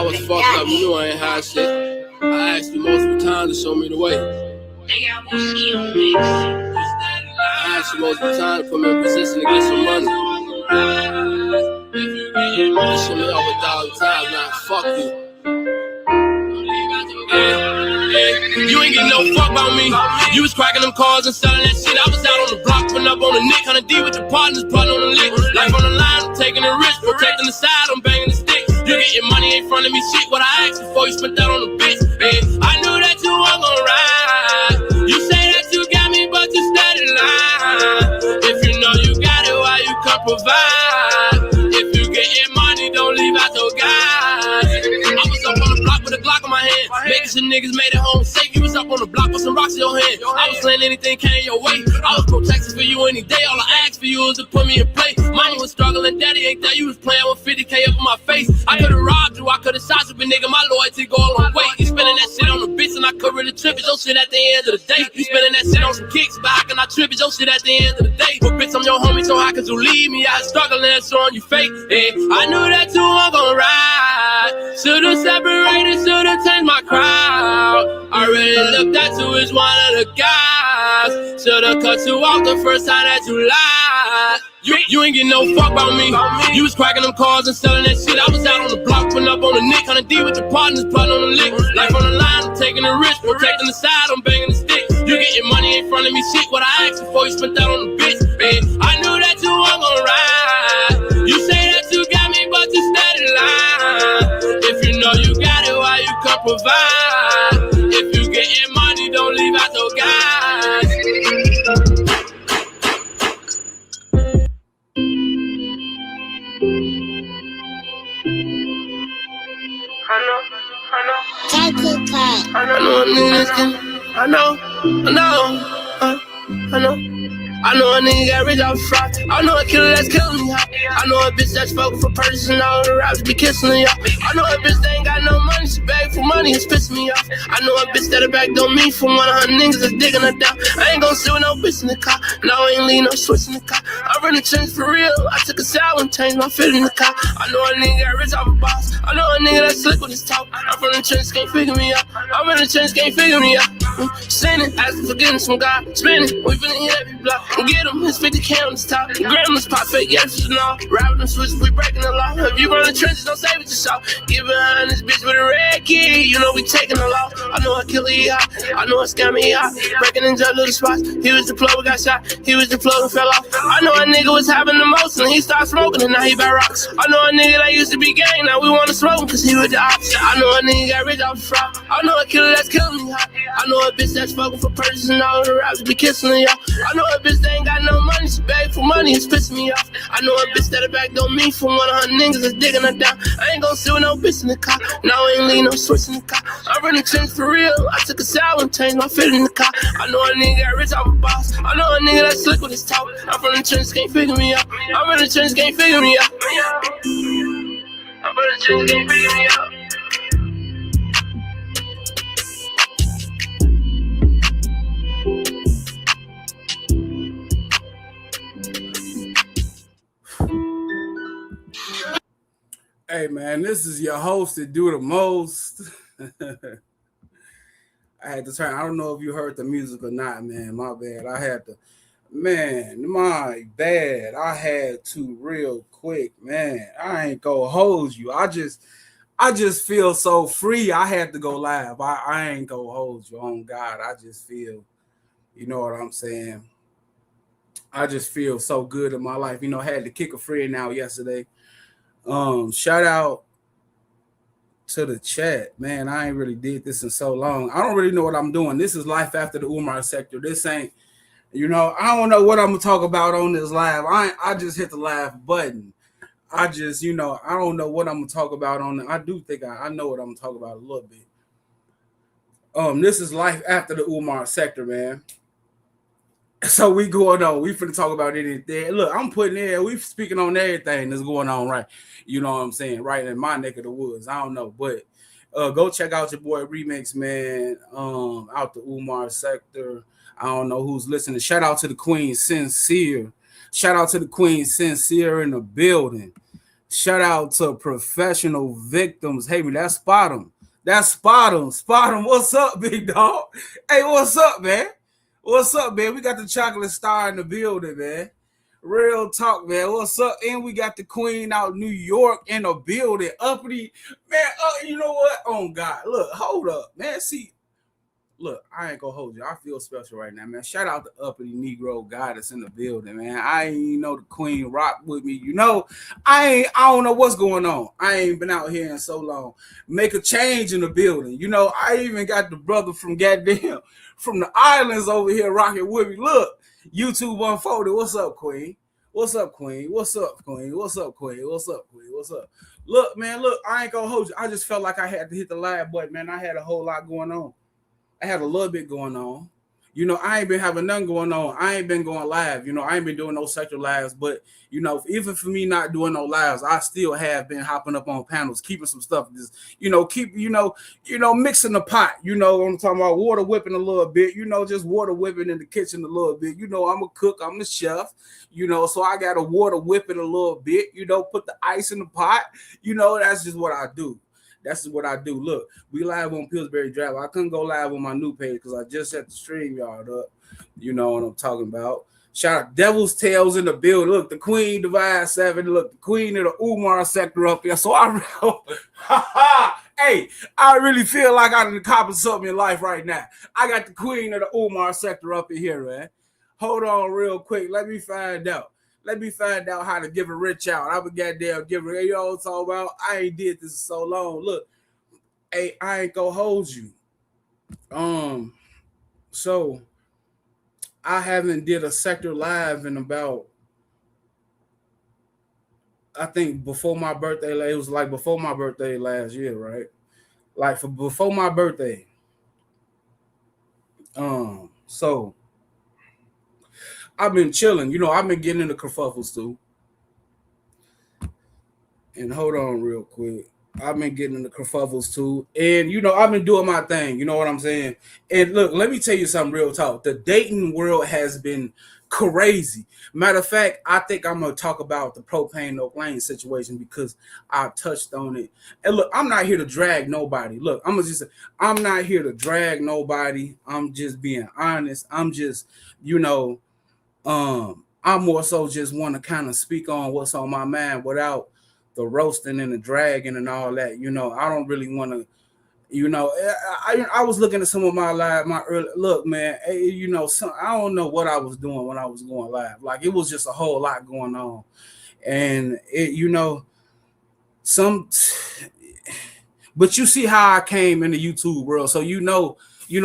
was fucked up, you knew I ain't high shit. I asked you multiple times to show me the way. I asked you multiple times to put me in position to get some money. You shit me off 1,000 times, now fuck you. You ain't getting no fuck about me. You was cracking them cars and selling that shit. I was out on the block, putting up on the nick, 100 D with your partners, plotting on the lick. Life on the line, I'm taking the risk, protecting the side, I'm banging the stick. You getting money ain't front of me shit. What I asked before you spent that on the bitch. And I knew that you weren't gonna ride. You say that you got me, but you steady lying. If you know you got it, why you can't provide? If you getting money, don't leave out your guys. I was up on the block with a Glock in my hand, making sure niggas made it home safe. You was up on the block with some rocks in your hand. I was saying anything came your way. I was protecting for you any day. All I asked for you was to put me in play. Mama was struggling, daddy ain't there. You was playing with 50K up in my face. I could've robbed you, I could've shot you, but nigga, my loyalty go a long way. You spending that shit on the bitch and I could really trip it. Your shit at the end of the day. You spending that shit on some kicks, but how can I trip it? Your shit at the end of the day. But bitch, I'm your homie, so how could you leave me? I was struggling, showing you fake. And I knew that you weren't gonna ride. Should've separated, should've changed my crowd. I really looked at you as one of the guys. Should've cut you off the first time that you lied. You ain't getting no fuck about me. You was cracking them cars and selling that shit. I was out on the block, putting up on the nick, 100 D with your partners, plotting on the lick. Life on the line, I'm taking the risk, protecting the side, I'm banging the stick. You getting money in front of me shit. What I asked before you spent that on the bitch. And I knew that you weren't gonna ride. You say that you got me, but you steady lying. If you know you got it, why you can't provide? If you getting money, don't leave out your guys. I know a nigga got rich off fraud. I know a killer that's killing me, I know a bitch that's fucking for purchasing all the raps be kissing her, I know a bitch that ain't got no money, she beg for money, it's pissing me off. I know a bitch that'll back on me for one of her niggas that's digging her down. I ain't gon' sit with no bitch in the car, no, I ain't leave no switch in the car. I run the change for real, I took a shower and changed my fit in the car. I know a nigga got rich off a boss, I know a nigga that's slick with his talk. I'm from the trench, can't figure me out. I'm in the trench, can't figure me out. Sinning, asking forgiveness from God, spinning, we finna hit every block. And get him his 50K on the top. Grandma's pop fake yes and all. Rapping them switches, we breaking the law. If you run the trenches, don't say what you saw. Get behind this bitch with a red key, you know we taking the law. I know a killer he hot, I know a scammer he hot. Breaking into little spots, he was the plug, got shot. He was the plug and fell off. I know a nigga was having the most and he started smoking and now he buy rocks. I know a nigga that used to be gang, now we wanna smoke him cause he was the ops. I know a nigga got rich off the fraud. I know a killer that's killing me hot. I know a bitch that's fucking for purchasing all the raps be kissing her, I know a bitch that ain't got no money, she beg for money, it's pissing me off. I know a bitch that'll back on me for one of her niggas that's digging her down. I ain't gon' sit with no bitch in the car, now I ain't leave no switch in the car. I run the trench for real, I took a shower and changed my fit in the car. I know a nigga got rich off a boss, I know a nigga that's slick with his talk. I'm from the trench, can't figure me out. I'm in the trench, can't figure me out. I'm from the trench, can't figure me out. Hey man, this is your host that do the most. I had to turn. I don't know if you heard the music or not, man. My bad. I had to. Man, my bad. I had to real quick, man. I ain't gonna hold you. I just feel so free. I had to go live. I ain't gonna hold you. On God, I just feel. You know what I'm saying? I just feel so good in my life. You know, I had to kick a friend out yesterday. Shout out to the chat, man. I ain't really did this in so long. I don't really know what I'm doing. This is life after the Umar sector. This ain't, you know, I don't know what I'm gonna talk about on this live. I just hit the live button. I just, you know, I don't know what I'm gonna talk about on it. I do think I know what I'm gonna talk about a little bit. This is life after the Umar sector, man. So we going on. We finna talk about anything. Look, I'm putting in. We speaking on everything that's going on, right? You know what I'm saying? Right in my neck of the woods. I don't know, but go check out your boy Remix, man. Out the Umar sector. I don't know who's listening. Shout out to the Queen Sincere. Shout out to the Queen Sincere in the building. Shout out to professional victims. Hey, man, that's Spot 'em. That's Spot 'em. Spot 'em. What's up, big dog? Hey, what's up, man? What's up, man? We got the chocolate star in the building, man. Real talk, man. What's up? And we got the queen out New York in the building. Uppity, man. You know what? Oh God, look, hold up, man. See, look, I ain't gonna hold you. I feel special right now, man. Shout out to Uppity Negro guy that's in the building, man. I ain't know the Queen rock with me. You know, I don't know what's going on. I ain't been out here in so long. Make a change in the building. You know, I even got the brother from goddamn from the islands over here rocking with me. Look, YouTube unfolded. What's up, Queen? What's up, Queen? What's up, Queen? What's up, Queen? What's up, Queen? What's up? Look, man, look, I ain't gonna hold you. I just felt like I had to hit the live button, man. I had a whole lot going on. I had a little bit going on. You know, I ain't been having nothing going on. I ain't been going live. You know, I ain't been doing no Secktah lives. But, you know, even for me not doing no lives, I still have been hopping up on panels, keeping some stuff. Just, you know, mixing the pot. You know, I'm talking about water whipping a little bit. You know, just water whipping in the kitchen a little bit. You know, I'm a cook. I'm the chef. You know, so I got to water whip it a little bit. You know, put the ice in the pot. You know, that's just what I do. That's what I do. Look, we live on Pillsbury Drive. I couldn't go live on my new page because I just set the stream yard up. You know what I'm talking about. Shout out Devil's Tales in the building. Look, the Queen Divide 7. Look, the Queen of the Umar Secktah up there. So hey, I really feel like I'm accomplishing something in life right now. I got the Queen of the Umar Secktah up in here, man. Hold on real quick. Let me find out. Let me find out how to give a rich out. I would goddamn give a, you know what I'm talking about? I ain't did this in so long. Look, hey, I ain't gonna hold you. So I haven't did a Secktah live in about, I think before my birthday. It was like before my birthday last year, right? Like for before my birthday. So I've been chilling. You know, I've been getting into kerfuffles too. And hold on real quick. I've been getting into kerfuffles too. And, you know, I've been doing my thing. You know what I'm saying? And look, let me tell you something real talk. The dating world has been crazy. Matter of fact, I think I'm going to talk about the propane no lane situation because I touched on it. And look, I'm not here to drag nobody. Look, I'm not here to drag nobody. I'm just being honest. I'm just, you know, I more so just want to kind of speak on what's on my mind without the roasting and the dragging and all that. You know, I don't really want to. You know, I was looking at some of my live, my early look, man. You know, I don't know what I was doing when I was going live. Like it was just a whole lot going on, and it, you know, but you see how I came in the YouTube world, so you know,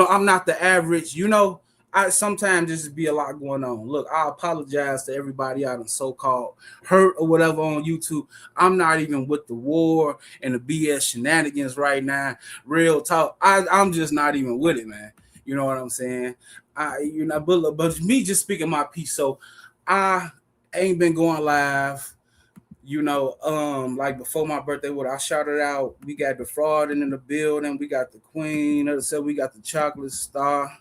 I'm not the average. You know, I sometimes just be a lot going on. Look, I apologize to everybody out in so-called hurt or whatever on YouTube. I'm not even with the war and the BS shenanigans right now. Real talk, I'm just not even with it, man. You know what I'm saying? But me just speaking my piece. So I ain't been going live. You know, like before my birthday, what I shouted out, we got the fraud in the building, we got the queen, so we got the chocolate star.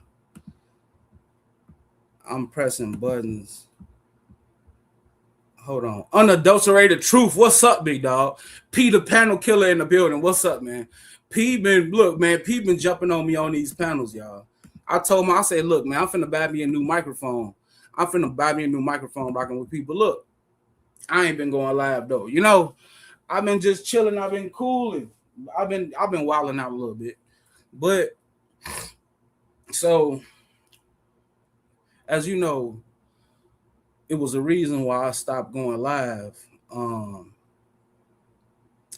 I'm pressing buttons. Hold on. Unadulterated truth. What's up, big dog? P the panel killer in the building. What's up, man? P been jumping on me on these panels, y'all. I said, look, man, I'm finna buy me a new microphone. Rocking with people. Look, I ain't been going live though. You know, I've been just chilling. I've been cooling. I've been wilding out a little bit. But so as you know, it was a reason why I stopped going live.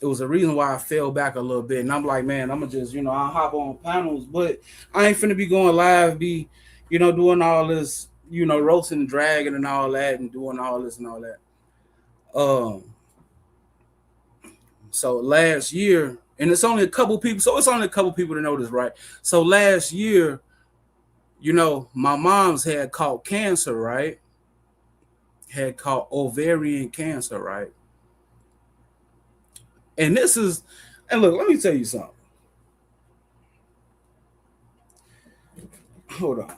It was a reason why I fell back a little bit. And I'm like, man, I'm gonna just, I'll hop on panels, but I ain't finna be going live, doing all this, roasting and dragging and all that and doing all this and all that. So last year, and it's only a couple people to know this, right? So last year, my mom's had caught cancer, right? Had caught ovarian cancer, right? And look, let me tell you something. Hold on.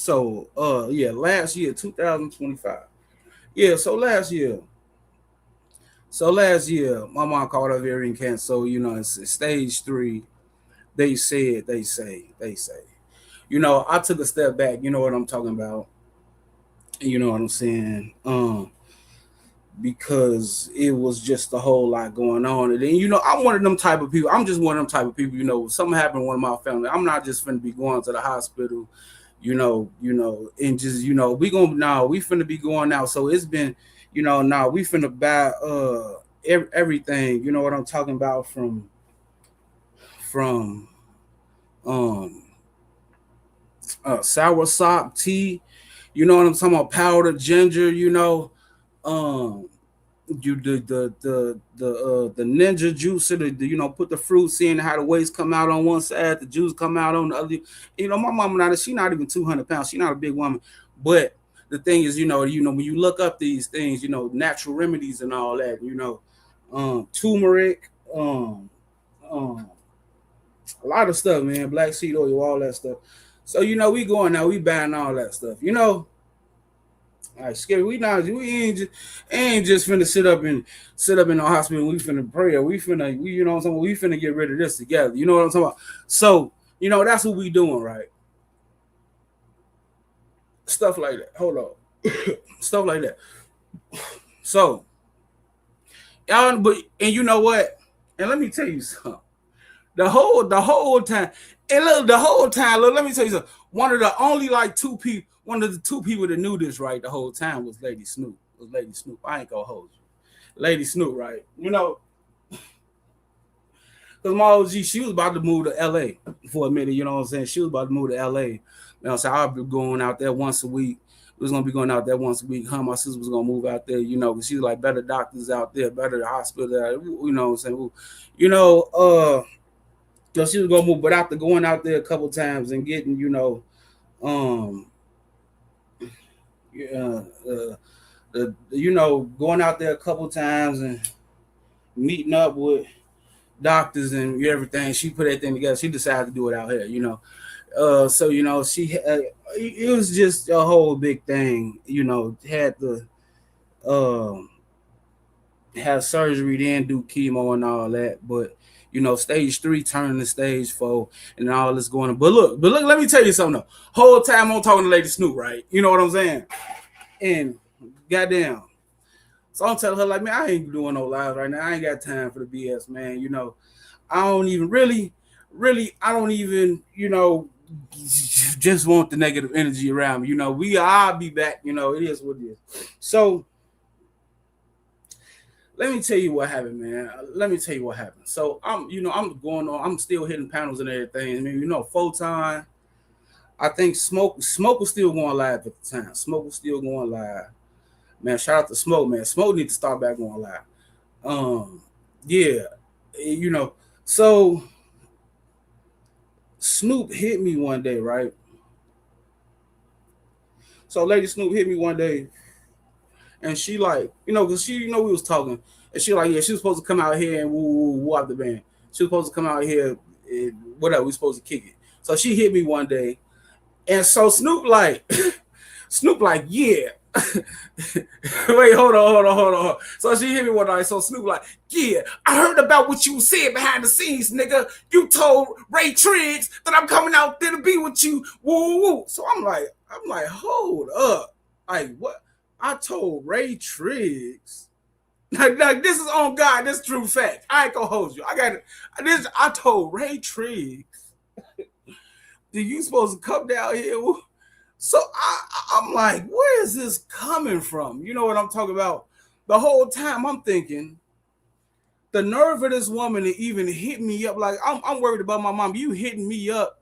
So yeah, last year, 2025. Yeah, so last year, my mom caught ovarian cancer. So, it's stage 3. They say. I took a step back, you know what I'm talking about. You know what I'm saying? Because it was just a whole lot going on. And then, I'm one of them type of people. I'm just one of them type of people, something happened to one of my family. I'm not just finna be going to the hospital, and just, we finna be going out. So it's been, now we finna buy everything, you know what I'm talking about, from um sour sop tea, you know what I'm talking about, powdered ginger, um you the ninja juice, put the fruits in, how the waste come out on one side, the juice come out on the other. My mama, not she not even 200 pounds, she not a big woman, but the thing is, when you look up these things, natural remedies and all that, turmeric, um a lot of stuff, man, black seed oil, all that stuff. So, we going now, we buying all that stuff, like scary. We ain't just finna sit up in the hospital. We finna pray. We finna get rid of this together. You know what I'm talking about? So, that's what we doing, right? Stuff like that. Hold on. Stuff like that. So, and you know what? And let me tell you something. The whole time, and look, let me tell you something. One of the two people that knew this, right, the whole time was Lady Snoop. I ain't gonna hold you. Lady Snoop, right? Because my OG, she was about to move to LA for a minute, you know what I'm saying? She was about to move to LA. So I'll be going out there once a week. We was gonna be going out there once a week. My sister was gonna move out there, because she's like better doctors out there, better hospital out, you know what I'm saying? So she was gonna move, but after going out there a couple times and getting, going out there a couple times and meeting up with doctors and everything, she put everything together. She decided to do it out here, So she it was just a whole big thing, had to have surgery, then do chemo and all that, but. Stage 3 turning to stage 4, and all this going on. But look, let me tell you something though. Whole time I'm talking to Lady Snoop, right? You know what I'm saying? And goddamn. So I'm telling her, like, man, I ain't doing no lives right now. I ain't got time for the BS, man. I don't even really, I don't even, just want the negative energy around me. I'll be back, it is what it is. So let me tell you what happened, man. So I'm going on. I'm still hitting panels and everything. I mean, Photon. I think Smoke was still going live at the time. Smoke was still going live. Man, shout out to Smoke, man. Smoke need to start back going live. Yeah, So Snoop hit me one day, right? So Lady Snoop hit me one day. And she like, because she, we was talking, and she like, yeah, she was supposed to come out here and woo out the band. She was supposed to come out here, and whatever, we supposed to kick it. So she hit me one day, and so Snoop like, yeah. Wait, hold on. So she hit me one night. So Snoop like, yeah, I heard about what you said behind the scenes, nigga. You told Ray Triggs that I'm coming out there to be with you. Woo. So I'm like, hold up. Like, what? I told Ray Triggs. Like this is on God, this is true fact. I ain't gonna hold you. I told Ray Triggs that you supposed to come down here. So I'm like, where is this coming from? You know what I'm talking about? The whole time I'm thinking, the nerve of this woman to even hit me up. Like, I'm worried about my mom. You hitting me up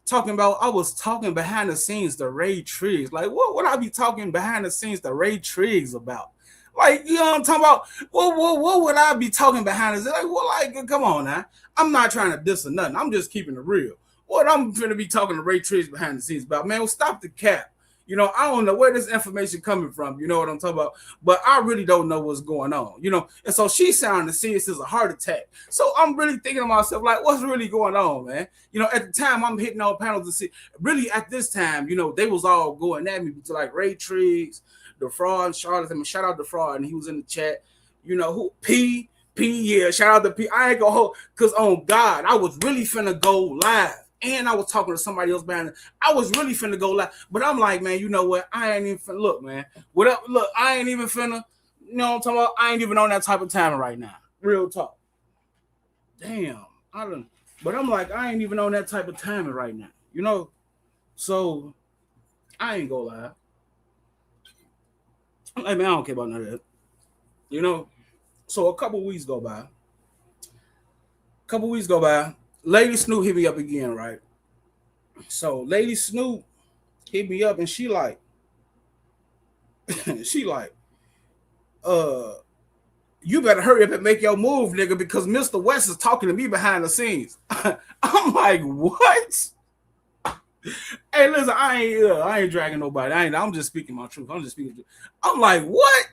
talking about, I was talking behind the scenes to Ray Triggs. Like, what would I be talking behind the scenes to Ray Triggs about? Like, you know what I'm talking about? What would I be talking behind the scenes? Like, well, like, come on now. I'm not trying to diss or nothing. I'm just keeping it real. What I'm going to be talking to Ray Triggs behind the scenes about, man, well, stop the cap. You know, I don't know where this information coming from. You know what I'm talking about? But I really don't know what's going on. You know, and so she sounded serious as a heart attack. So I'm really thinking to myself, like, what's really going on, man? You know, at the time I'm hitting all panels to see. Really, at this time, you know, they was all going at me to like Ray Triggs, the fraud, Charlotte. I mean, shout out to fraud, and he was in the chat. You know who P. Yeah, shout out to P. I ain't gonna hold, cause on God, I was really finna go live. And I was talking to somebody else behind it. I was really finna go live. But I'm like, man, you know what? I ain't even finna look, man. Look, I ain't even finna, you know what I'm talking about? I ain't even on that type of timing right now. Real talk. Damn. But I'm like, I ain't even on that type of timing right now. You know? So I ain't go live. I'm like, man, I don't care about none of that. You know? So a couple weeks go by. Lady Snoop hit me up again, right? So Lady Snoop hit me up and she like, you better hurry up and make your move, nigga, because Mr. West is talking to me behind the scenes. I'm like, what? Hey, listen, I ain't dragging nobody. I'm just speaking my truth. I'm like, what?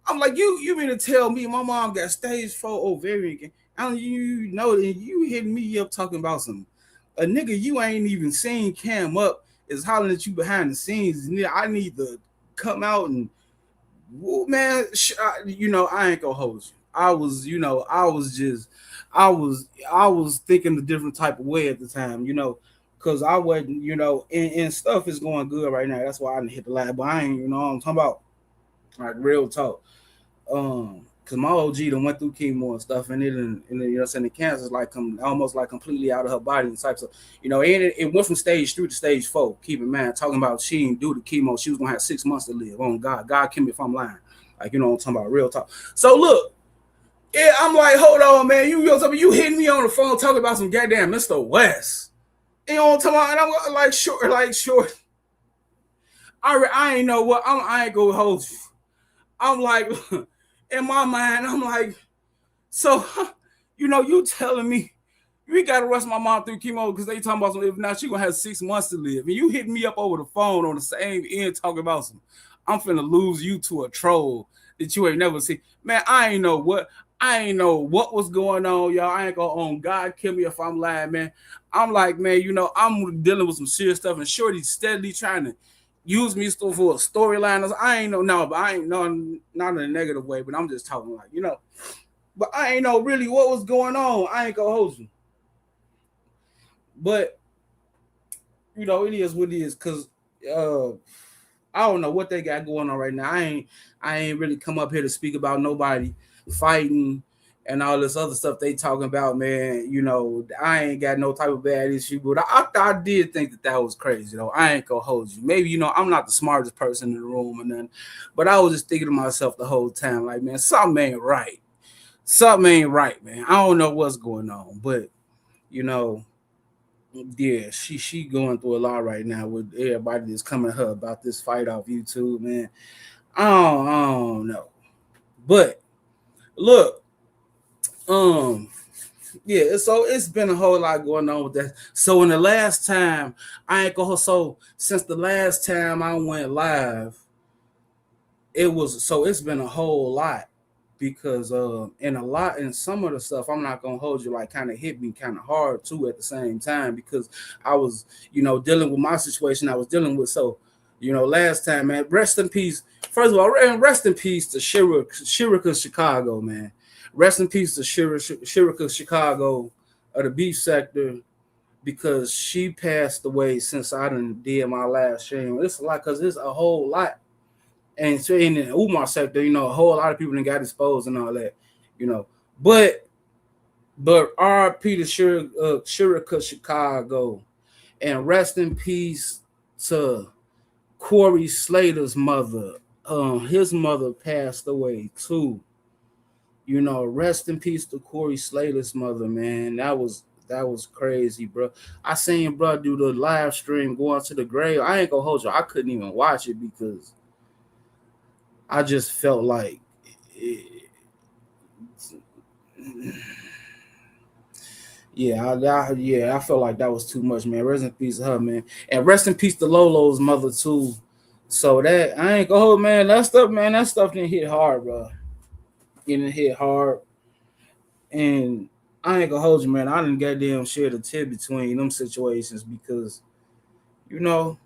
I'm like, you mean to tell me my mom got stage 4 ovarian cancer? You know that you hitting me up talking about a nigga you ain't even seen cam up is hollering at you behind the scenes. I need to come out and, man, you know, I ain't gonna hold you. I was thinking a different type of way at the time, you know, because I wasn't, you know, and stuff is going good right now. That's why I didn't hit the lab, but I ain't, you know what I'm talking about, like real talk. Cause my OG done went through chemo and stuff, and then you know, saying the cancer's like almost like completely out of her body and types of, you know, and it went from stage 3 to stage 4. Keep in mind, talking about she didn't do the chemo, she was gonna have 6 months to live. On God kill me if I'm lying. Like, you know, I'm talking about real talk. So look, yeah, I'm like, hold on, man, you hitting me on the phone talking about some goddamn Mr. West. You know what I'm talking about? And I'm like, sure. I ain't know what I ain't gonna hold you. I'm like. In my mind, I'm like, so, you know, you telling me we got to rush my mom through chemo because they talking about some, if not, she going to have 6 months to live. And you hitting me up over the phone on the same end talking about some, I'm finna lose you to a troll that you ain't never seen. Man, I ain't know what was going on, y'all. I ain't going God kill me if I'm lying, man. I'm like, man, you know, I'm dealing with some serious stuff and Shorty's steadily trying to use me for a storyline. I ain't know, but I ain't know, not in a negative way, but I'm just talking like, you know. But I ain't know really what was going on. I ain't gonna hold you. But, you know, it is what it is, because I don't know what they got going on right now. I ain't really come up here to speak about nobody fighting and all this other stuff they talking about, man. You know, I ain't got no type of bad issue, but I did think that was crazy, though. I ain't gonna hold you. Maybe, you know, I'm not the smartest person in the room and then, but I was just thinking to myself the whole time, like, man, something ain't right. Man. I don't know what's going on, but, you know, yeah, she going through a lot right now with everybody that's coming to her about this fight off YouTube, man. I don't know, but look. Yeah, so it's been a whole lot going on with that. So in the last time, since the last time I went live, it's been a whole lot because and some of the stuff I'm not gonna hold you, like, kind of hit me kind of hard too at the same time, because I was, you know, dealing with my situation I was dealing with. So, you know, last time, man, rest in peace. First of all, rest in peace to Shirika Chicago, man. Rest in peace to Shirika Chicago of the beef sector, because she passed away since I done did my last stream. It's a lot, because it's a whole lot. And so in the Umar sector, you know, a whole lot of people done got exposed and all that, you know. But RP to Shirika Chicago, and rest in peace to Corey Slater's mother. His mother passed away too. You know, rest in peace to Corey Slater's mother, man. That was crazy, bro. I seen bro do the live stream going to the grave. I ain't gonna hold you. I couldn't even watch it because I just felt like I felt like that was too much, man. Rest in peace to her, man. And rest in peace to Lolo's mother too. So that I ain't gonna hold, man. That stuff didn't hit hard, bro. It didn't hit hard, and I ain't gonna hold you, man. I didn't goddamn share the tip between them situations because you know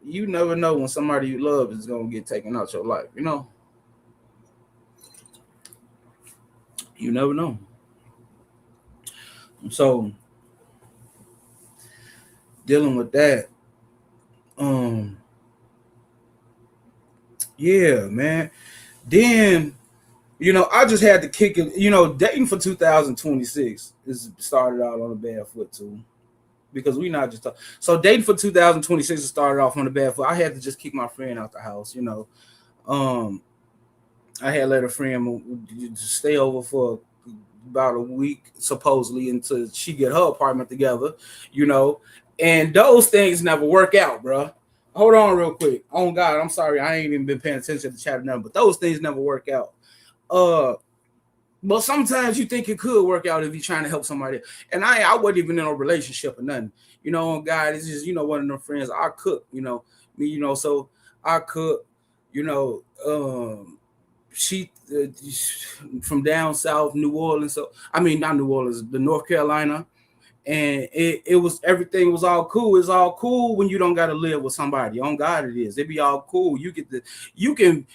you never know when somebody you love is gonna get taken out your life. You never know. So dealing with that, um, yeah, man. Then I just had to kick it. Dating for 2026 is started out on a bad foot too, because we not just so dating for 2026 started off on a bad foot. I had to just kick my friend out the house. Um, I had let a friend stay over for about a week supposedly until she get her apartment together. You know, and those things never work out, bro. Hold on real quick. Oh God, I'm sorry, I ain't even been paying attention to the chat number, but those things never work out. Uh, but sometimes you think it could work out if you're trying to help somebody. And I wasn't even in a relationship or nothing. God, it's just one of them friends. I cook, me, so I cook, you know, she from down south, New Orleans. So I mean, not New Orleans, the North Carolina, and it was everything was all cool. It's all cool when you don't got to live with somebody. On God, it is. It be all cool. You can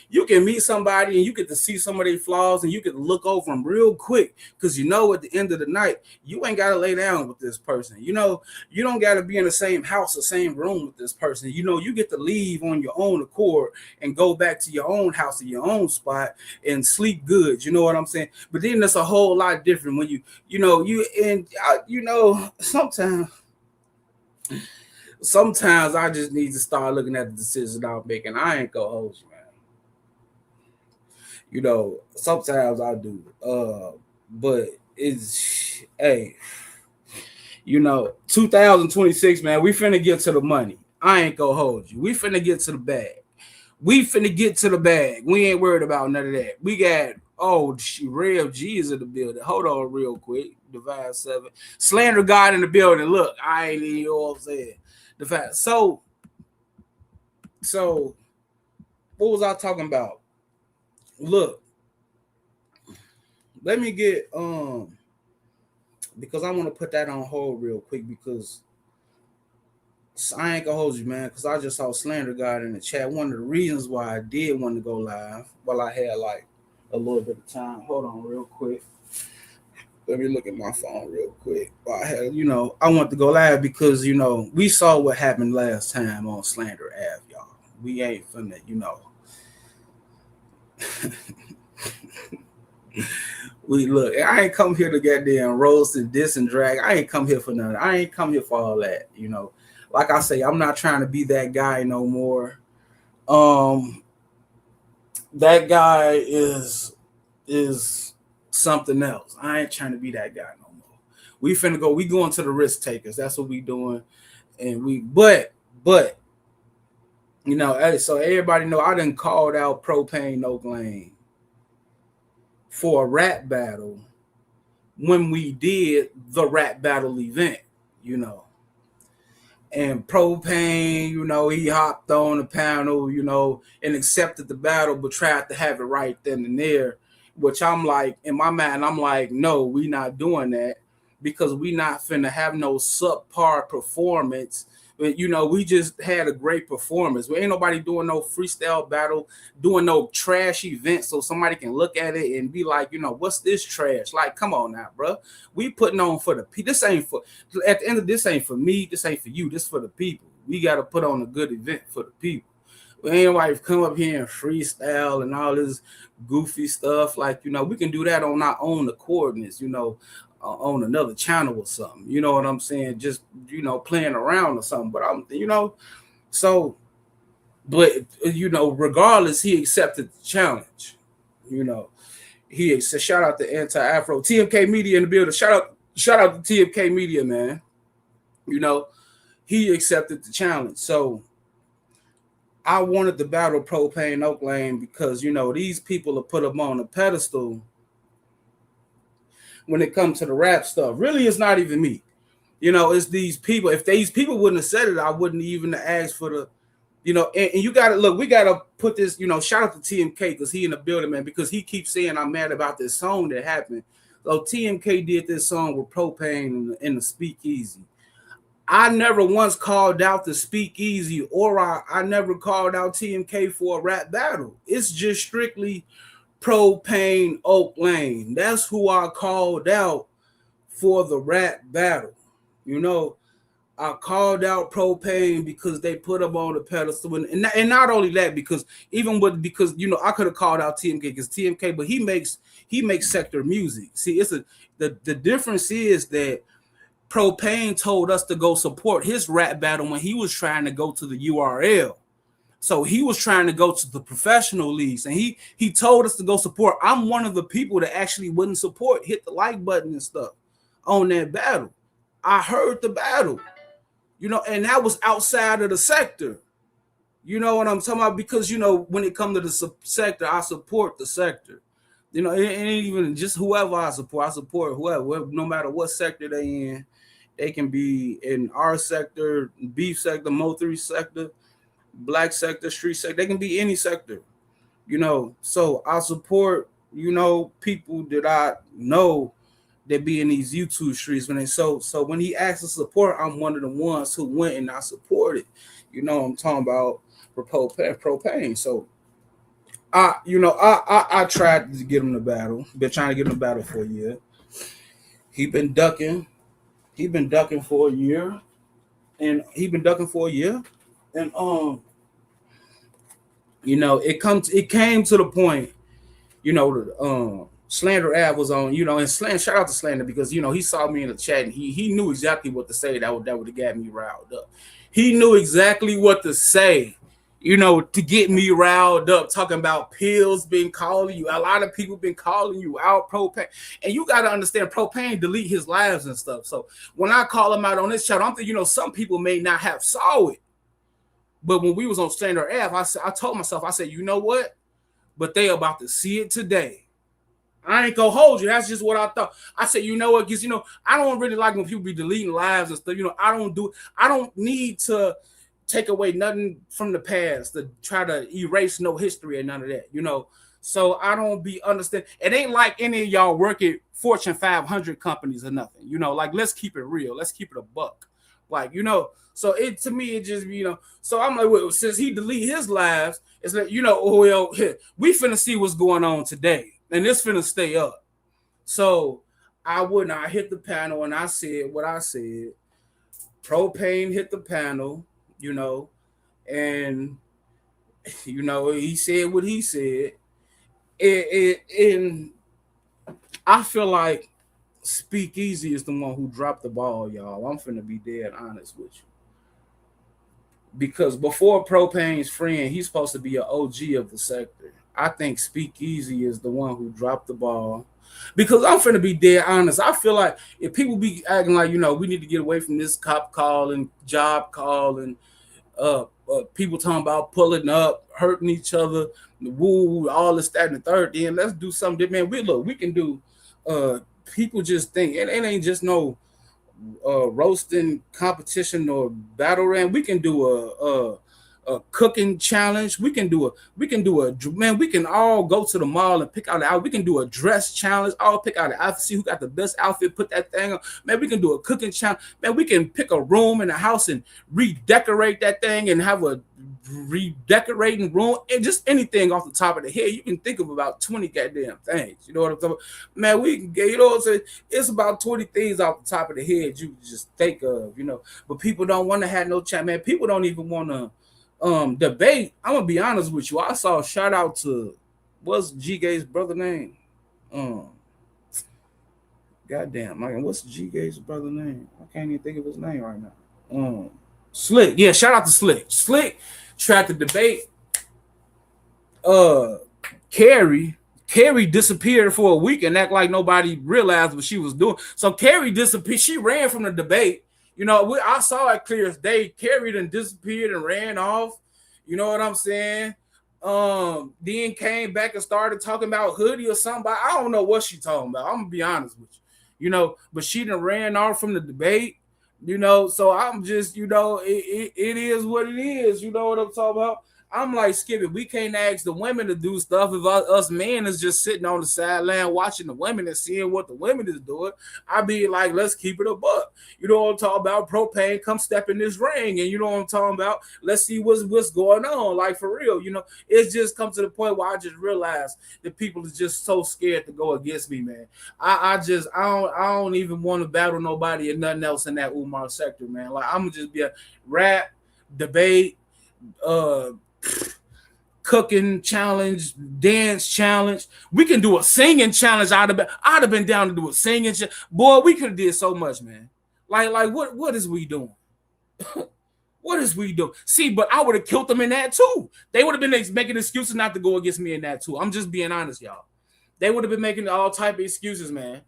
meet somebody and you get to see some of their flaws and you can look over them real quick because at the end of the night you ain't got to lay down with this person. You don't got to be in the same house or same room with this person. You get to leave on your own accord and go back to your own house or your own spot and sleep good. You know what I'm saying? But then that's a whole lot different when sometimes I just need to start looking at the decisions I'm making. I ain't gonna hold you, man. Sometimes I do. But it's 2026, man, we finna get to the money. I ain't gonna hold you. We finna get to the bag. We ain't worried about none of that. We got Rev G is in the building. Hold on real quick. Divine 7. Slander God in the building. Look, I ain't even know what I'm saying. The fact. So what was I talking about? Look, let me get because I want to put that on hold real quick because I ain't gonna hold you, man, because I just saw Slander God in the chat. One of the reasons why I did want to go live while I had like a little bit of time. Hold on real quick. Let me look at my phone real quick. I had, I want to go live because, we saw what happened last time on Slander Ave, y'all. We ain't finna, we look, I ain't come here to goddamn roast and diss and drag. I ain't come here for nothing. I ain't come here for all that, Like I say, I'm not trying to be that guy no more. That guy is something else. I ain't trying to be that guy no more. We going to the risk takers. That's what we doing. And but so everybody know I done called out Propane No Lane for a rap battle when we did the rap battle event, And Propane, he hopped on the panel, and accepted the battle, but tried to have it right then and there. Which I'm like, in my mind, I'm like, no, we not doing that because we not finna have no subpar performance. We just had a great performance. We ain't nobody doing no freestyle battle, doing no trash event so somebody can look at it and be like, what's this trash? Like, come on now, bro. We putting on for the people. This ain't for, at the end of this ain't for me. This ain't for you. This for the people. We got to put on a good event for the people. We ain't like come up here and freestyle and all this goofy stuff. Like, we can do that on our own coordinates, on another channel or something. You know what I'm saying? Just, playing around or something. But so, but, regardless, he accepted the challenge. He said, shout out to Anti-Afro. TMK Media in the building. Shout out to TMK Media, man. He accepted the challenge. So, I wanted to battle Propane Oaklane because, these people have put him on a pedestal when it comes to the rap stuff. Really, it's not even me. It's these people. If these people wouldn't have said it, I wouldn't even ask for And you gotta look, we gotta put this, shout out to TMK because he in the building, man, because he keeps saying I'm mad about this song that happened. So TMK did this song with Propane in the Speakeasy. I never once called out the Speakeasy, or I never called out TMK for a rap battle. It's just strictly Propane Oak Lane. That's who I called out for the rap battle. I called out Propane because they put him on the pedestal, and not only that, because I could have called out TMK because TMK, but he makes Secktah music. See, the difference is that Propane told us to go support his rap battle when he was trying to go to the URL. So he was trying to go to the professional leagues, and he told us to go support. I'm one of the people that actually wouldn't support, hit the like button and stuff on that battle. I heard the battle, and that was outside of the Secktah. You know what I'm talking about? Because, when it comes to the Secktah, I support the Secktah. It ain't even just whoever I support whoever, no matter what sector they in. They can be in our sector, beef sector, Mo3 sector, black sector, street sector. They can be any sector, So I support, people that I know that be in these YouTube streets. So when he asked to support, I'm one of the ones who went and I supported. I'm talking about Propane. So I tried to get him to battle. Been trying to get him to battle for a year. He been ducking for a year. And it came to the point, Slander Ave was on, and shout out to Slander because he saw me in the chat and he knew exactly what to say that would have got me riled up. He knew exactly what to say, to get me riled up, talking about pills been calling you. A lot of people been calling you out, Propane. And you got to understand, Propane delete his lives and stuff. So when I call him out on this channel, I'm thinking, some people may not have saw it. But when we was on Standard Ave, I told myself, I said, you know what? But they about to see it today. I ain't gonna hold you. That's just what I thought. I said, you know what? Because, I don't really like when people be deleting lives and stuff. I don't need to take away nothing from the past to try to erase no history and none of that, So I don't be understand. It ain't like any of y'all work at Fortune 500 companies or nothing, like, let's keep it real. Let's keep it a buck. Like, so to me, it just, so I'm like, well, since he delete his lives, it's like, well, we finna see what's going on today. And this finna stay up. So I hit the panel and I said what I said. Propane hit the panel, and he said what he said. And I feel like Speakeasy is the one who dropped the ball, y'all. I'm finna be dead honest with you. Because before Propane's friend, he's supposed to be an OG of the sector. I think Speakeasy is the one who dropped the ball. Because I'm finna be dead honest. I feel like if people be acting like, we need to get away from this cop call and job call and people talking about pulling up, hurting each other, woo, all this, that, and the third, then let's do something. Man, we can do, people just think, it ain't just no roasting competition or battle rap. We can do a cooking challenge. We can do man. We can all go to the mall and pick out the outfit. We can do a dress challenge. All pick out the outfit. See who got the best outfit. Put that thing on. Man, we can do a cooking challenge. Man, we can pick a room in the house and redecorate that thing and have a redecorating room and just anything off the top of the head. You can think of about 20 goddamn things. You know what I'm talking about? Man, we can get, what I'm saying? It's about 20 things off the top of the head you just think of, But people don't want to have no chat, man. People don't even want to debate. I'm gonna be honest with you. I saw a shout out to what's G Gay's brother name? Goddamn, man, what's G Gay's brother name? I can't even think of his name right now. Slick. Yeah, shout out to Slick. Slick tried to debate Carrie disappeared for a week and act like nobody realized what she was doing. So Carrie disappeared. She ran from the debate. I saw it clear as day. Carrie done disappeared and ran off. You know what I'm saying? Then came back and started talking about hoodie or something. I don't know what she talking about. I'm gonna be honest with you. But she done ran off from the debate. So I'm just, it is what it is. You know what I'm talking about? I'm like, Skip it. We can't ask the women to do stuff if us men is just sitting on the sideline watching the women and seeing what the women is doing. I be like, let's keep it a buck. You know what I'm talking about? Propane, come step in this ring, and you know what I'm talking about. Let's see what's going on. Like for real, it's just come to the point where I just realized that people is just so scared to go against me, man. I don't even want to battle nobody and nothing else in that Umar sector, man. Like I'm gonna just be a rap, debate, uh cooking challenge, dance challenge. We can do a singing challenge. I'd have been down to do a singing boy. We could have did so much, man. Like what is we doing? What is we doing? See, but I would have killed them in that too. They would have been making excuses not to go against me in that too. I'm just being honest, y'all. They would have been making all type of excuses, man.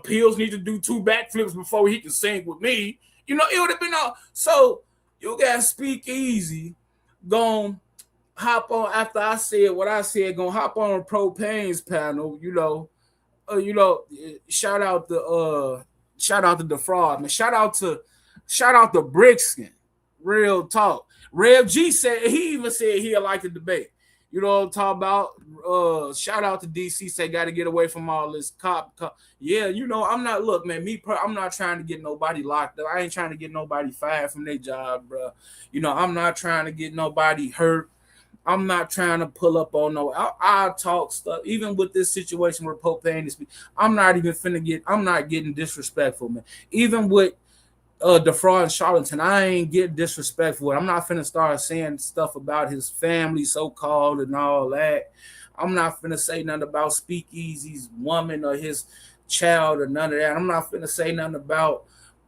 Pills need to do 2 backflips before he can sing with me. It would have been all. So you got Speak Easy, gon' hop on after I said what I said. Gonna hop on Propane's panel. Shout out the defraud, man. Shout out to Brixton. Real talk. Rev G said he even said he'd like to debate. You know what I'm talking about? Shout out to DC. Say got to get away from all this cop. Yeah, I'm not. Look, man. I'm not trying to get nobody locked up. I ain't trying to get nobody fired from their job, bro. I'm not trying to get nobody hurt. I'm not trying to pull up on no. I talk stuff. Even with this situation where Propane is, I'm not even finna get. I'm not getting disrespectful, man. Even with defraud and charlatan, I ain't getting disrespectful. I'm not finna start saying stuff about his family, so called, and all that. I'm not finna say nothing about Speakeasy's woman or his child or none of that. I'm not finna say nothing about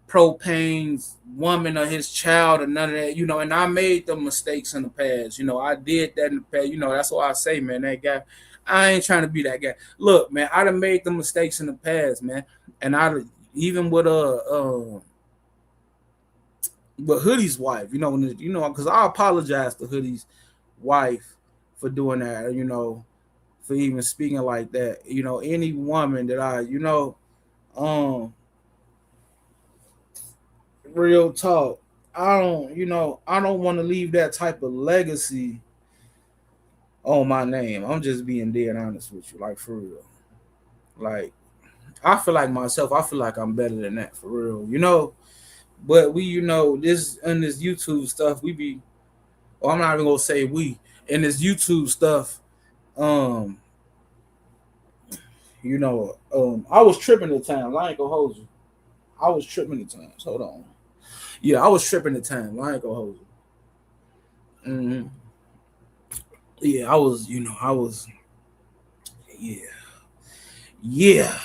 Propane's woman or his child or none of that. And I made the mistakes in the past. I did that in the past. That's why I say, man, that guy. I ain't trying to be that guy. Look, man, I done made the mistakes in the past, man, and even with but Hoodie's wife, because I apologize to Hoodie's wife for doing that, for even speaking like that. Any woman that real talk, I don't want to leave that type of legacy on my name. I'm just being dead honest with you, like for real. Like I feel like myself, I feel like I'm better than that for real. But we, this in this YouTube stuff, we be. Well, I'm not even gonna say we in this YouTube stuff. Um, I was tripping at the time. I ain't gonna hold you. I was tripping at times. Hold on. Yeah, I was tripping at the time. I ain't gonna hold you. Yeah, I was. I was. Yeah, yeah,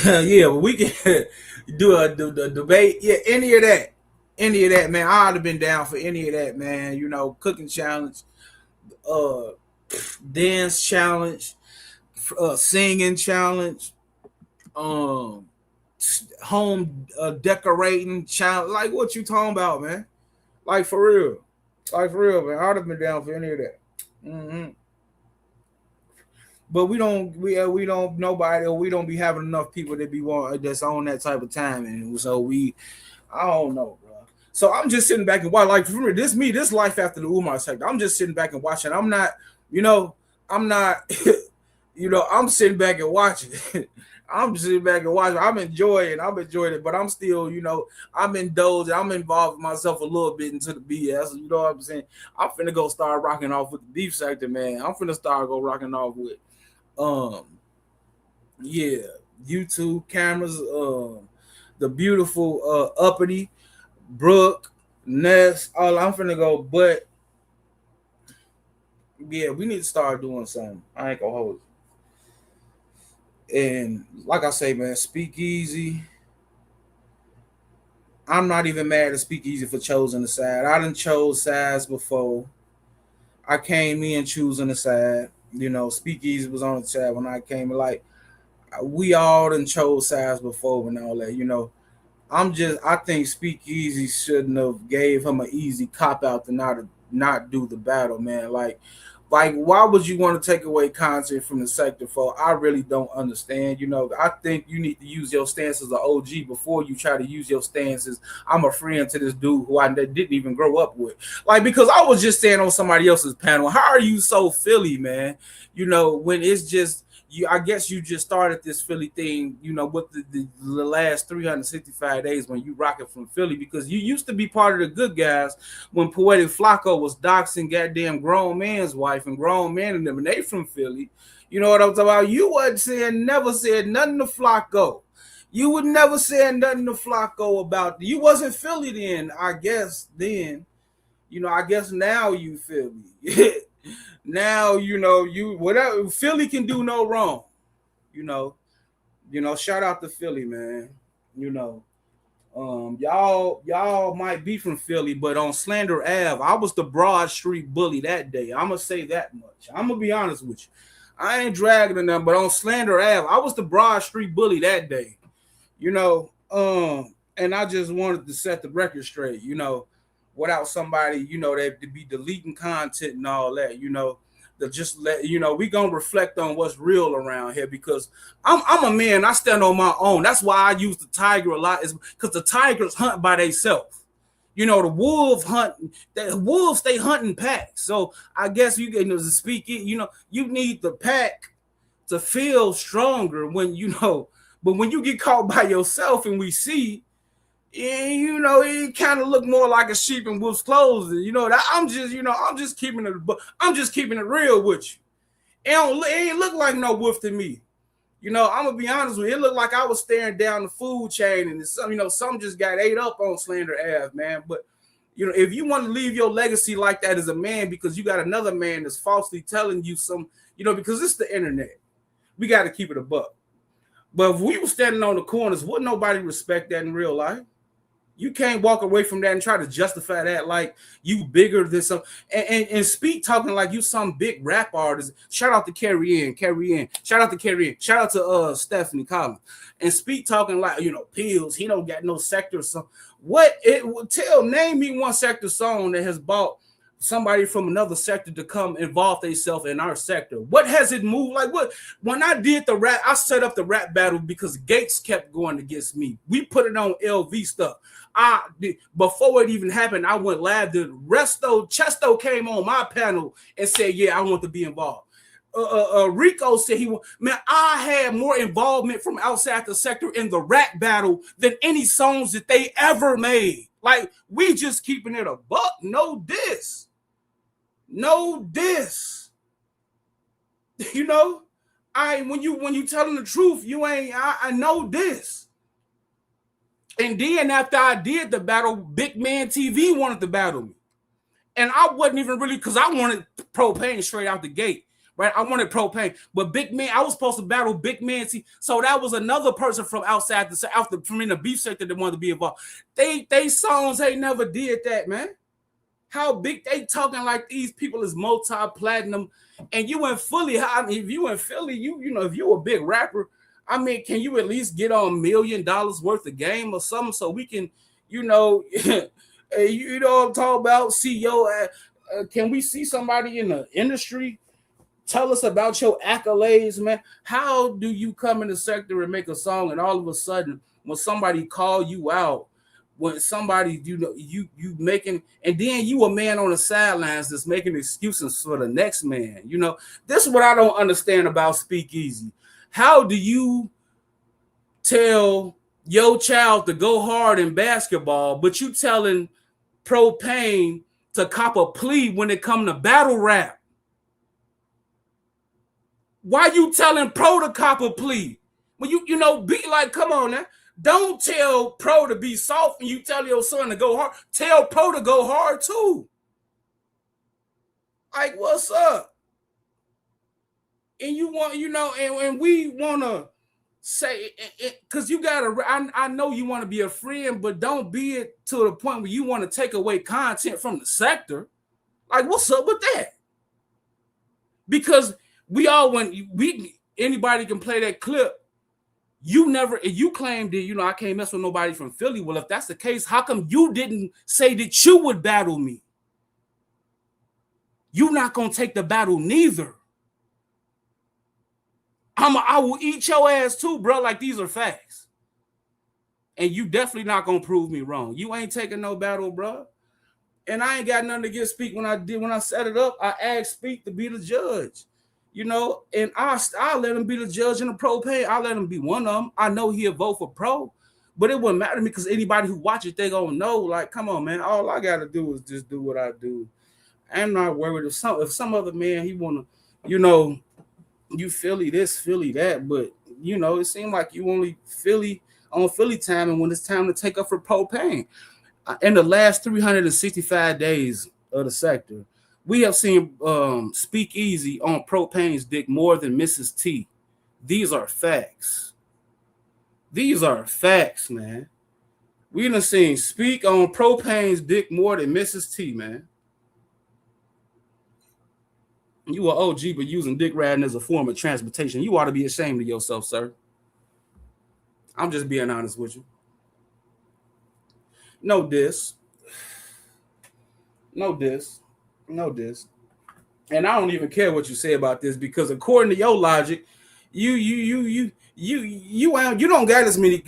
yeah. But we can do the debate. Yeah, any of that, man. I'd have been down for any of that, man. Cooking challenge, uh, dance challenge, singing challenge, um, home decorating challenge. Like what you talking about, man? Like for real, man. I'd have been down for any of that. hmm But we don't nobody, or we don't be having enough people that be that's on that type of time, and so I don't know, bro. So I'm just sitting back and watch. Like for me, this life after the Umar sector. I'm just sitting back and watching. I'm not, you know, I'm not, I'm sitting back and watching. I'm sitting back and watching. I'm enjoying it, but I'm still, I'm indulging. I'm involving myself a little bit into the BS. You know what I'm saying? I'm finna go start rocking off with the beef sector, man. I'm finna start rocking off with, um, yeah, YouTube cameras, the beautiful uppity Brooke, Ness, all I'm finna go, but yeah, we need to start doing something. I ain't gonna hold it. And like I say, man, Speak Easy. I'm not even mad at Speak Easy for choosing the side. I done chose sides before. I came in choosing the side. Speak Easy was on the side when I came. Like we all done chose sides before and all that. I think Speak Easy shouldn't have gave him an easy cop out to not do the battle, man. Like Like, why would you want to take away content from the sector? For I really don't understand. I think you need to use your stance as an OG before you try to use your stance as I'm a friend to this dude who I didn't even grow up with. Like, because I was just saying on somebody else's panel, how are you so Philly, man? When it's just you, I guess you just started this Philly thing, with the last 365 days when you rocking from Philly, because you used to be part of the good guys when Poetic Flacco was doxing goddamn grown man's wife and grown man and them, and they from Philly. You know what I'm talking about? You wasn't never said nothing to Flacco. You would never say nothing to Flacco about. You wasn't Philly then, I guess. I guess now you Philly. Now you whatever Philly can do no wrong. Shout out to Philly, man. Y'all might be from Philly, but on Slander Ave, I was the Broad Street bully that day. I'm gonna say that much. I'm gonna be honest with you. I ain't dragging them, but on Slander Ave, I was the Broad Street bully that day. And I just wanted to set the record straight, without somebody, that to be deleting content and all that, to just let we gonna reflect on what's real around here, because I'm a man. I stand on my own. That's why I use the tiger a lot, is because the tigers hunt by themselves. The wolves hunt. The wolves, they hunting packs. So I guess you get to speak it. You need the pack to feel stronger when But when you get caught by yourself, and we see. It kind of look more like a sheep in wolf's clothing. That I'm just keeping it real with you. It ain't look like no wolf to me. I'm gonna be honest with you. It looked like I was staring down the food chain, and some just got ate up on Slander Ave, man. But if you want to leave your legacy like that as a man, because you got another man that's falsely telling you because it's the internet, we got to keep it a buck. But if we were standing on the corners, wouldn't nobody respect that in real life? You can't walk away from that and try to justify that like you bigger than some and speak talking like you some big rap artist. Shout out to Carrie Ann. Shout out to Carrie Ann. Shout out to Stephanie Collins. And speak talking like Pills. He don't got no sector song. Name me one sector song that has bought somebody from another sector to come involve themselves in our sector. What has it moved? Like what? When I did the rap, I set up the rap battle because Gates kept going against me. We put it on LV stuff. Before it even happened, I went live. The Chesto came on my panel and said, "Yeah, I want to be involved." Rico said I had more involvement from outside the sector in the rap battle than any songs that they ever made. Like, we just keeping it a buck. No diss. When you telling the truth, you ain't. I know this. And then after I did the battle, Big Man TV wanted to battle me. And I wasn't even really, because I wanted Propane straight out the gate, right? I wanted Propane. But Big Man, I was supposed to battle Big Man TV. So that was another person from outside from in the beef sector that wanted to be involved. They songs ain't never did that, man. How big they talking like these people is multi-platinum, and you in Philly. If you in Philly, if you a big rapper, can you at least get on $1 million worth of game or something so we can, you know what I'm talking about? See can we see somebody in the industry tell us about your accolades, man? How do you come in the sector and make a song, and all of a sudden when somebody call you out, when somebody you making, and then you a man on the sidelines that's making excuses for the next man? This is what I don't understand about Speakeasy. How do you tell your child to go hard in basketball, but you telling Propane to cop a plea when it come to battle rap? Why you telling Pro to cop a plea? When be like, come on now. Don't tell Pro to be soft and you tell your son to go hard. Tell Pro to go hard too. Like, what's up? And you want, and we want to say, because you got to, I know you want to be a friend, but don't be it to the point where you want to take away content from the sector. Like, what's up with that? Because anybody can play that clip. You claimed that, I can't mess with nobody from Philly. Well, if that's the case, how come you didn't say that you would battle me? You're not gonna take the battle neither. I will eat your ass too, bro. Like, these are facts. And you definitely not gonna prove me wrong. You ain't taking no battle, bro. And I ain't got nothing to get Speak when I set it up. I asked Speak to be the judge, you know, and I let him be the judge in the propane. I let him be one of them. I know he'll vote for pro, but it wouldn't matter to me because anybody who watches, they gonna know. Like, come on, man. All I gotta do is just do what I do. I'm not worried if some other man he wanna, you know, you Philly this, Philly that, but you know, it seemed like you only Philly on Philly time, and when it's time to take up for propane. In the last 365 days of the sector, we have seen Speak Easy on Propane's dick more than Mrs. T. These are facts. These are facts, man. We done seen Speak on Propane's dick more than Mrs. T, man. You are OG, but using dick riding as a form of transportation. You ought to be ashamed of yourself, sir. I'm just being honest with you. No diss. No diss. No diss. And I don't even care what you say about this because according to your logic, you don't got as many.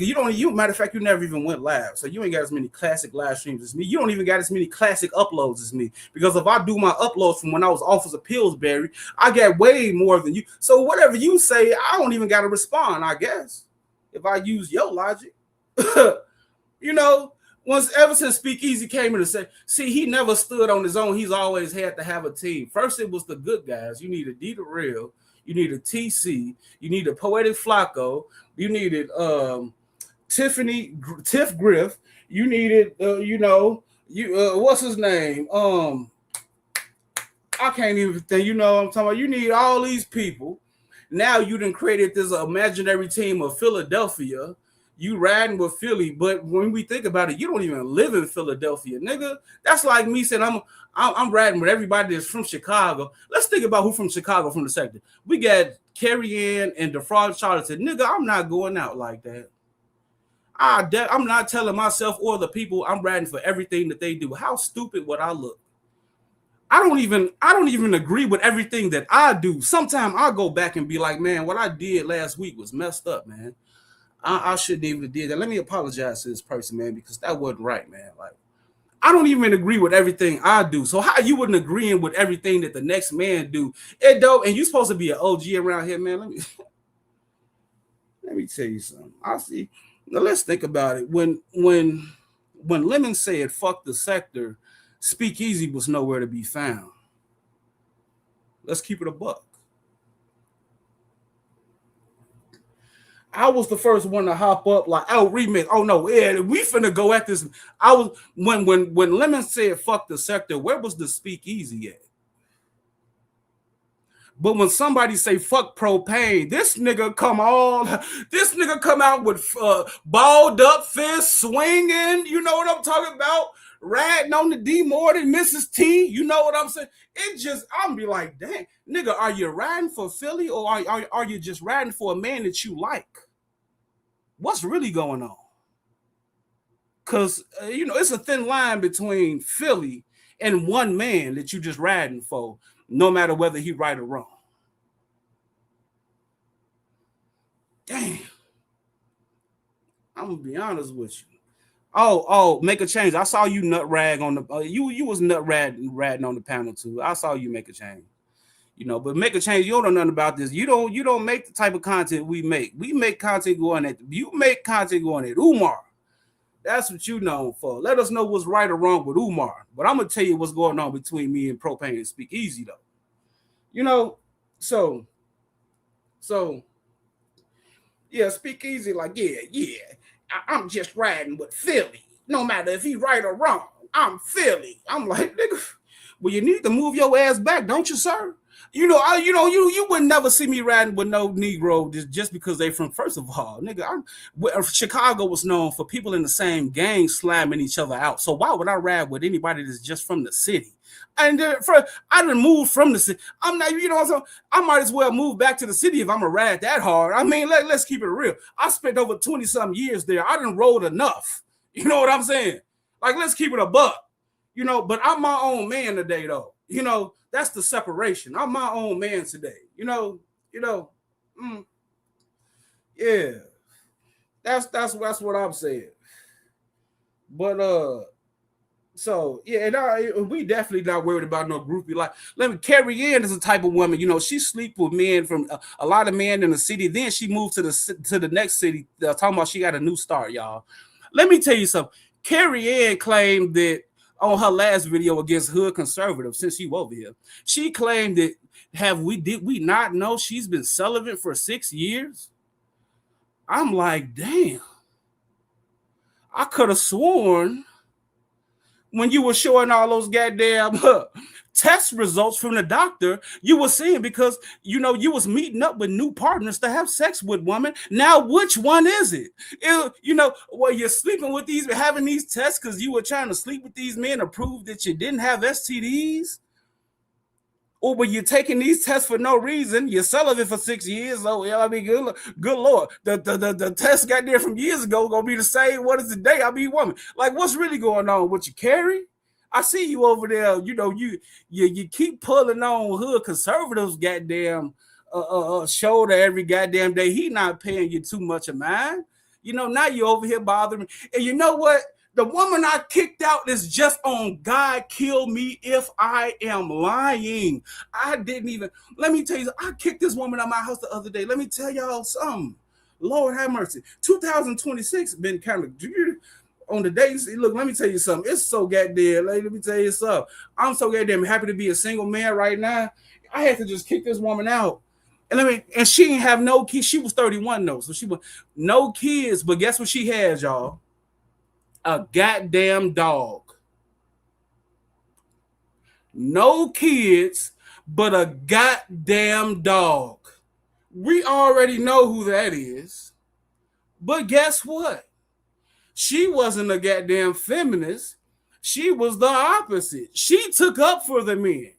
Matter of fact, you never even went live, so you ain't got as many classic live streams as me. You don't even got as many classic uploads as me because if I do my uploads from when I was Officer Pillsbury, I got way more than you. So whatever you say, I don't even got to respond. I guess if I use your logic, you know. Ever since Speak Easy came in and said, see, he never stood on his own. He's always had to have a team. First, it was the good guys. You needed D the Real. You needed TC. You needed Poetic Flacco. You needed Tiff Griff. You needed, what's his name? I can't even think. You know what I'm talking about? You need all these people. Now you done created this imaginary team of Philadelphia. You riding with Philly, but when we think about it, you don't even live in Philadelphia, nigga. That's like me saying I'm riding with everybody that's from Chicago. Let's think about who from Chicago from the sector. We got Carrie Ann and DeFraud Charlton. Nigga, I'm not going out like that. I'm not telling myself or the people I'm riding for everything that they do. How stupid would I look? I don't even agree with everything that I do. Sometimes I'll go back and be like, man, what I did last week was messed up, man. I shouldn't even have did that. Let me apologize to this person, man, because that wasn't right, man. Like, I don't even agree with everything I do. So how you wouldn't agree with everything that the next man do? It don't, and you supposed to be an OG around here, man. Let me tell you something. I see. Now let's think about it. When Lemon said fuck the sector, Speak Easy was nowhere to be found. Let's keep it a buck. I was the first one to hop up like, oh, remix. Oh no, yeah, we finna go at this. I was when Lemon said fuck the sector, where was the Speak Easy at? But when somebody say fuck propane, this nigga come out with balled up fist swinging. You know what I'm talking about? Riding on the D more than Mrs. T. You know what I'm saying? I'm be like, dang, nigga, are you riding for Philly or are you just riding for a man that you like? What's really going on? Because, it's a thin line between Philly and one man that you just riding for, no matter whether he right or wrong. Damn. I'm going to be honest with you. Oh, make a change. I saw you nut rag on the you was nut ratting on the panel too. I saw you make a change. But make a change. You don't know nothing about this. You don't make the type of content we make. We make content going at you make content going at Umar. That's what you known for. Let us know what's right or wrong with Umar. But I'm gonna tell you what's going on between me and Propane and Speak Easy though. So yeah, Speak Easy, like, yeah. I'm just riding with Philly. No matter if he right or wrong, I'm Philly. I'm like, nigga, well, you need to move your ass back, don't you, sir? You would never see me riding with no Negro just because they from. First of all, nigga, Chicago was known for people in the same gang slamming each other out. So why would I ride with anybody that's just from the city? And I didn't move from the city. I'm not, I might as well move back to the city if I'm gonna ride that hard. I mean, let's keep it real. I spent over 20-something years there. I didn't roll enough. You know what I'm saying? Like, let's keep it a buck. But I'm my own man today, though. That's the separation. I'm my own man today. You know, mm, yeah. That's what I'm saying. But so yeah, and we definitely not worried about no groupie. Like, let me Carrie Ann is the type of woman, she sleep with men from a lot of men in the city. Then she moved to the next city, talking about she got a new start, y'all. Let me tell you something. Carrie Ann claimed that on her last video against Hood Conservative, since you over here, she claimed that did we not know she's been celibate for 6 years? I'm like, damn. I could have sworn when you were showing all those goddamn test results from the doctor, you were seeing because you was meeting up with new partners to have sex with women. Now, which one is it? You're sleeping with having these tests because you were trying to sleep with these men to prove that you didn't have STDs? Or were you taking these tests for no reason? You're celibate for 6 years. Oh, yeah, I mean, good Lord. The test got there from years ago gonna be the same. What is today? I mean, woman. Like, what's really going on with you, Carrie? I see you over there. You keep pulling on Hood Conservatives goddamn shoulder every goddamn day. He not paying you too much of mine. Now you over here bothering me. And you know what? The woman I kicked out is just on God kill me if I am lying. I didn't even, let me tell you, I kicked this woman out of my house the other day. Let me tell y'all something. Lord have mercy. 2026 been kind of on the days. Look, let me tell you something. It's so goddamn, let me tell you something. I'm so goddamn happy to be a single man right now. I had to just kick this woman out. And she didn't have no kids. She was 31 though. So she was no kids, but guess what she has, y'all? A goddamn dog. No kids, but a goddamn dog. We already know who that is. But guess what? She wasn't a goddamn feminist. She was the opposite. She took up for the men.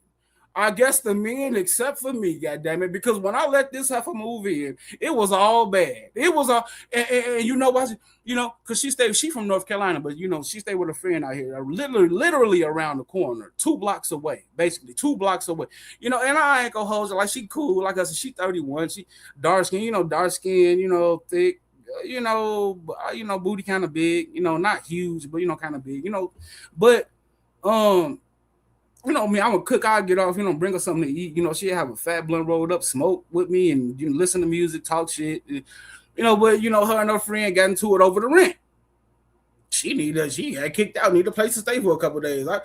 I guess the men, except for me, goddammit, because when I let this heifer move in, it was all bad. It was all, and you know why? Because she from North Carolina, but she stayed with a friend out here, literally around the corner, 2 blocks away, basically 2 blocks away. And I ain't gonna hold her, like, she cool. Like I said, she 31, she dark skin, thick, booty kind of big, not huge, but kind of big, but me, I'm a cook. I'll get off, bring her something to eat. She'll have a fat blunt rolled up, smoke with me, and listen to music, talk shit. But her and her friend got into it over the rent. She got kicked out, need a place to stay for a couple of days. I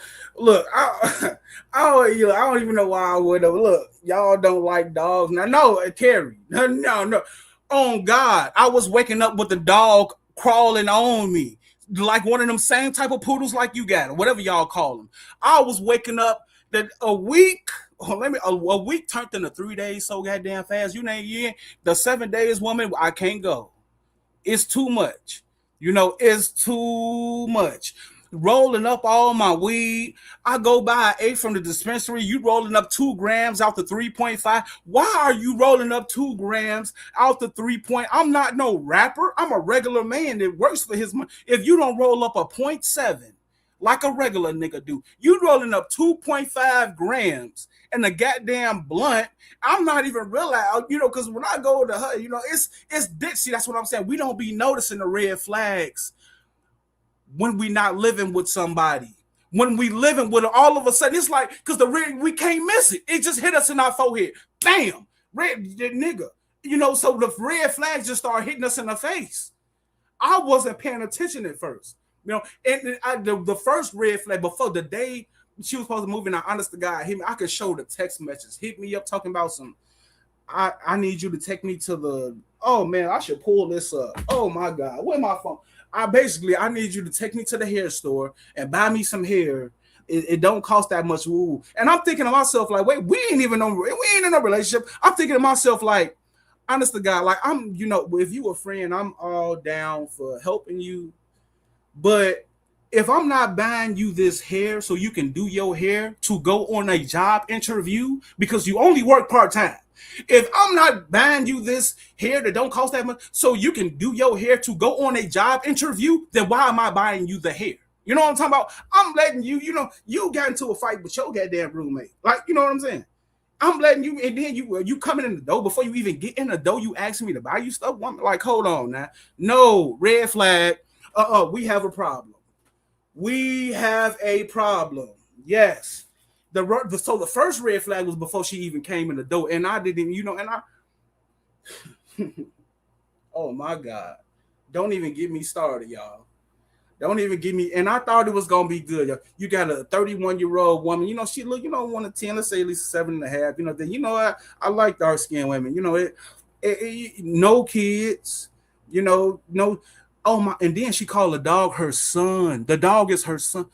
don't even know why I would have. Look, y'all don't like dogs. Now, no, Carrie. No. On God, I was waking up with the dog crawling on me. Like one of them same type of poodles like you got, or whatever y'all call them. I was waking up that a week turned into 3 days so goddamn fast. The 7 days, woman, I can't go. It's too much. It's too much. Rolling up all my weed. I go buy an 8 from the dispensary. You rolling up 2 grams out the 3.5. Why are you rolling up 2 grams out the 3 point? I'm not no rapper. I'm a regular man that works for his money. If you don't roll up a 0.7 like a regular nigga do, you rolling up 2.5 grams and the goddamn blunt. I'm not even realizing, because when I go to her, it's ditzy. That's what I'm saying. We don't be noticing the red flags when we not living with somebody. When we living with, all of a sudden, it's like, because we can't miss it. It just hit us in our forehead. Bam! Red nigga. So the red flags just start hitting us in the face. I wasn't paying attention at first. And the first red flag, before the day she was supposed to move in, honest to God, I could show the text message. Hit me up talking about some, I need you to take me to the, oh man, I should pull this up. Oh my God, where's my phone? I need you to take me to the hair store and buy me some hair. It don't cost that much. Ooh. And I'm thinking to myself, like, wait, we ain't in a relationship. I'm thinking to myself, like, honest to God, like, I'm, if you a friend, I'm all down for helping you. But if I'm not buying you this hair so you can do your hair to go on a job interview because you only work part-time, if I'm not buying you this hair that don't cost that much so you can do your hair to go on a job interview, then why am I buying you the hair? You know what I'm talking about? I'm letting you, you got into a fight with your goddamn roommate. Like, you know what I'm saying? I'm letting you, and then you coming in the door before you even get in the door. You asking me to buy you stuff. I'm like, hold on now. No, red flag. We have a problem. We have a problem. Yes. So the first red flag was before she even came in the door, and I didn't, and I. Oh my God! Don't even get me started, y'all. Don't even give me, and I thought it was gonna be good. You got a 31-year-old woman, she look, 1 to 10, let's say at least 7.5. Then I like dark skinned women. No kids, no. Oh my, and then she called the dog her son. The dog is her son.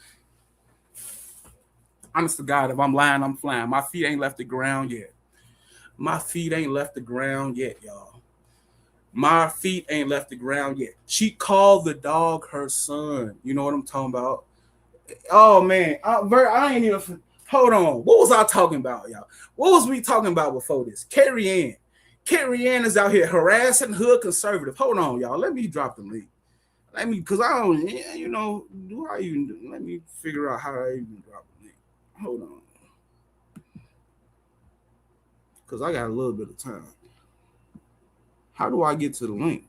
Honest to God, if I'm lying, I'm flying. My feet ain't left the ground yet. My feet ain't left the ground yet, y'all. My feet ain't left the ground yet. She called the dog her son. You know what I'm talking about? Oh, man. I ain't even... Hold on. What was I talking about, y'all? What was we talking about before this? Carrie Ann. Carrie Ann is out here harassing hood conservative. Hold on, y'all. Let me drop the link. Because I don't... Let me figure out how I even drop the link. Hold on. Because I got a little bit of time. How do I get to the link?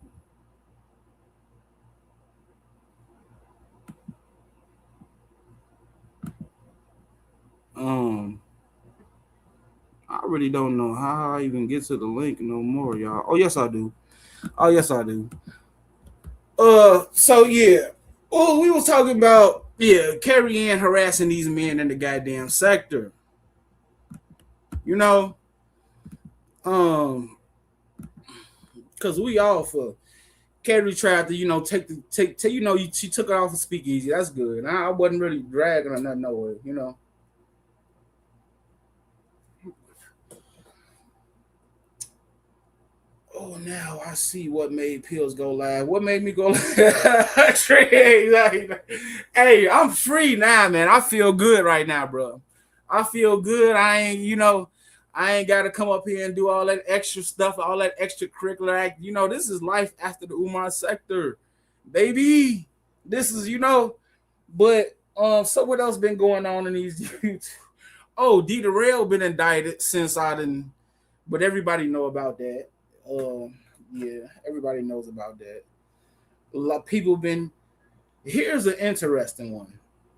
I really don't know how I even get to the link no more, y'all. Oh, yes, I do. So yeah. Oh, we was talking about, Carrie Ann harassing these men in the goddamn sector. Because we all for Carrie tried to, she took it off of Speakeasy. That's good. I wasn't really dragging or nothing nowhere, Oh, now I see what made Pills go live. What made me go live? Hey, I'm free now, man. I feel good right now, bro. I feel good. I ain't got to come up here and do all that extra stuff, all that extracurricular act. This is life after the Umar sector, baby. This is, But so what else been going on in these? Oh, D. Darrell been indicted since I didn't, but everybody know about that. Everybody knows about that. A lot of people been. Here's an interesting one.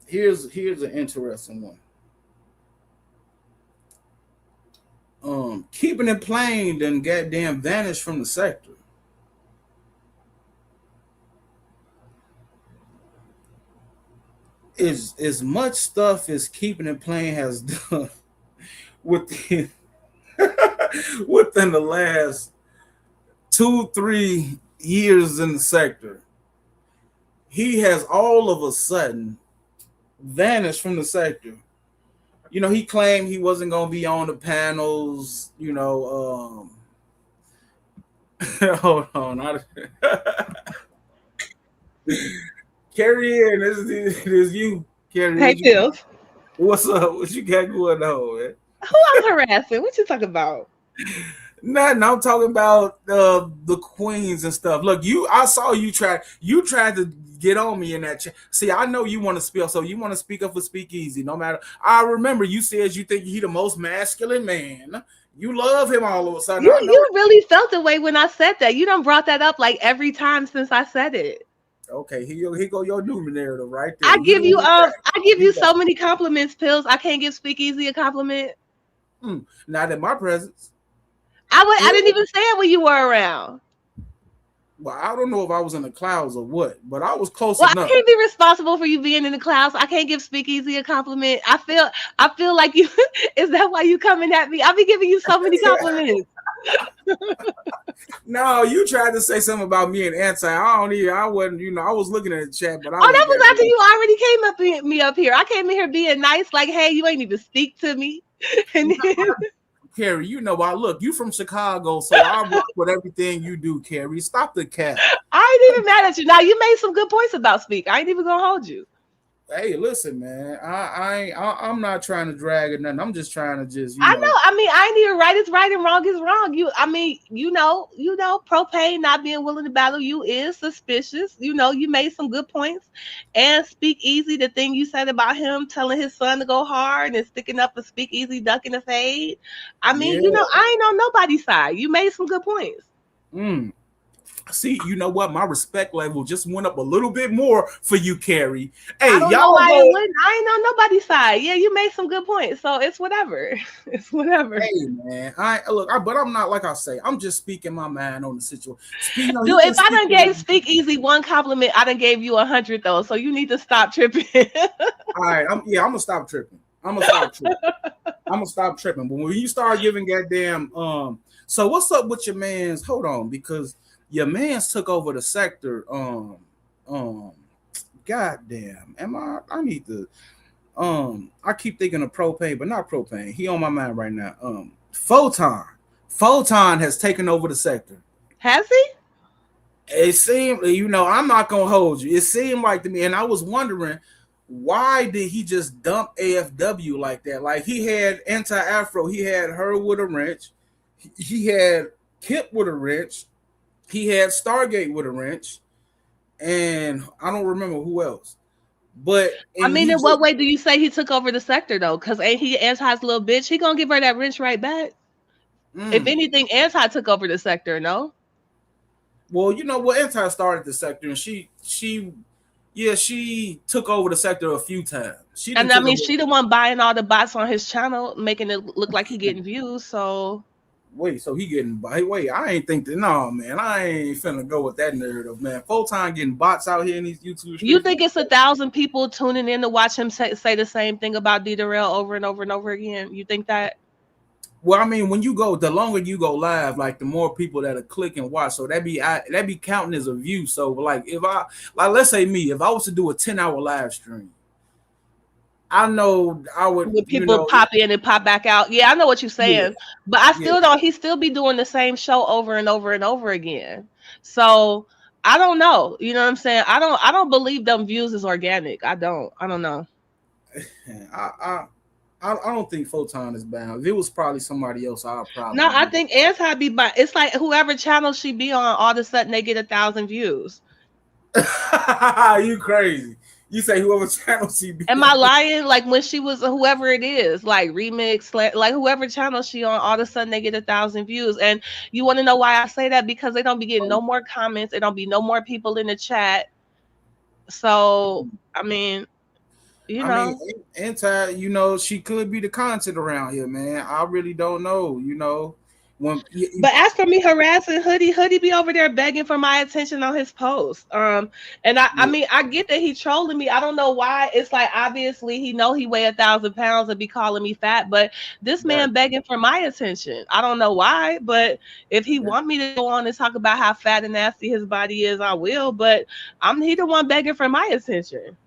Here's an interesting one. Keeping it plain, then goddamn vanished from the sector. As much stuff as Keeping It Plain has done within the last 2-3 years in the sector, he has all of a sudden vanished from the sector. He claimed he wasn't going to be on the panels, hold on. Carrie Ann, this is you. Carrie, hey, Phil. What's up? What you got going on, man? Who I'm harassing? What you talking about? Nothing. I'm talking about the queens and stuff. Look, I saw you tried to get on me in that chat. See, I know you want to spill, so you want to speak up for Speakeasy. No matter. I remember you said you think he the most masculine man. You love him all of a sudden. You really felt the way when I said that. You done brought that up like every time since I said it. Okay, here go your new narrative right there. I give you so many compliments, Pills. I can't give Speakeasy a compliment. Not in my presence. I didn't even say it when you were around. Well, I don't know if I was in the clouds or what, but I was close enough. I can't be responsible for you being in the clouds. I can't give Speakeasy a compliment. I feel like you. Is that why you coming at me? I be giving you so many compliments. No, you tried to say something about me and Anti. I wasn't, I was looking at the chat, but that was after you already came up here. I came in here being nice, like, hey, you ain't even speak to me. And then... Carrie, look, you from Chicago, so I work with everything you do, Carrie. Stop the cat. I ain't even mad at you. Now, you made some good points about Speak. I ain't even gonna hold you. Hey, listen, man. I'm not trying to drag it nothing. I'm just trying to just, I know. I mean, I ain't even right is right and wrong is wrong. I mean, propane not being willing to battle you is suspicious. You made some good points. And Speak Easy, the thing you said about him telling his son to go hard and sticking up for Speak Easy, ducking the fade. I mean, yeah. I ain't on nobody's side. You made some good points. Mm. See, you know what? My respect level just went up a little bit more for you, Carrie. Hey, I don't know y'all why go. it wouldn't. I ain't on nobody's side. Yeah, you made some good points. So it's whatever. It's whatever. Hey, man. But I'm not like I say. I'm just speaking my mind on the situation. Dude, He if just I done speaking. gave Speak Easy one compliment, I done gave you 100 though. So you need to stop tripping. All right, I'm gonna stop tripping. I'm gonna stop tripping. I'm gonna stop tripping. But when you start giving goddamn so what's up with your man's? Hold on, because your man's took over the sector. Um, goddamn, I need to. I keep thinking of propane, but not propane. He on my mind right now. Photon. Photon has taken over the sector. Has he? It seemed, I'm not gonna hold you. It seemed like to me, and I was wondering why did he just dump AFW like that? Like he had anti-Afro, he had her with a wrench, he had Kip with a wrench, he had Stargate with a wrench, and I don't remember who else. But I and mean, he in just what way do you say he took over the sector though? Because ain't he Anti's little bitch? He gonna give her that wrench right back. If mm, anything, Anti took over the sector, no? well, Anti started the sector, and she took over the sector a few times. She didn't And I took mean, over. she the one buying all the bots on his channel, making it look like he getting views. So Wait, so he getting by? Wait, I ain't think that. No, man, I ain't finna go with that narrative, man. Full time getting bots out here in these YouTube you streets. think it's 1,000 people tuning in to watch him say the same thing about D Darrell over and over and over again? You think that? Well, I mean, when you go, the longer you go live, like the more people that'll click and watch. So that be counting as a view. So like, if I like, let's say me, if I was to do a 10-hour live stream, I know I would, When people pop in and pop back out. Yeah, I know what you're yeah, saying. But I yeah. still don't he still be doing the same show over and over and over again. So I don't know. You know what I'm saying? I don't believe them views is organic. I don't know. I, I I don't think Photon is bound. If it was probably somebody else, I'll No, probably I be. think Anti be by it's like whoever channel she be on, all of a sudden they get 1,000 views. You crazy? You say whoever channel she be Am I on? lying? Like when she was whoever it is, like remix, like whoever channel she on, all of a sudden they get 1,000 views. And you want to know why I say that? Because they don't be getting no more comments. It don't be no more people in the chat. So I mean, you I mean, know. anti. She could be the content around here, man. I really don't know. When But as for me harassing Hoodie be over there begging for my attention on his post. And I yeah, mean, I get that he trolling me. I don't know why. It's like obviously he know he weigh 1,000 pounds and be calling me fat, but this that, man begging for my attention. I don't know why, but if he that want me to go on and talk about how fat and nasty his body is, I will. But he the one begging for my attention.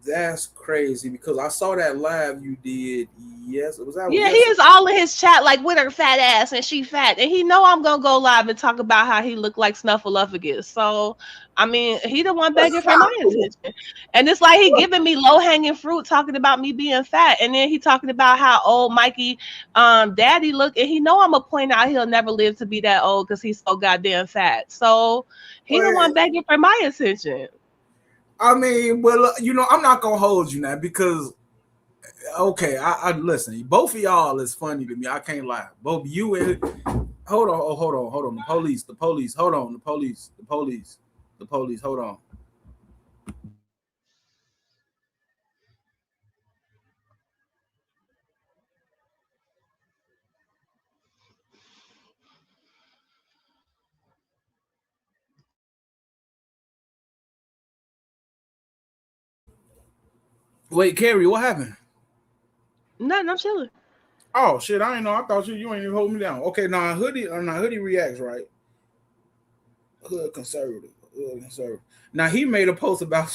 that's crazy because I saw that live you did. Yes, it was that was Yeah, he yesterday. is all in his chat like with her fat ass and she fat. And he know I'm gonna go live and talk about how he looked like Snuffleupagus. So I mean, he the one begging for my attention. And it's like he giving me low-hanging fruit talking about me being fat. And then he talking about how old Mikey daddy look. And he know I'm gonna point out he'll never live to be that old because he's so goddamn fat. So he the one But begging for my attention. I mean, well, I'm not gonna hold you now because okay, I listen. Both of y'all is funny to me. I can't lie. Both you and hold on, hold on. The police. Hold on, the police. Hold on. Wait, Carrie, what happened? Nothing, I'm chilling. Oh shit, I ain't know. I thought you ain't even hold me down. Okay, now hoodie reacts right. Hood conservative. Hood conservative. Now he made a post about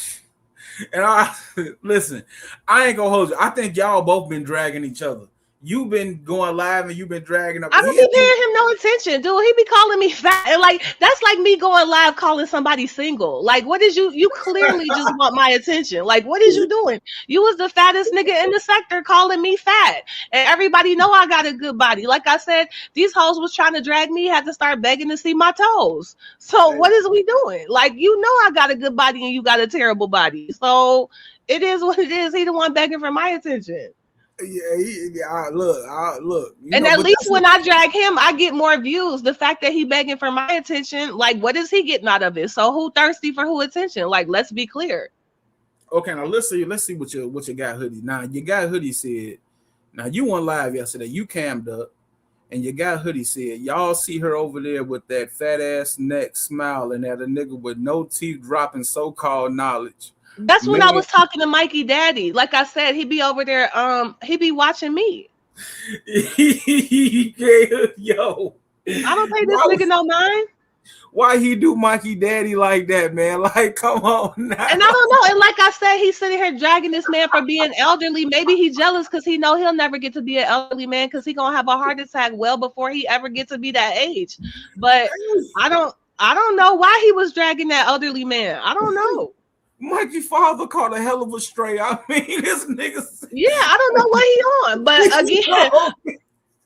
and I listen, I ain't gonna hold you. I think y'all both been dragging each other. you've been going live and you've been dragging up. I don't be paying him no attention, dude. He be calling me fat, and like that's like me going live calling somebody single. Like, what is you? You clearly just want my attention. Like, what is you doing? You was the fattest nigga in the sector calling me fat, and everybody know I got a good body. Like I said, these hoes was trying to drag me, had to start begging to see my toes. So what is we doing? Like, you know I got a good body and you got a terrible body. So it is what it is. He the one begging for my attention. Look. And at least when I drag him, I get more views. The fact that he begging for my attention, like, what is he getting out of it? So who thirsty for who attention? Like, let's be clear. Okay, now let's see what your guy Hoodie. Now your guy Hoodie said, now you went live yesterday, you cammed up, and your guy Hoodie said, y'all see her over there with that fat ass neck smiling at a nigga with no teeth dropping so-called knowledge. That's when I was talking to Mikey Daddy. Like I said, he be over there, he be watching me. Yo. I don't pay this nigga no mind. Why he do Mikey Daddy like that, man? Like, come on now. And I don't know. And like I said, he's sitting here dragging this man for being elderly. Maybe he's jealous because he know he'll never get to be an elderly man because he gonna have a heart attack well before he ever gets to be that age. But I don't know why he was dragging that elderly man. I don't know. Mikey father caught a hell of a stray. I mean, this nigga. Yeah, I don't know what he on. But again,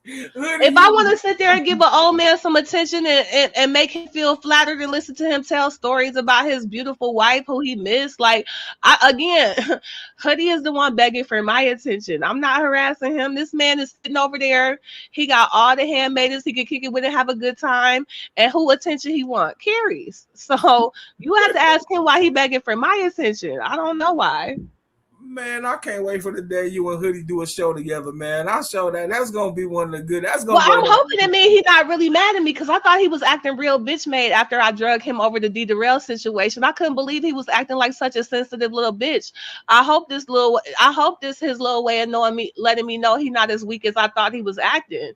if I want to sit there and give an old man some attention and make him feel flattered and listen to him tell stories about his beautiful wife who he missed, like, Hoodie is the one begging for my attention. I'm not harassing him. This man is sitting over there. He got all the handmaidens he could kick it with and have a good time. And who attention he want? Carrie's. So you have to ask him why he begging for my attention. I don't know why. Man, I can't wait for the day you and Hoodie do a show together, man. I'll show that. That's gonna be one of the good. That's gonna. Well, I'm hoping it means he's not really mad at me because I thought he was acting real bitch made after I drug him over the D-Darrell situation. I couldn't believe he was acting like such a sensitive little bitch. I hope this his little way of knowing me, letting me know he's not as weak as I thought he was acting.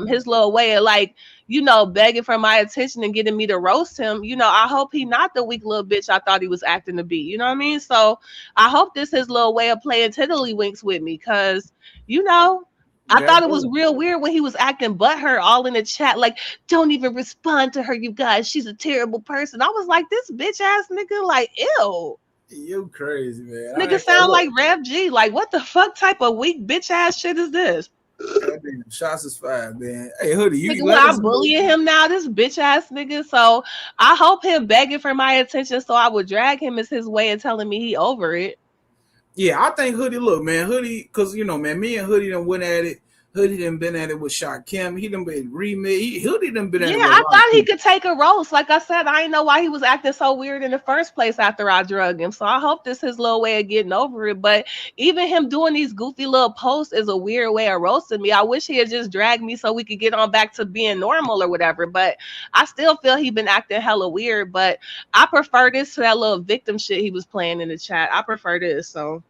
His little way of like, you know, begging for my attention and getting me to roast him. You know, I hope he not the weak little bitch I thought he was acting to be. You know what I mean? So I hope this his little way of playing tiddlywinks with me because, you know, I thought it was real weird when he was acting butthurt all in the chat. Like, don't even respond to her, you guys. She's a terrible person. I was like, this bitch ass nigga, like, ew. You crazy, man. Nigga sound like Rev G. Like, what the fuck type of weak bitch ass shit is this? Shots is fired, man. Hey, Hoodie, you I'm bullying him now, this bitch ass nigga. So I hope him begging for my attention so I would drag him is his way of telling me he over it. Yeah, I think Hoodie, look, man, Hoodie, because, you know, man, me and Hoodie done went at it. Hoodie done been at it with Shot Kim. He done been remade. Hoodie done been at it with I thought he could take a roast. Like I said, I didn't know why he was acting so weird in the first place after I drug him. So I hope this is his little way of getting over it. But even him doing these goofy little posts is a weird way of roasting me. I wish he had just dragged me so we could get on back to being normal or whatever. But I still feel he been acting hella weird. But I prefer this to that little victim shit he was playing in the chat. I prefer this. So.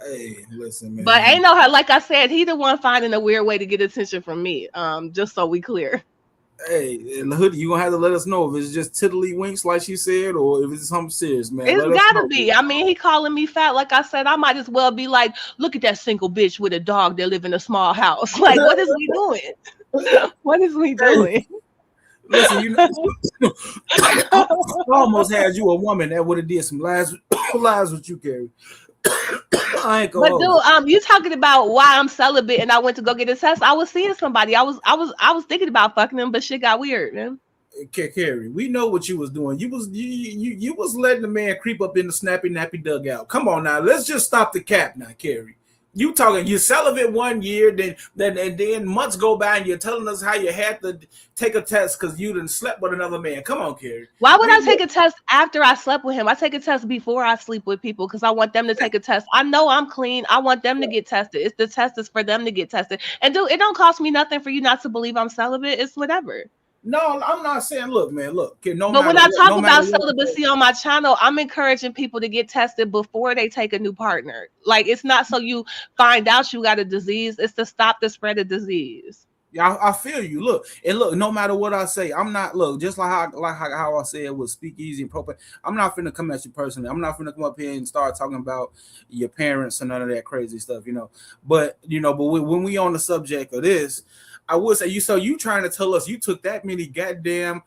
Hey, listen, man. But ain't no, like I said, he the one finding a weird way to get attention from me. Just so we clear. Hey, Hoodie, you gonna have to let us know if it's just tiddlywinks, like she said, or if it's something serious, man. It's gotta be. I mean, he calling me fat. Like I said, I might as well be like, look at that single bitch with a dog that live in a small house. Like, what is we doing? What is we doing? Listen, you know, I almost had you a woman that would have did some lies with you, Carrie. I ain't but dude, you talking about why I'm celibate and I went to go get a test. I was seeing somebody. I was thinking about fucking him, but shit got weird, man. Carrie, we know what you was doing. You was letting the man creep up in the snappy nappy dugout. Come on now, let's just stop the cap now, Carrie. You talking, you celibate 1 year, then months go by and you're telling us how you had to take a test because you done slept with another man. Come on, Carrie. Why would I take a test after I slept with him? I take a test before I sleep with people because I want them to take a test. I know I'm clean. I want them to get tested. It's the test is for them to get tested. And dude, it don't cost me nothing for you not to believe I'm celibate. It's whatever. No, I'm not saying, look, man, look. But when I talk about celibacy on my channel, I'm encouraging people to get tested before they take a new partner. Like, it's not so you find out you got a disease. It's to stop the spread of disease. Yeah, I feel you. Look, and look, no matter what I say, I'm not just how I said with speakeasy and propane. I'm not finna come at you personally. I'm not finna come up here and start talking about your parents and none of that crazy stuff, you know. But but when we on the subject of this, I would say you trying to tell us you took that many goddamn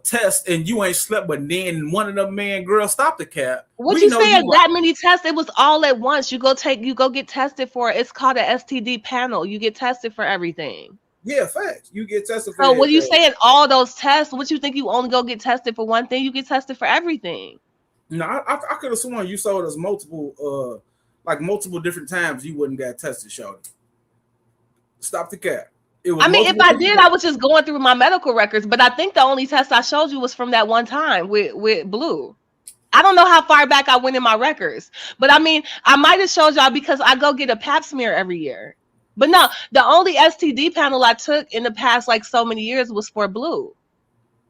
tests and you ain't slept, but then one of them man girls stop the cap. What We you know you saying? like. That many tests? It was all at once. You go get tested for it. It's called a STD panel. You get tested for everything. Yeah, facts. You get tested for So what are you everything. saying? All those tests? What you think you only go get tested for one thing? You get tested for everything. No, I could have sworn you sold us multiple different times you wouldn't got tested, shorty. Stop the cap. It was I mean, if multiple I people. did, I was just going through my medical records. But I think the only test I showed you was from that one time with Blue. I don't know how far back I went in my records, but I mean, I might have showed y'all because I go get a pap smear every year. But no, the only STD panel I took in the past like so many years was for Blue.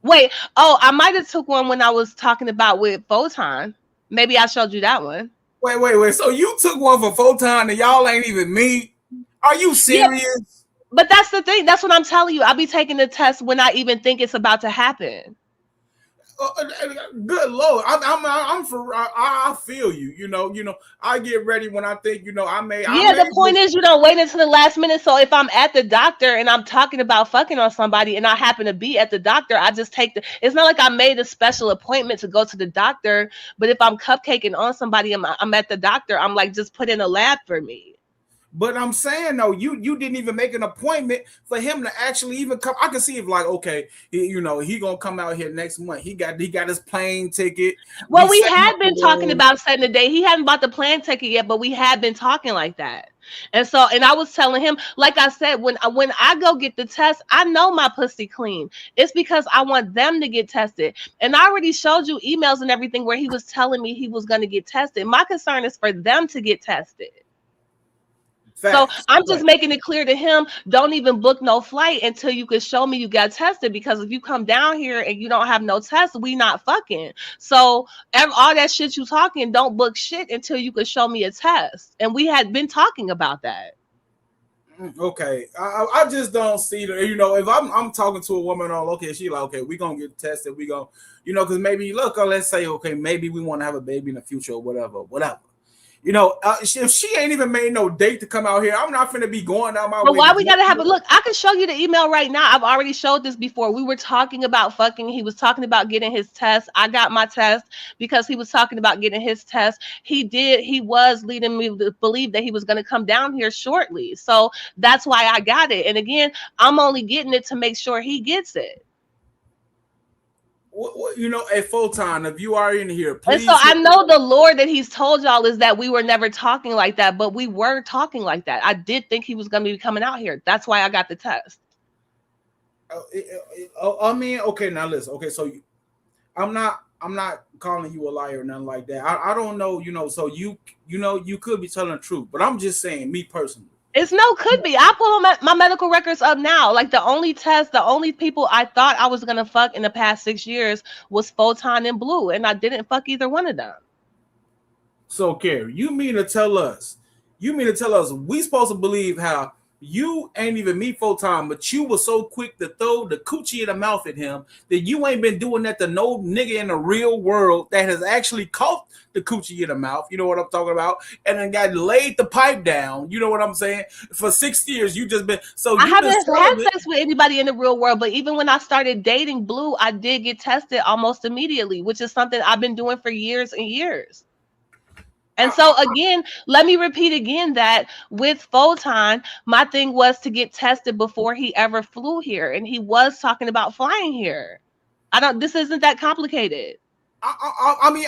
Wait, oh, I might have took one when I was talking about with Photon. Maybe I showed you that one. Wait. So you took one for Photon and y'all ain't even me? Are you Yeah, serious? but that's the thing. That's what I'm telling you. I'll be taking the test when I even think it's about to happen. Good Lord, I'm for. I feel you. I get ready when I think. I Yeah, may the point just. is you don't wait until the last minute. So if I'm at the doctor and I'm talking about fucking on somebody and I happen to be at the doctor, I just take it's not like I made a special appointment to go to the doctor. But if I'm cupcaking on somebody and I'm at the doctor, I'm like, just put in a lab for me. But I'm saying though, you didn't even make an appointment for him to actually even come. I can see if like okay, he gonna come out here next month. He got his plane ticket. Well, we Setting had up the been talking room. about setting a date. He hadn't bought the plane ticket yet, but we had been talking like that. And I was telling him, like I said, when I go get the test, I know my pussy clean. It's because I want them to get tested. And I already showed you emails and everything where he was telling me he was going to get tested. My concern is for them to get tested. So Facts. I'm just Facts. making it clear to him, don't even book no flight until you can show me you got tested. Because if you come down here and you don't have no test, we not fucking. So all that shit you talking, don't book shit until you can show me a test. And we had been talking about that. Okay, I just don't see the if I'm talking to a woman on okay, she like okay, we gonna get tested, we gonna because maybe look, let's say okay, maybe we want to have a baby in the future or whatever. If she ain't even made no date to come out here, I'm not finna be going out my But way why to we gotta have a look? I can show you the email right now. I've already showed this before. We were talking about fucking. He was talking about getting his test. I got my test because he was talking about getting his test. He was leading me to believe that he was gonna come down here shortly. So that's why I got it. And again, I'm only getting it to make sure he gets it. at full time. If you are in here, And so please I hit. know the Lord that he's told y'all is that we were never talking like that, but we were talking like that. I did think he was going to be coming out here. That's why I got the test. I mean, okay, now listen. Okay, so I'm not calling you a liar or nothing like that. I don't know, so you could be telling the truth, but I'm just saying, me personally. It's no could be. I pull my medical records up now. Like the only people I thought I was gonna fuck in the past 6 years was Photon and Blue, and I didn't fuck either one of them. So, Carrie, you mean to tell us we supposed to believe how you ain't even me full time, but you were so quick to throw the coochie in the mouth at him that you ain't been doing that to no nigga in the real world that has actually caught the coochie in the mouth. You know what I'm talking about? And then got laid the pipe down. You know what I'm saying? For 6 years, you just been so I you been haven't had celibate. sex with anybody in the real world, but even when I started dating Blue, I did get tested almost immediately, which is something I've been doing for years and years. And so again, let me repeat again that with Photon, my thing was to get tested before he ever flew here. And he was talking about flying here. This isn't that complicated. I mean,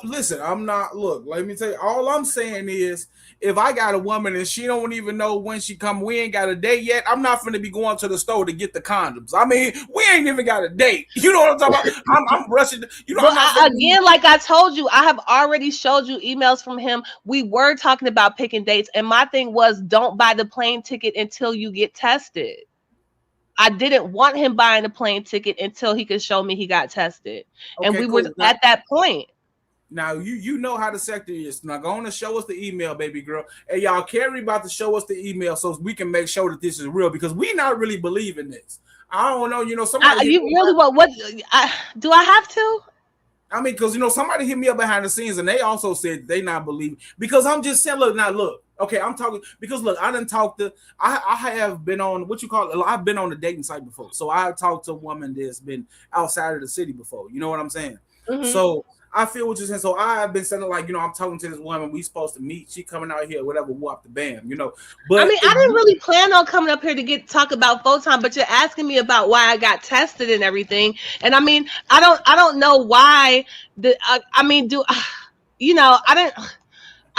listen. I'm not. Look, let me tell you. All I'm saying is, if I got a woman and she don't even know when she come, we ain't got a date yet. I'm not going to be going to the store to get the condoms. I mean, we ain't even got a date. You know what I'm talking about? I'm rushing. Well, I'm not again, like I told you, I have already showed you emails from him. We were talking about picking dates, and my thing was, don't buy the plane ticket until you get tested. I didn't want him buying a plane ticket until he could show me he got tested. Okay, And we cool. were at that point. Now you know how the sector is. Now go on and show us the email, baby girl. Hey y'all, Carrie about to show us the email so we can make sure that this is real because we not really believing this. I don't know, somebody. You really what? Do I have to? I mean, because somebody hit me up behind the scenes and they also said they not believing because I'm just saying, look. Okay, I'm talking because look, I didn't talk to. I have been on what you call it. I've been on the dating site before, so I talked to a woman that's been outside of the city before. You know what I'm saying? Mm-hmm. So I feel what you're saying. So I've been saying I'm talking to this woman. We supposed to meet. She coming out here, whatever. Whoop the bam, But I mean, I didn't really plan on coming up here to talk about photon, but you're asking me about why I got tested and everything. And I mean, I don't know why. I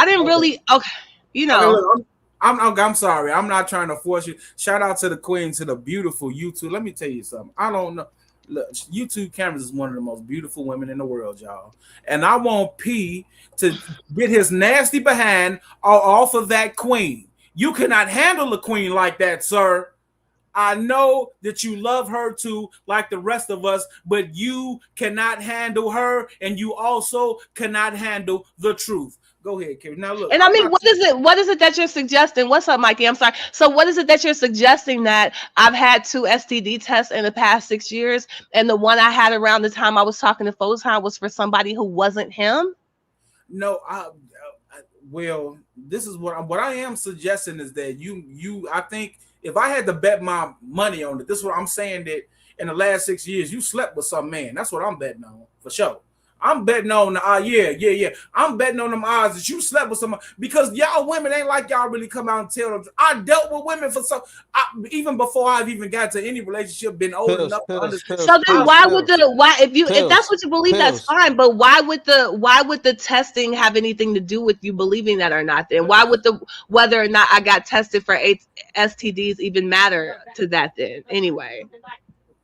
didn't really. Okay, Look, I'm sorry. I'm not trying to force you. Shout out to the queen, to the beautiful YouTube. Let me tell you something. I don't know. Look, YouTube cameras is one of the most beautiful women in the world, y'all. And I want P to get his nasty behind off of that queen. You cannot handle a queen like that, sir. I know that you love her too, like the rest of us, but you cannot handle her, and you also cannot handle the truth. Go ahead, Kerry. Now look. And I mean, what is it that you're suggesting? What's up, Mikey? I'm sorry. So what is it that you're suggesting that I've had 2 STD tests in the past 6 years, and the one I had around the time I was talking to Photon was for somebody who wasn't him? No, well, this is what I am suggesting is that I think if I had to bet my money on it, this is what I'm saying, that in the last 6 years you slept with some man. That's what I'm betting on for sure. I'm betting on the yeah. I'm betting on them odds that you slept with someone because y'all women ain't like y'all really come out and tell them. I dealt with women for even before I've even got to any relationship, been old enough to understand. So then if that's what you believe, that's fine. But why would the testing have anything to do with you believing that or not? Then why would whether or not I got tested for STDs even matter to that then? Anyway.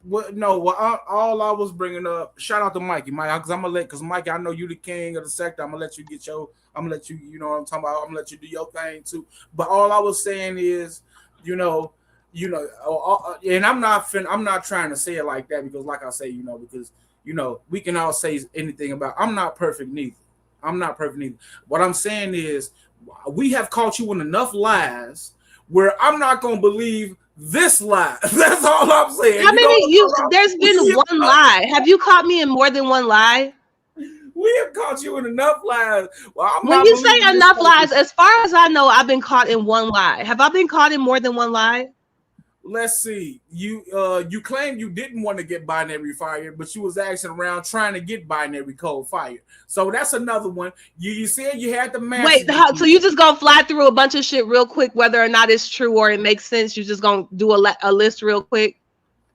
All I was bringing up. Shout out to Mikey, because Mikey, I know you the king of the sector. I'm gonna let you I'm gonna let you, you know what I'm talking about. I'm gonna let you do your thing too. But all I was saying is, and I'm not trying to say it like that because, like I say, because we can all say anything about. I'm not perfect neither. What I'm saying is, we have caught you in enough lies where I'm not gonna believe this lie. That's all I'm saying. How many there's been one lie. Have you caught me in more than one lie? We have caught you in enough lies. Well, when you say enough lies, as far as I know, I've been caught in one lie. Have I been caught in more than one lie? Let's see. You claimed you didn't want to get binary fired, but you was actually around trying to get binary code fired. So that's another one. You said you had the master. Wait, so you just gonna fly through a bunch of shit real quick, whether or not it's true or it makes sense? You just gonna do a list real quick?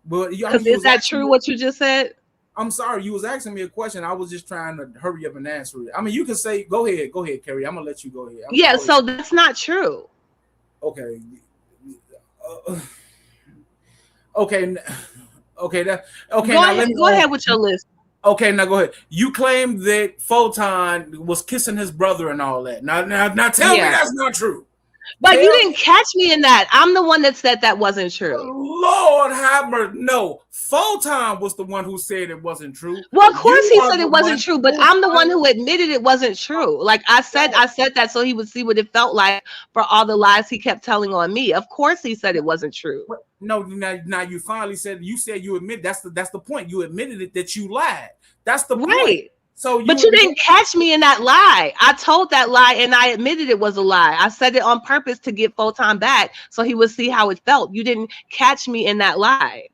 But is that true what you just said? I'm sorry, you was asking me a question. I was just trying to hurry up and answer it. I mean, you can say, go ahead, Carrie. I'm gonna let you go ahead. So that's not true. Okay. Okay. Go ahead with your list. Okay, now go ahead. You claim that Photon was kissing his brother and all that. Now tell me that's not true. But you didn't catch me in that. I'm the one that said that wasn't true. Lord have mercy. No, Photon was the one who said it wasn't true. Well, of course he said it wasn't true, but I'm the one who admitted it wasn't true. Like I said that so he would see what it felt like for all the lies he kept telling on me. Of course he said it wasn't true. No, now you finally said you admit that's the point. You admitted it that you lied. That's the point. Right. But you didn't catch me in that lie. I told that lie and I admitted it was a lie. I said it on purpose to get Photon back so he would see how it felt. You didn't catch me in that lie.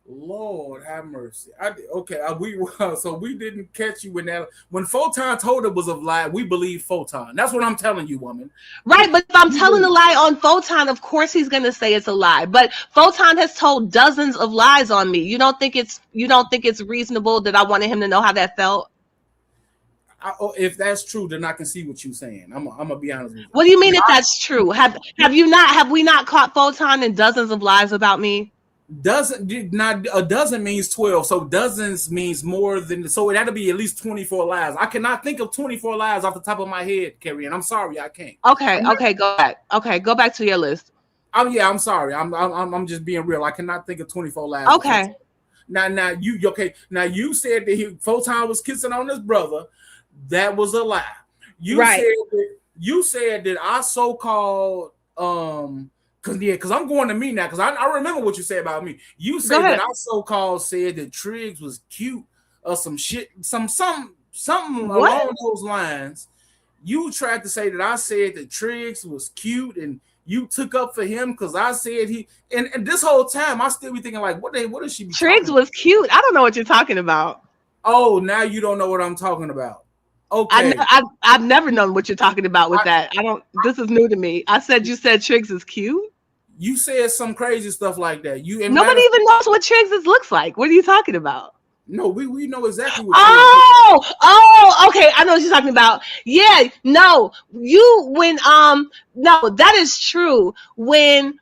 Lord have mercy. We didn't catch you in that. When Photon told it was a lie, we believe Photon. That's what I'm telling you, woman. Right, but if I'm telling a lie on Photon, of course he's gonna say it's a lie. But Photon has told dozens of lies on me. You don't think it's reasonable that I wanted him to know how that felt? If that's true, then I can see what you're saying. I'm gonna be honest with you. What do you mean if that's true? Have we not caught Photon in dozens of lies about me? A dozen means 12, so dozens means more than, so that'll be at least 24 lies. I cannot think of 24 lies off the top of my head, Carrie, and I'm sorry, I can't. Okay, go back. Okay, go back to your list. I'm sorry. I'm just being real. I cannot think of 24 lies. Okay. Now you said that Photon was kissing on his brother. That was a lie. You Right. said that I so-called because I'm going to me now because I remember what you said about me. You Go said that ahead. I so-called said that Triggs was cute or some shit, something What? along those lines. You tried to say that I said that Triggs was cute and you took up for him because I said he and this whole time I still be thinking like what does she be Triggs talking was cute. I don't know what you're talking about. Oh, now you don't know what I'm talking about. I Okay. I've never known what you're talking about with I, that. I don't. This is new to me. You said Triggs is cute. you said some crazy stuff like that. You and matter Nobody of even knows what Triggs looks like. What are you talking about? no, we know exactly what Triggs is. Oh, okay. I know what you're talking about. Yeah, no, no, that is true. When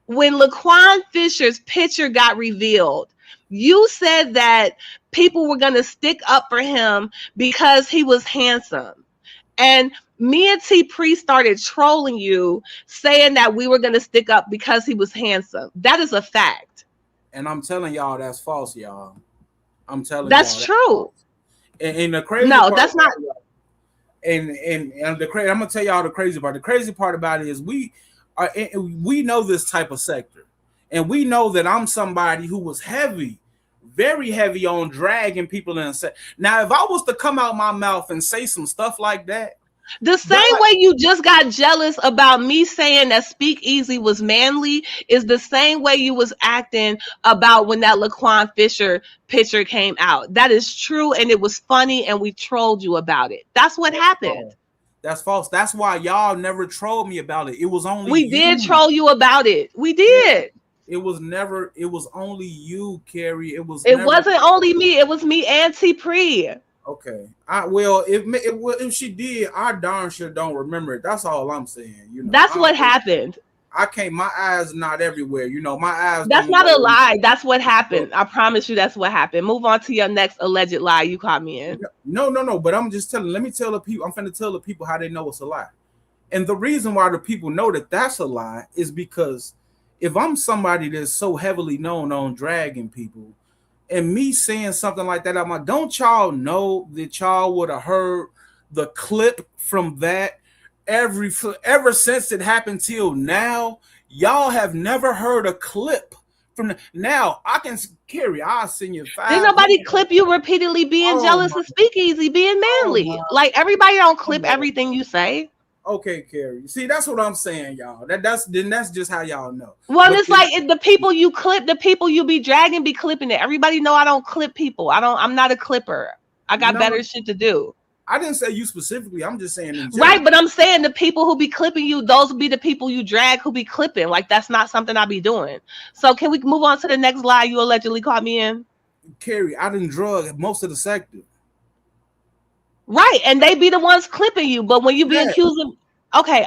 Laquan Fisher's picture got revealed, you said that people were gonna stick up for him because he was handsome. And me and T Pre started trolling you, saying that we were gonna stick up because he was handsome. That is a fact. And I'm telling y'all that's false, y'all. I'm telling y'all That's that's true. false. And the crazy No, part that's not. about I'm gonna tell y'all the crazy part. The crazy part about it is we know this type of sector, and we know that I'm somebody who was heavy, very heavy on dragging people in. Now, if I was to come out my mouth and say some stuff like that, The same way you just got jealous about me saying that Speakeasy was manly is the same way you was acting about when that Laquan Fisher picture came out. That is true, and it was funny, and we trolled you about it. That's what happened. that's false. That's why y'all never trolled me about it. It was only We did you. troll you about it. We Yeah. did. It was never. It was only you, Carrie. It was It never. wasn't only me. It was me and T Pre. Okay. If she did, I darn sure don't remember it. That's all I'm saying. That's what happened. I can't. My eyes not everywhere. My eyes That's don't not a go. lie. That's what happened. I promise you that's what happened. Move on to your next alleged lie you caught me in. No. But I'm just telling. Let me tell the people. I'm finna tell the people how they know it's a lie. And the reason why the people know that that's a lie is because if I'm somebody that's so heavily known on dragging people, and me saying something like that, don't y'all know that y'all would have heard the clip from that ever since it happened till now? Y'all have never heard a clip from now. I can Carry. I'll send you 5. Didn't nobody clip you repeatedly being jealous of Speakeasy, being manly? Like everybody don't clip everything you say. Okay, Carrie. See, that's what I'm saying, y'all. That's just how y'all know. Well, it's like the people you clip, the people you be dragging, be clipping it. Everybody know I don't clip people. I'm not a clipper. I got better shit to do. I didn't say you specifically. I'm just saying in general. Right, but I'm saying the people who be clipping you, those will be the people you drag who be clipping. Like that's not something I be doing. So can we move on to the next lie you allegedly caught me in? Carrie, I didn't drug most of the sector. Right, and they be the ones clipping you. But when you be accusing, okay,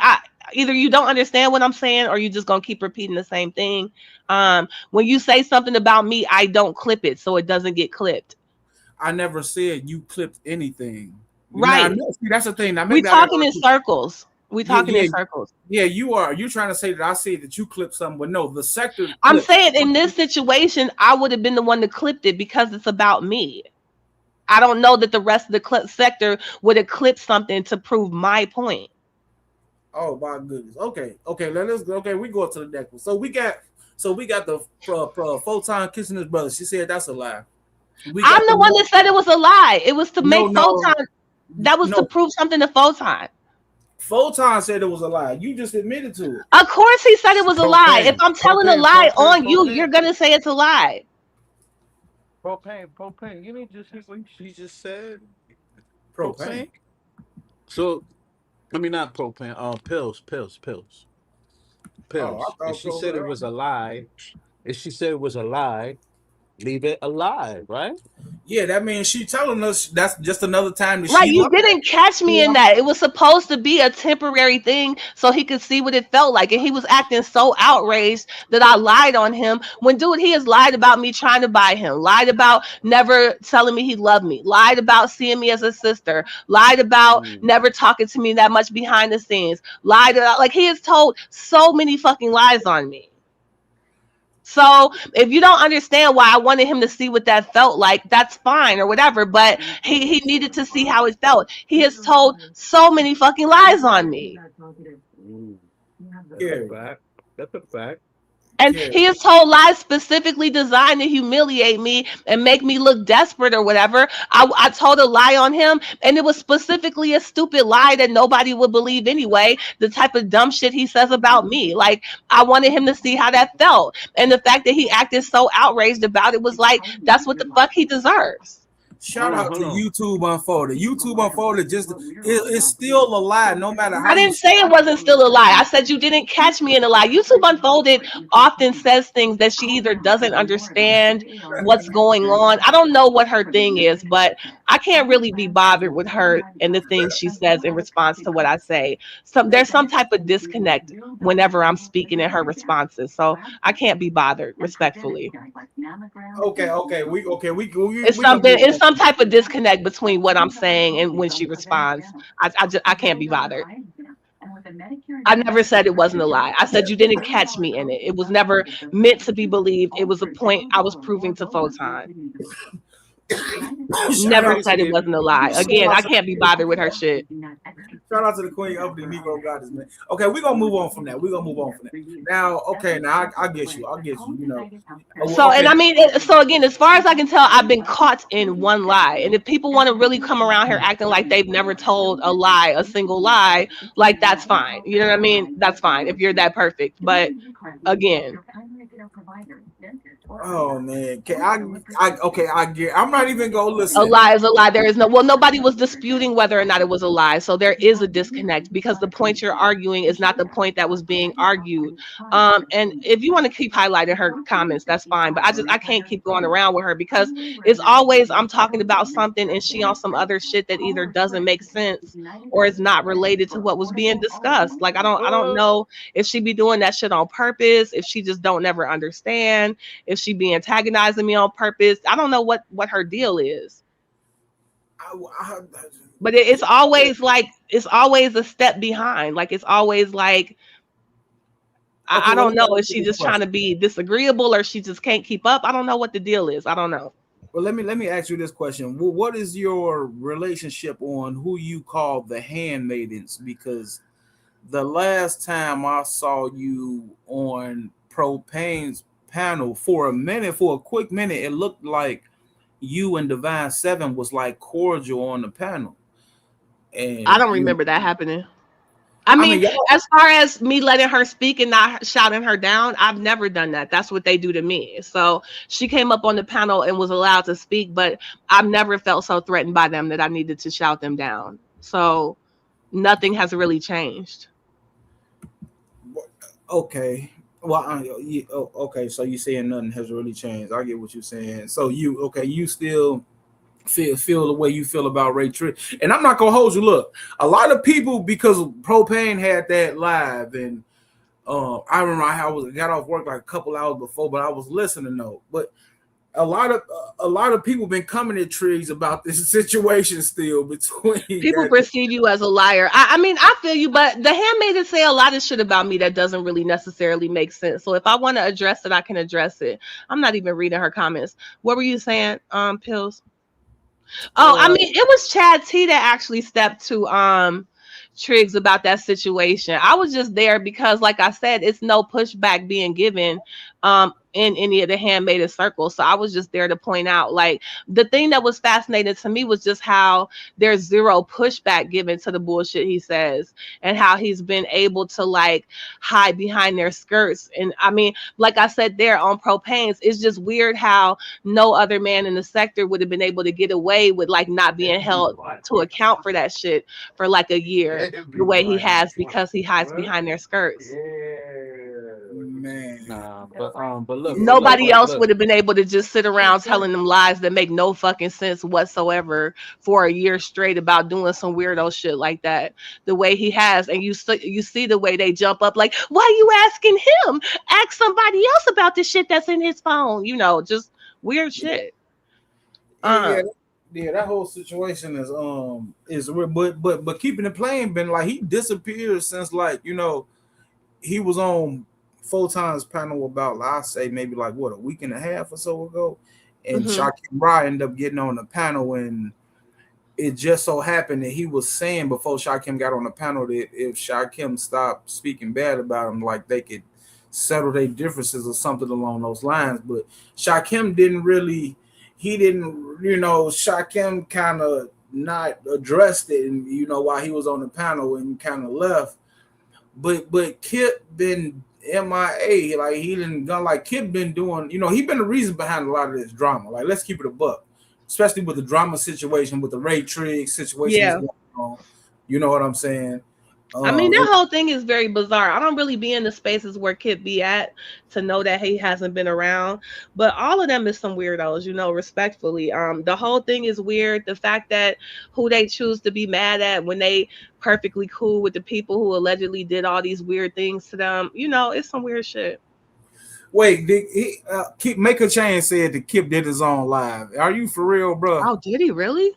either you don't understand what I'm saying or you just gonna keep repeating the same thing. When you say something about me, I don't clip it, so it doesn't get clipped. I never said you clipped anything. Right. Now, see, that's the thing. Now, we talking in circles. We talking in circles. Yeah, you are. You're trying to say that I said that you clipped something, but no, the sector. I'm saying in this situation, I would have been the one that clipped it because it's about me. I don't know that the rest of the sector would have clipped something to prove my point. Oh my goodness. Okay. Let's go. Okay, we go to the next one. So we got the Photon kissing his brother. She said that's a lie. I'm the one that said it was a lie. It was to make Photon. That was to prove something to Photon. Photon said it was a lie. You just admitted to it. Of course he said it was a lie. If I'm telling a lie on you, you're gonna say it's a lie. Propane. You didn't just hear what she just said. Propane. So, I mean not propane. Pills. If she said it was a lie, leave it alive, right? Yeah, that means she telling us that's just another time that right, she you didn't catch me in that. It was supposed to be a temporary thing so he could see what it felt like. And he was acting so outraged that I lied on him. When dude, he has lied about me trying to buy him, lied about never telling me he loved me, lied about seeing me as a sister, lied about never talking to me that much behind the scenes, lied about, like he has told so many fucking lies on me. So if you don't understand why I wanted him to see what that felt like, that's fine or whatever. But he needed to see how it felt. He has told so many fucking lies on me. That's a Carrie, fact. That's a fact. And Carrie. he has told lies specifically designed to humiliate me and make me look desperate or whatever. I told a lie on him, and it was specifically a stupid lie that nobody would believe anyway. The type of dumb shit he says about me. Like, I wanted him to see how that felt. And the fact that he acted so outraged about it was like, that's what the fuck he deserves. Shout out Hold to on. YouTube Unfolded. YouTube Unfolded it's still a lie, no matter how I you. didn't say it wasn't still a lie. I said you didn't catch me in a lie. YouTube Unfolded often says things that she either doesn't understand what's going on. I don't know what her thing is, but I can't really be bothered with her and the things she says in response to what I say. There's some type of disconnect whenever I'm speaking in her responses. So I can't be bothered, respectfully. We It's we gonna something. move It's on. some type of disconnect between what I'm saying and when she responds. I can't be bothered. I never said it wasn't a lie. I said you didn't catch me in it. It was never meant to be believed. It was a point I was proving to Photon. Shout Never out Crazy. said it wasn't a lie. Again, I can't be bothered with her shit. Shout out to the Queen of the Negro Goddess, man. Okay, we're gonna move on from that. Now, okay, now I get you. You know. So, and Okay. I mean, so again, as far as I can tell, I've been caught in one lie. And if people want to really come around here acting like they've never told a lie, a single lie, like that's fine. You know what I mean? That's fine if you're that perfect. But again, Oh man. I get. I'm not even gonna a listen. lie is a lie. There is no, well, nobody was disputing whether or not it was a lie. So there is a disconnect because the point you're arguing is not the point that was being argued. And if you want to keep highlighting her comments, that's fine. But I can't keep going around with her because it's always I'm talking about something and she on some other shit that either doesn't make sense or is not related to what was being discussed. Like I don't know if she be doing that shit on purpose, if she just don't never understand, if she be antagonizing me on purpose. I don't know what her deal is. I, But it's always like it's always a step behind. Like it's always like okay, I well, don't let me know ask if you she this just trying question. to be disagreeable or she just can't keep up. I don't know what the deal is. I don't know. Well, let me ask you this question. Well, what is your relationship on who you call the handmaidens? Because the last time I saw you on Propane's panel for a quick minute, it looked like you and Divine Seven was like cordial on the panel. I And don't remember that happening. I I mean, mean, y'all, as far as me letting her speak and not shouting her down, I've never done that. That's what they do to me. So she came up on the panel and was allowed to speak, but I've never felt so threatened by them that I needed to shout them down. So nothing has really changed. okay. Well, okay. So you saying nothing has really changed. I get what you're saying. So you still feel the way you feel about Ray Trick. And I'm not gonna hold you. Look, a lot of people, because Propane had that live, and I remember I got off work like a couple hours before, but I was listening though. But a lot of people been coming at Triggs about this situation still between People that. perceive you as a liar. I mean, I feel you, but the handmaidens say a lot of shit about me that doesn't really necessarily make sense. So if I want to address it, I can address it. I'm not even reading her comments. What were you saying, Pills? Oh, I Uh, mean, it was Chad T that actually stepped to Triggs about that situation. I was just there because, like I said, it's no pushback being given in any of the handmaiden circles. So I was just there to point out, like, the thing that was fascinating to me was just how there's zero pushback given to the bullshit he says and how he's been able to like hide behind their skirts. And I mean, like I said there on Propanes, it's just weird how no other man in the sector would have been able to get away with like not being held to account for that shit for like a year the way he has because he hides behind their skirts. man, Nah, but look, Nobody else look. would have been able to just sit around telling them lies that make no fucking sense whatsoever for a year straight about doing some weirdo shit like that the way he has. And you see the way they jump up like, why you asking him? Ask somebody else about the shit that's in his phone. You know, just weird shit. yeah. Yeah, that whole situation is real, but keeping it plain, been like he disappeared since, like, he was on full times panel about, I say maybe like what, a week and a half or so ago, and Mm-hmm. Shaquem Rye ended up getting on the panel, and it just so happened that he was saying before Shaquem got on the panel that if Shaquem stopped speaking bad about him, like they could settle their differences or something along those lines. But Shaquem didn't really, he didn't, Shaquem kind of not addressed it, and while he was on the panel and kind of left. But Kip been MIA, like he didn't gone, like Kip been doing, he been the reason behind a lot of this drama. Like, let's keep it a buck, especially with the drama situation, with the Ray Triggs situation that's Yeah. going on. You know what I'm saying? I mean, that whole thing is very bizarre. I don't really be in the spaces where Kip be at to know that he hasn't been around. But all of them is some weirdos, respectfully. The whole thing is weird. The fact that who they choose to be mad at when they perfectly cool with the people who allegedly did all these weird things to them, it's some weird shit. Wait, did he Make a Change said that Kip did his own live. Are you for real, bro? Oh, did he really?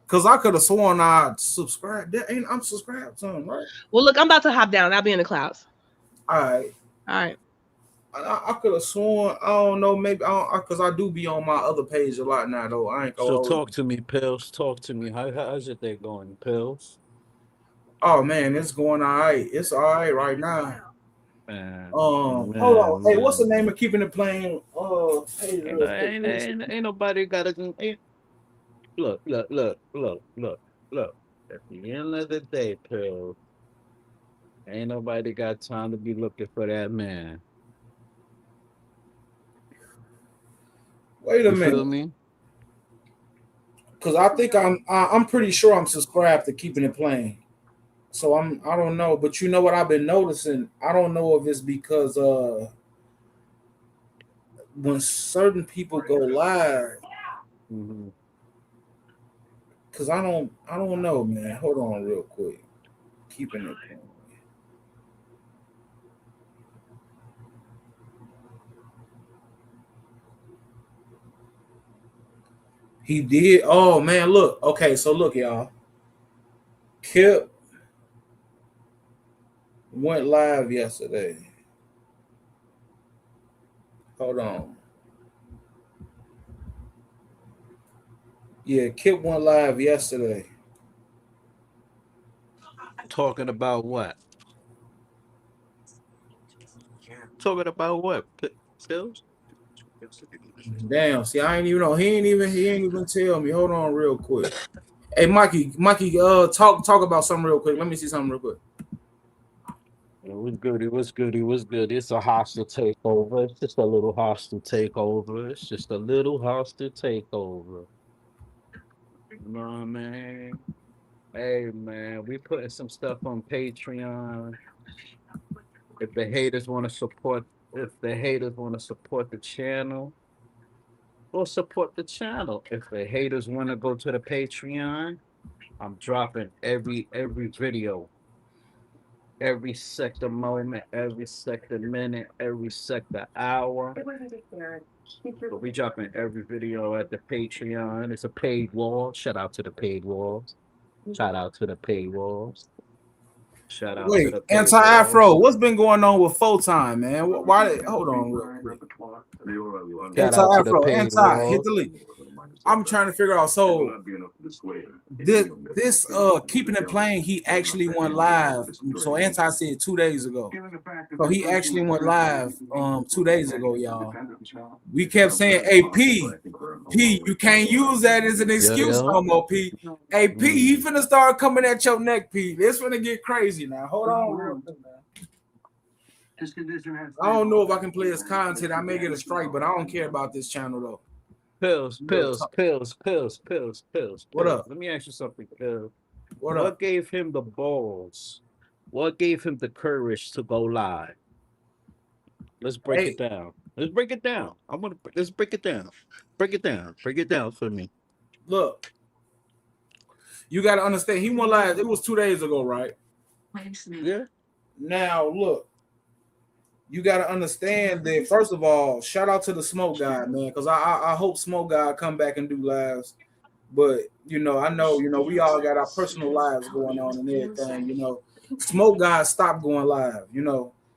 Because I could have sworn I subscribed. I'm subscribed to him, right? Well, look, I'm about to hop down. I'll be in the clouds. All right. All right. I could have sworn, I don't know, maybe because I do be on my other page a lot now, though. I ain't So talk to me, Pills. Talk to me. How's your day going, Pills? Oh man, it's going all right. It's all right right now. Man, Hold on. Hey, what's the name of keeping it playing? Ain't nobody got to. Look. At the end of the day, Pills, ain't nobody got time to be looking for that man. Wait a You minute. feel me? Because I think I'm pretty sure I'm subscribed to keeping it playing. So I don't know, but you know what I've been noticing? I don't know if it's because when certain people go live, because I don't know, man. Hold on real quick. Keeping it playing. He did. Oh man, look. Okay, so look, y'all. Kip went live yesterday. Hold on. Yeah, Kip went live yesterday. Talking about what? Talking about what? Pills? Damn. See, I ain't even know. He ain't even tell me. Hold on, real quick. Hey, Mikey. Talk about something real quick. Let me see something real quick. It was good. It's a hostile takeover. It's just a little hostile takeover. You know what I mean? Hey man, we putting some stuff on Patreon. If the haters want to support the channel, we'll support the channel. If the haters want to go to the Patreon, I'm dropping every video, every sector moment, every sector minute, every sector hour. But we dropping every video at the Patreon. It's a paid wall. Shout out to the paid walls. Shout out to the paid walls. Wait, Anti-Afro, what's been going on with Full Time, man? Why? Hold on real quick. Anti-Afro, hit delete. I'm trying to figure out. So this keeping it playing, he actually went live. So Anti said 2 days ago. So he actually went live 2 days ago, y'all. We kept saying, hey P, you can't use that as an excuse no more, P. Hey P, he finna start coming at your neck, P. This finna get crazy now. Hold on real quick, man. I don't know if I can play his content. I may get a strike, but I don't care about this channel though. Pills. What up? Let me ask you something, Pills. What gave him the balls? What gave him the courage to go live? Let's break it down. Let's break it down. Let's break it down. Break it down for me. Look, you got to understand. He went live. It was 2 days ago, right? Yeah. Now look, you got to understand that. First of all, shout out to the Smoke Guy, man, because I hope Smoke Guy come back and do lives. But I know we all got our personal lives going on and everything. Smoke Guy stopped going live.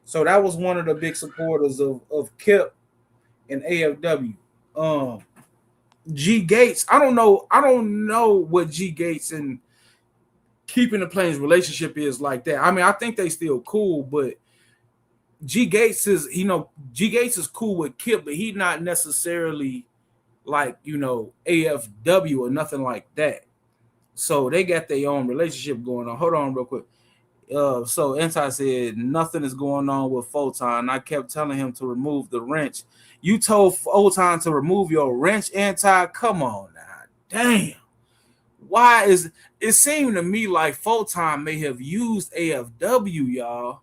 So that was one of the big supporters of Kip and AFW. G Gates, I don't know what G Gates and Keeping the Plains relationship is like that. I mean, I think they still cool, but G Gates is, G Gates is cool with Kip, but he not necessarily like, AFW or nothing like that. So they got their own relationship going on. Hold on real quick. So Anti said nothing is going on with Photon. I kept telling him to remove the wrench. You told Photon to remove your wrench, Anti? Come on now. Damn. Why is it seemed to me like Photon may have used AFW, y'all.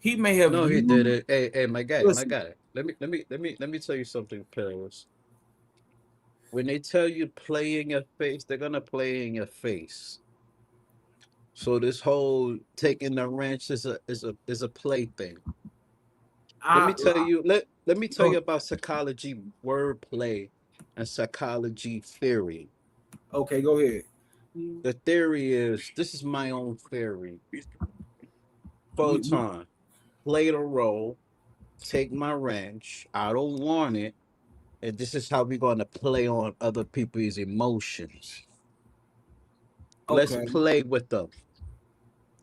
He may have No, he used, did it. Hey, my guy, listen, Let me tell you something, Paris. When they tell you play in your face, they're gonna play in your face. So this whole taking the wrench is a play thing. Let me tell you, let me tell you about psychology wordplay and psychology theory. okay, go ahead. The theory is, this is my own theory. Photon, play the role, take my wrench, I don't want it, and this is how we're gonna play on other people's emotions. Let's Okay. play with them.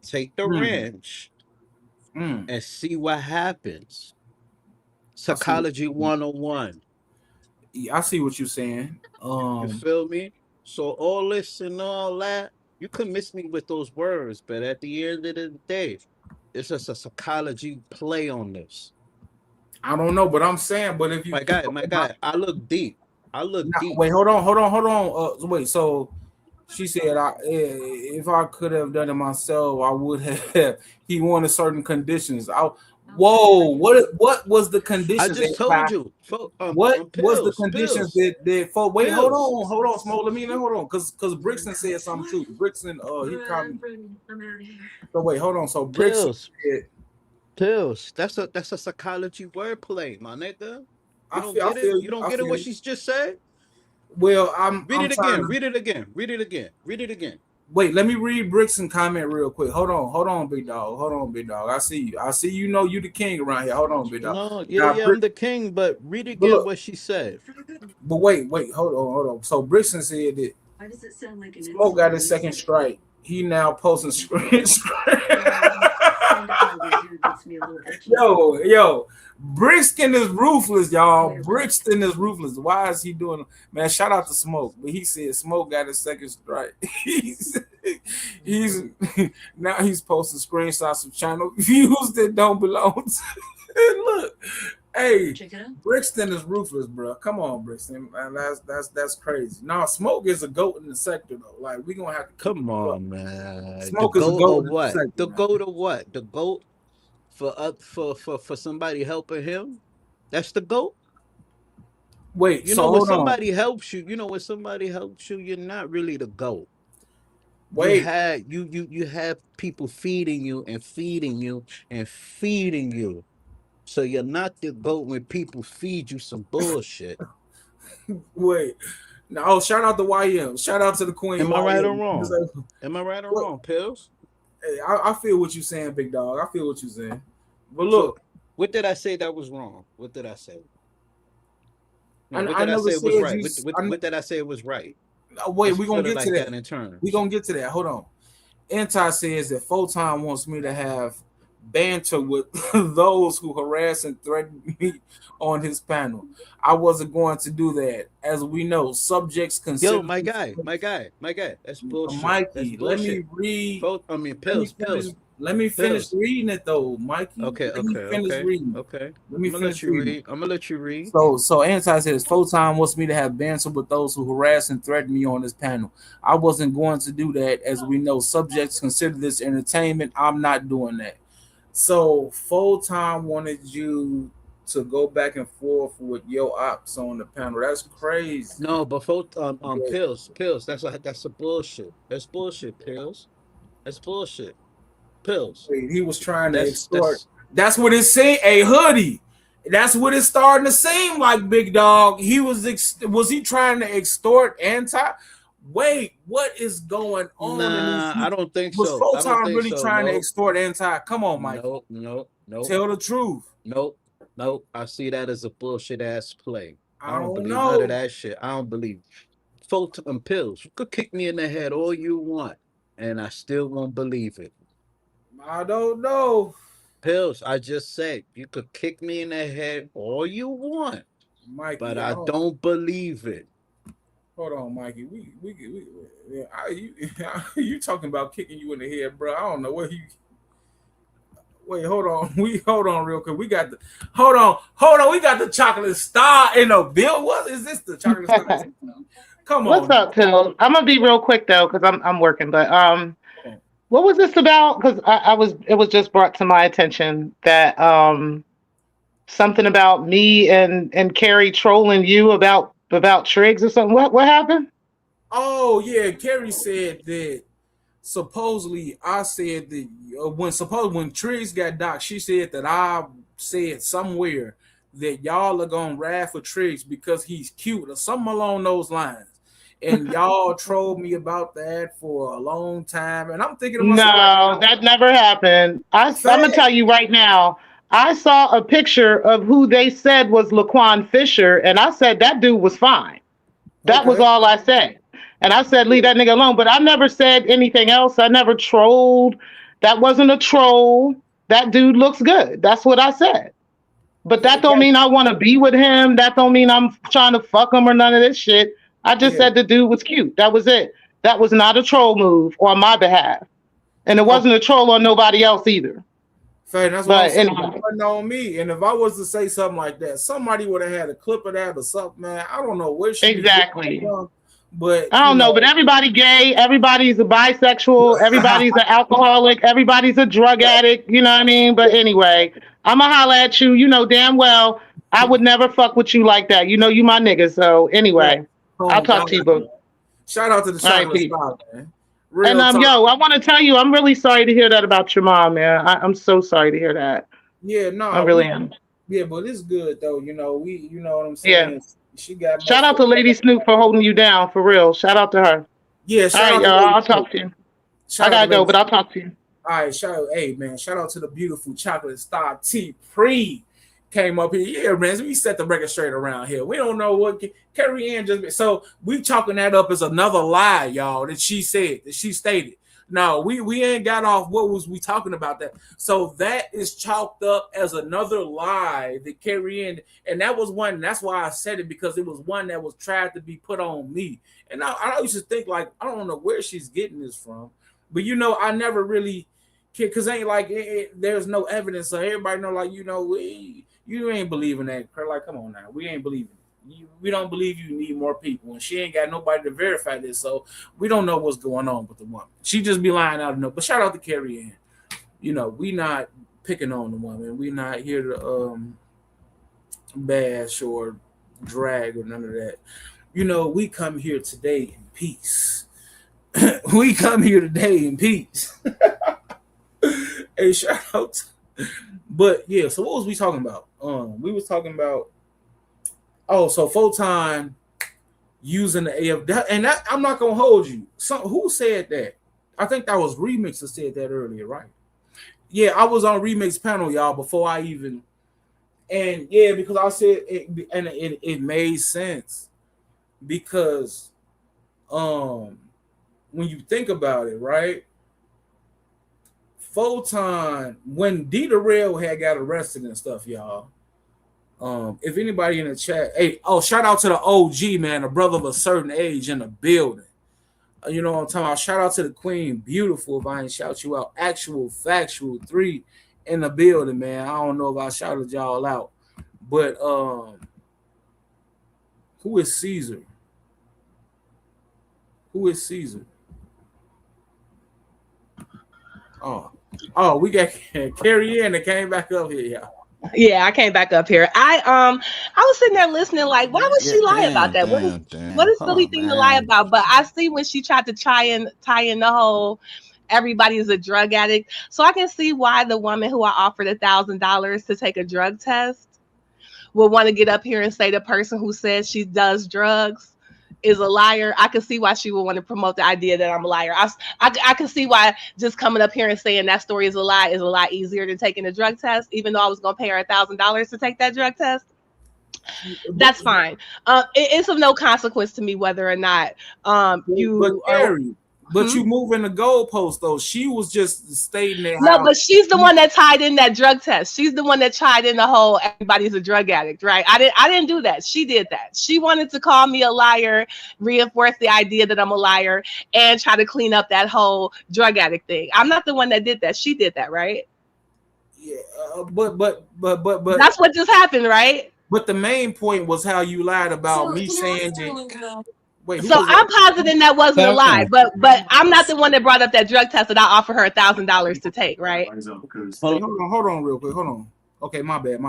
Take the wrench and see what happens. Psychology 101. I see what you're saying. You feel me? So all this and all that, you can miss me with those words, but at the end of the day, it's just a psychology play on this. I don't know, but I'm saying, but if you, My guy, I look deep. I look deep. wait, hold on. Wait, so she said, if I could have done it myself, I would have. He wanted certain conditions. Whoa, what was the conditions? I just told you. What was the Pills, conditions pills, that for? Wait, pills. hold on, Smoke. Let me hold on, because Brixton said something too. Brixton, he commented. So wait, hold on. So Brixton Pills. said, Pills. That's a psychology wordplay, my nigga. You don't get it? You don't get it what she's just said? Well, Read I'm it trying again. to, Read it again. Read it again. Read it again. wait, let me read Brixton comment real quick. Hold on, big dog. Hold on, big dog. I see you. I see you know you the king around here. Hold on, big dog. No, yeah, I'm the king, but read again look, what she said. But wait, hold on. So Brixton said that Smoke got his second strike. He now posting screens. Yo, Brixton is ruthless, y'all. Brixton is ruthless. Why is he doing? Man, shout out to Smoke. But he said Smoke got his second strike. he's now he's posting screenshots of channel views that don't belong to. Look, hey, Brixton is ruthless, bro. Come on, Brixton. Man, that's crazy. Now, Smoke is a goat in the sector, though. Like, we gonna have to come on, man. Smoke The is a goat goat of in the what? sector, The man. goat of what? The goat for somebody helping him? That's the goat? Wait, You so know, when hold on. somebody helps you, when somebody helps you, you're not really the goat. Wait, You have people feeding you and feeding you and feeding you. So you're not the goat when people feed you some bullshit. wait. No, shout out to YM. Shout out to the Queen Am I right or YM. wrong? Am I right or wrong, Pills? Hey, I feel what you're saying, big dog. I feel what you're saying. But So look, what did I say that was wrong? What did I say? No, what I did I never say said was right? you. What did I say was right? Wait, Let's we're gonna put it get to like that. that in We're terms. gonna get to that. Hold on. Anti says that Photon wants me to have banter with those who harass and threaten me on his panel. I wasn't going to do that. As we know, subjects Yo, consider my guy. That's bullshit. That's Mikey. Let me bullshit. read. Let me Pills, finish. pills, Let me finish pills. reading it though, Mikey. Okay, Let me okay, finish okay, reading. okay. Let me I'm gonna let finish you reading. read. I'm gonna let you read. So Anti says Photon wants me to have banter with those who harass and threaten me on this panel. I wasn't going to do that. As we know, subjects consider this entertainment. I'm not doing that. So Photon wanted you to go back and forth with your ops on the panel. That's crazy. No, but pills. That's a bullshit. That's bullshit. Pills. That's bullshit. Pills. Wait, he was trying to extort. That's That's what it's saying. A hoodie. That's what it's starting to seem like, big dog. Was he trying to extort Anti? Wait, what is going on in this? nah. I don't think Was so. I don't Photon think really so. trying to No, extort Anti? Come on, Mikey. no, no. Nope. Tell the truth. Nope. Nope. I see that as a bullshit ass play. I I don't don't believe none of know. that shit. I don't believe photon pills. You could kick me in the head all you want, and I still won't believe it. I don't know. Pills, I just said you could kick me in the head all you want, but Mikey, I I don't. don't believe it. Hold on, Mikey. Yeah, you talking about kicking you in the head, bro? I don't know what you. Wait, hold on. We hold on real quick. We got the hold on. We got the chocolate star in the bill. What is this? The chocolate star? Come What's on. up, Pill? I'm gonna be real quick though, because I'm working. But Come on. what was this about? Because it was just brought to my attention that something about me and Carrie trolling you about Triggs or something. What happened? Oh yeah, Carrie said that supposedly I said that when Triggs got docked, she said that I said somewhere that y'all are gonna ride for Triggs because he's cute or something along those lines. And y'all trolled me about that for a long time. And I'm thinking to myself, like, No, that never happened. I'm gonna fact, tell you right now. I saw a picture of who they said was Laquan Fisher, and I said that dude was fine. That was okay, all I said. And I said, leave that nigga alone. But I never said anything else. I never trolled. That wasn't a troll. That dude looks good. That's what I said. But that don't that, mean I want to be with him. That don't mean I'm trying to fuck him or none of this shit. I just yeah, said the dude was cute. That was it. That was not a troll move on my behalf. And it okay. wasn't a troll on nobody else either. Fact, that's what I'm But saying. It anyway, wasn't on me. And if I was to say something like that, somebody would have had a clip of that or something, man. I don't know where she be getting it exactly. from, but I don't know, but everybody gay, everybody's a bisexual, everybody's an alcoholic, everybody's a drug addict, you know what I mean? But anyway, I'ma holla at you. You know damn well I would never fuck with you like that. You know you my nigga. So Fact. anyway, I'll Oh talk God. to you, boo. Shout out to the All right, chocolate Pete. style, man. And Real talk. yo, I want to tell you, I'm really sorry to hear that about your mom, man. I'm so sorry to hear that. Yeah, I no, really we am. yeah, but it's good though. You know what I'm Yeah. saying? She got Shout most out of to Lady Snoop for holding you down, for real. Shout out to her. yeah, All shout right, out to y'all. Lady I'll Snoop. talk to you. I Shout out to gotta go, Lady but I'll Snoop. talk to you. All right, hey man, shout out to the beautiful chocolate star T Pre came up here. Yeah, man, we set the record straight around here. We don't know what Carrie Ann just so we chalking that up as another lie, y'all, that she said, that she stated. No, we ain't got off what was we talking about that. So that is chalked up as another lie that Carrie Ann, and that was one, that's why I said it, because it was one that was tried to be put on me. And I used to think like, I don't know where she's getting this from, but I never really because ain't like there's no evidence, so everybody know like you ain't believing that. Like, come on now, we ain't believing. We don't believe you need more people, and she ain't got nobody to verify this, so we don't know what's going on with the woman. She just be lying out of no. But shout out to Carrie Ann. We not picking on the woman. We not here to bash or drag or none of that. We come here today in peace. We come here today in peace. Hey, shout out. But yeah, so what was we talking about? We was talking about so Photon using the AF, and that I'm not gonna hold you. Who said that? I think that was Remix that said that earlier, right? Yeah, I was on Remix panel, y'all, before I even, and yeah, because I said it, and it made sense because when you think about it, right? Photon, when Dita Rail had got arrested and stuff, y'all. If anybody in the chat, hey, shout out to the OG, man, a brother of a certain age in the building. You know what I'm talking about? Shout out to the Queen, beautiful. If I ain't shout you out, actual factual 3 in the building, man. I don't know if I shouted y'all out, but who is Caesar? Who is Caesar? We got Carrie Ann that came back up here, y'all. Yeah, I came back up here. I was sitting there listening, like, why would she lie about that? What is silly thing to lie about? But I see when she tried to tie in the whole everybody is a drug addict. So I can see why the woman who I offered $1,000 to take a drug test would want to get up here and say the person who says she does drugs is a liar, I can see why she would want to promote the idea that I'm a liar. I can see why just coming up here and saying that story is a lot easier than taking a drug test, even though I was going to pay her $1,000 to take that drug test. That's fine. It's of no consequence to me whether or not you but are. Carrie, but you moving the goalpost though. She was just stating that No, how but she's the one that tied in that drug test. She's the one that tied in the whole everybody's a drug addict, right? I didn't do that. She did that. She wanted to call me a liar, reinforce the idea that I'm a liar, and try to clean up that whole drug addict thing. I'm not the one that did that. She did that, right? yeah, but That's what just happened, right? but the main point was how you lied about me saying that. Wait, who So was I'm that? positive that wasn't a lie, but I'm not the one that brought up that drug test that I offered her $1,000 to take, right? Hey, hold on, real quick. Hold on. Okay, my bad.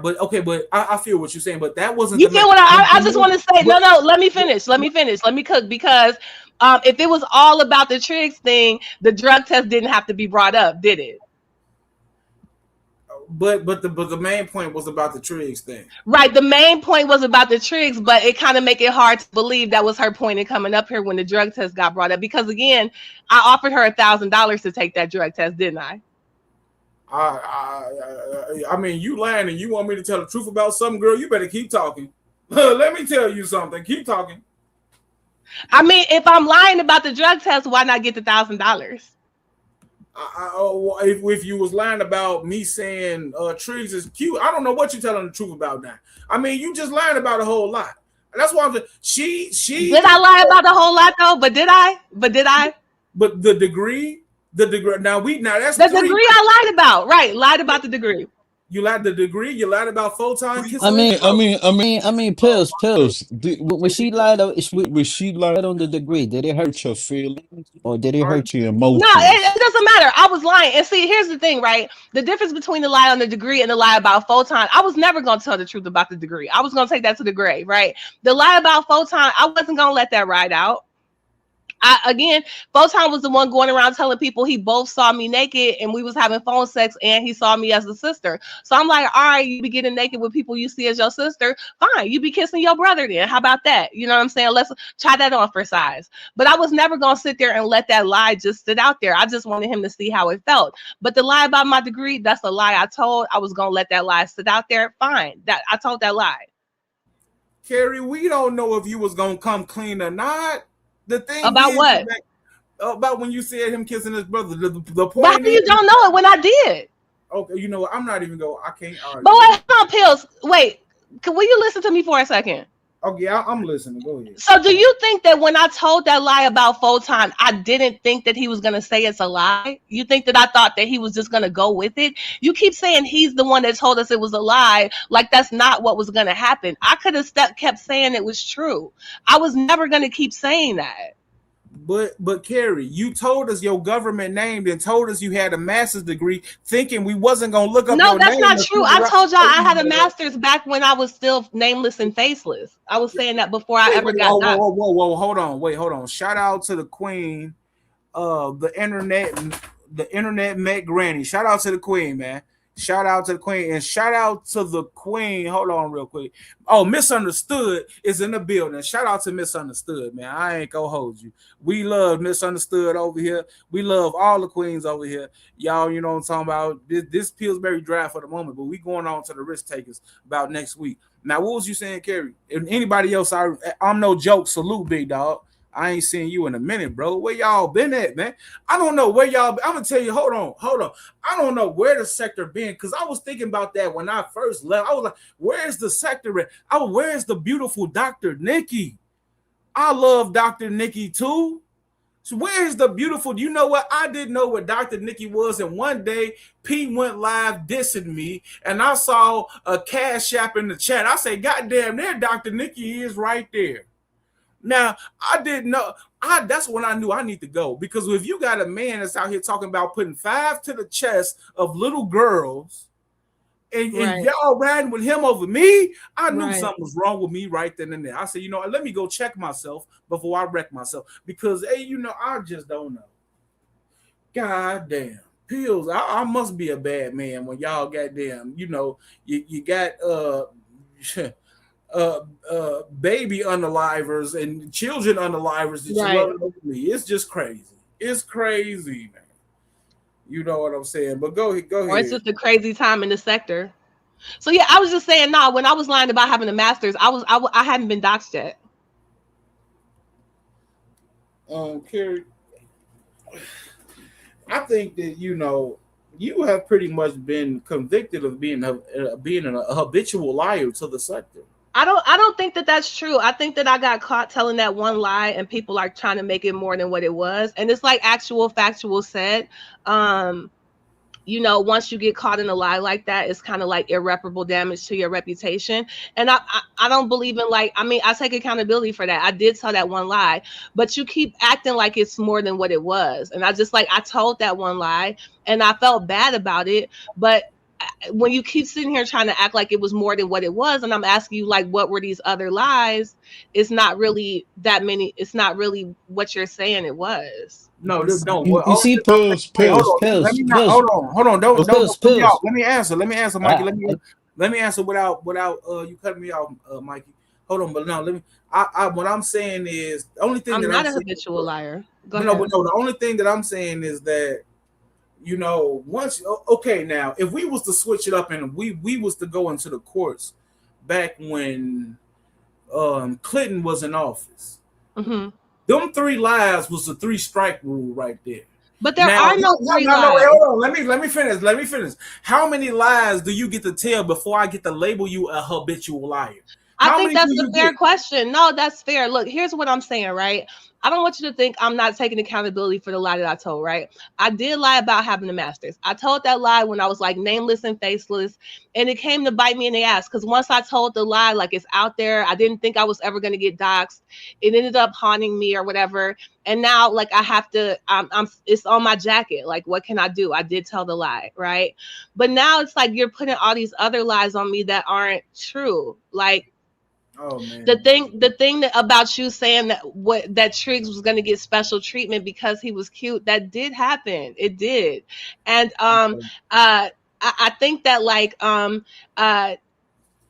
But okay, but I feel what you're saying, but that wasn't You the feel what I just want to say? No, let me finish. Let me cook, because if it was all about the tricks thing, the drug test didn't have to be brought up, did it? But the main point was about the Triggs thing. Right. The main point was about the tricks, but it kind of make it hard to believe that was her point in coming up here when the drug test got brought up. Because again, I offered her $1,000 to take that drug test, didn't I? I mean, you lying and you want me to tell the truth about something, girl? You better keep talking. Let me tell you something. Keep talking. I mean, if I'm lying about the drug test, why not get the $1,000? If you was lying about me saying Triggs is cute, I don't know what you're telling the truth about now. I mean, you just lying about a whole lot. That's why I'm saying she did I lie about the whole lot though? But did I? But the degree now that's the degree I lied about. Right, lied about the degree. You lied the degree. You lied about photon kissing. I mean, pills. When she lied, when she lied on the degree, did it hurt your feelings or did it hurt your emotions? No, it doesn't matter. I was lying. And see, here's the thing, right? The difference between the lie on the degree and the lie about photon. I was never gonna tell the truth about the degree. I was gonna take that to the grave, right? The lie about photon, I wasn't gonna let that ride out. Again, Photon was the one going around telling people he both saw me naked and we was having phone sex and he saw me as a sister. So I'm like, all right, you be getting naked with people you see as your sister. Fine, you be kissing your brother then. How about that? You know what I'm saying? Let's try that on for size. But I was never going to sit there and let that lie just sit out there. I just wanted him to see how it felt. But the lie about my degree, that's a lie I told. I was going to let that lie sit out there. Fine. I told that lie. Carrie, we don't know if you was going to come clean or not. The thing about what? About when you said him kissing his brother. The point. But how you don't know it when I did? Okay, you know what? I'm not even going. I can't argue. But wait, hold on, Pills. Wait, will you listen to me for a second? Okay, I'm listening. Go ahead. So, do you think that when I told that lie about Photon, I didn't think that he was gonna say it's a lie? You think that I thought that he was just gonna go with it? You keep saying he's the one that told us it was a lie, like that's not what was gonna happen. I could have kept saying it was true. I was never gonna keep saying that. But Carrie, you told us your government name and told us you had a master's degree, thinking we wasn't gonna look up. No, that's not true. I told y'all I had a master's back when I was still nameless and faceless. I was saying that before I ever got. Whoa! Hold on. Shout out to the queen of the internet met Granny. Shout out to the queen, man. Shout out to the queen and shout out to the queen. Hold on real quick. Oh, Misunderstood is in the building. Shout out to Misunderstood, man. I ain't gonna hold you. We love Misunderstood over here. We love all the queens over here. Y'all, you know what I'm talking about. This Pillsbury draft for the moment, but we going on to the risk takers about next week. Now, what was you saying, Carrie? And anybody else, I'm no joke. Salute, big dog. I ain't seen you in a minute, bro. Where y'all been at, man? I don't know where y'all. I'm gonna tell you. Hold on. I don't know where the sector been because I was thinking about that when I first left. I was like, "Where's the sector at? Where's the beautiful Dr. Nikki? I love Dr. Nikki too. So where's the beautiful? You know what? I didn't know what Dr. Nikki was, and one day Pete went live dissing me, and I saw a cash app in the chat. I say, "God damn, there Dr. Nikki is right there." Now, I didn't know. That's when I knew I need to go. Because if you got a man that's out here talking about putting 5 to the chest of little girls and y'all riding with him over me, I knew something was wrong with me right then and there. I said, let me go check myself before I wreck myself. Because, hey, I just don't know. God damn. Pills, I must be a bad man when y'all goddamn, you got baby unalivers and children unalivers that you Right. run over me. It's just crazy. It's crazy, man. You know what I'm saying? But go Or it's ahead. just a crazy time in the sector. So yeah, I was just saying, no, when I was lying about having a master's, I hadn't been doxxed yet. Carrie, I think that you have pretty much been convicted of being a habitual liar to the sector. I don't think that that's true. I think that I got caught telling that one lie and people are trying to make it more than what it was. And it's like actual factual said. Um, once you get caught in a lie like that, it's kind of like irreparable damage to your reputation. And I don't believe in like, I mean, I take accountability for that. I did tell that one lie, but you keep acting like it's more than what it was. And I just like, I told that one lie and I felt bad about it. But when you keep sitting here trying to act like it was more than what it was, and I'm asking you like, what were these other lies? It's not really that many. It's not really what you're saying it was. No, no. You Only see, thing I'm saying, pills, wait, hold pills, on. Let pills, me not. pills, Hold on. Don't cut me off. pills, pills. Let me answer, Mikey. I, Let me answer without you cutting me off, Mikey. Hold on, but no, let me. What I'm saying is the only thing I'm that I'm not a saying. habitual liar. Go But no, ahead. the only thing that I'm saying is that once okay, now if we was to switch it up and we was to go into the courts back when Clinton was in office, Hmm. them three lies was the three strike rule right there. But there Now, are no three no, wait, lies. hold on. Let me finish. Let me finish. How many lies do you get to tell before I get to label you a habitual liar? I How think many do that's a you fair get? question. No, that's fair. Look, here's what I'm saying, right? I don't want you to think I'm not taking accountability for the lie that I told, right? I did lie about having a master's. I told that lie when I was like nameless and faceless, and it came to bite me in the ass because once I told the lie, like it's out there, I didn't think I was ever going to get doxxed. It ended up haunting me or whatever. And now, like, I have to, it's on my jacket. Like, what can I do? I did tell the lie, right? But now it's like you're putting all these other lies on me that aren't true. Like, Oh the man. thing that about you saying that Triggs was going to get special treatment because he was cute, that did happen. It did. And I think that like uh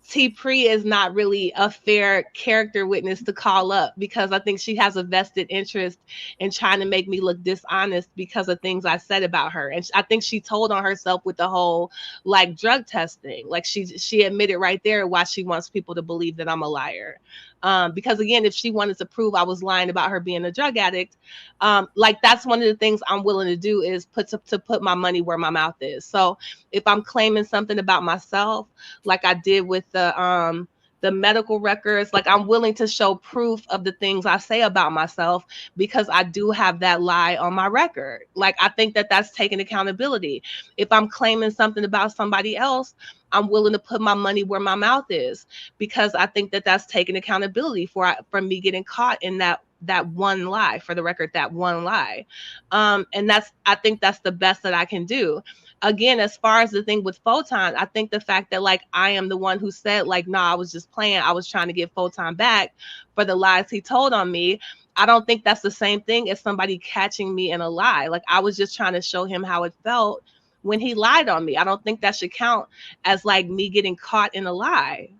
T Pre is not really a fair character witness to call up because I think she has a vested interest in trying to make me look dishonest because of things I said about her. And I think she told on herself with the whole like drug testing. Like she admitted right there why she wants people to believe that I'm a liar. Because again, if she wanted to prove I was lying about her being a drug addict, like that's one of the things I'm willing to do is put my money where my mouth is. So if I'm claiming something about myself, like I did with the medical records, like I'm willing to show proof of the things I say about myself because I do have that lie on my record. Like I think that that's taking accountability. If I'm claiming something about somebody else, I'm willing to put my money where my mouth is because I think that that's taking accountability for me getting caught in that one lie. For the record, that one lie. And I think that's the best that I can do. Again, as far as the thing with Photon, I think the fact that like I am the one who said like, nah, I was just playing, I was trying to get Photon back for the lies he told on me. I don't think that's the same thing as somebody catching me in a lie. Like I was just trying to show him how it felt when he lied on me. I don't think that should count as like me getting caught in a lie.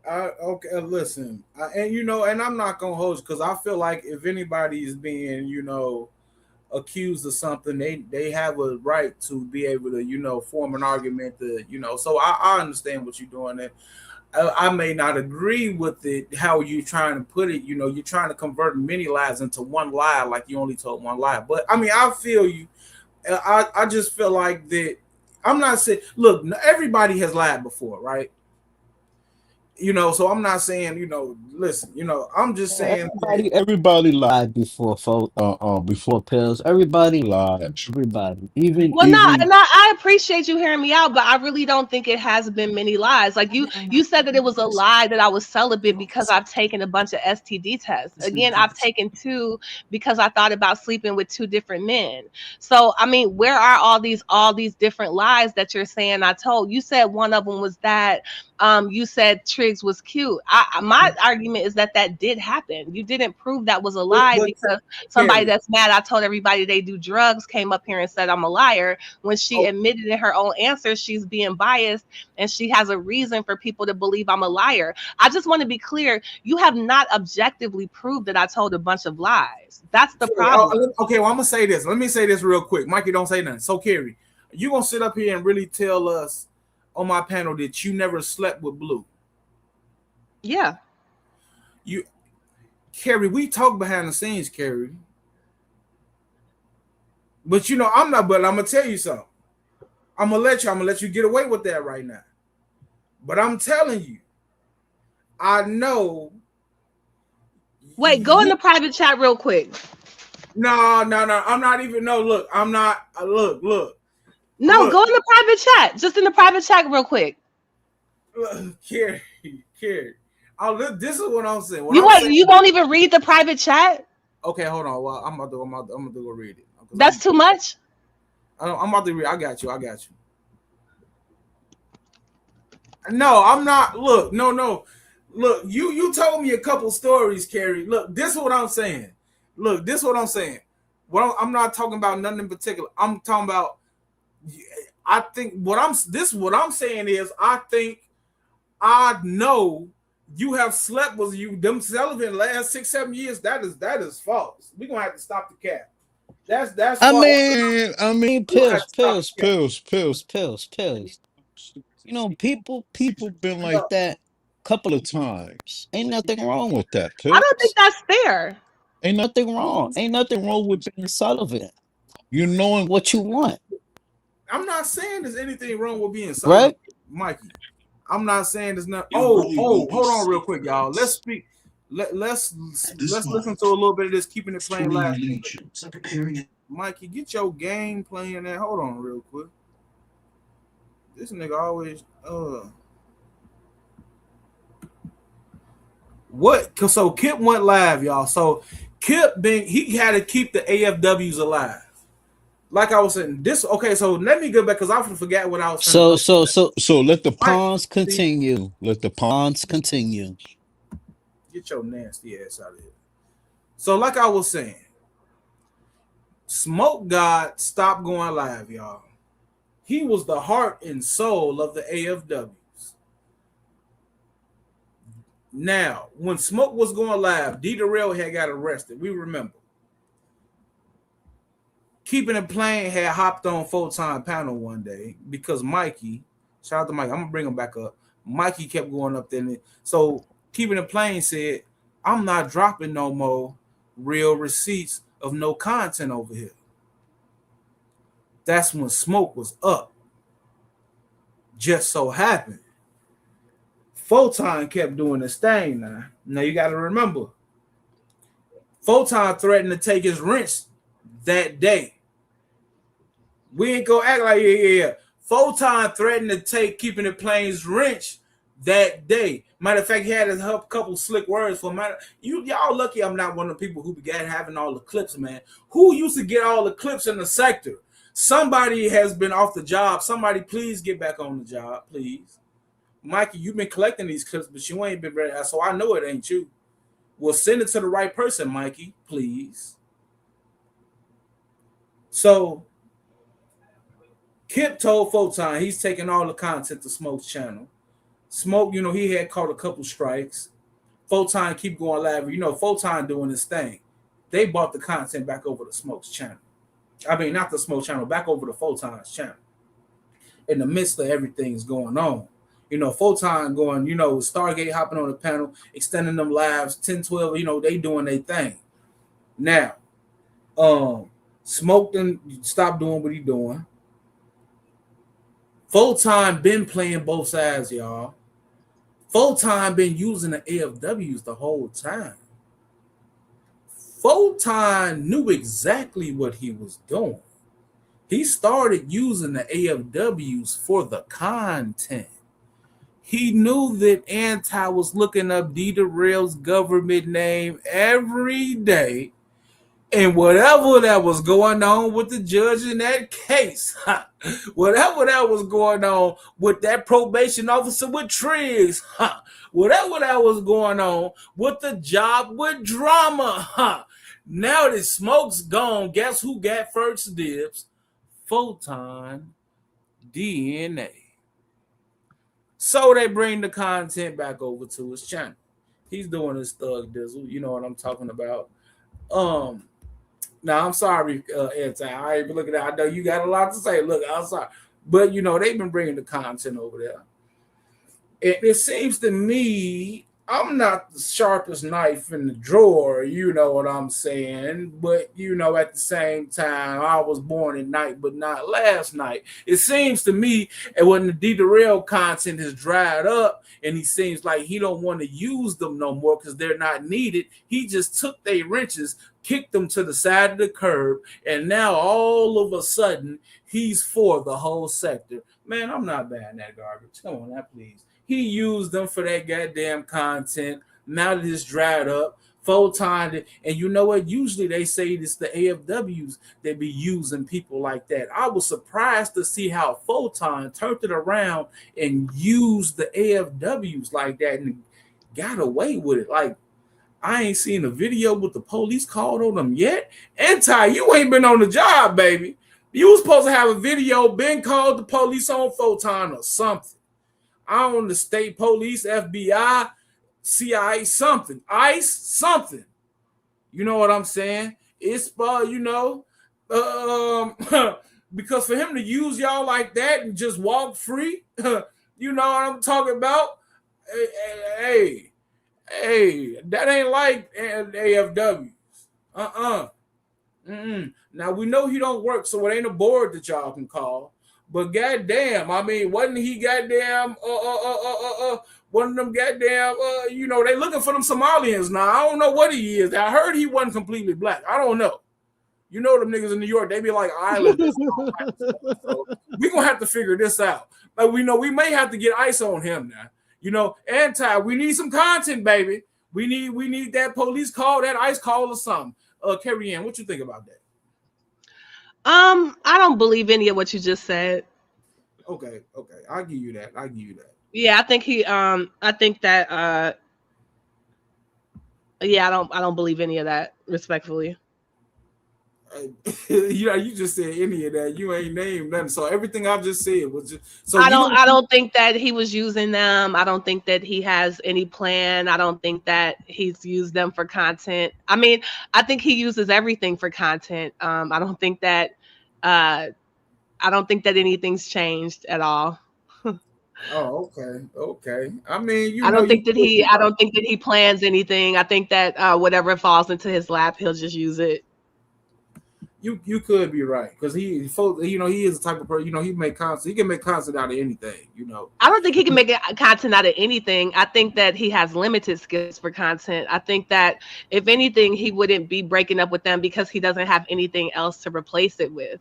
Okay, listen, and I'm not gonna hold you because I feel like if anybody is being, accused of something, they have a right to be able to, form an argument to, So I understand what you're doing. And I may not agree with it, how you're trying to put it. You're trying to convert many lies into one lie, like you only told one lie. But I mean, I feel you. I just feel like that. I'm not saying, look, everybody has lied before, right? So I'm not saying, listen, I'm just saying that, everybody lied before pills. Everybody lied. Everybody, Well, no, and I appreciate you hearing me out, but I really don't think it has been many lies. Like you said that it was a lie that I was celibate because I've taken a bunch of STD tests. Again, I've taken two because I thought about sleeping with two different men. So I mean, where are all these different lies that you're saying I told? You said one of them was that you said Triggs was cute. My argument is that did happen. You didn't prove that was a lie because somebody that's mad I told everybody they do drugs came up here and said I'm a liar when she admitted in her own answer she's being biased and she has a reason for people to believe I'm a liar. I just want to be clear. You have not objectively proved that I told a bunch of lies. That's the problem. Okay, well, I'm going to say this. Let me say this real quick. Mikey, don't say nothing. So, Carrie, you going to sit up here and really tell us on my panel that you never slept with Blue? Yeah. Carrie, we talk behind the scenes, Carrie. But you know, I'm gonna tell you something. I'm gonna let you get away with that right now. But I'm telling you, I know. Wait, go in the private chat real quick. No. I'm not even. No, look, I'm not. Look. No, go in the private chat. Just in the private chat real quick. Carrie. This is what I'm saying. You won't even read the private chat? Okay, hold on. Well, I'm about to go read it. That's too much? I'm about to read. I got you. No, I'm not. Look, no. Look, you told me a couple stories, Carrie. Look, this is what I'm saying. I'm not talking about nothing in particular. I'm talking about. I think what I'm saying is I think I know you have slept with them Sullivan the last 6-7 years. That is false. We're gonna have to stop the cap. That's false. I mean, pills. You know, people been like that a couple of times. Ain't nothing wrong with that, pills. I don't think that's fair. Ain't nothing wrong. Ain't nothing wrong with being Sullivan. You knowing what you want. I'm not saying there's anything wrong with being Sullivan, right, Mikey. I'm not saying there's not. Hold on, real quick, y'all. Let's speak. Let's listen to a little bit of this. Keeping it playing last. Mikey, get your game playing there. Hold on, real quick. This nigga always What? So Kip went live, y'all. So Kip he had to keep the AFWs alive. Like I was saying, so let me go back because I forgot what I was saying. So let the pawns continue. Let the pawns continue. Get your nasty ass out of here. So like I was saying, Smoke God stopped going live, y'all. He was the heart and soul of the AFWs. Now, when Smoke was going live, D. Darrell had got arrested. We remember. Keeping It Plain had hopped on full-time panel one day because Mikey, shout out to Mikey, I'm going to bring him back up. Mikey kept going up there. So Keeping It Plain said, I'm not dropping no more real receipts of no content over here. That's when Smoke was up. Just so happened. Full-time kept doing this thing now. Now you got to remember, Full-time threatened to take his wrench that day. We ain't gonna act like yeah. Full-time threatened to take Keeping It Plain's wrench that day. Matter of fact, he had a couple slick words for matter. Y'all lucky I'm not one of the people who began having all the clips, man. Who used to get all the clips in the sector? Somebody has been off the job. Somebody please get back on the job, please. Mikey, you've been collecting these clips, but you ain't been ready. So I know it ain't you. Well, send it to the right person, Mikey, please. So Kip told Full-time he's taking all the content to Smoke's channel. Smoke, he had caught a couple strikes. Full-time keep going live. Full-time doing his thing. They bought the content back over to Smoke's channel. I mean, not the Smoke channel, back over to Full-time's channel. In the midst of everything's going on. Full-time going, Stargate hopping on the panel, extending them lives, 10, 12, they doing their thing. Now, Smoke done stop doing what he doing. Full-time been playing both sides, y'all. Full-time been using the AFWs the whole time. Full-time knew exactly what he was doing. He started using the AFWs for the content. He knew that Anti was looking up D. Darrell's government name every day And whatever that was going on with the judge in that case, whatever that was going on with that probation officer with Triggs, whatever that was going on with the job with drama, now that smoke's gone, guess who got first dibs? Photon DNA. So they bring the content back over to his channel. He's doing his thug dizzle. You know what I'm talking about. Now I'm sorry, Anti. I ain't looking at. I know you got a lot to say. Look, I'm sorry, but they've been bringing the content over there. It seems to me I'm not the sharpest knife in the drawer. You know what I'm saying? But at the same time, I was born at night, but not last night. It seems to me, and when the D-Darrell content has dried up, and he seems like he don't want to use them no more because they're not needed. He just took their wrenches, kicked them to the side of the curb, and now all of a sudden he's for the whole sector. Man, I'm not buying that garbage. Come on now, please. He used them for that goddamn content. Now that it's dried up, Photon, and you know what? Usually they say it's the AFWs that be using people like that. I was surprised to see how Photon turned it around and used the AFWs like that and got away with it. Like, I ain't seen a video with the police called on them yet. Anti, you ain't been on the job, baby. You was supposed to have a video, been called the police on Photon or something. I on the state police, FBI, CIA, something, ICE, something. You know what I'm saying? It's because for him to use y'all like that and just walk free, you know what I'm talking about? Hey, that ain't like AFWs. Now we know he don't work, so it ain't a board that y'all can call. But goddamn, I mean, wasn't he goddamn one of them goddamn they looking for them Somalians now. I don't know what he is. I heard he wasn't completely black. I don't know. You know them niggas in New York, they be like islanders. So we gonna have to figure this out. Like we may have to get ICE on him now. Anti, we need some content, baby. We need that police call, that ICE call or something. Carrie Ann, what you think about that? I don't believe any of what you just said. Okay. I'll give you that. Yeah, I think that I don't believe any of that, respectfully. You just said any of that. You ain't named nothing. So everything I just said was just so I don't think that he was using them. I don't think that he has any plan. I don't think that he's used them for content. I mean, I think he uses everything for content. I don't think that anything's changed at all. Oh, okay. I mean, I don't think that he plans anything. I think that whatever falls into his lap, he'll just use it. You could be right because he is the type of person. He make content. He can make content out of anything. I don't think he can make content out of anything. I think that he has limited skills for content. I think that if anything, he wouldn't be breaking up with them because he doesn't have anything else to replace it with.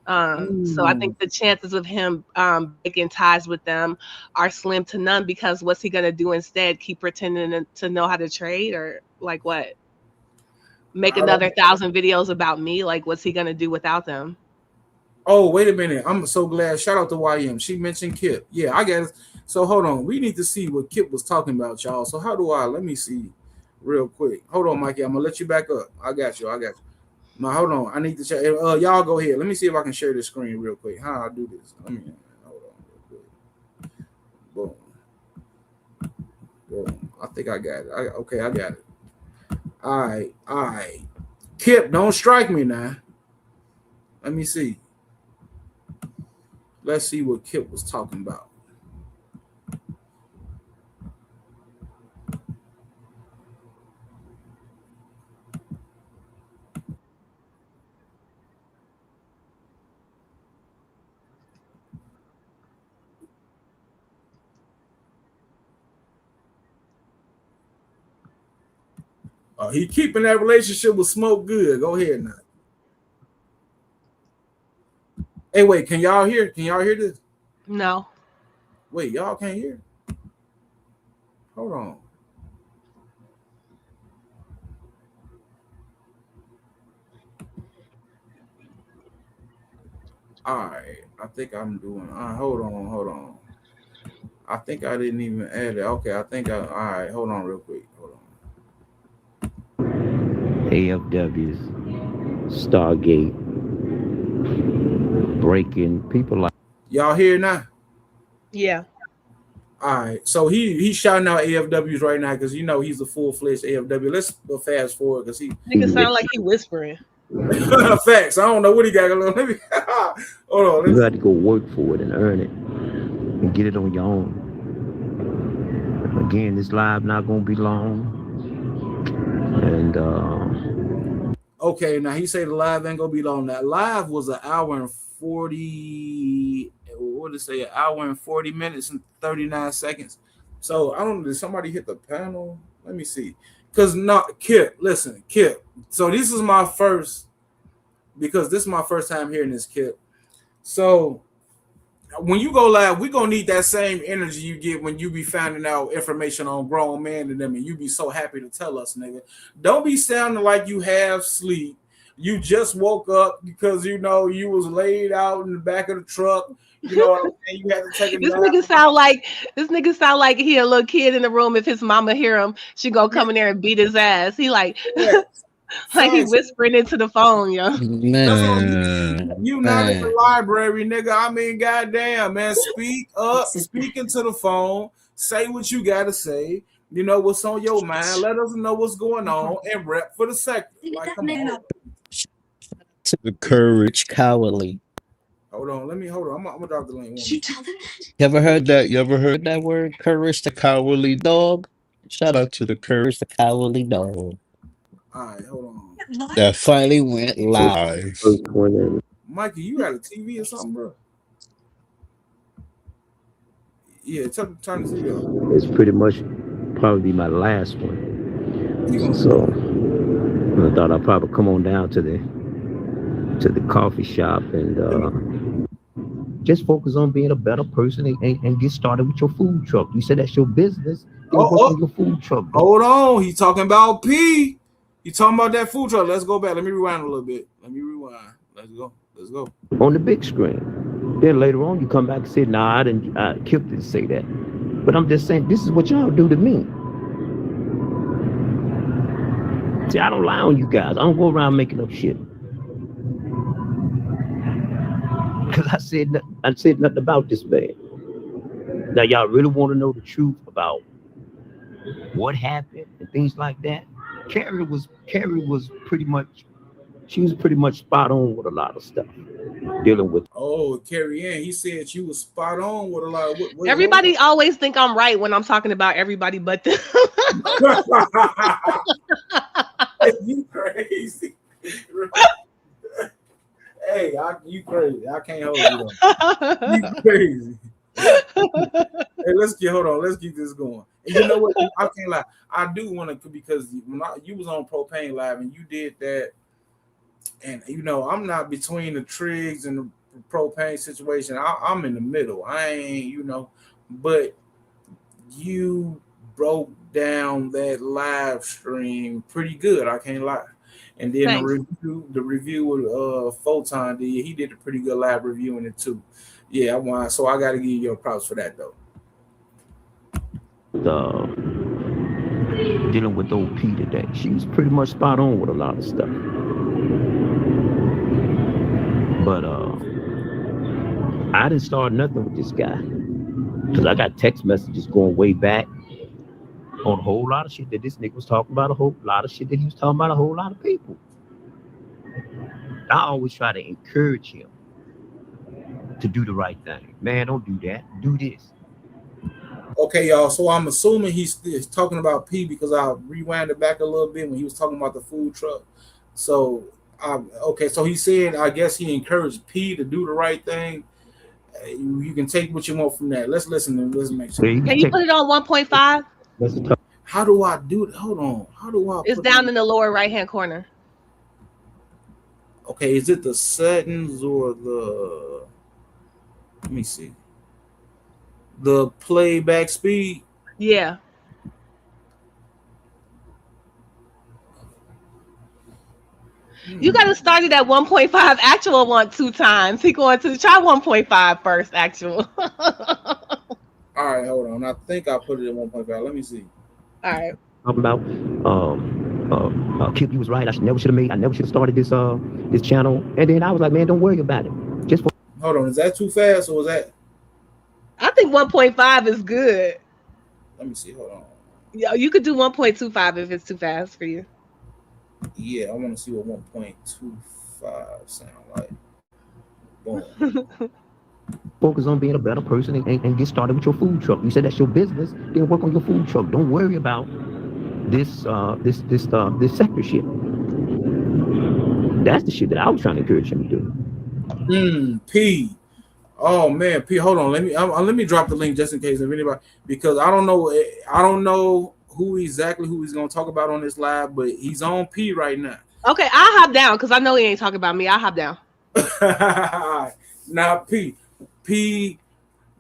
So I think the chances of him breaking ties with them are slim to none because what's he gonna do instead? Keep pretending to know how to trade or like what? Make another 1,000 videos about me? Like what's he gonna do without them? Oh, wait a minute. I'm so glad. Shout out to YM. She mentioned Kip. Yeah, I guess. So hold on. We need to see what Kip was talking about, y'all. So let me see real quick. Hold on, Mikey. I'm gonna let you back up. I got you. No, hold on. I need to check. Y'all go ahead. Let me see if I can share this screen real quick. How I do this? Hold on real quick. Boom. I think I got it. Okay, I got it. All right. Kip, don't strike me now. Let me see. Let's see what Kip was talking about. He keeping that relationship with Smoke good. Go ahead now. Hey, wait, can y'all hear? Can y'all hear this? No. Wait, y'all can't hear? Hold on. All right, I think I'm doing. Hold on. I think I didn't even add it. Okay, I think I. All right, hold on, real quick. Hold on. AFWs, Stargate, breaking people like. Y'all here now? Yeah. All right, so he's shouting out AFWs right now because you know he's a full fledged AFW. Let's go fast forward because he Nigga sound like he whispering. facts. I don't know what he got going on. Let me hold on. You got to go work for it and earn it and get it on your own. Again, this live not gonna be long, and okay, now he said the live ain't gonna be long. That live was an hour and 40. What did it say? An hour and 40 minutes and 39 seconds. So I don't know. Did somebody hit the panel? Let me see. Because not Kip. Listen, Kip. So this is my first. Because this is my first time hearing this, Kip. So when you go live, we're gonna need that same energy you get when you be finding out information on grown men and them, and you be so happy to tell us, nigga. Don't be sounding like you have sleep. You just woke up because you know you was laid out in the back of the truck. You know what I'm saying? You had to take a This nap. nigga sound like he a little kid in the room. If his mama hear him, she gonna come in there and beat his ass. He like like he whispering into the phone, yo. You not in the library, nigga. I mean, goddamn, man. Speak up, speak into the phone, say what you gotta say. You know what's on your mind. Let us know what's going on and rep for the sector. Like, come on. To the courage, cowardly. Hold on. I'm gonna drop the link. You ever heard that? You ever heard that word? Courage, the cowardly dog. Shout out to the courage, the cowardly dog. All right, hold on. That finally went live. Mikey, you got a TV or something, bro? Yeah, turn the TV on. It's pretty much probably my last one. So I thought I'd probably come on down to the coffee shop and just focus on being a better person and get started with your food truck. You said that's your business. Your food truck. Hold on. He's talking about P. You talking about that food truck. Let's go back. Let me rewind a little bit. Let's go. On the big screen. Then later on, you come back and say, nah, I didn't. Kip didn't say that. But I'm just saying, this is what y'all do to me. See, I don't lie on you guys. I don't go around making up shit. Because I said nothing about this man. Now, y'all really want to know the truth about what happened and things like that? Carrie was pretty much spot on with a lot of stuff dealing with. Oh, Carrie Ann, he said she was spot on with a lot of Everybody always think I'm right when I'm talking about everybody but them. You crazy. Hey, you crazy. I can't hold you though. You crazy. Hey, let's keep this going. And you know what? I can't lie. I do want to, because when you was on Propane Live and you did that, and you know I'm not between the Triggs and the Propane situation. I'm in the middle. I ain't, you know, but you broke down that live stream pretty good. I can't lie. And then the review with Photon did. He did a pretty good live review in it too. Yeah, so I got to give you your props for that though. Dealing with OP today, she was pretty much spot on with a lot of stuff. But I didn't start nothing with this guy because I got text messages going way back on a whole lot of shit that this nigga was talking about, a whole lot of shit that he was talking about a whole lot of people. I always try to encourage him to do the right thing. Man, don't do that. Do this. Okay, y'all. So I'm assuming he's talking about P because I rewound it back a little bit when he was talking about the food truck. So, okay. So he said, I guess he encouraged P to do the right thing. You can take what you want from that. Let's listen and let's make sure. Can you put it on 1.5? How do I do it? Hold on. How do I? It's down in the lower right-hand corner. Okay, is it the settings or the? Let me see. The playback speed. Yeah. You got to start it at 1.5 actual 2 times. He going to try 1.5 first actual. All right, hold on. I think I put it at 1.5. Let me see. All right. Talking about Kip, you was right. I never should have started this channel. And then I was like, man, don't worry about it. Just Hold on. Is that too fast or was that? I think 1.5 is good. Let me see. Hold on. Yeah, you could do 1.25 if it's too fast for you. Yeah, I want to see what 1.25 sound like. Boom. focus on being a better person and get started with your food truck. You said that's your business, then work on your food truck. Don't worry about this sector shit. That's the shit that I was trying to encourage him to do. P. Oh man, P. Hold on. Let me drop the link just in case if anybody, because I don't know who he's gonna talk about on this live, but he's on P right now. Okay, I'll hop down because I know he ain't talking about me. I'll hop down. Now P,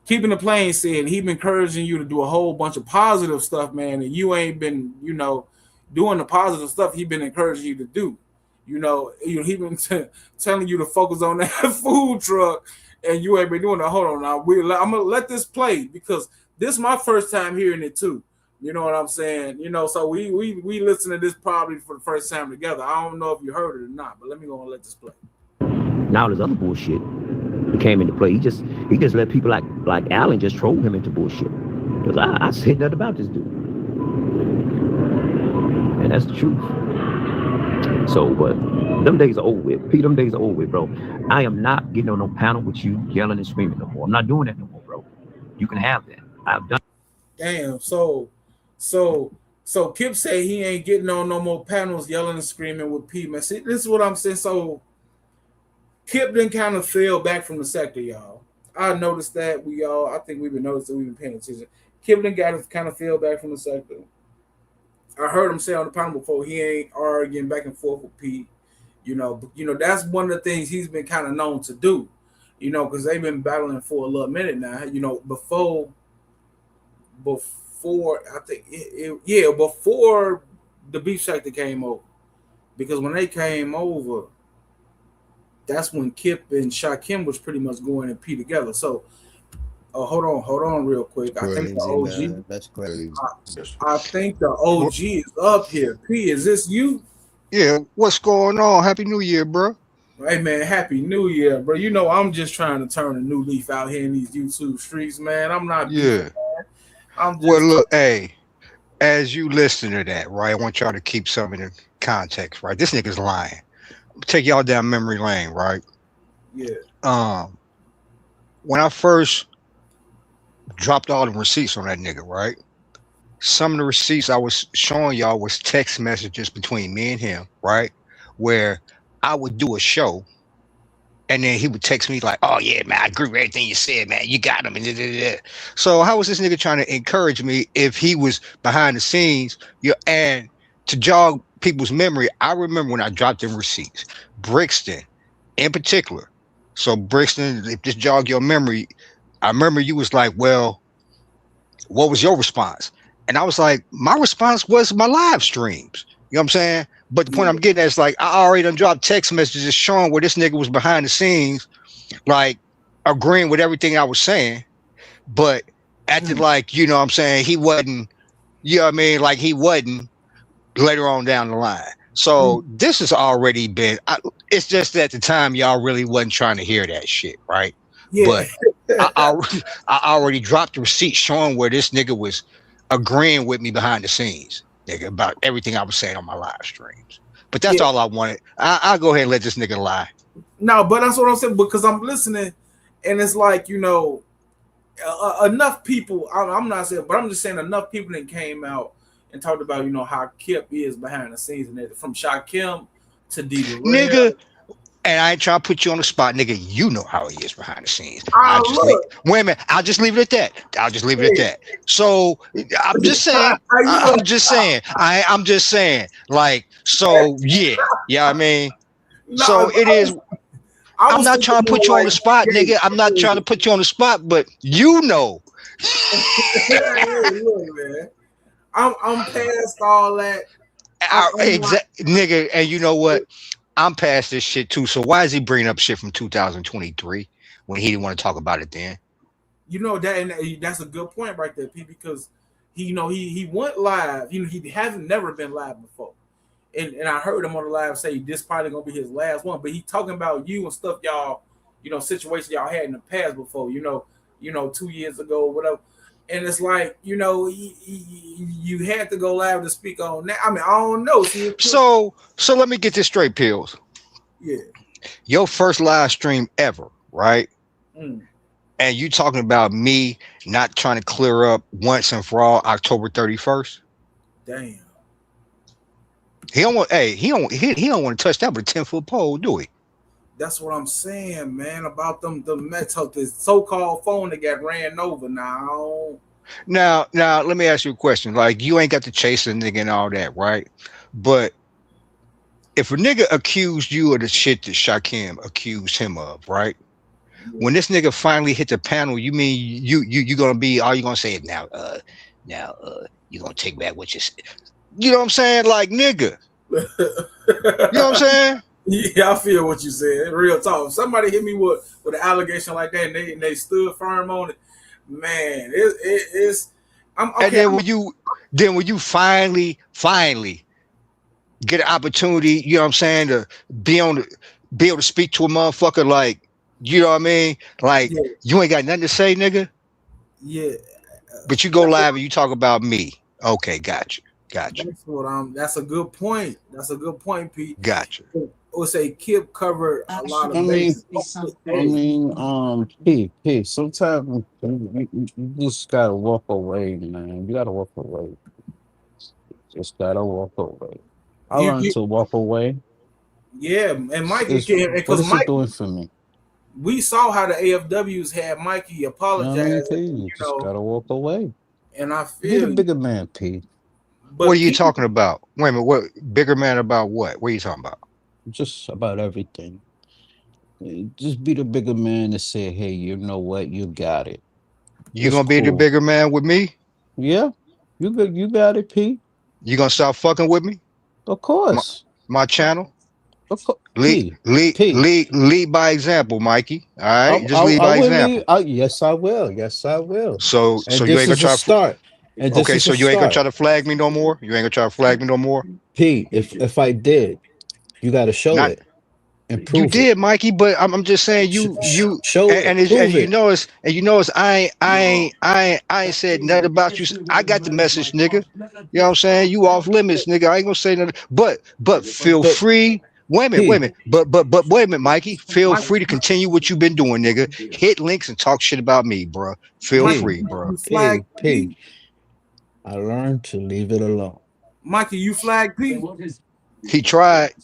keeping the plane said he been encouraging you to do a whole bunch of positive stuff, man, and you ain't been, doing the positive stuff he been encouraging you to do. He been telling you to focus on that food truck, and you ain't been doing that. Hold on now. I'm gonna let this play because this is my first time hearing it too. You know what I'm saying? So we listen to this probably for the first time together. I don't know if you heard it or not, but let me go and let this play. Now there's other bullshit that came into play. He just let people like Allen just troll him into bullshit. Because I said nothing about this dude. And that's the truth. So, but them days are over with. Pete, them days are over with, bro. I am not getting on no panel with you yelling and screaming no more. I'm not doing that no more, bro. You can have that. I've done. Damn. So Kip said he ain't getting on no more panels yelling and screaming with Pete, man. See, this is what I'm saying. So Kip didn't kind of fell back from the sector, y'all. I noticed that I think we've been noticing, we've been paying attention. Kip didn't got to kind of fell back from the sector. I heard him say on the panel before he ain't arguing back and forth with Pete. That's one of the things he's been kind of known to do. Because they've been battling for a little minute now. Before I think before the beef sector came over. Because when they came over, that's when Kip and Shakim was pretty much going and P together. So, hold on, real quick. I think the OG. Man. That's crazy. I think the OG is up here. P, is this you? Yeah. What's going on? Happy New Year, bro. Hey man, Happy New Year, bro. I'm just trying to turn a new leaf out here in these YouTube streets, man. I'm not. Yeah. I'm just. Well, look, hey, as you listen to that, right? I want y'all to keep some of the context, right? This nigga's lying. Take y'all down memory lane, right? Yeah. When I first dropped all the receipts on that nigga, right? Some of the receipts I was showing y'all was text messages between me and him, right? Where I would do a show and then he would text me like, "Oh yeah, man, I agree with everything you said, man. You got him." And so how was this nigga trying to encourage me if he was behind the scenes? And to jog people's memory, I remember when I dropped them receipts, Brixton in particular. So Brixton, if this jog your memory, I remember you was like, "Well, what was your response?" And I was like, my response was my live streams. You know what I'm saying? But the point I'm getting at is like, I already done dropped text messages showing where this nigga was behind the scenes, like agreeing with everything I was saying, but acted like, you know what I'm saying, he wasn't, like he wasn't later on down the line. So this has already been, it's just that at the time y'all really wasn't trying to hear that shit, right? Yeah. But I already dropped the receipt showing where this nigga was agreeing with me behind the scenes, nigga, about everything I was saying on my live streams. But that's all I wanted. I'll go ahead and let this nigga lie. No, but that's what I'm saying, because I'm listening and it's like, enough people, I'm not saying, but I'm just saying enough people that came out and talked about, how Kip is behind the scenes and everything, from Shakim to D. Nigga, and I ain't trying to put you on the spot, nigga. You know how he is behind the scenes. Wait a minute. I'll just leave it at that. So I'm just saying. I'm just saying. Like, so yeah. Yeah, I mean. No, so it is. I'm not trying to put you on the spot, nigga. I'm not trying to put you on the spot, but you know. Look, man. I'm past all that. Nigga, and you know what? I'm past this shit too. So why is he bringing up shit from 2023 when he didn't want to talk about it then? You know that, and that's a good point right there, P. Because he went live. He hasn't never been live before, and I heard him on the live say this probably gonna be his last one. But he talking about you and stuff, y'all. Situations y'all had in the past before. 2 years ago, whatever. And it's like, you had to go live to speak on that. I mean, I don't know. So let me get this straight, Pills. Yeah. Your first live stream ever, right? Mm. And you talking about me not trying to clear up once and for all October 31st? Damn. He don't want to touch that with a 10-foot pole, do he? That's what I'm saying, man, about the Mets, this so-called phone that got ran over now. Now, let me ask you a question. Like, you ain't got to chase a nigga and all that, right? But if a nigga accused you of the shit that Shaquem accused him of, right? Yeah. When this nigga finally hit the panel, you mean you gonna be all you gonna say is now you gonna take back what you said? You know what I'm saying? Like, nigga. You know what I'm saying? Yeah, I feel what you said. Real talk. If somebody hit me with an allegation like that and they stood firm on it, man, it's I'm okay. And then when you finally get an opportunity, you know what I'm saying, to be able to speak to a motherfucker, like, you know what I mean? Like, yeah. You ain't got nothing to say, nigga. Yeah. But you go live and you talk about me. Okay, gotcha. That's a good point. That's a good point, Pete. Gotcha. Or say Kip covered a lot of bases. P. Sometimes you just gotta walk away, man. You gotta walk away. Just gotta walk away. I learned to walk away. Yeah, and Mikey, what is it doing for me? We saw how the AFWs had Mikey apologize. You just gotta walk away. And I feel be the bigger man, P. But what are you talking about? Wait a minute. What bigger man about what? What are you talking about? Just about everything. Just be the bigger man to say, hey, you know what? You got it. You gonna be the bigger man with me? Yeah. You got it, P. You gonna stop fucking with me? Of course. My channel? Of course. Lead by example, Mikey. All right. Just lead by example. Yes, I will. Yes, I will. So you ain't gonna try to start. Okay, so you ain't gonna try to flag me no more? You ain't gonna try to flag me no more? P, if I did, you gotta show it and prove you did, Mikey, but I'm just saying you show it and you notice I ain't said nothing about you. I got the message, nigga. You know what I'm saying? You off limits, nigga. I ain't gonna say nothing. But feel free. Wait a minute. But wait a minute, Mikey. Feel free to continue what you've been doing, nigga. Hit links and talk shit about me, bro. Feel free, bro. P. I learned to leave it alone. Mikey, you flagged P. He tried,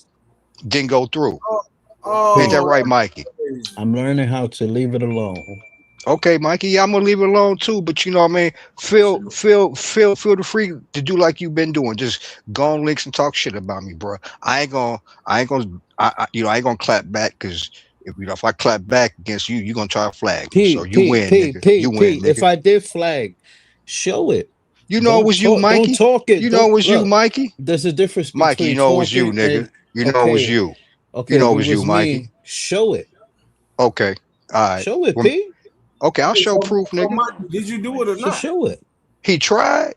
didn't go through. Ain't that right, Mikey? I'm learning how to leave it alone. Okay, Mikey, yeah, I'm gonna leave it alone too. But you know what I mean? Feel the free to do like you've been doing. Just go on links and talk shit about me, bro. I ain't gonna clap back because if I clap back against you, you're gonna try to flag me. So you win, nigga. You win, nigga. If I did flag, show it. You know it was you, Mikey. Don't talk it. You know it was you, Mikey. There's a difference between Mikey. You know it was you, nigga. You know it was you. Okay, you know it was you, Mikey. Show it. Okay. All right. Show it, P. Okay, I'll show proof, nigga. Mikey, did you do it or not? Show it. He tried.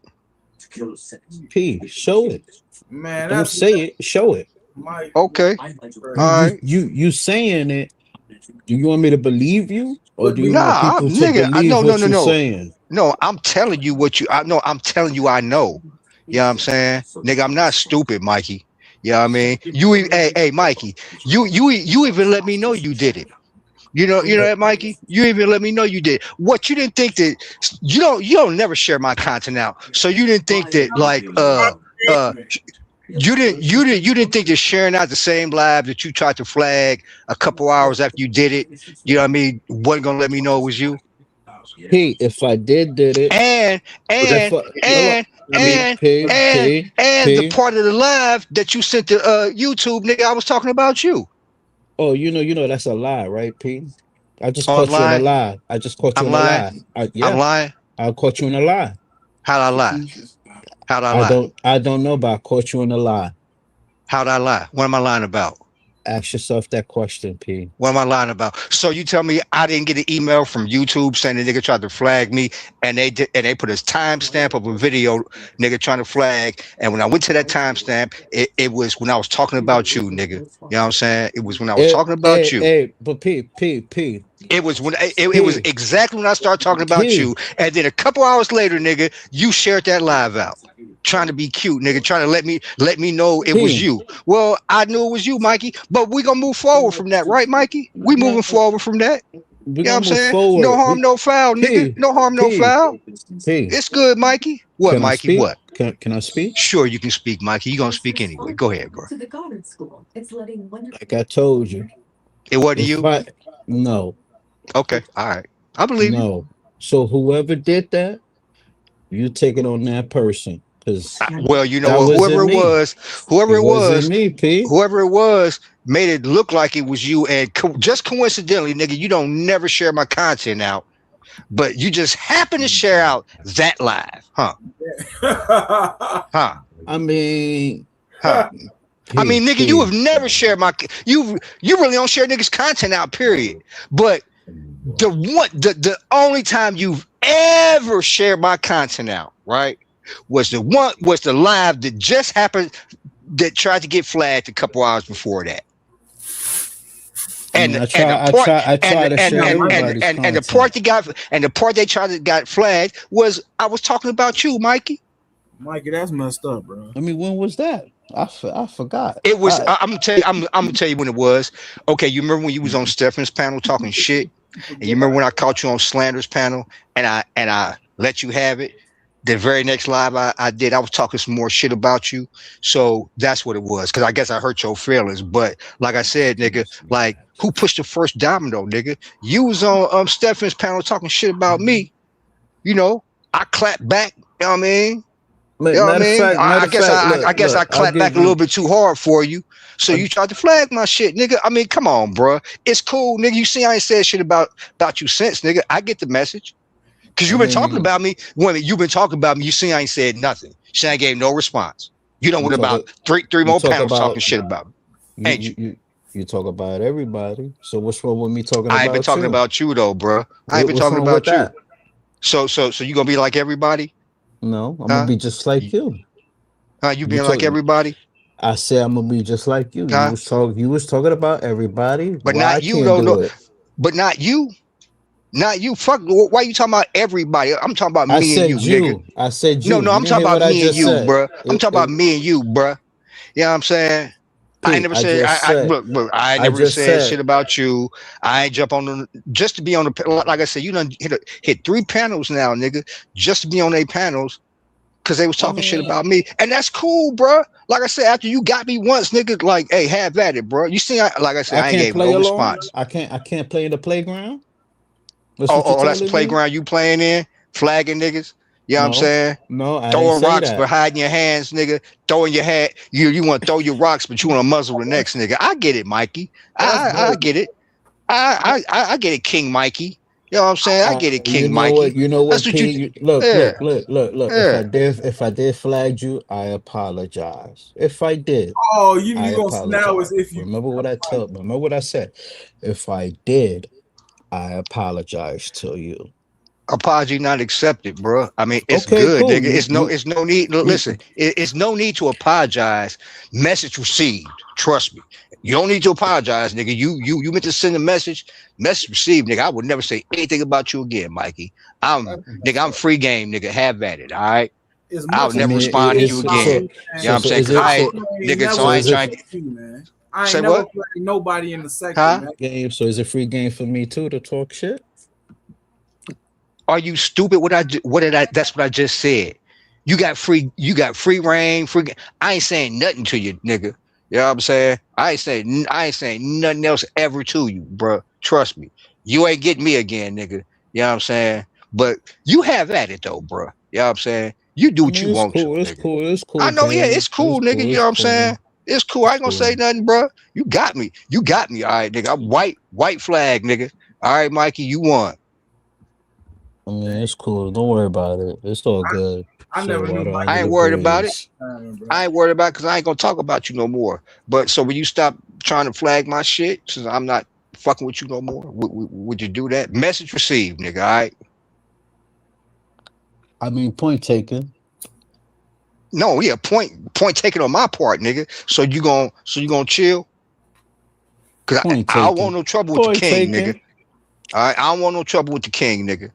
P. Show it. Man, don't say it. Show it. Mike. Okay. All right. You saying it? Do you want me to believe you, or do you want people to nigga, believe what you're saying? No, I'm telling you what you. I'm telling you I know. You know what I'm saying, nigga? I'm not stupid, Mikey. You know what I mean? Hey, Mikey. You even let me know you did it. You know that, Mikey. You even let me know you did. What, you didn't think that you don't never share my content out. So you didn't think that like you didn't think that sharing out the same live that you tried to flag a couple hours after you did it, you know what I mean, wasn't gonna let me know it was you? Hey, if I did it, and the part of the live that you sent to YouTube, nigga, I was talking about you. Oh, you know that's a lie, right, P? I just caught you in a lie. I just caught you in a lie. I'm lying. I caught you in a lie. How'd I lie? How'd I lie? I don't know, but I caught you in a lie. How'd I lie? What am I lying about? Ask yourself that question, P. What am I lying about? So you tell me I didn't get an email from YouTube saying the nigga tried to flag me, and they put a timestamp of a video nigga trying to flag, and when I went to that timestamp, it was when I was talking about you, nigga. You know what I'm saying? It was when I was talking about you. But P. It was when it was exactly when I started talking about you, and then a couple hours later, nigga, you shared that live out, trying to be cute, nigga, trying to let me know it was you. Well, I knew it was you, Mikey, but we gonna move forward from that, right, Mikey? We moving forward from that. You know what I'm saying? Forward. No harm, no foul, nigga. No harm, no foul. It's good, Mikey. What, Mikey? What? Can I speak? Sure, you can speak, Mikey. You gonna speak anyway. Go ahead, bro. Like I told you. It wasn't you? No. Okay, all right. I believe you. So whoever did that, you take it on that person. Well, you know what? Whoever it was made it look like it was you, and just coincidentally, nigga, you don't never share my content out, but you just happen to share out that live, huh? I mean, nigga, you have never shared you really don't share niggas content out, period. But the only time you've ever shared my content out, right, was the live that just happened that tried to get flagged a couple hours before that. And the part they tried to got flagged was I was talking about you, Mikey. Mikey, that's messed up, bro. I mean, when was that? I forgot. It was. I'm gonna tell you when it was. Okay, you remember when you was on Stephanie's panel talking shit, and you remember when I caught you on Slander's panel, and I let you have it. The very next live I did, I was talking some more shit about you. So that's what it was. Because I guess I hurt your feelings. But like I said, nigga, like who pushed the first domino, nigga? You was on Stephanie's panel talking shit about me. You know, I clapped back. You know what I mean? You know what I mean? I guess I clapped back a little bit too hard for you. So you tried to flag my shit, nigga. I mean, come on, bro. It's cool, nigga. You see, I ain't said shit about you since, nigga. I get the message. Because you've been talking about me. You've been talking about me. You see, I ain't said nothing. See, I gave no response. You know what about three more panels talking shit about me. Ain't you? You talk about everybody. So what's wrong with me talking about you? I ain't been talking about you though, bro. I ain't been talking about you. So you gonna be like everybody? No, I'm gonna be just like you. You being like everybody? I said I'm gonna be just like you. You was talking about everybody, but not you though. No, but not you. Not you. Fuck. Why you talking about everybody? I'm talking about me and you, nigga. I said you. No, I'm talking about me and you, bro. I'm talking about me and you, bro. You know what I'm saying? I ain't never said. Look, I ain't never said shit about you. I ain't jump on the just to be on the. Like I said, you done hit 3 panels now, nigga, just to be on 8 panels. Because they was talking shit about me, and that's cool, bro. Like I said, after you got me once, nigga, like, hey, have at it, bro. You see, like I said, I ain't gave no response. I can't play in the playground. That's the playground you playing in, flagging niggas. You know what I'm saying? No, I throwing rocks but hiding your hands, nigga. Throwing your hat. You want to throw your rocks, but you want to muzzle the next nigga. I get it, Mikey. I get it. I get it, King Mikey. You know what I'm saying? I get it, King Mikey. You know what? That's what you look. Yeah. If I did flag you, I apologize. If I did, you gonna now as if you remember what I said. If I did, I apologize to you. Apology not accepted, bro. I mean, it's good, cool. Nigga. It's no need. Listen, it's no need to apologize. Message received. Trust me. You don't need to apologize, nigga. You meant to send a message. Message received, nigga. I would never say anything about you again, Mikey. I'm free game, nigga. Have at it, all right? I'll never respond to you again. You know what I'm saying? Nigga, so I ain't trying to. I ain't never played nobody in the second game. So is it free game for me too to talk shit? Are you stupid? That's what I just said. You got free reign, I ain't saying nothing to you, nigga. You know what I'm saying? I ain't saying nothing else ever to you, bro. Trust me. You ain't getting me again, nigga. You know what I'm saying? But you have at it though, bro. You know what I'm saying? You do what you want to. It's cool. I know, yeah, it's cool, nigga. You know what I'm saying? It's cool. I ain't gonna say nothing, bro. You got me. All right, nigga. I'm white flag, nigga. All right, Mikey, you won. I mean, it's cool. Don't worry about it. It's all good. I ain't worried about it. I ain't worried about it because I ain't gonna talk about you no more. But so when you stop trying to flag my shit since I'm not fucking with you no more? Would you do that? Message received, nigga. All right. I mean, point taken. No, yeah, point taken on my part, nigga. So you gonna chill? Cause I don't want no trouble with the king, nigga. All right, I don't want no trouble with the king, nigga.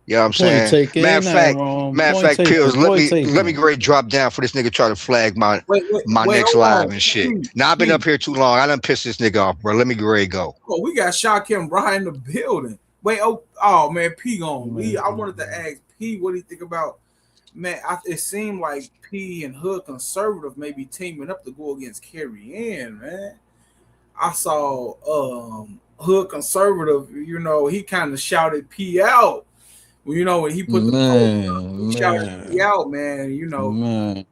You know what I'm saying? Matter of fact, Pills, let me go ahead and drop down for this nigga try to flag my next live and shit. Now I've been up here too long. I done pissed this nigga off, bro. Let me go ahead and go. Oh, we got Shakim right in the building. Wait, oh man, P gone. I wanted to ask P what do you think about, man, it seemed like P and Hood Conservative may be teaming up to go against Carrie Ann, man. I saw Hood Conservative, you know, he kind of shouted P out. You know, when he put the post, he shouted P out, man. You know,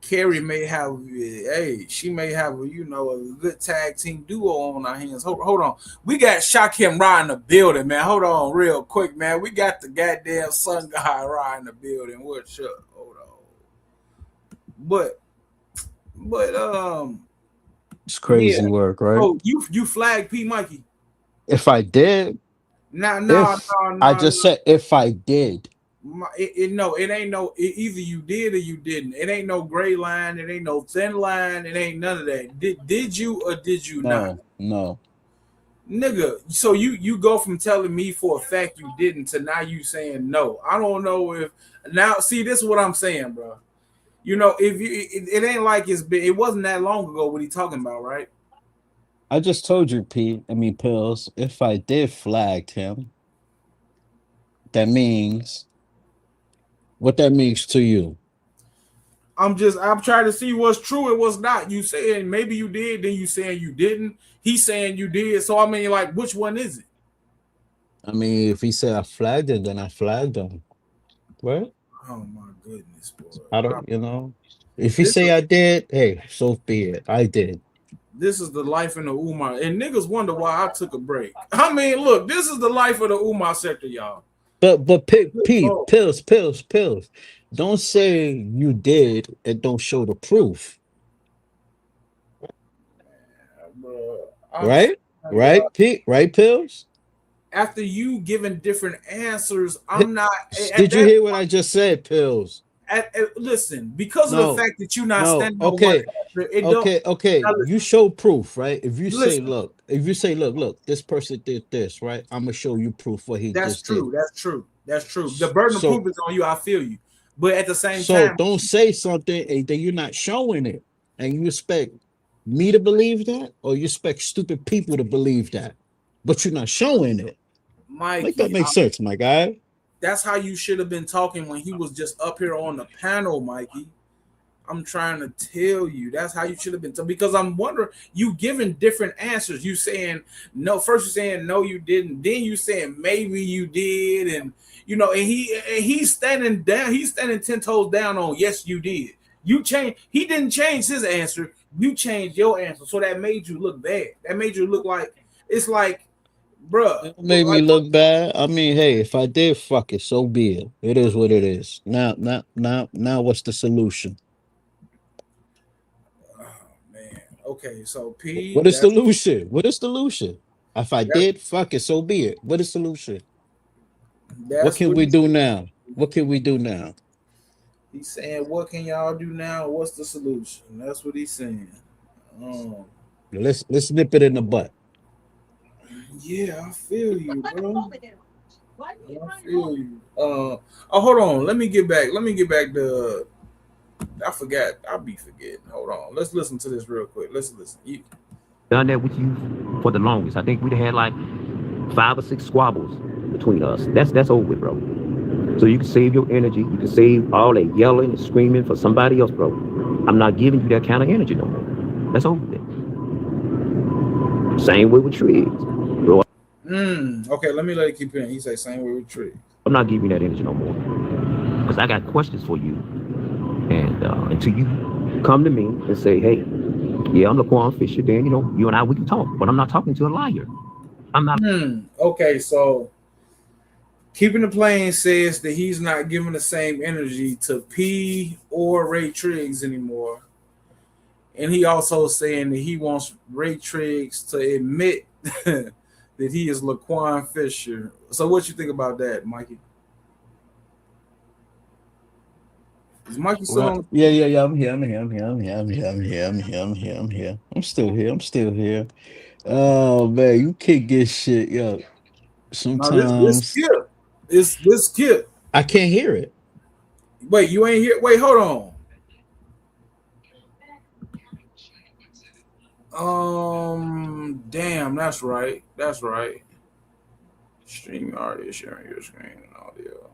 Carrie may have, she may have, you know, a good tag team duo on our hands. Hold on. We got Shakim Ra in the building, man. Hold on real quick, man. We got the goddamn Sun God Ra in the building. What's up? Hold on. But it's crazy work, right? Oh, you flagged P Mikey. If I did, no. I just said if I did. It ain't no. Either you did or you didn't. It ain't no gray line. It ain't no thin line. It ain't none of that. Did you or did you not? No. Nigga, so you go from telling me for a fact you didn't to now you saying no. I don't know if now. See, this is what I'm saying, bro. You know, if it ain't like it wasn't that long ago. What he talking about, right? I just told you, Pills. If I did flag him, that means what that means to you. I'm trying to see what's true and what's not. You saying maybe you did, then you saying you didn't. He's saying you did. So I mean, like, which one is it? I mean, if he said I flagged it, then I flagged him, right? Oh my goodness, boy! I don't, you know. If he say I did, hey, so be it. I did. This is the life in the Umar, and niggas wonder why I took a break. I mean, look, this is the life of the Umar sector, y'all. But Pills. Don't say you did and don't show the proof. Right, Pete. Right, Pills. After you giving different answers, I'm not. Did you hear what I just said, Pills? Listen, because of the fact that you're not standing on one answer, okay. You show proof, right? If you say, look, this person did this, right? I'm gonna show you proof what he just did. That's true. The burden of proof is on you. I feel you, but at the same time, so don't say something and then you're not showing it, and you expect me to believe that, or you expect stupid people to believe that, but you're not showing it. Mike, make that make sense, my guy. That's how you should have been talking when he was just up here on the panel, Mikey. I'm trying to tell you, that's how you should have been. Because I'm wondering, you giving different answers. You saying no, first you're saying no, you didn't. Then you saying maybe you did, and you know, and he's standing down. He's standing 10 toes down on yes, you did. You changed. He didn't change his answer. You changed your answer, so that made you look bad. That made you look like it's like. Bruh, it made me look bad. I mean, hey, if I did, fuck it, so be it. It is what it is. Now, what's the solution? Oh man. Okay, so P. What is the solution? What is the solution? If I did, fuck it, so be it. What is the solution? What can we do now? What can we do now? He's saying, "What can y'all do now? What's the solution?" That's what he's saying. Let's nip it in the butt. Yeah, I feel you, bro. I feel you. Hold on. Let me get back to. I forgot. I'll be forgetting. Hold on. Let's listen to this real quick. Let's listen. Done that with you for the longest. I think we'd had like 5 or 6 squabbles between us. That's over with, bro. So you can save your energy. You can save all that yelling and screaming for somebody else, bro. I'm not giving you that kind of energy no more. That's over with. Same way with Triggs, bro. Okay, let it keep in. He say same way with Triggs. I'm not giving you that energy no more. Because I got questions for you. And until you come to me and say, hey, yeah, I'm Laquan Fisher, then, you know, you and I, we can talk. But I'm not talking to a liar. I'm not. Okay, so Keeping the Plane says that he's not giving the same energy to P or Ray Triggs anymore. and he also saying that he wants Ray Triggs to admit that he is Laquan Fisher. So what you think about that, Mikey? Is Mikey still on? Yeah. I'm here. I'm still here. Oh man, you can't get shit, yo. No, this Sometimes Kip. It's this Kip. I can't hear it. Wait, you ain't here? Wait, hold on. Damn, that's right. Stream audio, sharing your screen and audio.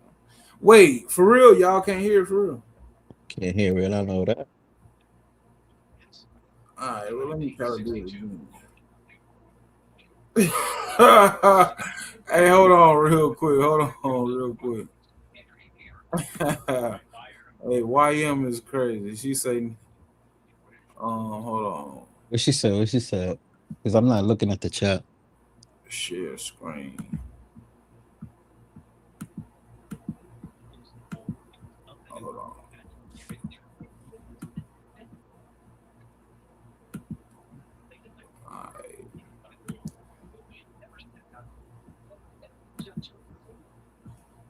Wait, for real, y'all can't hear it for real. Can't hear it. I know that. All right, well, let me try to do it again. Hey, hold on real quick. Hey, YM is crazy. She say, hold on. What she said? Because I'm not looking at the chat. Share screen. Hold on. All right.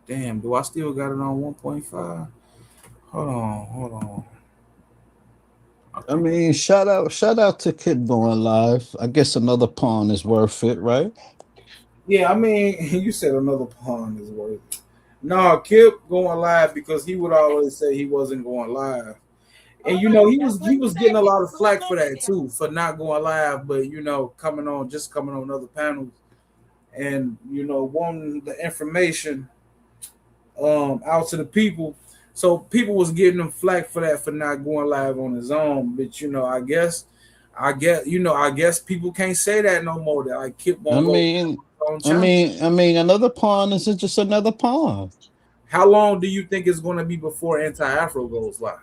Damn, do I still got it on 1.5? Hold on. I mean, shout out to Kid going live. I guess another pawn is worth it, right? Yeah, I mean, you said another pawn is worth it. No, Kip going live because he would always say he wasn't going live. And he was getting a lot of flack for that too, for not going live, but coming on other panels and wanting the information out to the people. So people was getting him flack for that, for not going live on his own. But I guess people can't say that no more. That like Kip won't go on channel. I mean, another pawn is just another pawn. How long do you think it's going to be before Anti-Afro goes live?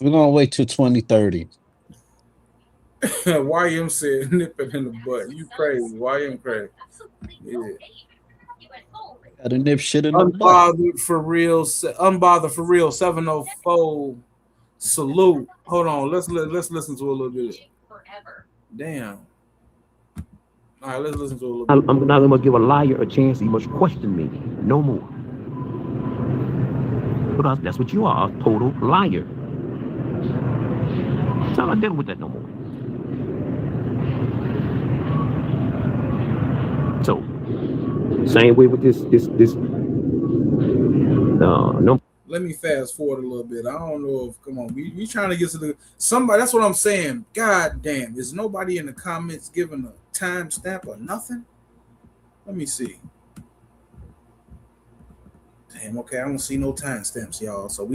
We're gonna wait till 2030. YM said, "Nip it in the butt." You crazy? YM crazy? Yeah. Gotta nip shit in the butt. Unbothered for real. 704. Salute. Hold on. Let's listen to a little bit. Damn. All right, let's listen to a little bit. I'm not gonna give a liar a chance. He must question me. No more. But that's what you are, a total liar. So I'm not dealing with that no more. So, same way with this. No. Let me fast forward a little bit. I don't know if we trying to get to somebody. That's what I'm saying. God damn, is nobody in the comments giving a timestamp or nothing? Let me see. Damn. Okay, I don't see no timestamps, y'all. So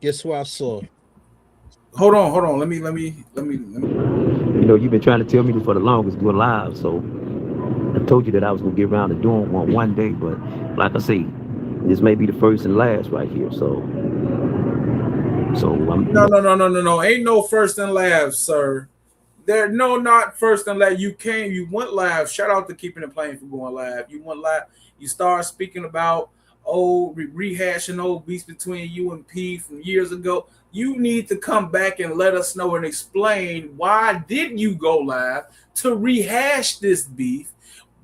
guess who I saw? Hold on. Let me. You've been trying to tell me this for the longest, do it live. So I told you that I was gonna get around to doing one day, but like I say, this may be the first and last right here. So I'm no. Ain't no first and last, sir. Not first and last. You went live. Shout out to Keeping It Plain for going live. You went live. You start speaking about rehashing old beefs between you and P from years ago. You need to come back and let us know and explain why did you go live to rehash this beef?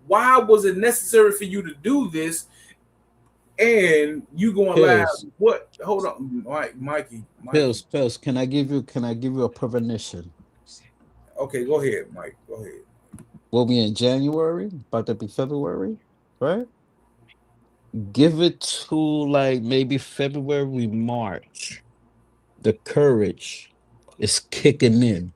Why was it necessary for you to do this? And you going live? What? Hold on, Mikey. Pills. Can I give you a premonition? Okay, go ahead, Mike. Go ahead. We'll be in January, about to be February, right? Give it to like maybe February, March. The courage is kicking in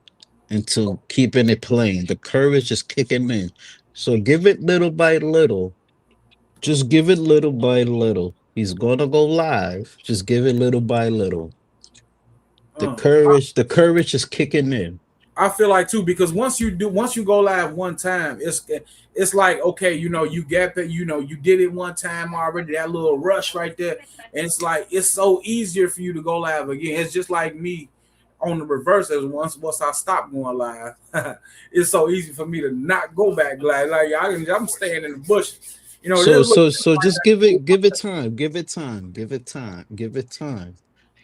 into Keeping It Plain. The courage is kicking in. So give it little by little. Just give it little by little. He's gonna go live. Just give it little by little. The courage is kicking in. I feel like too, because once you go live one time, it's like, okay, you get that, you did it one time already, that little rush right there, and it's like it's so easier for you to go live again. It's just like me on the reverse. As once I stop going live, it's so easy for me to not go back live. Like I'm staying in the bush. You know, So just give it time.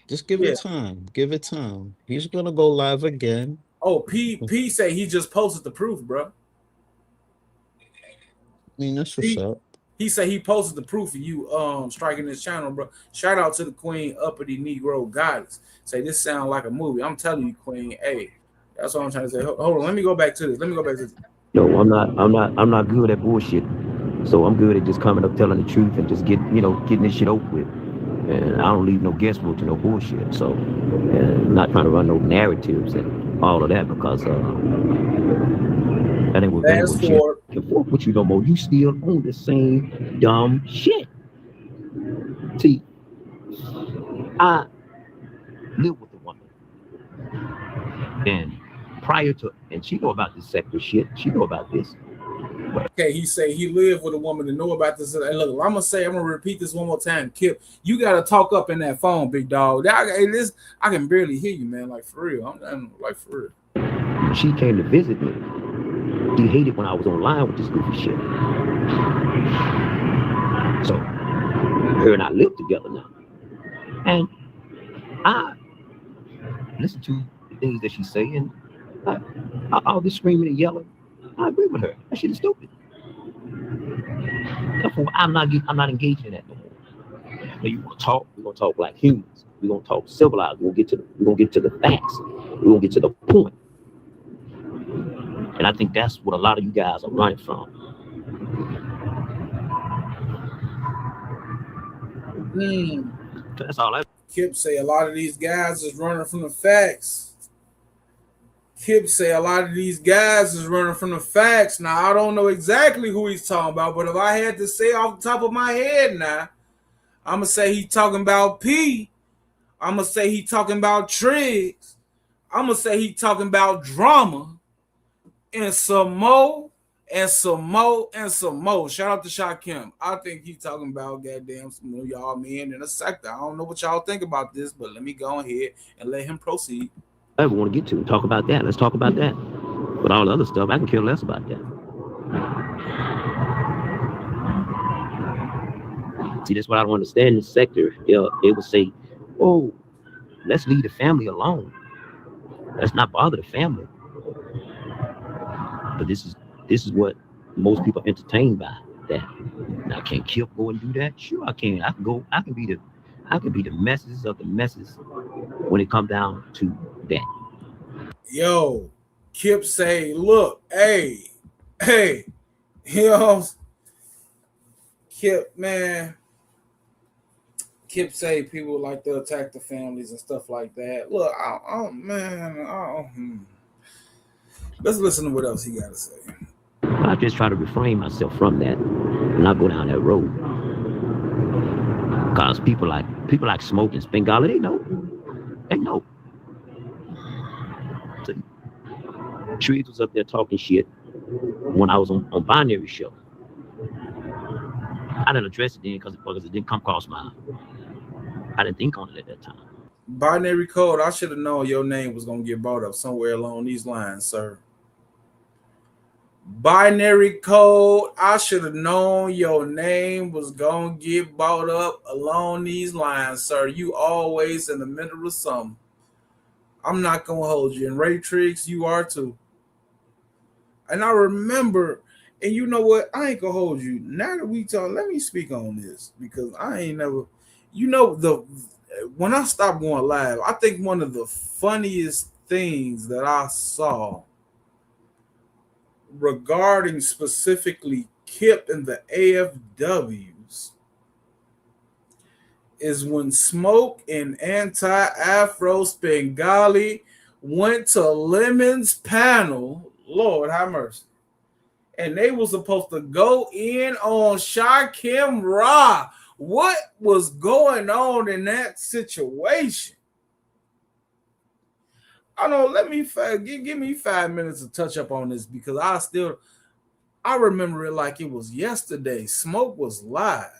Just give yeah. it time. Give it time. He's gonna go live again. Oh, P say he just posted the proof, bro. I mean, that's what's up. He said he posted the proof of you striking his channel, bro. Shout out to the Queen Uppity Negro Goddess. Say this sound like a movie. I'm telling you, Queen. Hey, that's what I'm trying to say. Hold on, let me go back to this. No, I'm not good at bullshit. So I'm good at just coming up, telling the truth, and just getting this shit over with. And I don't leave no guesswork to no bullshit. So, I'm not trying to run no narratives and all of that, because that ain't what shit can forth with you no more. You still on the same dumb shit. See, I live with a woman, and prior to, and she know about this Secktah shit. She know about this. Okay, he say he lived with a woman to know about this. And look, I'm gonna repeat this one more time. Kip, you gotta talk up in that phone, big dog. I can barely hear you, man. Like for real. I'm like for real. She came to visit me. She hated when I was online with this goofy shit. So her and I live together now, and I listen to the things that she's saying. All this screaming and yelling, I agree with her. That shit is stupid. Therefore, I'm not engaging in that no more. Now you want to talk? We're gonna talk like humans. We're gonna talk civilized. We're gonna get to the facts. We're gonna get to the point. And I think that's what a lot of you guys are running from. That's all. Kip say a lot of these guys is running from the facts. Now, I don't know exactly who he's talking about, but if I had to say off the top of my head now, I'm going to say he's talking about P. I'm going to say he's talking about Triggs. I'm going to say he's talking about Drama and some more. Shout out to Shot Kim. I think he's talking about goddamn some of y'all men in a sector. I don't know what y'all think about this, but let me go ahead and let him proceed. I ever want to get to talk about that. Let's talk about that. But all the other stuff, I can care less about that. See, that's what I don't understand in this sector. They would say, "Oh, let's leave the family alone. Let's not bother the family." But this is what most people are entertained by. That now, can Kip go and do that? Sure, I can. I can go. I can be the messes of the messes when it comes down to that. Yo, Kip say, look, hey, you know, Kip, man. Kip say people like to attack the families and stuff like that. Look, let's listen to what else he got to say. I just try to refrain myself from that and not go down that road. Because people like Smoke and Spingali, they know. See, Triggs was up there talking shit when I was on Binary Show. I didn't address it then because it didn't come across my. I didn't think on it at that time. Binary Code, I should have known your name was going to get brought up somewhere along these lines, sir. Binary Code, I should have known your name was going to get brought up along these lines, sir. You always in the middle of something. I'm not going to hold you. And Ray Triggs, you are too. And I remember, and you know what? I ain't going to hold you. Now that we talk, let me speak on this because I ain't never, when I stopped going live, I think one of the funniest things that I saw regarding specifically Kip and the AFWs is when Smoke and Anti-Afro Spingali went to Lemon's panel, Lord have mercy, and they were supposed to go in on Shakim Ra. What was going on in that situation? I know. Let me give me 5 minutes to touch up on this because I remember it like it was yesterday. Smoke was live.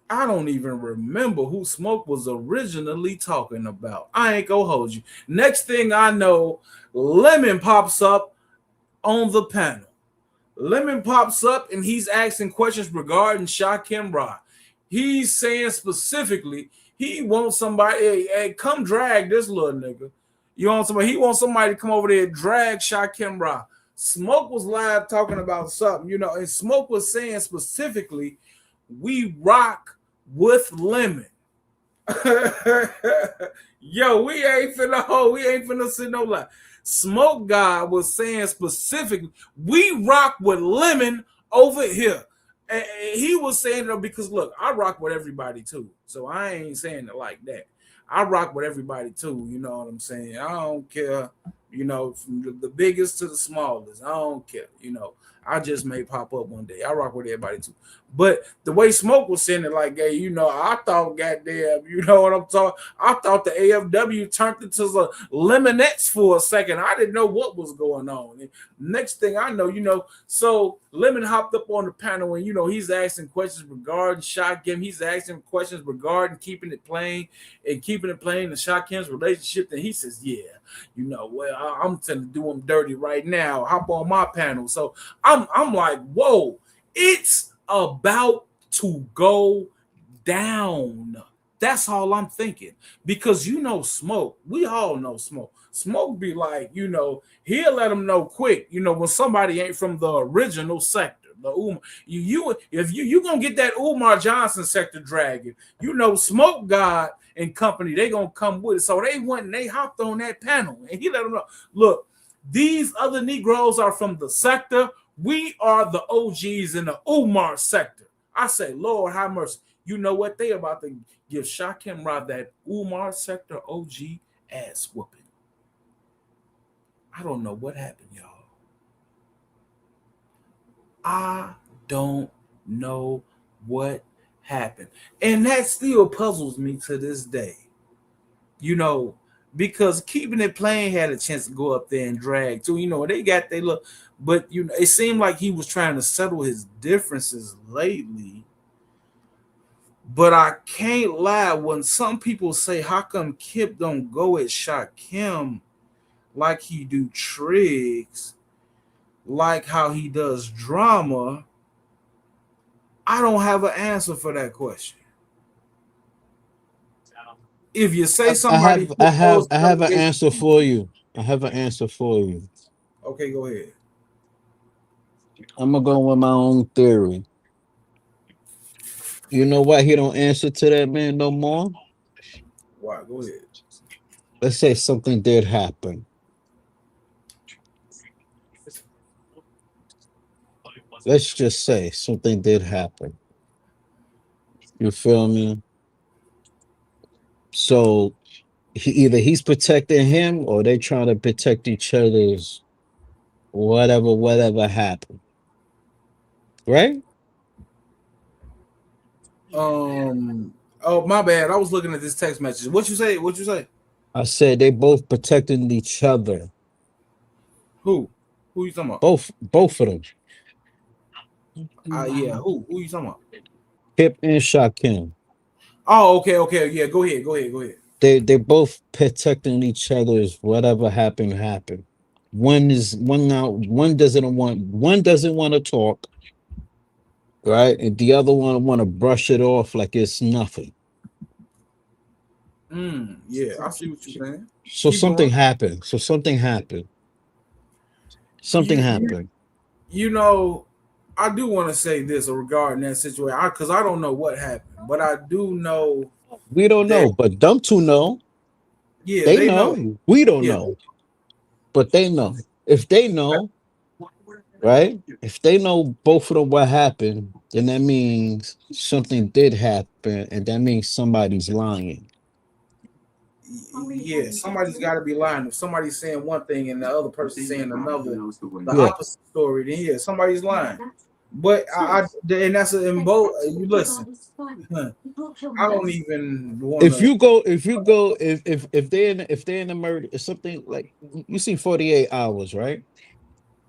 I don't even remember who Smoke was originally talking about. I ain't gonna hold you. Next thing I know, Lemon pops up on the panel. Lemon pops up and he's asking questions regarding Shakim Ra. He's saying specifically he wants somebody, hey, come drag this little nigga. You want somebody? He wants somebody to come over there and drag Shakim Ra. Smoke was live talking about something, and Smoke was saying specifically, we rock with Lemon. Yo, we ain't finna sit no lie. Smoke God was saying specifically, we rock with Lemon over here. And he was saying it because look, I rock with everybody too. So I ain't saying it like that. I rock with everybody too. You know what I'm saying? I don't care, from the biggest to the smallest. I don't care, I just may pop up one day. I rock with everybody too. But the way Smoke was saying it, like, hey, I thought, goddamn, you know what I'm talking? I thought the AFW turned into the Lemonettes for a second. I didn't know what was going on. And next thing I know, so Lemon hopped up on the panel and, he's asking questions regarding Shakim. He's asking questions regarding keeping it playing and Shakim's relationship. And he says, yeah, well, I'm finna do him dirty right now. Hop on my panel. So I'm like, whoa, it's about to go down. That's all I'm thinking. Because Smoke, we all know Smoke. Smoke be like, he'll let them know quick, when somebody ain't from the original sector. The Umar, if you gonna get that Umar Johnson sector dragon, Smoke God and company, they gonna come with it. So they went and they hopped on that panel and he let them know, look, these other Negroes are from the sector. We are the OGs in the Umar sector. I say, Lord, have mercy. You know what? They about to give Shakim Ra that Umar sector OG ass whooping. I don't know what happened, y'all. I don't know what happened. And that still puzzles me to this day. Because keeping it playing had a chance to go up there and drag too. They got they look, but it seemed like he was trying to settle his differences lately. But I can't lie, when some people say, how come Kip don't go at Shakim like he do Triggs, like how he does drama, I don't have an answer for that question. If you say somebody, I have an answer for you. I have an answer for you. Okay, go ahead. I'm gonna go with my own theory. You know why he don't answer to that man no more? Why? Go ahead. Let's say something did happen. Let's just say something did happen. You feel me? So either he's protecting him or they trying to protect each other's whatever happened. Right? Oh, my bad. I was looking at this text message. What you say? I said they both protecting each other. Who you talking about? Both of them. Yeah. Who you talking about? Kip and Shakim. Oh, okay. Yeah, go ahead. They both protecting each other's whatever happened. One doesn't want to talk, right? And the other one want to brush it off like it's nothing. Yeah, I see what you're saying. So something happened. Something happened. I do want to say this regarding that situation because I don't know what happened, but I do know. We don't know, but them two know. Yeah, they know. We don't know, but they know. If they know, right? If they know both of them what happened, then that means something did happen, and that means somebody's lying. Yeah, somebody's got to be lying. If somebody's saying one thing and the other person saying another, opposite story, then yeah, somebody's lying. But and that's in both. You listen. I don't even want. If they're in the murder, it's something like you see 48 Hours, right?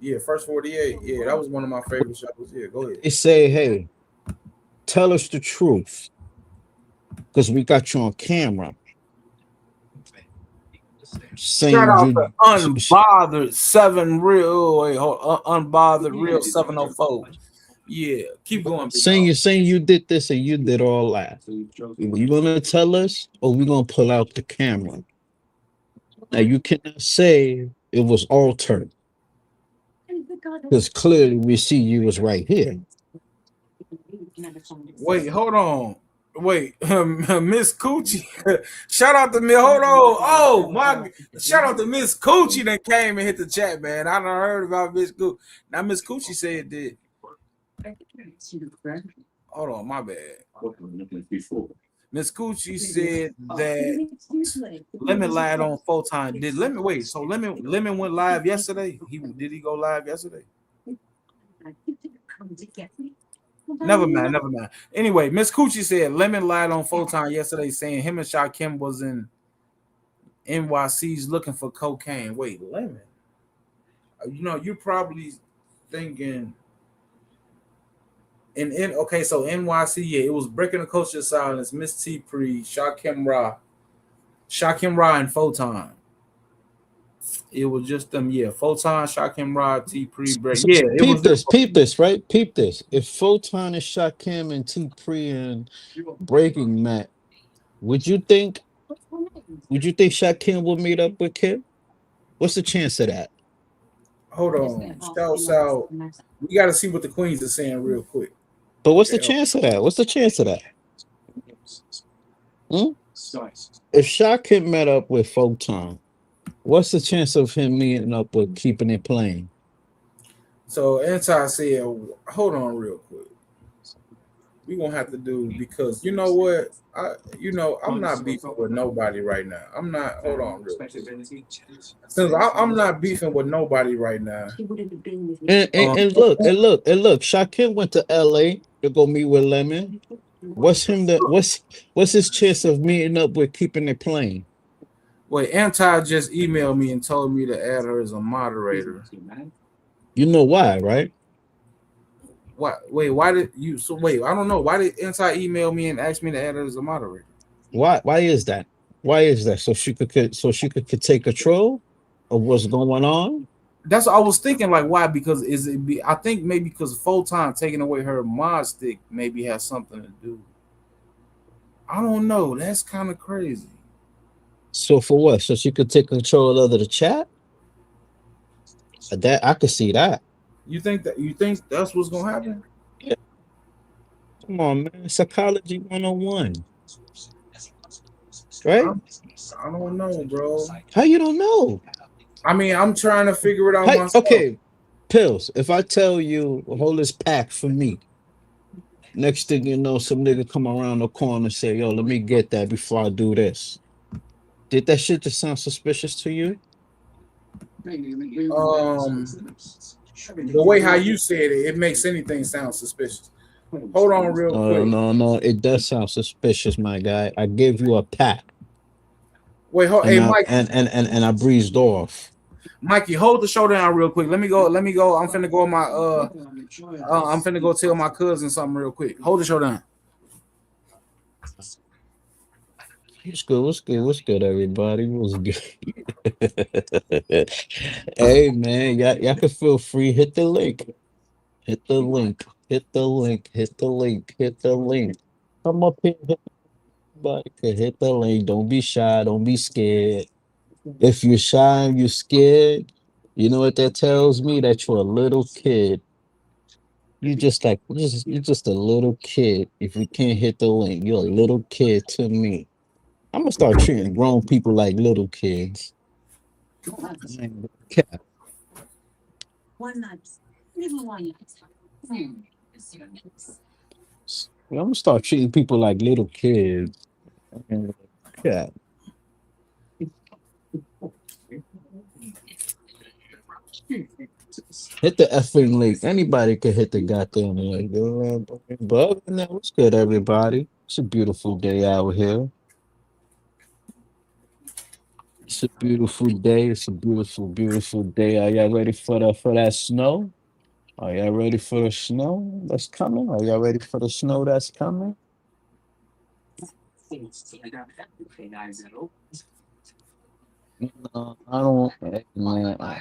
Yeah, first 48. Yeah, that was one of my favorite shows. Yeah, go ahead. They say, hey, tell us the truth because we got you on camera. Shout out to Unbothered 7 Real. Wait, Unbothered Real 704. Yeah, keep going. Saying you did this and you did all that. You gonna tell us, or we gonna pull out the camera? Now you cannot say it was altered, because clearly we see you was right here. Wait, hold on. Wait, Miss Coochie. Shout out to me. Hold on. Oh my! Shout out to Miss Coochie that came and hit the chat, man. I done heard about Miss Coochie. Now Miss Coochie said it did. Hold on, my bad. Miss Coochie said that Lemon lied on Photon. Did Lemon wait? So Lemon went live yesterday. Did he go live yesterday? Never mind. Anyway, Miss Coochie said Lemon lied on Photon yesterday, saying him and Shakim was in NYC's looking for cocaine. Wait, Lemon? You're probably thinking. Okay, so NYC, yeah, it was Breaking the Culture of Silence, Miss T Pre, Shakim Ra, and Photon. It was just them, yeah. Photon, Shakim Ra, T Pre, Break. Yeah, peep this, right? Peep this. If Photon and Shakim and T Pre and Breaking Matt, would you think Shakim will meet up with Kim? What's the chance of that? Hold on. Shouts out. We got to see what the Queens are saying real quick. But what's the chance of that? If Shakim met up with Photon, what's the chance of him meeting up with Keeping It Plain? So Anti said, hold on real quick. We're gonna have to do, because you know what? I'm not beefing with nobody right now. I'm not, hold on real quick. Since I'm not beefing with nobody right now. And look, Shakim went to LA to go meet with Lemon. What's his chance of meeting up with Keeping It Plain? Wait, Anti just emailed me and told me to add her as a moderator. You know why, right? Why? Wait, why did you? So wait, I don't know. Why did Anti email me and ask me to add her as a moderator? Why is that? So she could take control of what's going on? That's what I was thinking. Like, why? Because I think maybe because Photon taking away her mod stick maybe has something to do. I don't know. That's kind of crazy. So for what? So she could take control of the chat? That I could see that. You think that's what's gonna happen? Yeah. Come on, man. Psychology 101. Right? I don't know, bro. How you don't know? I mean, I'm trying to figure it out myself. Okay, Pills. If I tell you hold this pack for me, next thing you know, some nigga come around the corner and say, "Yo, let me get that before I do this." Did that shit just sound suspicious to you? The way how you said it makes anything sound suspicious. Hold on real quick. No, it does sound suspicious, my guy. I gave you a pack. Wait, hold, hey, Mike. And I breezed off. Mikey, hold the show down real quick. Let me go. I'm finna go on my I'm finna go tell my cousin something real quick. Hold the show down. What's good, everybody? What's good? Hey man, y'all can feel free. Hit the link. Come up here. Everybody can hit the link. Don't be shy. Don't be scared. If you're shy and you're scared, you know what that tells me? That you're a little kid. You're just a little kid. If you can't hit the link, you're a little kid to me. I'm gonna start treating grown people like little kids. I'm gonna start treating people like little kids. Yeah. Hit the effing link. Anybody can hit the goddamn link. But other than that, what's good, everybody? It's a beautiful day out here. It's a beautiful day. It's a beautiful, beautiful day. Are y'all ready for that snow? Are y'all ready for the snow that's coming? Are y'all ready for the snow that's coming? I don't, man.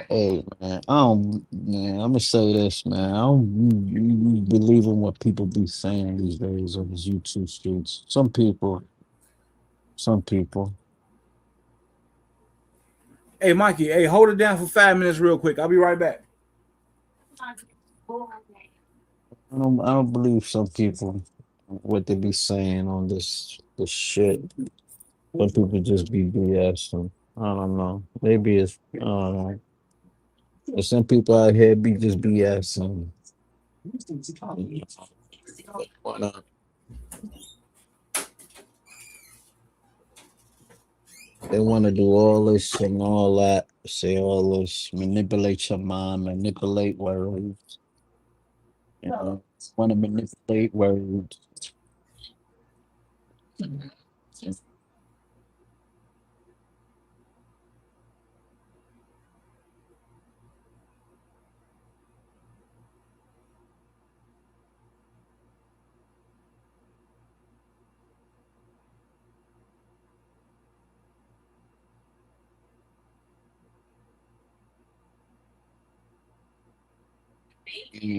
Hey, man. I don't, man. I'm gonna say this, man. I don't believe in what people be saying these days on these YouTube streets. Some people, some people. Hey, Mikey, hey, hold it down for 5 minutes real quick. I'll be right back. I don't believe some people what they be saying on this shit. Some people just be BSing. I don't know. Maybe it's I don't know. But some people out here be just BSing. Why not? They want to do all this and all that. Say all this, manipulate your mind, manipulate words. You know, want to manipulate words.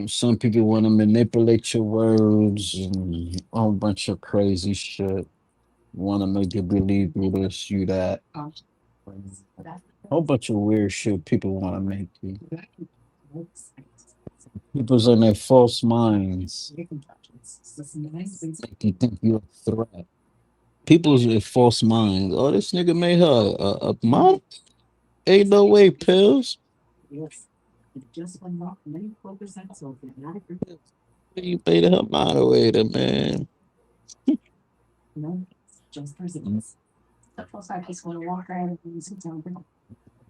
Some people want to manipulate your words and a whole bunch of crazy shit. Want to make you believe you this, you that. A whole bunch of weird shit people want to make you. People's in their false minds. Make you think you're a threat. People's in false minds. Oh, this nigga made her a model? Ain't no way, pills. You made her moderator, man.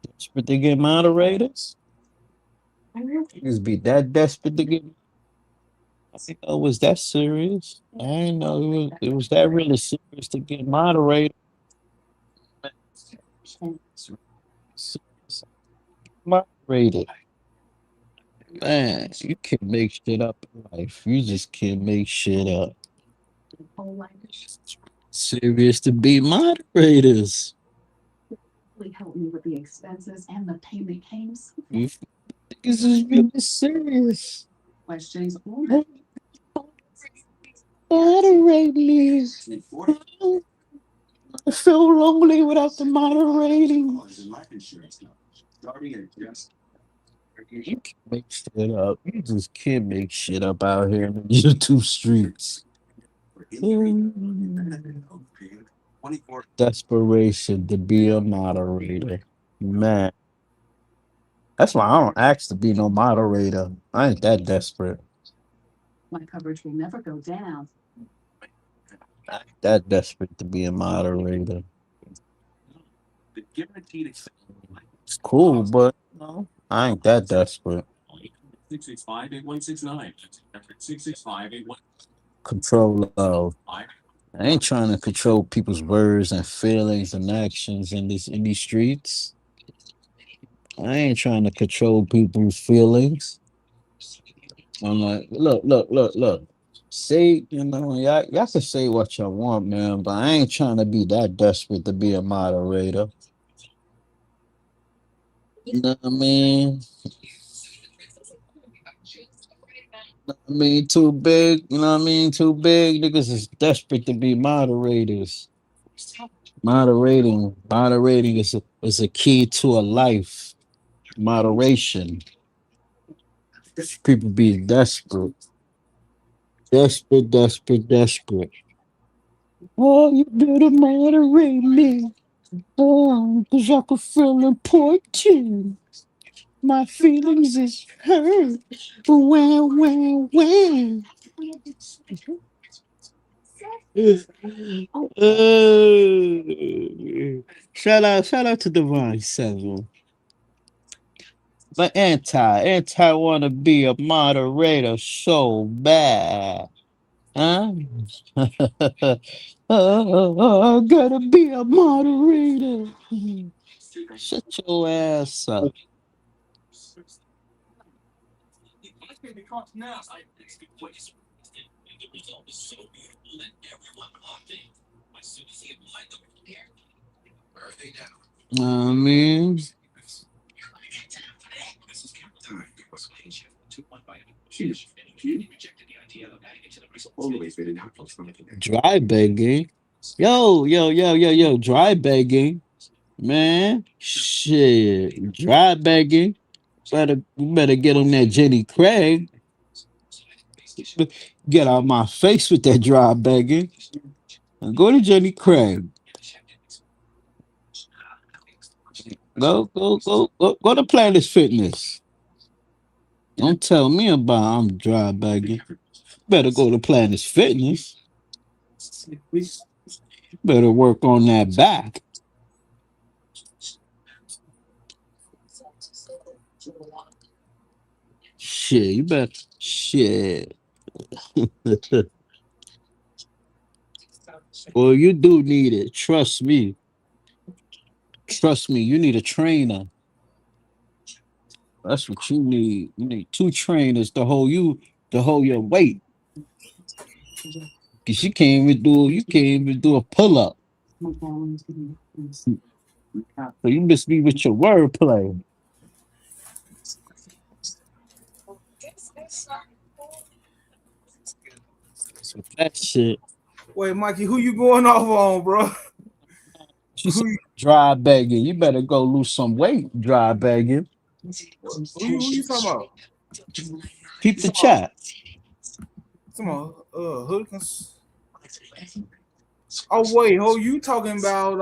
Desperate to get moderators? Niggas be that desperate to get. I think it was that serious. I didn't know it was that really serious to get moderator. Moderated. Man, you can make shit up in life. You just can't make shit up. Serious to be moderators. You niggas is really serious. Moderate me. I feel lonely without the moderating. You can make shit up. You just can't make shit up out here in the YouTube streets. Desperation to be a moderator. Man. That's why I don't ask to be no moderator. I ain't that desperate. I ain't that desperate to be a moderator. It's cool, but no, I ain't that desperate. Control love. I ain't trying to control people's words and feelings and actions in these streets. I ain't trying to control people's feelings. I'm like, look. Say, y'all can say what y'all want, man, but I ain't trying to be that desperate to be a moderator. You know what I mean? I mean, too big, you know what I mean? Too big. Niggas is desperate to be moderators. Moderating is a key to a life. Moderation. People be desperate. Desperate. Oh, you better moderate me. Oh, because I could feel important. My feelings is hurt. When. Shout out to Divine Seven. But anti want to be a moderator so bad. Huh? Gotta be a moderator. Shut your ass up. I mean, dry begging. Yo, dry begging. Man, shit, dry begging. We better get on that Jenny Craig. Get out my face with that dry begging. And go to Jenny Craig. Go to Planet Fitness. Don't tell me about I'm dry begging. Better go to Planet Fitness. Better work on that back. Shit, you better shit. Well, you do need it. Trust me. Trust me, you need a trainer. That's what you need. You need two trainers to hold your weight. Cause you can't even do a pull-up. So you miss me with your wordplay. So that shit. Wait, Mikey, who you going off on, bro? She said dry begging. You better go lose some weight, dry begging. Who you talking about? Keep the chat. Come on, Hoodkins. Oh wait, you talking about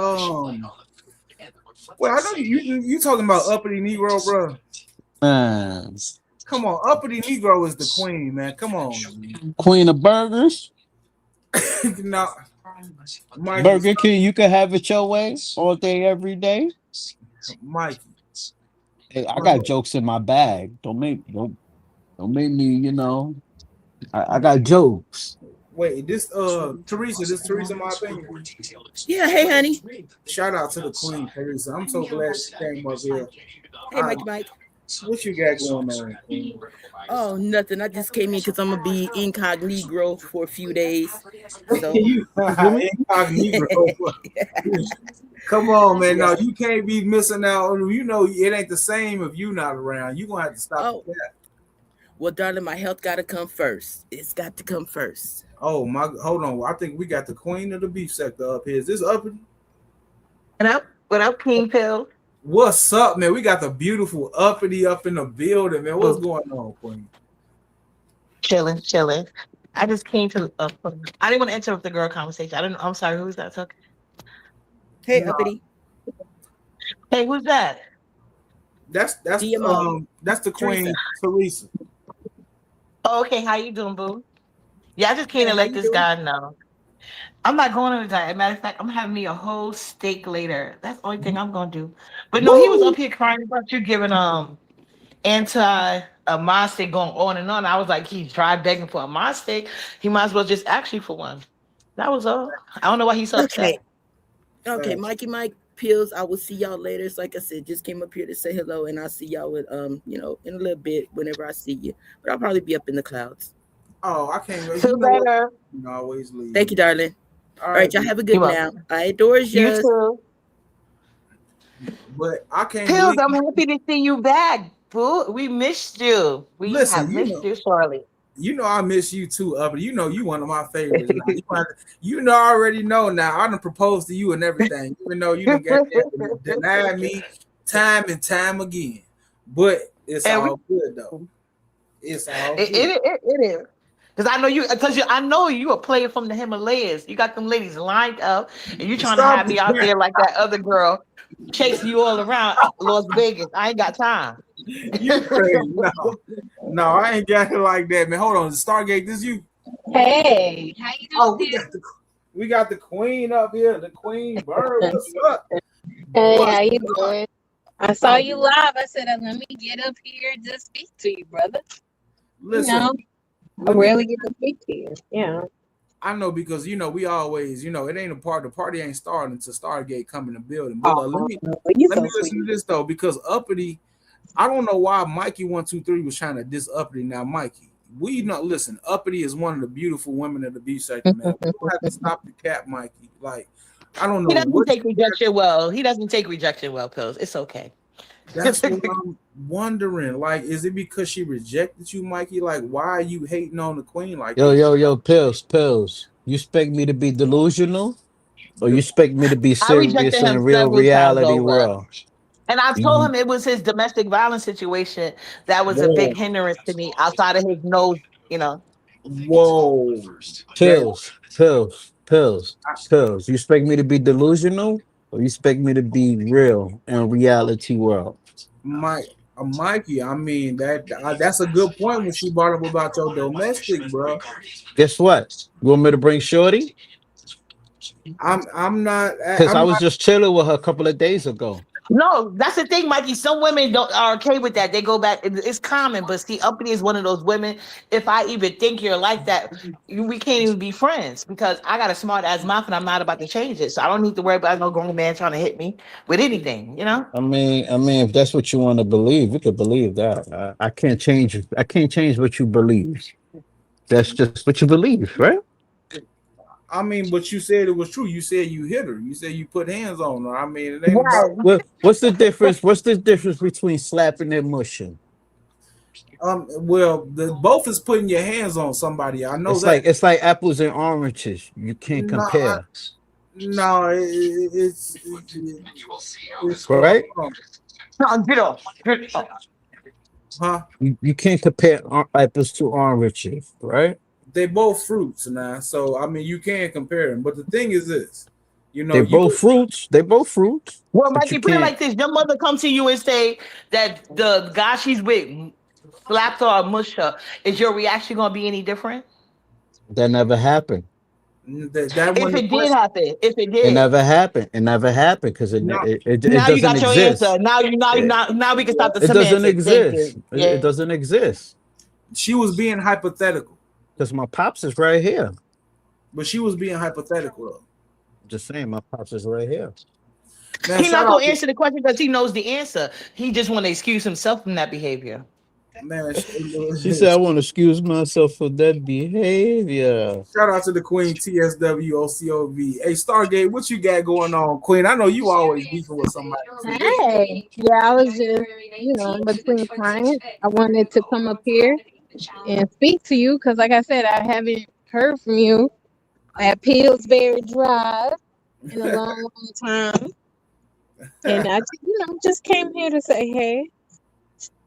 Wait, I know you talking about uppity Negro, bro. Man. Come on, uppity Negro is the queen, man. Come on, Queen of burgers. No, Mikey, Burger King, you can have it your way all day, every day. Mikey. Hey, I got jokes in my bag. Don't make me, I got jokes. Wait, this Teresa, my opinion. Yeah, hey, honey. Shout out to the queen, Teresa. I'm so glad she came up here. Hey, Mike. What you got going on, queen? Oh, nothing. I just came in because I'm gonna be incognito for a few days. So incognito. Come on, man. No, you can't be missing out. You know it ain't the same if you not around. You gonna have to stop that. Well, darling, my health gotta come first. It's got to come first. Oh my! Hold on. I think we got the queen of the beef sector up here. Is this uppity? What up, King Pill? What's up, man? We got the beautiful uppity up in the building, man. What's going on, queen? Chilling. I just came to. I didn't want to interrupt the girl conversation. I'm sorry. Who's that talking? Hey, uppity. Hey, who's that? That's the queen, Teresa. Oh, okay. How you doing, boo? Yeah, I just came to let this guy know. I'm not going on a diet. Matter of fact, I'm having me a whole steak later. That's the only thing I'm gonna do. But no, he was up here crying about you giving anti a mod steak going on and on. I was like, he's dry begging for a mod steak. He might as well just ask you for one. That was all. I don't know why he's so upset. Okay, Mikey, Mike, Pills. I will see y'all later. It's like I said, just came up here to say hello, and I'll see y'all with in a little bit whenever I see you. But I'll probably be up in the clouds. Oh, I can't wait. Feel better. You always leave. Thank you, darling. All right, y'all have a good now. I adore you. You too. But I can't. Pills, I'm happy to see you back, boo. We missed you. We have missed you, Charlie. You know I miss you too, Uppity. You know you one of my favorites. You already know now. I done proposed to you and everything, even though you done denied me time and time again. But it's all good though. It's all good. It is. Because I know you a player from the Himalayas. You got them ladies lined up, and you trying to have me out there like that other girl chasing you all around Las Vegas. I ain't got time. You crazy? No, I ain't got it like that, man. Hold on, Stargate, this you? Hey, how you doing? We got the queen up here, the queen bird. What's up? Hey, how you doing? I saw you live. I said, let me get up here and just speak to you, brother. Listen. I rarely get to speak to you. Yeah. I know because we always, it ain't the party ain't starting until Stargate come in the building. But let me listen to this though, because Uppity, I don't know why Mikey 123 was trying to diss Uppity. Now, Mikey, Uppity is one of the beautiful women of the beef sector, man. We don't have to stop the cap, Mikey. Like, I don't He know doesn't what. take rejection well. He doesn't take rejection well, Pills. It's okay. That's what I'm wondering. Like, is it because she rejected you, Mikey? Like, why are you hating on the queen like Yo, this? yo, yo, pills. You expect me to be delusional, or you expect me to be I serious rejected in the him real several times reality over. world? And I told You- him it was his domestic violence situation that was a big Whoa, hindrance to me outside of his nose, you know. whoa. That Pills. You expect me to be delusional, or you expect me to be real in reality world? Mike, Mikey. I mean that's a good point when she brought up about your domestic, bro. Guess what? You want me to bring Shorty? I'm not. Because I I'm was not. just chilling with her a couple of days ago. No, that's the thing, Mikey. Some women don't are okay with that. They go back. It's common, but see, Uppity is one of those women. If I even think you're like that, we can't even be friends because I got a smart ass mouth and I'm not about to change it. So I don't need to worry about no grown man trying to hit me with anything. You know. I mean, if that's what you want to believe, you could believe that. I can't change. I can't change what you believe. That's just what you believe, right? I mean, but you said it was true. You said you hit her. You said you put hands on her. I mean, it ain't about. Right. What's the difference? What's the difference between slapping and mushing? Well, the both is putting your hands on somebody. I know that. It's like apples and oranges. You can't No, compare, no, it's right? No, get off. Get off. huh? You can't compare apples to oranges, right? They both fruits now, so I mean you can't compare them. But the thing is this, They you both fruits. They both fruits, Well, but you Mikey, put it can't. like this: your mother come to you and say that the guy she's with slapped her or mushed her. Is your reaction gonna be any different? That never happened. that If when the it did question. happen, if it It did, never happened. It never happened because No, it now you doesn't got your answer. exist. It, Now we can stop the it doesn't semantics. Thank exist. you. It Yeah. doesn't exist she was being hypothetical, because my pops is right here. but she was being hypothetical. Though. Just saying, my pops is right here. Man, He's shout not out gonna to answer the question because he knows the answer. He just want to excuse himself from that behavior. man. She said, "I want to excuse myself for that behavior." Shout out to the Queen TSWOCOV. Hey Stargate, what you got going on, Queen? I know you always beefing with somebody too. Hey, yeah, I was just, in between clients. I wanted to come up here and speak to you because, like I said, I haven't heard from you at Pillsbury Drive in a long, long time. And I, just came here to say, hey,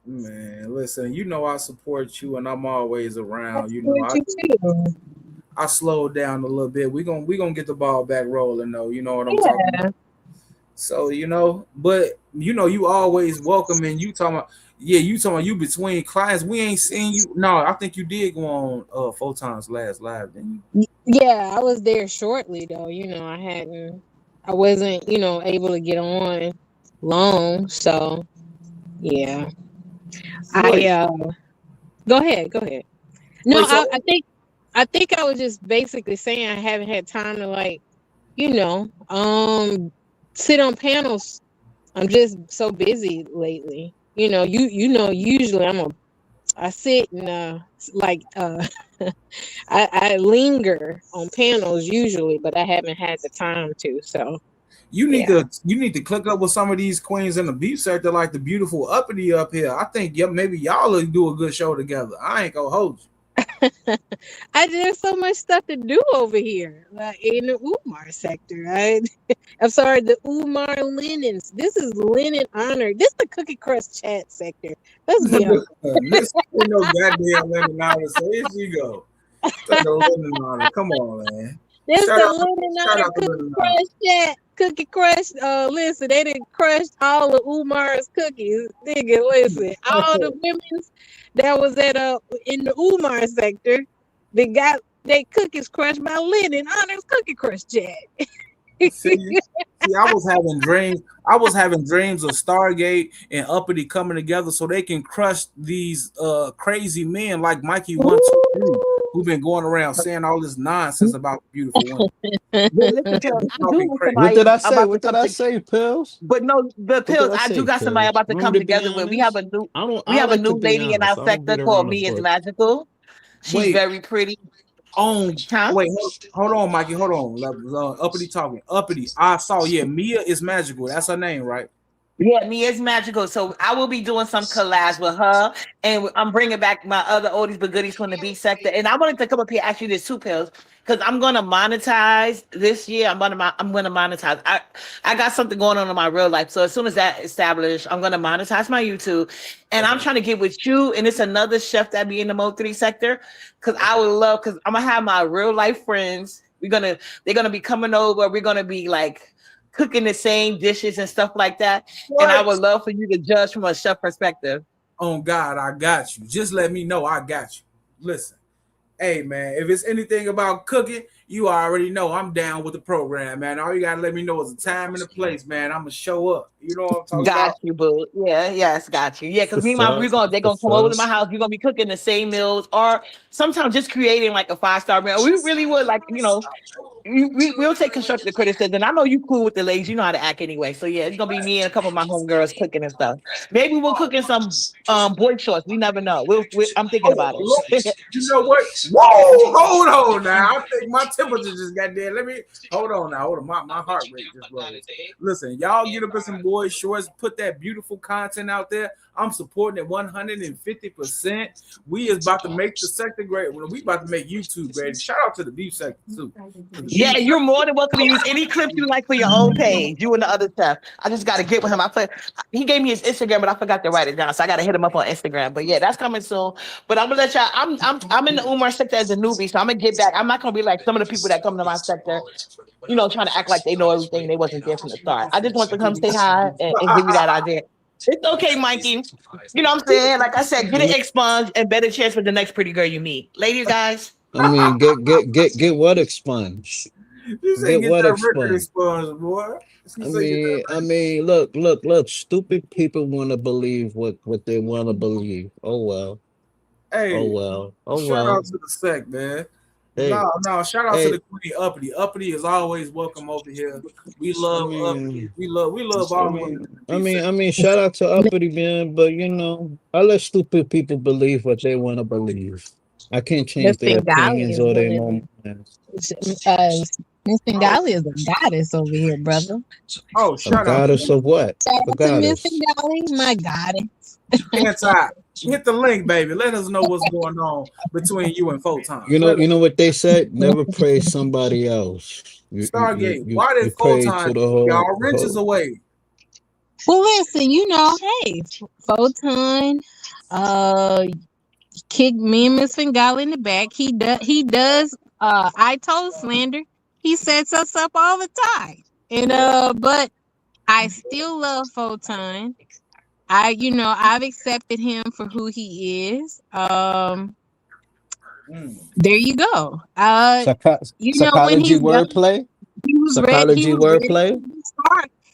Man, listen, you know I support you and I'm always I around. support you too. I slowed down a little bit. We gonna get the ball back rolling though. You know what I'm talking about. Yeah. So but you always welcome and you talking about you talking about you between clients. We ain't seen you. No, I think you did go on 4 times last live, didn't you? Yeah, I was there shortly though. I wasn't, able to get on long. So yeah. Wait, Go ahead, go ahead. No, wait. So I think I was just basically saying I haven't had time to you know, sit on panels. I'm just so busy lately. Usually I sit and I linger on panels usually, but I haven't had the time to. So you need yeah. to click up with some of these queens in the beef sector, like the beautiful uppity up here. I think maybe y'all will do a good show together. I ain't gonna hold you. There's so much stuff to do over here, like in the Umar sector, right? I'm sorry, the Umar linens. This is linen honor. This is the Cookie Crust chat sector. Let's be honest. This ain't no goddamn lemon honor. So here you go. Take the lemon honor. Come on, man. This Shout the out, linen shout honor out to Cookie lemon honor. Crush chat. Cookie Crush. Listen, they didn't crush all of Umar's cookies. Nigga, listen, all the women that was in the Umar sector, they got their cookies crushed by Linen Honors Cookie Crush chat. See, I was having dreams. I was having dreams of Stargate and Uppity coming together so they can crush these crazy men like Mikey 123, who've been going around saying all this nonsense about beautiful women. Listen, Pills, I do Talking know crazy. What somebody did I say? about to What did come I to, say, Pills? but no, the What did Pills. I I do say, got somebody Pills? about to Want come me to be together with. We have honest? a new, I don't. we I have a like to new be lady in our honest. I don't sector beat called around the Me is bush. Magical. She's Wait, very pretty. Huh? Wait, hold on, Mikey. Hold on. Uppity talking. Uppity. I saw. Yeah, Mia is magical. That's her name, right? Yeah, Mia's magical. So I will be doing some collabs with her, and I'm bringing back my other oldies but goodies from the B sector. And I wanted to come up here actually this two pills because I'm gonna monetize this year. I'm gonna monetize. I got something going on in my real life. So as soon as that established, I'm gonna monetize my YouTube, and I'm trying to get with you. And it's another chef that be in the Mo3 sector because I would love because I'm gonna have my real life friends. They're gonna be coming over. We're gonna be like cooking the same dishes and stuff like that. What? And I would love for you to judge from a chef perspective. On God, I got you. Just let me know I got you. Listen, hey man, if it's anything about cooking, you already know I'm down with the program, man. All you gotta let me know is the time and the place, man. I'm gonna show up. You know what I'm talking Got about? you, boo. Yeah, yes, got you. Yeah, because me and my they're gonna come over to my house. We're gonna be cooking the same meals, or sometimes just creating like a 5-star meal. We really would like, we'll take constructive criticism. I know you cool with the ladies. You know how to act anyway. So yeah, it's gonna be me and a couple of my homegirls cooking and stuff. Maybe we'll cook in some boy shorts. We never know. I'm thinking about Lord, it. you know what? Whoa, hold on now. I think my temperature just got there. Let me hold on now. Hold on. My heart rate just rose. Listen, y'all get up in some boy shorts, put that beautiful content out there. I'm supporting it 150%. We is about to make the sector great. We about to make YouTube great. Shout out to the beef sector too. Yeah, you're more than welcome to use any clip you like for your own page. You and the other chef. I just got to get with him. He gave me his Instagram, but I forgot to write it down, so I got to hit him up on Instagram. But yeah, that's coming soon. But I'm gonna let y'all. I'm in the Umar sector as a newbie, so I'm gonna get back. I'm not gonna be like some of the people that come to my sector, trying to act like they know everything and they wasn't there from the start. I just want to come say hi and give you that idea. It's okay, Mikey. You know what I'm saying? Like I said, get it expunged and better chance for the next pretty girl you meet. Ladies, guys. I mean, get what expunged? You say get what that record expunged? expunged, boy. I mean, look. Stupid people want to believe what they want to believe. Oh well. Hey, Oh well. Oh shout well. out to the sect, man. Hey, No, shout out hey. to the Queen Uppity. Uppity is always welcome over here. We love Uppity. We love all women. I mean, shout out to Uppity, man. But I let stupid people believe what they want to believe. I can't change Miss their Bengali opinions is or their one moments. Miss Bengali is a goddess over here, brother. Oh, A shout out goddess of what? Shout A out to Miss goddess. Bengali, my goddess. Hit the link, baby. Let us know what's going on between you and Photon. You know what they said? Never praise somebody else. Stargate. Why did You pray Photon to the y'all wrenches away? Well, listen, hey, Photon, kicked me and Miss Bengali in the back. He does I told slander. He sets us up all the time. And but I still love Photon. I've accepted him for who he is. There you go. When Psychology he's done, wordplay. he was ready. Psychology wordplay.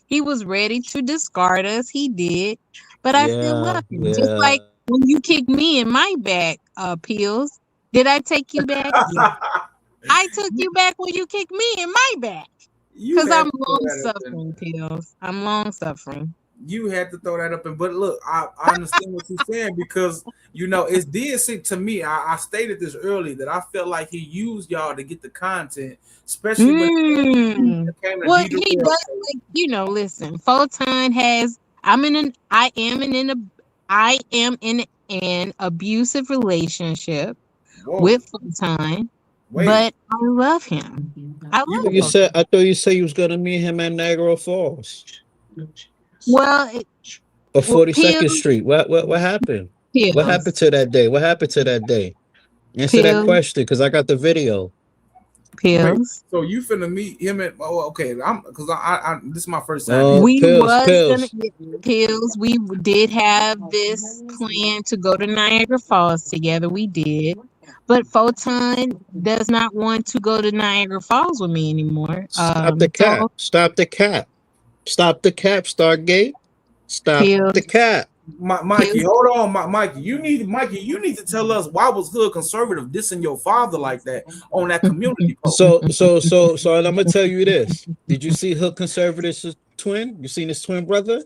He was ready to discard us. He did, but I still Yeah, love him. Just yeah. like when you kicked me in my back, Pills. Did I take you back? Yeah. I took you back when you kicked me in my back. Because I'm long suffering, Pills. I'm long suffering. You had to throw that up in, but look, I understand what you're saying because it did seem to me. I stated this earlier that I felt like he used y'all to get the content, especially when it came to well, he does. Listen, Photon has. I am in an abusive relationship with Photon, but I love him. I love him. I thought you said you was gonna meet him at Niagara Falls. Well, or 42nd Street. What happened? Pills. What happened to that day? What happened to that day? Answer that question, because I got the video. Pills. Wait, so you finna meet him at? Oh, okay. Because I this is my first time. Pills. We did have this plan to go to Niagara Falls together. We did, but Photon does not want to go to Niagara Falls with me anymore. Stop the cap. Stop the cap. Stop the cap. Stargate. Stop the cap. Mikey, hold on, Mikey. You need to tell us why was Hood Conservative dissing your father like that on that community post. So I'm gonna tell you this. Did you see Hood Conservative's twin? You seen his twin brother?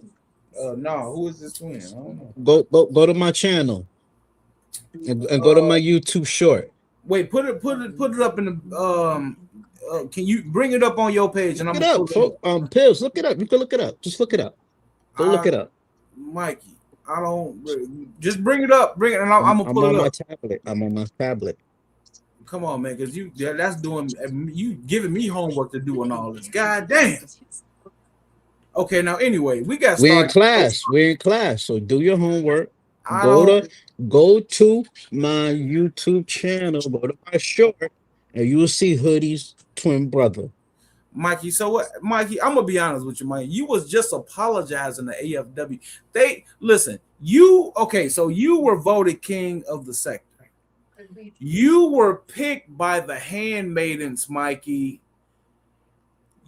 No. Who is this twin? I don't know. Go to my channel and go to my YouTube short. Wait, put it up in the can you bring it up on your page and I'm Look it gonna up, pull it. Pills. Look it up. You can look it up. Just look it up. Go look it up. Mikey, I don't just bring it up. Bring it, and I'm gonna I'm pull on it my up. tablet. I'm on my tablet. Come on, man, because that's doing you giving me homework to do and all this. God damn. Okay, now anyway, we got We're in started. class. We're in class. So do your homework. I Go don't, to my YouTube channel. Go to my short, and you will see Hoodie's twin brother. Mikey. So what, Mikey? I'm gonna be honest with you, Mikey. You was just apologizing to AFW. They listen. You okay? So you were voted king of the sector. You were picked by the handmaidens, Mikey.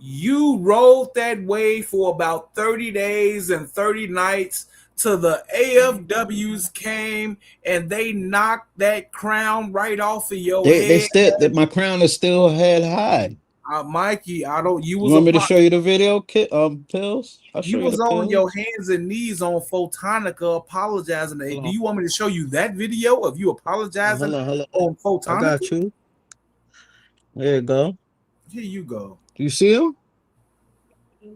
You rode that wave for about 30 days and 30 nights till the AFWs came and they knocked that crown right off of your They head. still that my crown is still head high. Mikey, I don't. You You was want me to show you the video, Pills? I'll show you you was the on your pills. hands and knees on Photonica apologizing. Do you want me to show you that video of you apologizing Hold on on. I Photonica? got you. There you go. Here you go. Do you see him?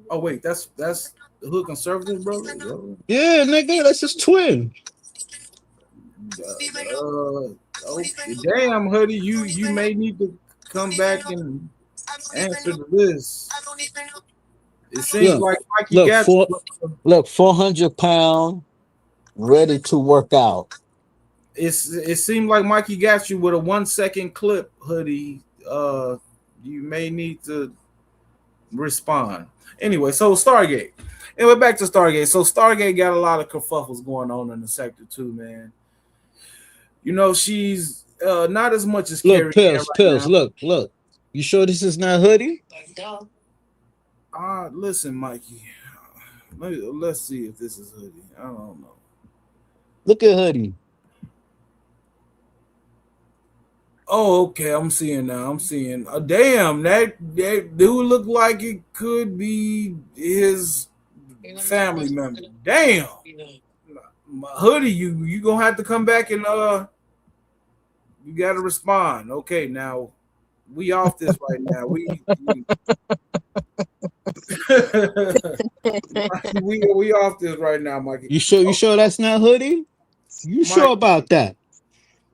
Oh wait, that's the Hood Conservative, brother. Yeah, nigga, that's his twin. Okay, damn, Hoodie, you may need to come back and answer to this. It seems like Mikey got look, 400 pound, ready to work out. It seemed like Mikey got you with a 1 second clip, Hoodie. You may need to respond. Anyway, so Stargate. Anyway, back to Stargate. So Stargate got a lot of kerfuffles going on in the sector too, man. You know, she's not as much as Look, Pills, now. look. You sure this is not Hoodie? Listen, Mikey. Let's see if this is Hoodie. I don't know. Look at Hoodie. Oh, okay. I'm seeing now. I'm seeing. Damn, that dude look like it could be his family member. Damn, Hoodie, you gonna have to come back and you gotta respond. Okay, now we off this right now. We off this right now, Mikey. You sure that's not Hoodie? You sure about that?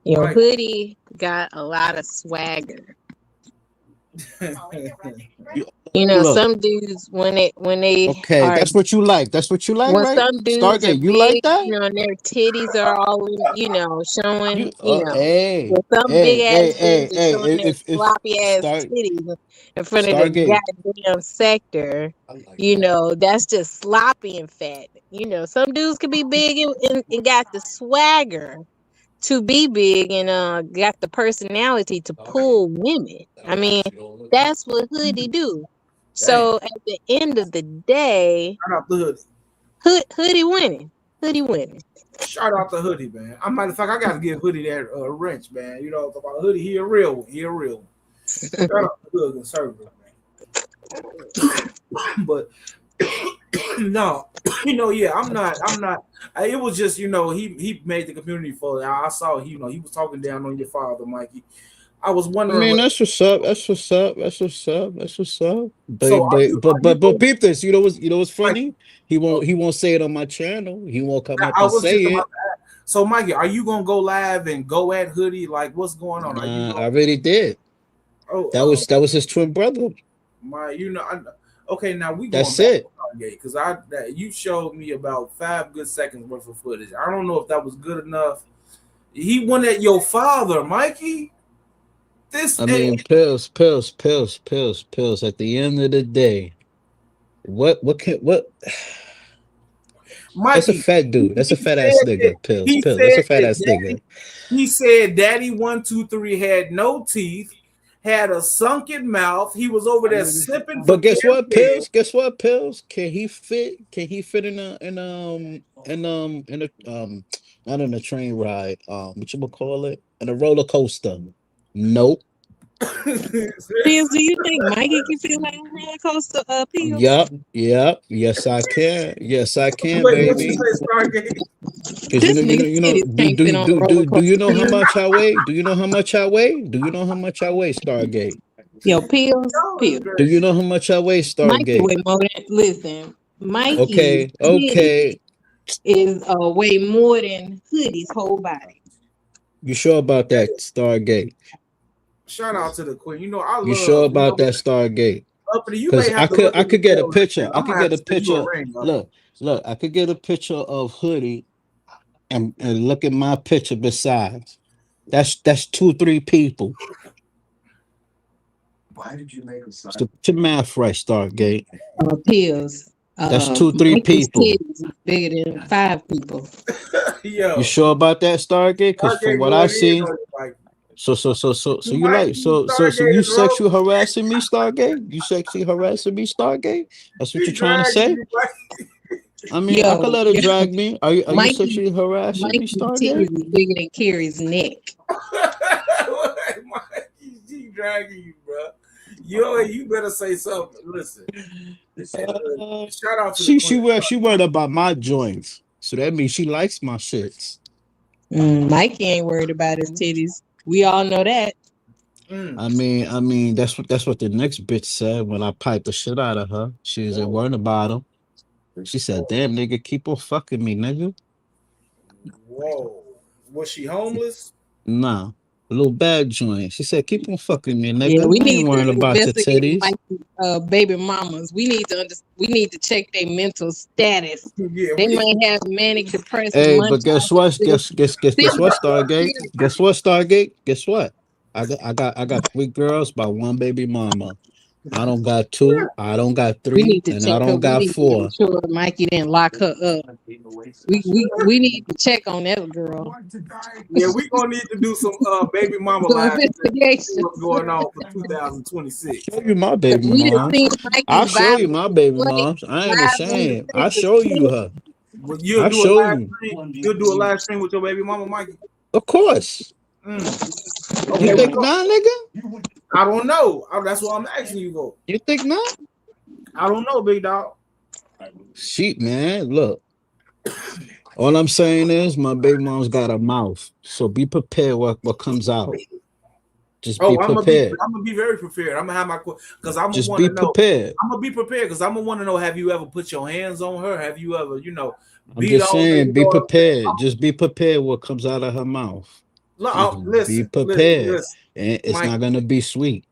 Your Hoodie got a lot of swagger. You know, Look. some dudes when they okay, that's what you like. That's what you like, when right? some dudes Stargate, are you big, like that? you know, and their titties are all showing, Hey, with some big ass dudes are showing their if sloppy ass titties in front of the Stargate. goddamn sector. That's just sloppy and fat. Some dudes can be big and got the swagger to be big and got the personality to pull women. I mean, that's what Hoodie do. So at the end of the day, shout out the Hoodie. Hoodie winning. Hoodie winning. Shout out the Hoodie, man. Matter of fact, I gotta give Hoodie that wrench, man. You know about Hoodie, he a real one. He a real one. Shout out the Hood Conservative, man. But no, yeah, I'm not. It was just, he made the community for. I saw he was talking down on your father, Mikey. I was wondering. I mean, that's what's up. But peep this. You know what's funny? He won't say it on my channel. He won't come up and say it. So, Mikey, are you gonna go live and go at Hoodie? Like, what's going on? I already did. Oh, that was his twin brother. Okay, now we. That's it. Because you showed me about 5 good seconds worth of footage. I don't know if that was good enough. He went at your father, Mikey. Pills. At the end of the day, what? Mikey, that's a fat dude. That's a fat ass nigga. Pills. That's a fat ass nigga. He said Daddy 1, 2, 3 had no teeth, had a sunken mouth. He was over there sipping. But guess what, Pills? Can he fit in a not in a train ride? What you call it? In a roller coaster? Nope. Pills, do you think Mikey can feel like a roller coaster? Pills? Yep. Yes, I can. Wait, baby. Because This nigga titties can't fit on the roller do you know how coaster. much I weigh? Do you know how much I weigh? Do you know how much I weigh, Stargate? Yo, pills. Do you know how much I weigh, Mikey Stargate? way more than listen. Mikey's Okay, titties okay. is way more than Hoodie's whole body. You sure about that, Stargate? Shout out to the queen. You know, I You sure love, about that, Stargate? Uppity, you may Because have to look I at the could get a tail right picture. there. I I'm could gonna have get to a send you a picture. ring, Uppity. Look, I could get a picture of Hoodie and look at my picture besides. That's 2-3 people. Why did you make a side? So put your math right, Stargate. Pills. That's 2-3 Mikey's people. titties is bigger than 5 people. Yo, You sure about that, Stargate? Because from Stargate what I going in see, on you, Mike. so you Mike, like so Stargate you is rope. sexually harassing me, Stargate? You sexually harassing me, Stargate? That's what She you're trying to dragging say? you, Mike. I mean, I could let her Yo, drag me. Are you Mikey, sexually harassing me, Mikey's Stargate? titties is bigger than Carrie's neck. Mike, she dragging you, bro. You better say something. Listen, shout out to the queen. She worried about my joints. So that means she likes my shits. Mikey ain't worried about his titties. We all know that. Mm. I mean, that's what the next bitch said when I piped the shit out of her. She was worried about him. She said, "Damn, nigga, keep on fucking me, nigga." Whoa, was she homeless? Nah, a little bad joint. She said, "Keep on fucking me, Yeah, nigga. we I ain't need to worrying about your investigate titties." Mikey's baby mamas. We need to check their mental status. Yeah, They might have manic depressive Hey, but guess munchausen what? Guess what, Stargate? syndrome. Guess what, Stargate? Guess what? I got 3 girls by 1 baby mama. I don't got 2. I don't got We 3, need to and I check her. don't We got need to 4. make sure Mikey didn't lock her up. We need to check on that girl. Yeah, we gonna need to do some baby mama Some lives to see investigation. what's going on for 2026. Show you my baby We just moms. seen I'll Mikey's show you violent my baby display moms. I ain't live on the ashamed. I'll Facebook show you page. her. Well, you'll I'll do a show live you. stream. You'll do a live stream with your baby mama, Mikey. Of course. Mm. You Okay, think not, nigga? I don't know. That's what I'm asking you for. You think not? I don't know, big dog. Shit, man. Look. All I'm saying is my baby mom's got a mouth. So be prepared what comes out. Just be prepared. I'm gonna be very prepared. I'm gonna have my because I'm gonna Just want be to know. prepared. I'm gonna be prepared because I'm gonna want to know. Have you ever put your hands on her? Have you ever, I'm beat just on her? saying, be prepared. Just be prepared what comes out of her mouth. Look, Be listen, prepared. And it's Mike, not gonna be sweet.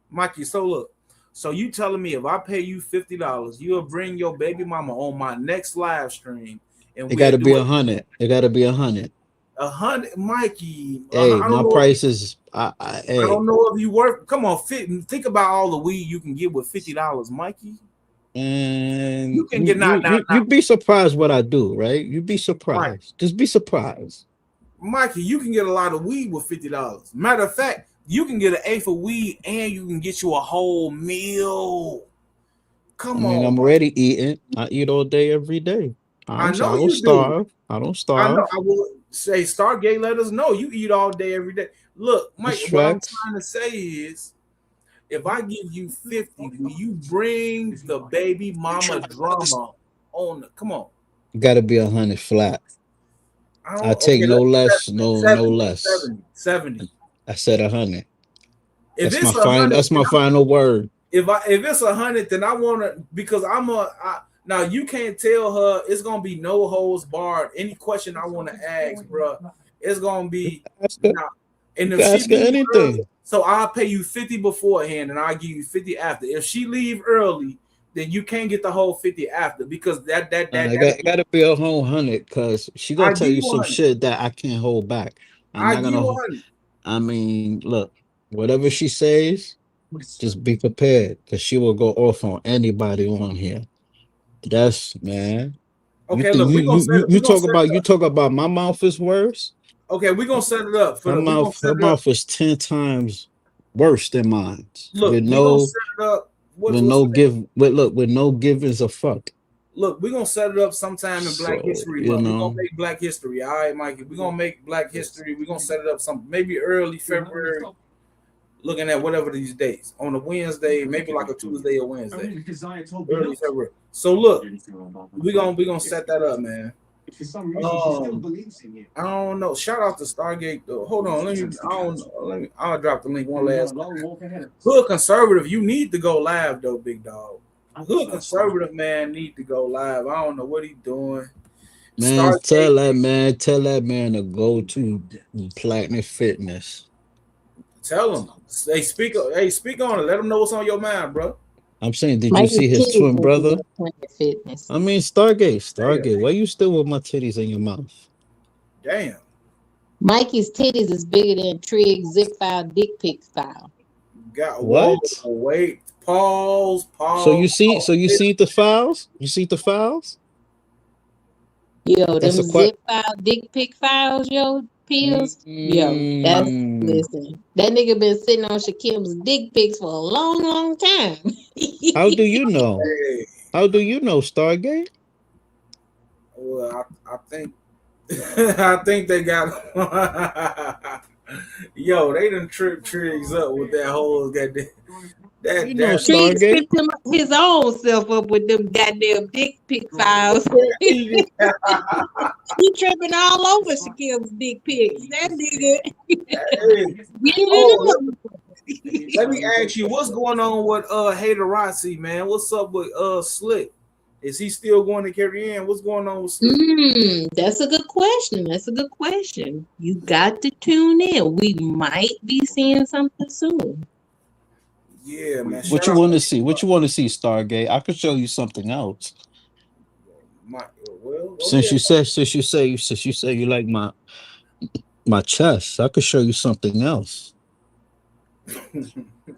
Mikey. So look, so you telling me if I pay you $50, you'll bring your baby mama on my next live stream, and It we'll gotta do be it. 100. It gotta be 100. 100, Mikey. Hey, I my don't know. price is I hey. don't know if you work. Come on, think about all the weed you can get with $50, Mikey. And You can get you'd be surprised what I do, right? You'd be surprised. Right. Just be surprised. Mikey, you can get a lot of weed with $50. Matter of fact, you can get an eighth of weed and you can get you a whole meal. Come on, I'm Mikey. already eating. I eat all day, every day. I know I don't you do. starve. I don't I know. starve. I will say Stargate. Let us know you eat all day, every day. Look, Mike. That's What I'm facts. trying to say is, if I give you 50, will you bring the baby mama drama on? Come on. Gotta be 100 flat. I take Okay, no let's less, no 70, less. 70. I said 100. If That's my it's 100, That's my final word. if it's 100, then I want to, because now you can't tell her it's gonna be no holds barred. Any question I want to ask, bro, it's gonna be now. And if she Ask her leave anything. early, so I'll pay you 50 beforehand, and I'll give you 50 after. If she leave early, then you can't get the whole 50 after, because that Gotta be a whole 100, because she gonna I tell give you you some 100. shit that I can't hold back. I'm I not give you gonna. 100. I mean, look, whatever she says, just be prepared, because she will go off on anybody on here. That's man. You Okay, think look, you talk about my mouth is worse? Okay, we're gonna set it up for Her the. We're gonna set her it up. mouth is 10 times worse than mine. Look, With we're gonna no set it up. with no give with no givings a fuck. Look, we're gonna set it up sometime in Black So, History you Month. We're know, gonna make Black History. All right, Mikey. We're gonna make Black History. We're gonna set it up some maybe early February. Looking at whatever these days on a Wednesday, maybe like a Tuesday or Wednesday, early February. So look, we're gonna set that up, man. I don't know. Shout out to Stargate though. Hold on, I'll drop the link one last time. Hood conservative, you need to go live though, big dog. Hood conservative man need to go live. I don't know what he doing. Man, Stargate, tell that man to go to Platinum Fitness. tell him. Speak on it. Let him know what's on your mind, bro. I'm saying, did you Mikey's see his titties twin would be brother? at Planet Fitness. I mean, Stargate. Why you still with my titties in your mouth? Damn. Mikey's titties is bigger than Trig's zip file, dick pic file. What? Whoa, wait. Pause. So you see the files? You see the files? Yo, That's them a que- zip file, dick pic files, yo, pills. Yo, listen. That nigga been sitting on Shakim's dick pics for a long, long time. How do you know? Hey. How do you know, Stargate? Well, I think I think they got yo, they done trip Triggs up with that whole goddamn You know, that Triggs Stargate. picked his own self up with them goddamn dick pic files. He tripping all over Shakim's dick pics. That nigga. Let me ask you, what's going on with Haterossi, man? What's up with Slick? Is he still going to carry in? What's going on with Slick? That's a good question. You got to tune in. We might be seeing something soon. Yeah, man. What you want to see? What you want to see, Stargate? I could show you something else. Since you say you like my chest, I could show you something else.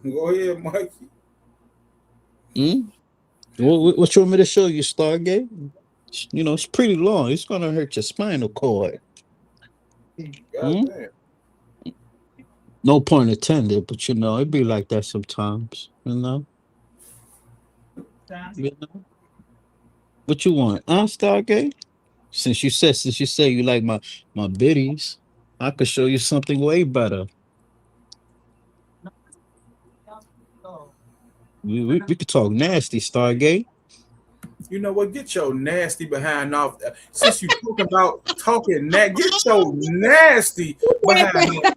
Go ahead, Mikey. What you want me to show you, Stargate? You know, it's pretty long. It's gonna hurt your spinal cord. No point intended, but you know, it'd be like that sometimes, you know. What you want? Stargate? Since you say you like my biddies, I could show you something way better. We could talk nasty, Stargate. You know what? Get your nasty behind off. Since you talk about talking get your nasty behind off.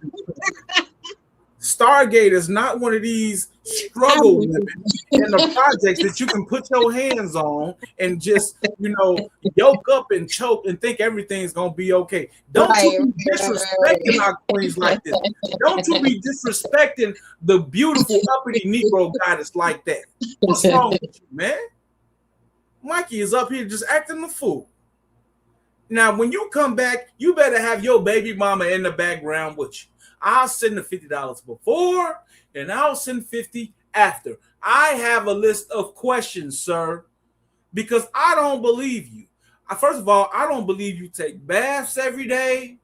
Stargate is not one of these struggle women in the projects that you can put your hands on and just, you know, yoke up and choke and think everything's gonna be okay. Don't you be disrespecting our queens like this. Don't you be disrespecting the beautiful uppity Negro goddess like that. What's wrong with you, man? Mikey is up here just acting the fool. Now, when you come back, you better have your baby mama in the background with you. I'll send the $50 before, and I'll send 50 after. I have a list of questions, sir, because I don't believe you. First of all, I don't believe you take baths every day.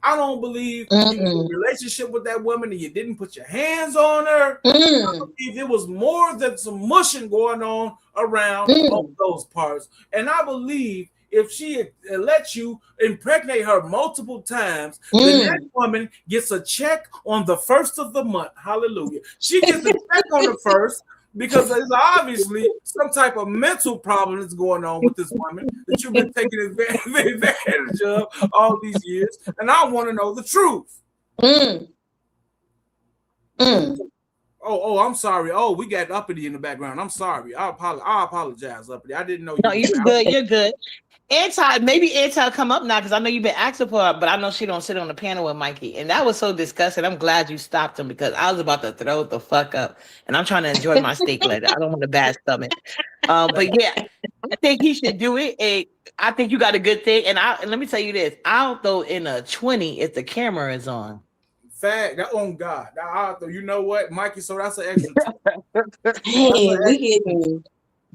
I don't believe you had a relationship with that woman and you didn't put your hands on her. I believe there was more than some mushing going on around on those parts. And I believe if she had let you impregnate her multiple times, then that woman gets a check on the first of the month. Hallelujah. She gets a check on the first because there's obviously some type of mental problem that's going on with this woman that you've been taking advantage of all these years. And I want to know the truth. Oh, I'm sorry. Oh, we got uppity in the background. I'm sorry. I apologize, uppity. I didn't know you. No, you're good. You're good. Anti come up now because I know you've been asking for her, but I know she don't sit on the panel with Mikey, and that was so disgusting. I'm glad you stopped him because I was about to throw the fuck up, and I'm trying to enjoy my steak later. I don't want a bad stomach. But yeah, I think he should do it. I think you got a good thing, and let me tell you this: I'll throw in a 20 if the camera is on. Fact. Oh God, you know what, Mikey? So that's an extra. Hey, we getting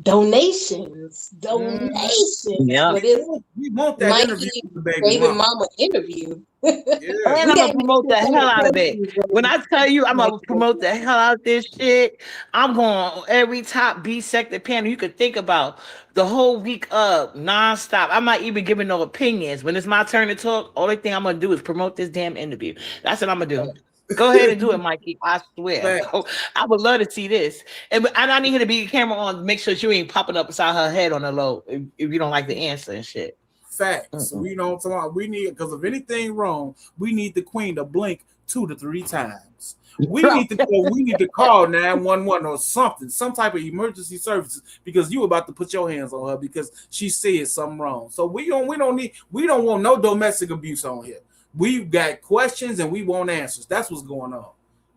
donations. Yeah, we want that Mikey, interview with the baby mama interview. And I'm gonna promote the hell out of it. When I tell you I'm gonna promote the hell out of this shit, I'm going on every top B-sector panel you could think about the whole week up, nonstop. I'm not even giving no opinions. When it's my turn to talk, only thing I'm gonna do is promote this damn interview. That's what I'm gonna do. Go ahead and do it, Mikey. I swear. I would love to see this. And I need her to be camera on, make sure she ain't popping up beside her head on the low if you don't like the answer and shit. Facts. So, you know, we need, because if anything wrong, we need the queen to blink 2 to 3 times. We need to call 911 or something, some type of emergency services, because you about to put your hands on her because she said something wrong. So we don't want no domestic abuse on here. We've got questions and we want answers. That's what's going on.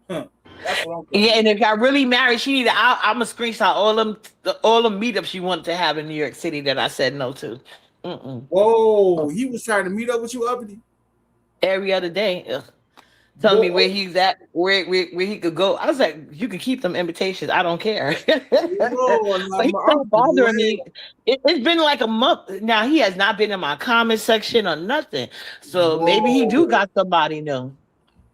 That's what I'm yeah, and if I really married, she needed. I'm gonna screenshot all them meetups she wanted to have in New York City that I said no to. Whoa, he was trying to meet up with you, Uppity? Every other day. Telling me where he's at, where he could go. I was like, you can keep them invitations. I don't care. But he's still bothering me. It's been like a month now. He has not been in my comment section or nothing. So maybe he do got somebody new.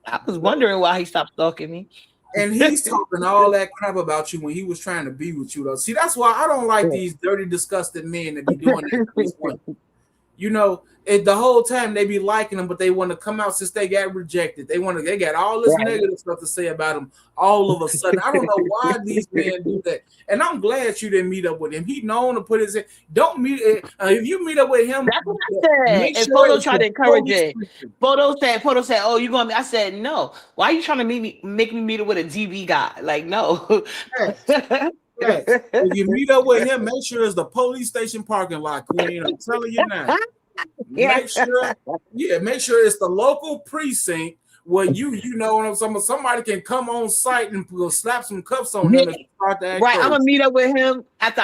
I was wondering why he stopped stalking me. And he's talking all that crap about you when he was trying to be with you, though. See, that's why I don't like these dirty, disgusting men that be doing that to these women. You know, the whole time they be liking them, but they want to come out since they got rejected. They got all this negative stuff to say about them all of a sudden. I don't know why these men do that. And I'm glad you didn't meet up with him. He known to put his don't meet if you meet up with him. That's what I said. And Photo tried to encourage it. Photo said, "Oh, you going?" I said, "No. Why are you trying to make me meet up with a DV guy? Like, no." Yes. If you meet up with him, make sure it's the police station parking lot, Queen. I'm telling you now. Make sure it's the local precinct where you know what I'm saying. Somebody can come on site and slap some cuffs on him and start to act right. crazy. I'm gonna meet up with him after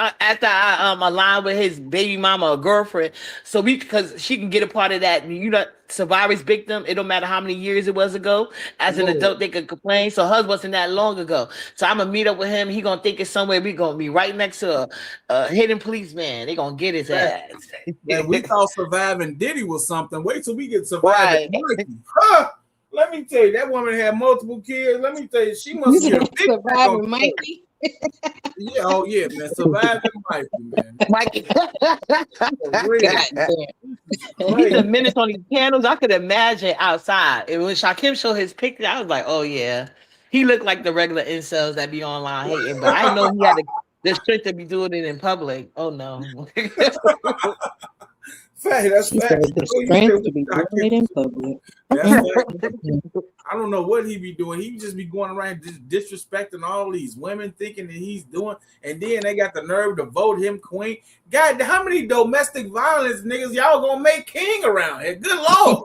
I align with his baby mama or girlfriend, so because she can get a part of that. You know, survivor's victim. It don't matter how many years it was ago. As an adult, they could complain. So hers wasn't that long ago. So I'm gonna meet up with him. He gonna think it's somewhere. We gonna be right next to a hidden policeman. They gonna get his ass. And we thought surviving Diddy was something. Wait till we get surviving Mikey. Huh? Let me tell you, that woman had multiple kids. Let me tell you, she must get a big surviving Mikey. Yeah, oh yeah, man, surviving Mikey, man. Mikey. He's a menace on these panels. I could imagine outside. And when Shakim showed his picture, I was like, oh yeah. He looked like the regular incels that be online hating, but I didn't know he had the strength to be doing it in public. Oh no. That's fact. The strength to be doing it in public. I don't know what he be doing. He just be going around disrespecting all these women, thinking that he's doing, and then they got the nerve to vote him queen. God, how many domestic violence niggas y'all gonna make king around here? Good lord!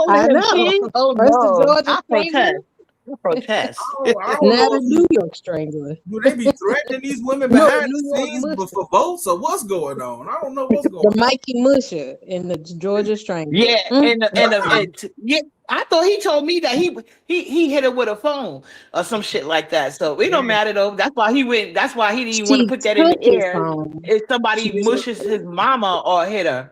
I know. Oh no! I protest. Not a New York strangler. Do they be threatening these women behind the scenes for votes, or what's going on? I don't know what's going on. The Mikey Musher and the Georgia Strangler. Yeah, yeah. I thought he told me that he hit her with a phone or some shit like that. So it don't matter though. That's why he went. That's why he didn't even want to put that in the air. If somebody mushes his mama or hit her.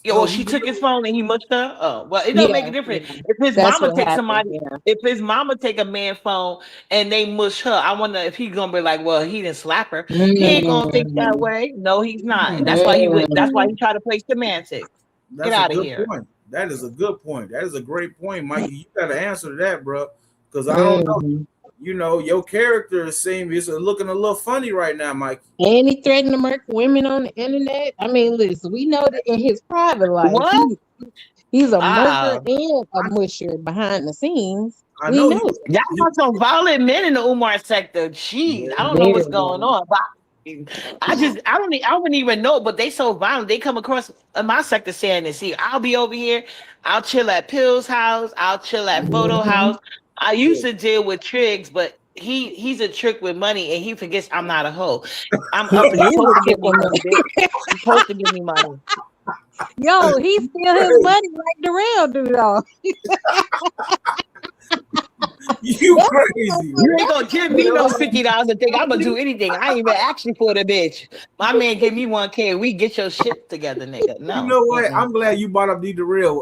Well, she took his phone and he mushed her. Oh, well, it don't make a difference. If his mama takes somebody, if his mama take a man's phone and they mush her, I wonder if he's gonna be like, well, he didn't slap her. He ain't gonna think that way. No, he's not. That's why he went. That's why he tried to play semantics. Get out of here. Point. That is a good point. That is a great point, Mikey. You got to answer to that, bro. Because I don't know. You know, your character is looking a little funny right now, Mike. And he threatened to murder women on the internet. I mean, listen, we know that in his private life, he's a murderer and a musher behind the scenes. I know. Y'all got some violent men in the Umar sector. Jeez, I don't know what's going on. But I wouldn't even know, but they so violent. They come across in my sector saying this. See, I'll be over here. I'll chill at Pill's house. I'll chill at Photo house. I used to deal with Triggs, but he's a trick with money and he forgets I'm not a hoe. I'm up and supposed to give me money. You're supposed to give me money. Yo, he steal his money like the real dude, y'all. You crazy. You ain't gonna give me no $50 and think I'm gonna do anything. I ain't even ask you for the bitch. My man gave me $1K. We get your shit together, nigga. No. You know what? I'm glad you brought up D Darrell.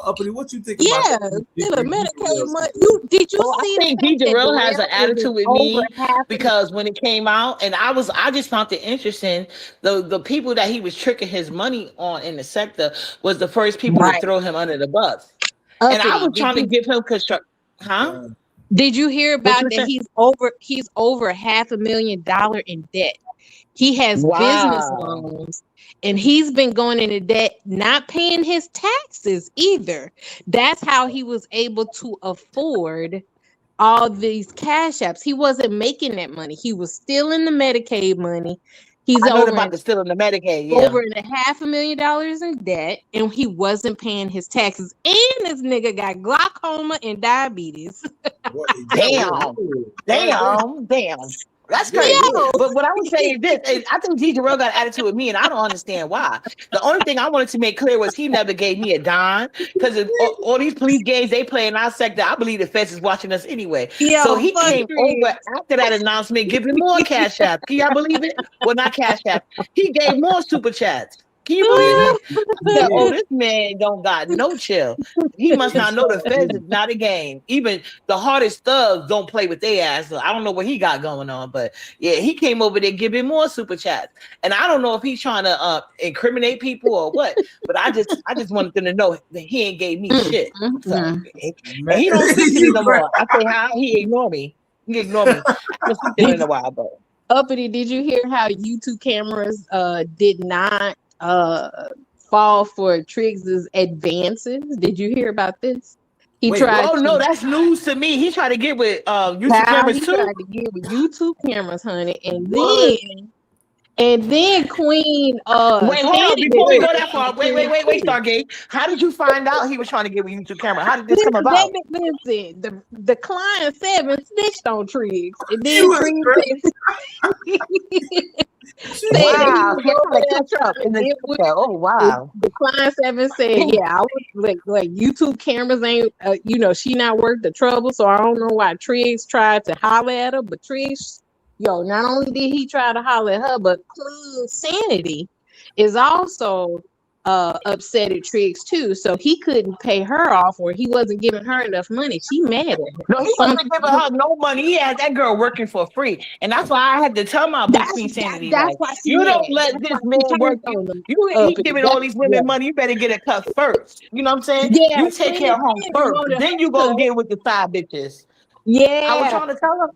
Uppity, what you think about the Medicaid money? Did you see? I think D Darrell has an attitude with me because when it came out, and I just found it interesting. The people that he was tricking his money on in the sector was the first people to throw him under the bus. And I was trying to give him construct. Huh? Did you hear What you about that? saying? He's over $500,000 in debt. He has business Wow. loans and he's been going into debt, not paying his taxes either. That's how he was able to afford all these cash apps. He wasn't making that money. He was stealing the Medicaid money. He's I know over about the stealing the Medicaid. Yeah. over $500,000 in debt, and he wasn't paying his taxes. And this nigga got glaucoma and diabetes. What? Damn. Damn. That's crazy. Yo, But what I would say is this: I think D. Jarrell got an attitude with me, and I don't understand why. The only thing I wanted to make clear was he never gave me a dime because all these police games they play in our sector, I believe the feds is watching us anyway. So he fuck came over after that announcement, giving more cash app. Can y'all believe it? Well, not cash app. He gave more super chats. Can you believe it? I said, oh, this man don't got no chill. He must not know the feds is not a game. Even the hardest thugs don't play with their ass. So I don't know what he got going on, but yeah, he came over there giving more super chats. And I don't know if he's trying to incriminate people or what, but I just wanted them to know that he ain't gave me shit. So, and he don't speak to me no more. I say how he ignore me. He ignore me. I haven't seen him in a while, but Uppity, did you hear how YouTube cameras did not fall for Triggs's advances? Did you hear about this? He tried. Oh no, that's news to me. He tried to get with YouTube cameras too. He tried to get with YouTube cameras, honey, and then Queen. Wait, hold on. Before we go that far, wait, Stargate. How did you find out he was trying to get with YouTube camera? How did this come about? Listen, the client 7 snitched on Triggs, and then Triggs wow, oh wow. The client 7 said, "Yeah, I was like YouTube cameras ain't, she not worth the trouble, so I don't know why Triggs tried to holler at her, but Triggs, not only did he try to holler at her, but Clean Sanity is also upset at Triggs too, so he couldn't pay her off, or he wasn't giving her enough money. She mad at him. No, he wasn't giving her no money. He had that girl working for free, and that's why I had to tell my Queen Sanity, that's why you don't let this man work. He giving all these women money. You better get a cut first. You know what I'm saying? Yeah, you take care of home first, then you go get with the side bitches. Yeah, I was trying to tell her.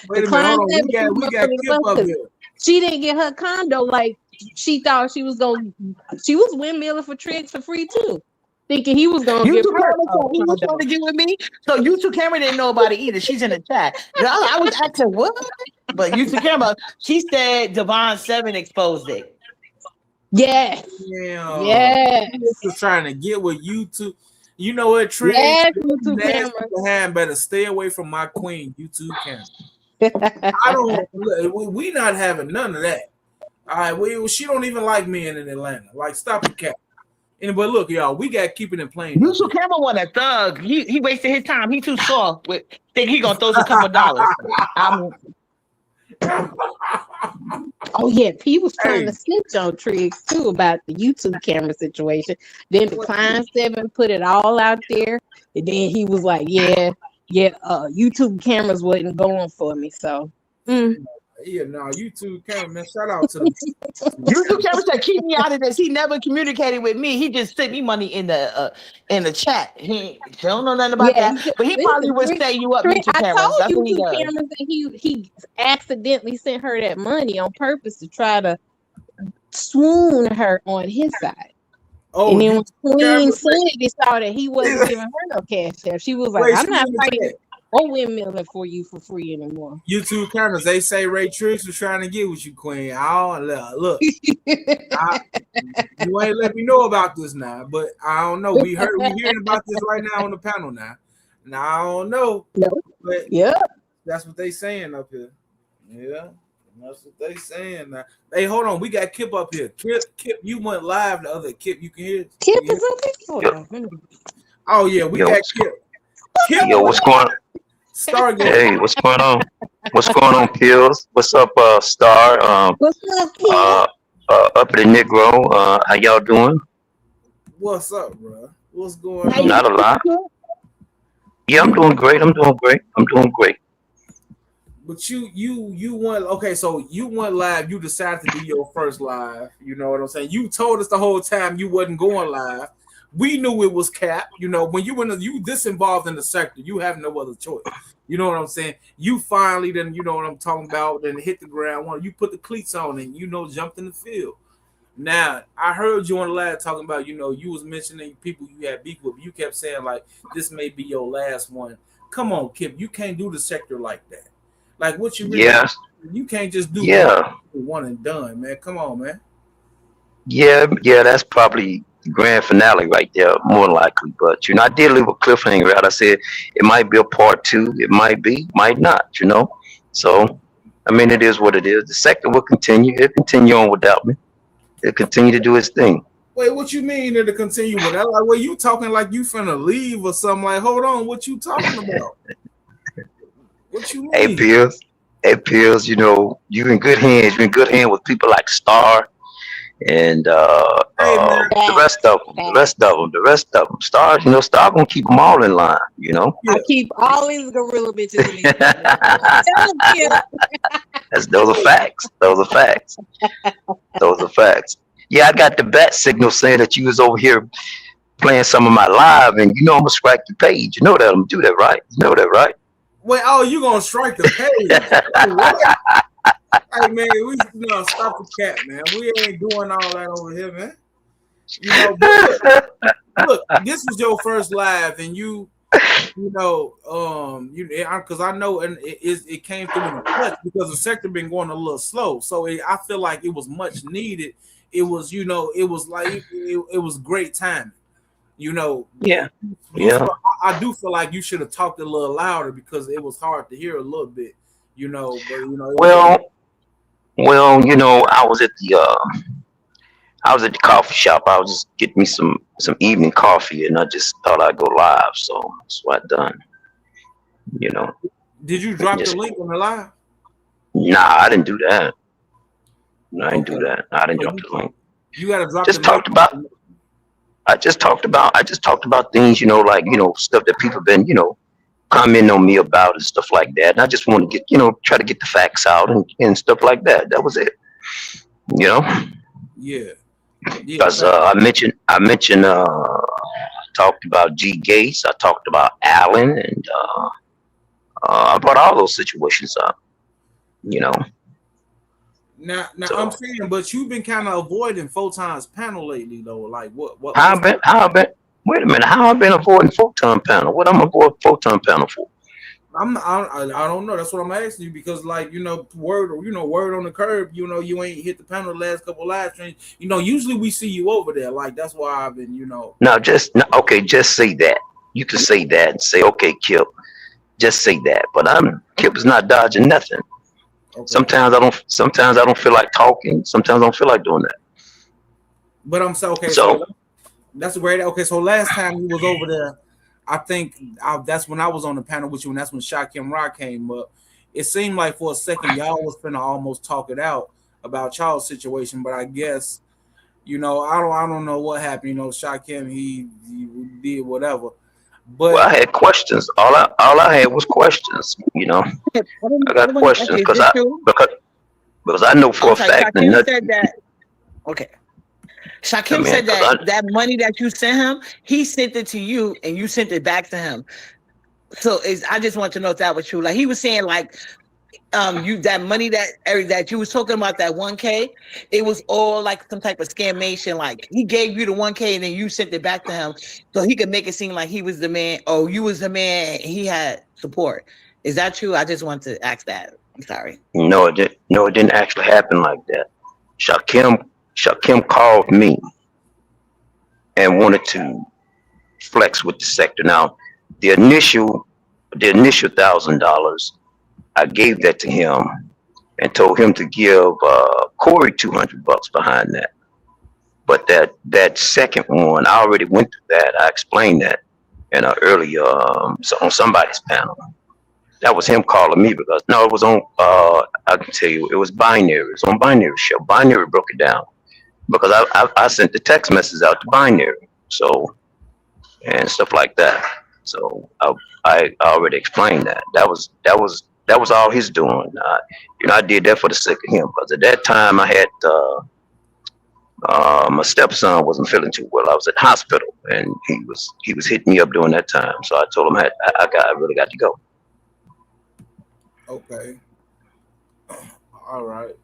Wait a minute, hold on. We got Kip up here. She didn't get her condo like she thought she was going. She was windmilling for Triggs for free too, thinking he was going to give her. He was trying to get with me, so YouTube camera didn't know about it either. She's in the chat. I was asking what, but YouTube camera. She said Devon 7 exposed it. Yes. Yeah. Yes. Was trying to get with YouTube. You know what, Triggs? Yes, YouTube camera. Better stay away from my queen, YouTube camera. I don't. We not having none of that. All right, she don't even like men in Atlanta. Like, stop the cap. But look, y'all, we got keeping it plain. YouTube camera want a thug. He wasted his time. He too soft. Think he gonna throw us a couple dollars. Oh yeah, he was trying to snitch on Triggs too about the YouTube camera situation. Then the client 7 put it all out there, and then he was like, YouTube cameras wasn't going for me. So YouTube camera, man. Shout out to them. YouTube camera said keep me out of this. He never communicated with me. He just sent me money in the chat. He don't know nothing about that. But he probably would stay you up YouTube cameras. I told YouTube cameras that he accidentally sent her that money on purpose to try to swoon her on his side. Oh, and then when Queen Sanity saw that he wasn't giving her no cash, she was like, "I'm not fighting or windmilling for you for free anymore." YouTube cameras, they say Ray Triggs was trying to get with you, Queen. Look, you ain't let me know about this now, but I don't know. We hearing about this right now on the panel now. Now I don't know. But that's what they saying up here. Yeah, that's what they saying now. Hey, hold on, we got Kip up here. Kip, you went live the other Kip. You can hear Kip is up here. Oh yeah, we got Kip. Yo, what's going on? Stargate. Hey, what's going on? What's going on, Pills? What's up, Star? What's up, Kip? Up at the Negro. How y'all doing? What's up, bro? What's going on? Not a lot. Yeah, I'm doing great. But you went, okay, so you went live. You decided to do your first live. You know what I'm saying? You told us the whole time you wasn't going live, we knew it was cap. You know, when you this involved in the sector, you have no other choice. You know what I'm saying? You finally then, you know what I'm talking about, then hit the ground. You put the cleats on and, you know, jumped in the field. Now, I heard you on the last talking about, you know, you was mentioning people you had beef with. You kept saying, like, this may be your last one. Come on, Kip. You can't do the sector like that. Like, what you really you can't just do one and done, man. Come on, man. Yeah, that's probably the grand finale right there, more likely. But, you know, I did leave a cliffhanger out. I said it might be a part 2. It might be, might not, you know. So, I mean, it is what it is. The sector will continue. It'll continue on without me. It'll continue to do its thing. Wait, what you mean it'll continue with that? Like, well, you talking like you finna leave or something? Like, hold on, what you talking about? What you mean? Hey, Pills, you know, you're in good hands. You're in good hands with people like Star and the rest of them. Star, you know, Star gonna keep them all in line, you know. I keep all these gorilla bitches in these. Those are facts. Those are facts. Those are facts. Yeah, I got the bat signal saying that you was over here playing some of my live, and you know I'm gonna strike your page. You know that I'm gonna do that, right? You know that, right? Wait, you gonna strike the page? What? Hey man, we stop the cat, man. We ain't doing all that over here, man. You know, but look, this is your first live, and because I know, and it came through in the clutch because the sector been going a little slow, so I feel like it was much needed. It was, you know, it was like it was great timing. You know, I do feel like you should have talked a little louder because it was hard to hear a little bit. You know, but you know. Well, you know, I was at the coffee shop. I was just getting me some evening coffee, and I just thought I'd go live. So that's what I done. You know. Did you drop the link on the live? Nah, I didn't do that. No, I didn't do that. I didn't drop the link. You gotta drop. I just talked about things, you know, like, you know, stuff that people been, you know, commenting on me about and stuff like that. And I just want to get, you know, try to get the facts out and stuff like that. That was it. You know. Yeah. Because I talked about G Gates. I talked about Allen, and I brought all those situations up. You know. Now I'm saying, but you've been kind of avoiding Photon's panel lately, though. Like what? How I been? Wait a minute. How I been avoiding Photon panel? What I'm avoiding Photon panel for? I don't know. That's what I'm asking you because, like, you know, word on the curb. You know, you ain't hit the panel the last couple live streams. You know, usually we see you over there. Like that's why I've been, you know. Just say that. You can say that and say, okay, Kip. Just say that. But Kip is not dodging nothing. Okay. Sometimes I don't feel like talking. Sometimes I don't feel like doing that. But I'm so okay. So that's great. Okay, so last time you was over there, I think that's when I was on the panel with you, and that's when Shakim Rock came up. It seemed like for a second y'all was finna almost talk it out about y'all's situation, but I guess, you know, I don't know what happened. You know, Shakim he did whatever. But I had questions. All I had was questions. You know, I got questions because I know for a fact. Shakim said that. Okay. Shakim said that money that you sent him, he sent it to you, and you sent it back to him. So I just want to know if that was true. Like he was saying, like you that money that you was talking about, that 1K, it was all like some type of scamation. Like he gave you the 1K and then you sent it back to him so he could make it seem like he was the man. Oh, you was the man. He had support. Is that true? I just want to ask that. I'm sorry. No, it didn't actually happen like that. Shakim called me and wanted to flex with the sector. Now, the initial $1,000. I gave that to him and told him to give Corey $200 behind that. But that second one, I already went through that. I explained that in earlier on somebody's panel. That was him calling me because it was on. I can tell you, it was Binary. It was on Binary show. Binary broke it down because I sent the text message out to Binary, so and stuff like that. So I already explained that. That was all he's doing. You know, I did that for the sake of him because at that time I My stepson wasn't feeling too well. I was at the hospital, and he was hitting me up during that time. So I told him I really got to go. Okay. All right.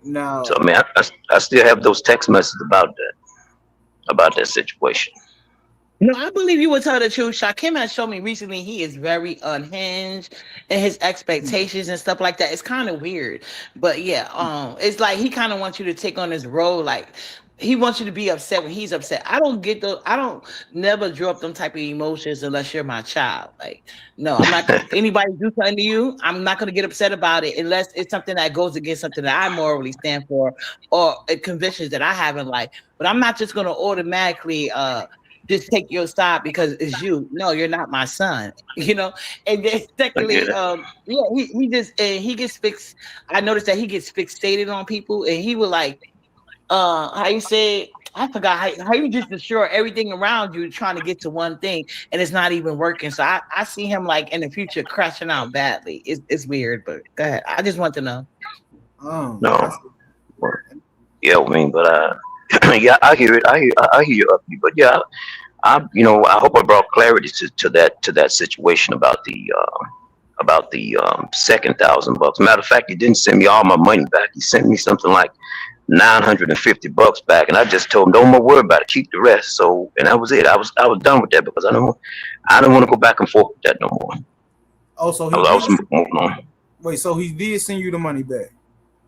Now, So I mean, I still have those text messages about that situation. No, I believe you will tell the truth. Shakim has shown me recently he is very unhinged in his expectations and stuff like that. It's kind of weird. But yeah, it's like he kind of wants you to take on this role, like he wants you to be upset when he's upset. I don't never draw up them type of emotions unless you're my child. Like, no, I'm not. If anybody do something to you, I'm not gonna get upset about it unless it's something that goes against something that I morally stand for or convictions that I have in life. But I'm not just gonna automatically just take your side because it's you. No, you're not my son. You know. And then I get secondly, it. yeah, he just and he gets fixed. I noticed that he gets fixated on people, and he would like how you say, I forgot how you just destroy everything around you trying to get to one thing and it's not even working. So I see him like in the future crashing out badly. It's weird, but go ahead. I just want to know. No, that's well, yeah, I mean, but yeah, I hear it. I hear you, Uppy. But yeah, I hope I brought clarity to that situation about the second $1,000. Matter of fact, he didn't send me all my money back. He sent me something like $950 back, and I just told him, "Don't more worry about it. Keep the rest." So, and that was it. I was done with that because I don't want to go back and forth with that no more. oh, so I he was, I did. was moving on. Wait, so he did send you the money back?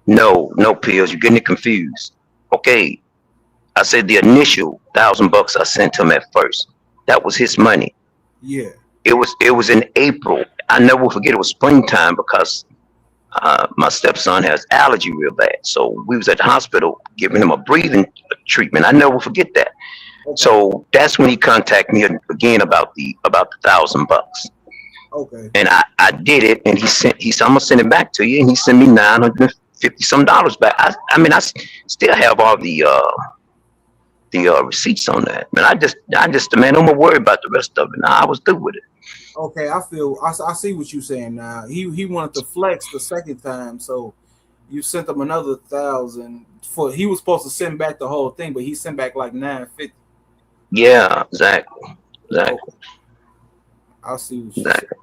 No, no pills. You're getting it confused. Okay, I said the initial $1,000 I sent him at first. That was his money. Yeah. It was in April. I never will forget. It was springtime because my stepson has allergy real bad. So we was at the hospital giving him a breathing treatment. I never will forget that. Okay. So that's when he contacted me again about the $1,000. Okay. And I did it, and he said, "I'm gonna send it back to you," and he sent me $950 some back. I mean, still have all the receipts on that. Man, man, don't worry about the rest of it. Nah, I was through with it. Okay. I see what you're saying now. He wanted to flex the second time, so you sent him another 1,000 for. He was supposed to send back the whole thing, but he sent back like 950. Yeah, exactly. Okay. I see what you're saying. Exactly.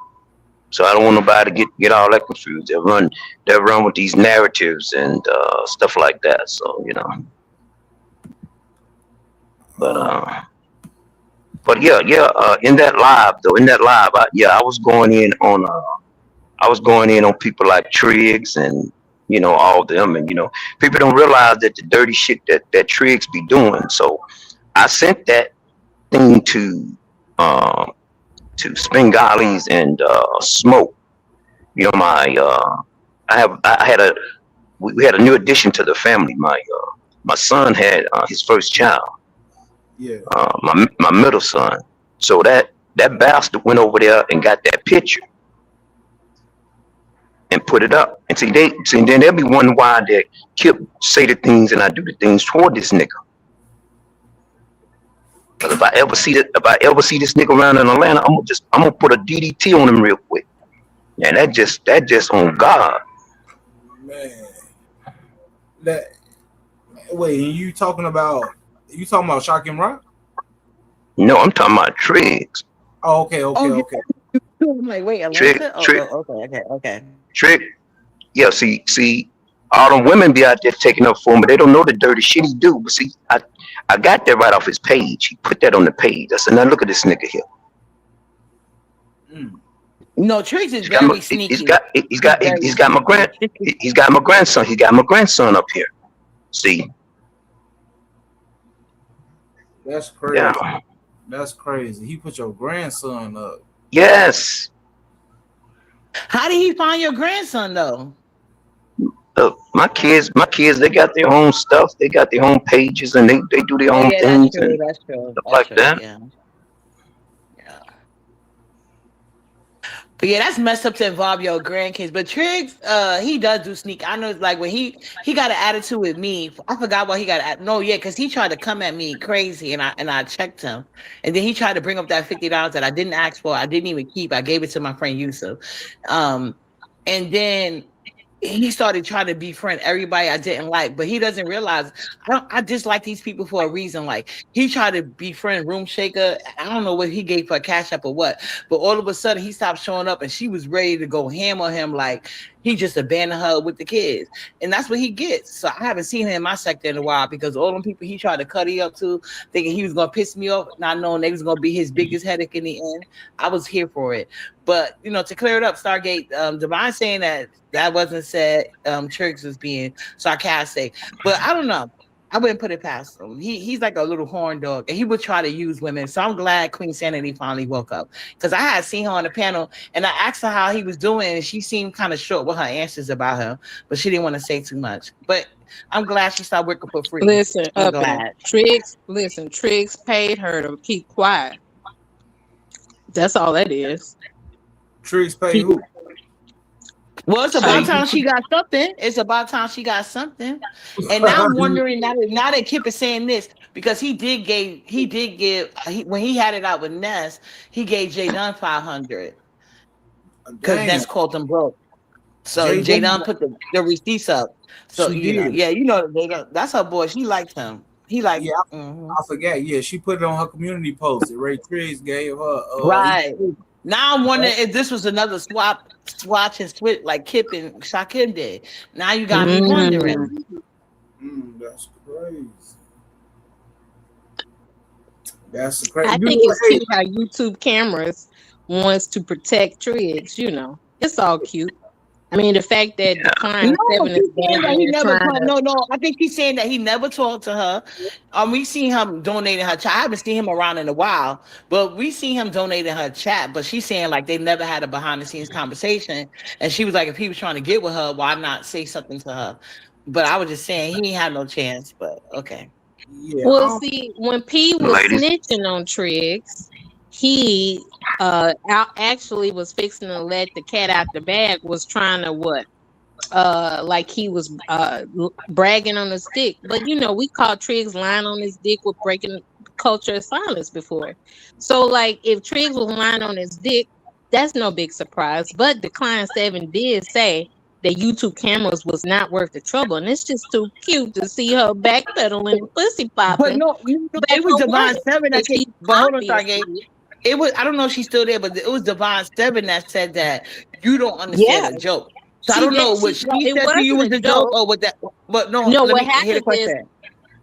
So I don't want nobody to get all that confused. They run with these narratives and stuff like that. So but yeah. In that live though, I was going in on people like Triggs and all of them, and people don't realize that the dirty shit that Triggs be doing. So I sent that thing to Spengali's and Smoke. We had a new addition to the family. My son had his first child. Yeah. My middle son. So that bastard went over there and got that picture and put it up. And then they'll be wondering why they Kip say the things and I do the things toward this nigga. Because if I ever see this nigga around in Atlanta, I'm gonna put a DDT on him real quick. And that just on God. Man. That wait, and you talking about Shakim Rock? No, I'm talking about Triggs. Oh, okay. I'm like, wait, Trick, Atlanta? Okay. Trick. Yeah, see, all them women be out there taking up for him, but they don't know the dirty shit he do. But see, I got that right off his page. He put that on the page. I said, now look at this nigga here. No, Triggs is very sneaky. He's got my grandson. He got my grandson up here. See. That's crazy. Yeah. That's crazy. He put your grandson up. Yes. How did he find your grandson though? Look, my kids, they got their own stuff. They got their own pages, and they do their own things. That's true. Stuff like that. Yeah. But yeah, that's messed up to involve your grandkids. But Triggs, he does do sneak. I know it's like when he got an attitude with me. I forgot what he got. Because he tried to come at me crazy, and I checked him, and then he tried to bring up that $50 that I didn't ask for. I didn't even keep. I gave it to my friend Yusuf, and then he started trying to befriend everybody I didn't like, but he doesn't realize I dislike these people for a reason. Like he tried to befriend Room Shaker. I don't know what he gave for a cash app or what, but all of a sudden he stopped showing up and she was ready to go ham on him. Like he just abandoned her with the kids, and that's what he gets. So I haven't seen him in my sector in a while because all them people he tried to cut up to, thinking he was gonna piss me off, not knowing they was gonna be his biggest headache in the end. I was here for it, but to clear it up, Stargate, Divine saying that wasn't said. Triggs was being sarcastic, but I don't know. I wouldn't put it past him. He's like a little horn dog, and he would try to use women. So I'm glad Queen Sanity finally woke up, because I had seen her on the panel, and I asked her how he was doing, and she seemed kind of short with her answers about him, but she didn't want to say too much. But I'm glad she started working for free. Listen, I'm up glad. Triggs paid her to keep quiet. That's all that is. Triggs paid who? Well, it's about time she got something. It's about time she got something. And now I'm wondering, now that Kip is saying this, because he did give when he had it out with Ness, he gave Jay Dunn $500 because Ness called him broke. So Jay Dunn put the receipts up. So that's her boy. She likes him. He likes. Yeah, I forget. Yeah, she put it on her community post. Ray Triggs gave her. Right. Now I'm wondering if this was another swatch and switch like Kip and Shakim did. Now you got me wondering. That's crazy. That's crazy. I think it's cute how YouTube cameras wants to protect Triggs. It's all cute. I mean, the fact that Decline 7 is I think he's saying that he never talked to her. We seen him donating her chat. I haven't seen him around in a while, but we see him donating her chat. But she's saying like they never had a behind the scenes conversation, and she was like, if he was trying to get with her, why not say something to her? But I was just saying he ain't had no chance. But okay. Yeah. Well, see, when P was snitching on Triggs, he actually was fixing to let the cat out the bag, was trying to like he was bragging on his dick. But we caught Triggs lying on his dick with breaking culture of silence before. So like if Triggs was lying on his dick, that's no big surprise. But Decline 7 did say that YouTube cameras was not worth the trouble, and it's just too cute to see her backpedaling and pussy popping. But no, it was Divine 7 that came. But hold on, Stargate. It was, I don't know if she's still there, but it was Divine 7 that said that you don't understand the joke. So I don't know what she said to you was the joke or what that. But no, let me hear the question.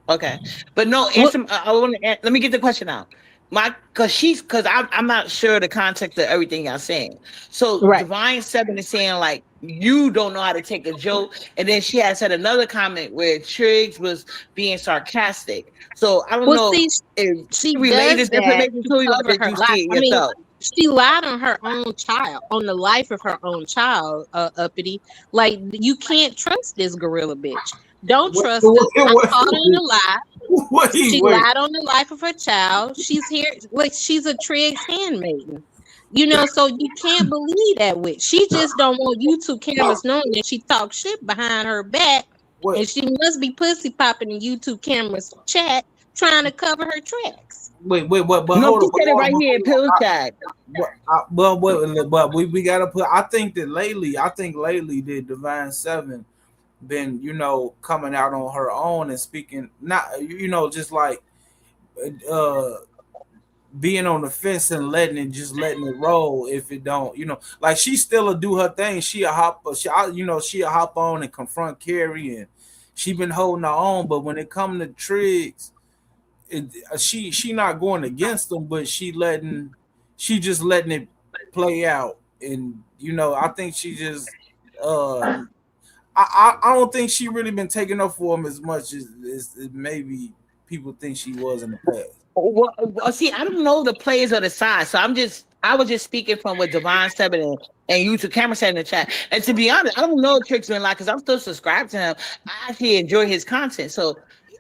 Okay, but no, answer. I want to let me get the question out. Because I'm not sure the context of everything y'all saying. So Divine 7 is saying like you don't know how to take a joke, and then she had said another comment where Triggs was being sarcastic. So I don't know if she related this information to you or did you see it yourself. She lied on her own child, on the life of her own child, uppity. Like you can't trust this gorilla bitch. Don't trust her. I'm caught in a lie. She lied on the life of her child. She's here, like she's a Triggs handmaiden. So you can't believe that witch. She just don't want YouTube cameras knowing that she talks shit behind her back, and she must be pussy popping in YouTube cameras chat trying to cover her tracks. But no, hold on. Said it right here in Pill Chat. But we gotta put. I think lately the Divine 7 been coming out on her own and speaking, not just like being on the fence and letting it roll. If it don't, like she still do her thing. She'll hop on and confront Carrie, and she been holding her own. But when it come to Triggs, she not going against them, but she just letting it play out. And I think she just I don't think she really been taking up for him as much as maybe people think she was in the past. Well, see, I don't know the players of the side, so I was just speaking from what Divine 7 and YouTube camera said in the chat. And to be honest, I don't know if Triggs been like, because I'm still subscribed to him. I actually enjoy his content, so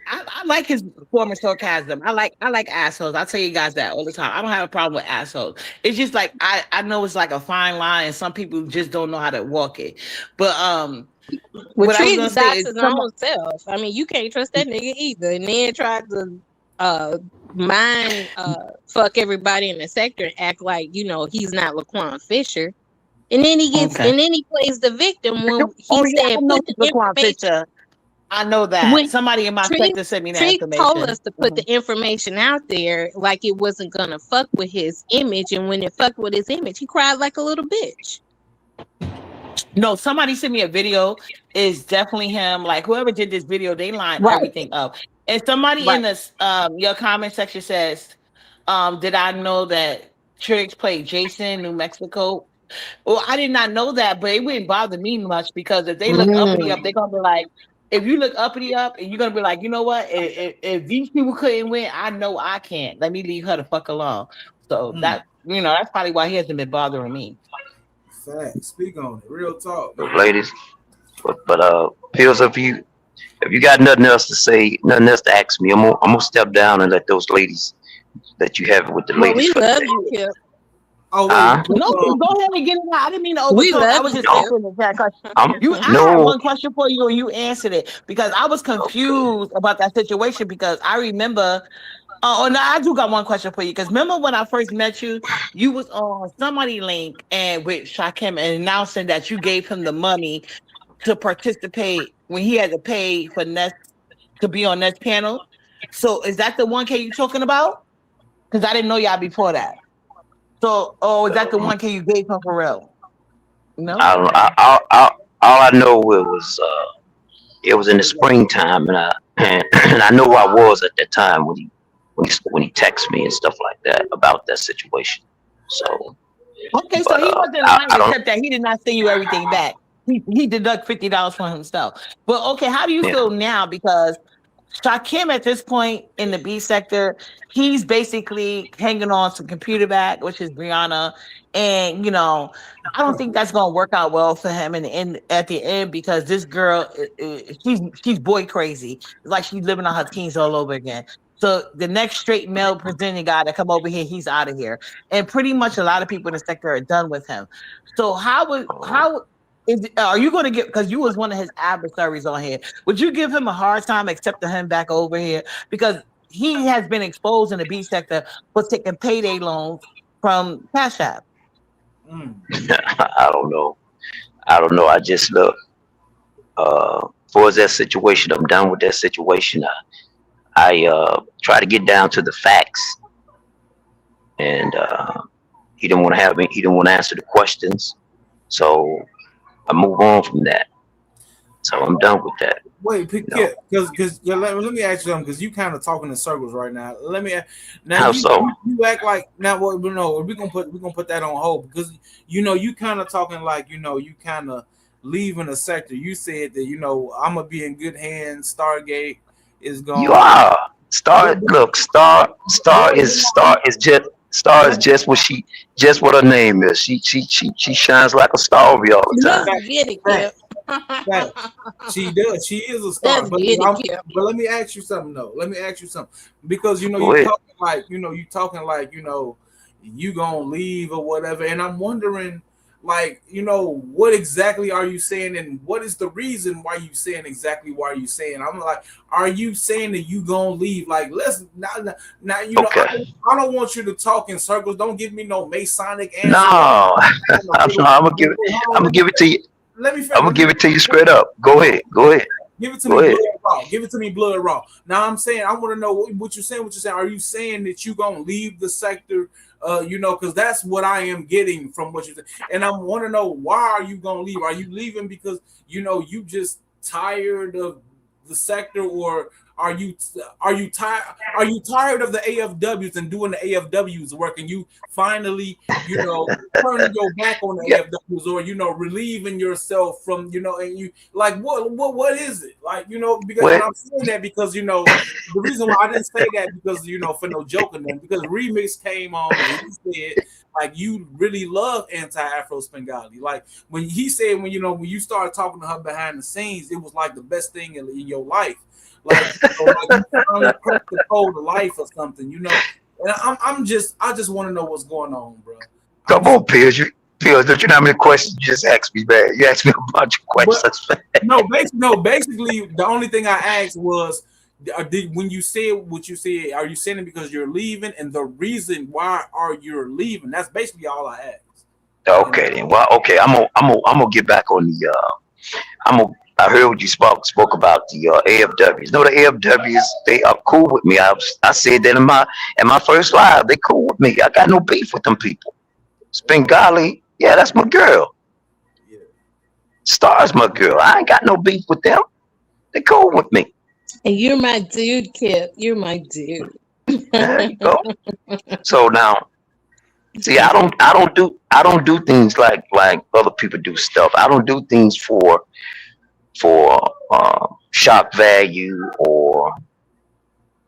I like his form of sarcasm. I like assholes. I tell you guys that all the time. I don't have a problem with assholes. It's just like I know it's like a fine line, and some people just don't know how to walk it. But what Triggs does his own self. I mean, you can't trust that nigga either. And then try to fuck everybody in the sector and act like he's not Laquan Fisher. And then he gets, Okay. and then he plays the victim when Oh he yeah, I said, know put the the Laquan information. picture. I know that. When Somebody in my Trick, sector sent me that Trick told information. us to put the information out there like it wasn't gonna fuck with his image, and when it fucked with his image, he cried like a little bitch. No, somebody sent me a video. Is definitely him. Like whoever did this video, they lined Right, everything up. And somebody in right. this your comment section says, did I know that Triggs played Jason, New Mexico? Well, I did not know that, but it wouldn't bother me much because if they look uppity up, they're gonna be like, if you look uppity up, and you're gonna be like, you know what? If these people couldn't win, I know I can't. Let me leave her the fuck alone. So that that's probably why he hasn't been bothering me. Fact. Speak on it. Real talk, man. ladies. But Pills, if you got nothing else to say, nothing else to ask me, I'm gonna step down and let those ladies that you have with the Well, ladies we for the love day. you, Kip. Oh Huh? wait, No, go ahead and get it out. I didn't mean to We overtalk. I love was you, just No, Kip. answering that question. I'm I had no. one question for you and you answered it because I was Okay. confused about that situation because I remember. Oh no, I do got one question for you because remember when I first met you, you was on somebody link and with Shakim and announcing that you gave him the money to participate when he had to pay for Nest to be on Nest panel. So is that the 1K you talking about? Because I didn't know y'all before that. So, is that the 1K you gave him for real? No. I don't. All I know it was in the springtime, and and I know where I was at that time when he texted me and stuff like that about that situation. So, Okay, so but he wasn't I lying don't. except that he did not send you everything back. He deduct $50 from himself. But okay, how do you Yeah. feel now? Because Shakim at this point in the B sector, he's basically hanging on some computer back, which is Brianna. And I don't think that's gonna work out well for him at the end because this girl she's boy crazy. It's like she's living on her teens all over again. So the next straight male presenting guy to come over here, he's out of here. And pretty much a lot of people in the sector are done with him. So how are you going to get, because you was one of his adversaries on here, would you give him a hard time accepting him back over here? Because he has been exposed in the B sector for taking payday loans from Cash App. I don't know. I don't know. I just look. For that situation, I'm done with that situation. I try to get down to the facts, and he didn't want to have me. He didn't want to answer the questions, so I move on from that. So I'm done with that. Wait, pick You know. it because let me ask you something because you kind of talking in circles right now. Let me now How so? you act like now what we're gonna put that on hold because you kind of talking like you kind of leaving a sector. You said that I'm gonna be in good hands. Stargate is You gone. are But, Star. Look, Star. Star is just what her name is. She shines like a star over you all the Let's time. get it, but, Kip. but she does. She is a star. Let's get it, Kip. But let me ask you something though. Let me ask you something because Go ahead. you talking like you gonna leave or whatever, and I'm wondering like what exactly are you saying and what is the reason why you saying exactly why you saying. I'm like, are you saying that you gonna leave? Like let's not Okay. I don't want you to talk in circles. Don't give me no Masonic answer. No, I'm gonna give it. I'm gonna give it to you. Let me I'm gonna give it to you straight up. Go ahead. Go ahead. give it to Go me ahead. blood raw. Give it to me blood raw. Now I'm saying I want to know what you're saying. What you're saying? Are you saying that you gonna leave the sector? Because that's what I am getting from what you're saying. And I want to know why are you gonna leave? Are you leaving because you just tired of the sector, or are you tired of the AFWs and doing the AFWs work, and you finally turning your back on the Yeah. AFWs, or relieving yourself from and you like what is it like because and What? I'm saying that because the reason why I didn't say that because for no joke or nothing, because Remix came on and he said like you really love anti-Afro Spengali. Like when he said when you started talking to her behind the scenes, it was like the best thing in your life. Like, like you finally cracked the code of life or something. And I just want to know what's going on, bro. Come on, Piers. Piers, don't you know how many questions you just asked me, man? You asked me a bunch of questions. Basically, the only thing I asked was, when you said what you said, are you saying it because you're leaving, and the reason why are you leaving? That's basically all I asked. Okay then. Well, okay. I'm gonna get back on the. I'm gonna. I heard what you spoke about the AFWs. No, the AFWs they are cool with me. I said that in my first live. They cool with me. I got no beef with them people. Bengali, yeah, that's my girl. Yeah. Star's my girl. I ain't got no beef with them. They cool with me. And you're my dude, Kip. You're my dude. There you go. So now, see, I don't do things like other people do stuff. I don't do things for shock value or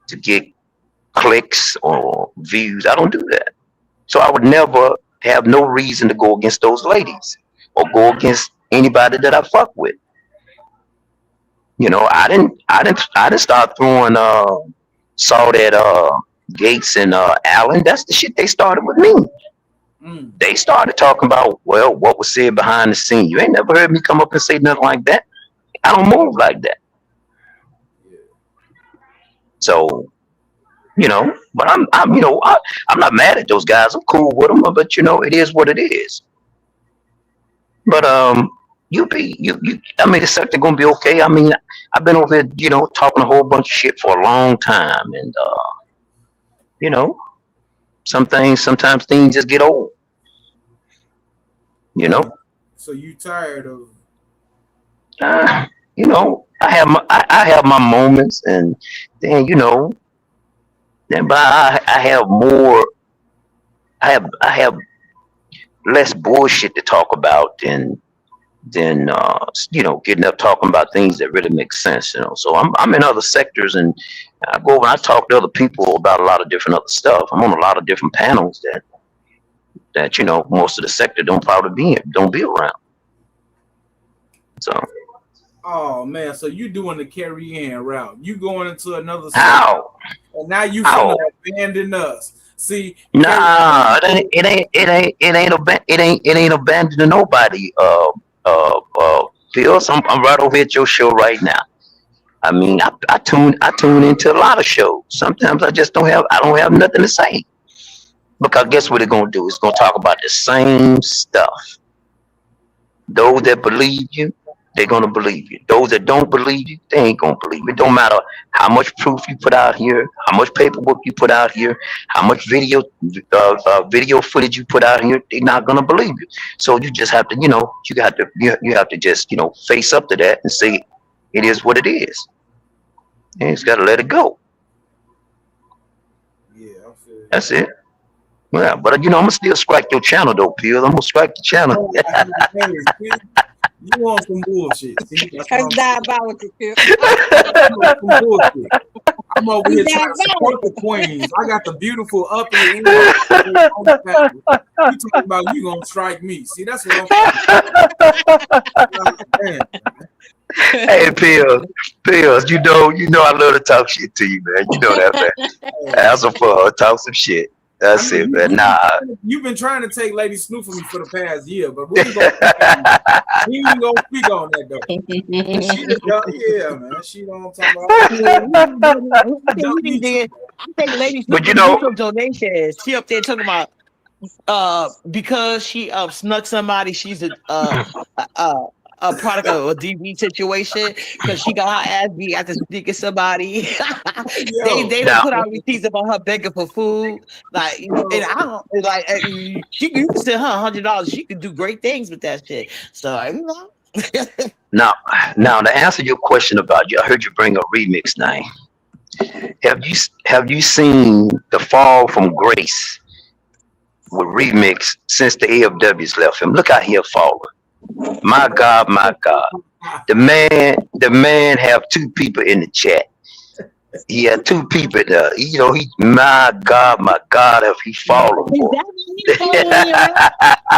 to get clicks or views. I don't do that. So I would never have no reason to go against those ladies or go against anybody that I fuck with. I didn't start throwing saw that Gates and Allen. That's the shit they started with me. They started talking about, well, what was said behind the scene. You ain't never heard me come up and say nothing like that. I don't move like that. So, but I'm not mad at those guys. I'm cool with them, but it is what it is. But I mean, the sector gonna be okay. I mean, I've been over here, talking a whole bunch of shit for a long time, and you know, sometimes things just get old. So you tired of? Uh, I have my moments, and then but I have more. I have less bullshit to talk about than getting up talking about things that really make sense. So I'm in other sectors, and I go over and I talk to other people about a lot of different other stuff. I'm on a lot of different panels that most of the sector don't be around. So Oh man, so you doing the Carrie Ann route? You going into another sector, how? and now you How? finna abandon us? See, Nah, it ain't abandoning nobody. Pills. I'm right over here at your show right now. I mean, I tune into a lot of shows. Sometimes I don't have nothing to say because guess what they're gonna do? It's gonna talk about the same stuff. Those that believe you, they're gonna believe you. Those that don't believe you, they ain't gonna believe you. It don't matter how much proof you put out here, how much paperwork you put out here, how much video footage you put out here. They're not gonna believe you. So you just have to, you have to just, face up to that and say it is what it is. And you just gotta let it go. yeah, I feel you. That's it. Yeah, but I'm gonna still strike your channel though, Pills. I'm gonna strike the channel. Hey, see, you want some bullshit? See, that's what That's diabolical, Kip. you want some bullshit. I'm over here It's trying to support the diabolical. queens. I got the beautiful up in the end. You talking about you gonna strike me? See, that's what I'm saying. Hey, Pills, I love to talk shit to you, man. You know that, man. Have some fun, talk some shit. I That's it, mean, man. Nah. you've been trying to take Lady Snoop from me for the past year, but we ain't gonna speak on that though. She just yeah, man. She don't talk about. I think Lady But Snoop gonna do some donations. She up there talking about because she snuck somebody. She's a product of a DV situation because she got her ass beat after sneaking somebody. they don't now, put out receipts about her begging for food. Like, and I don't like you can send her $100. She could do great things with that shit. So now, now, to answer your question about you, I heard you bring up remix name. Have you seen the fall from grace with remix since the AFWs left him? Look out here falling. My God, my God. The man have two people in the chat. He had two people there. My God, if he fallen, is boy. that what he following you around?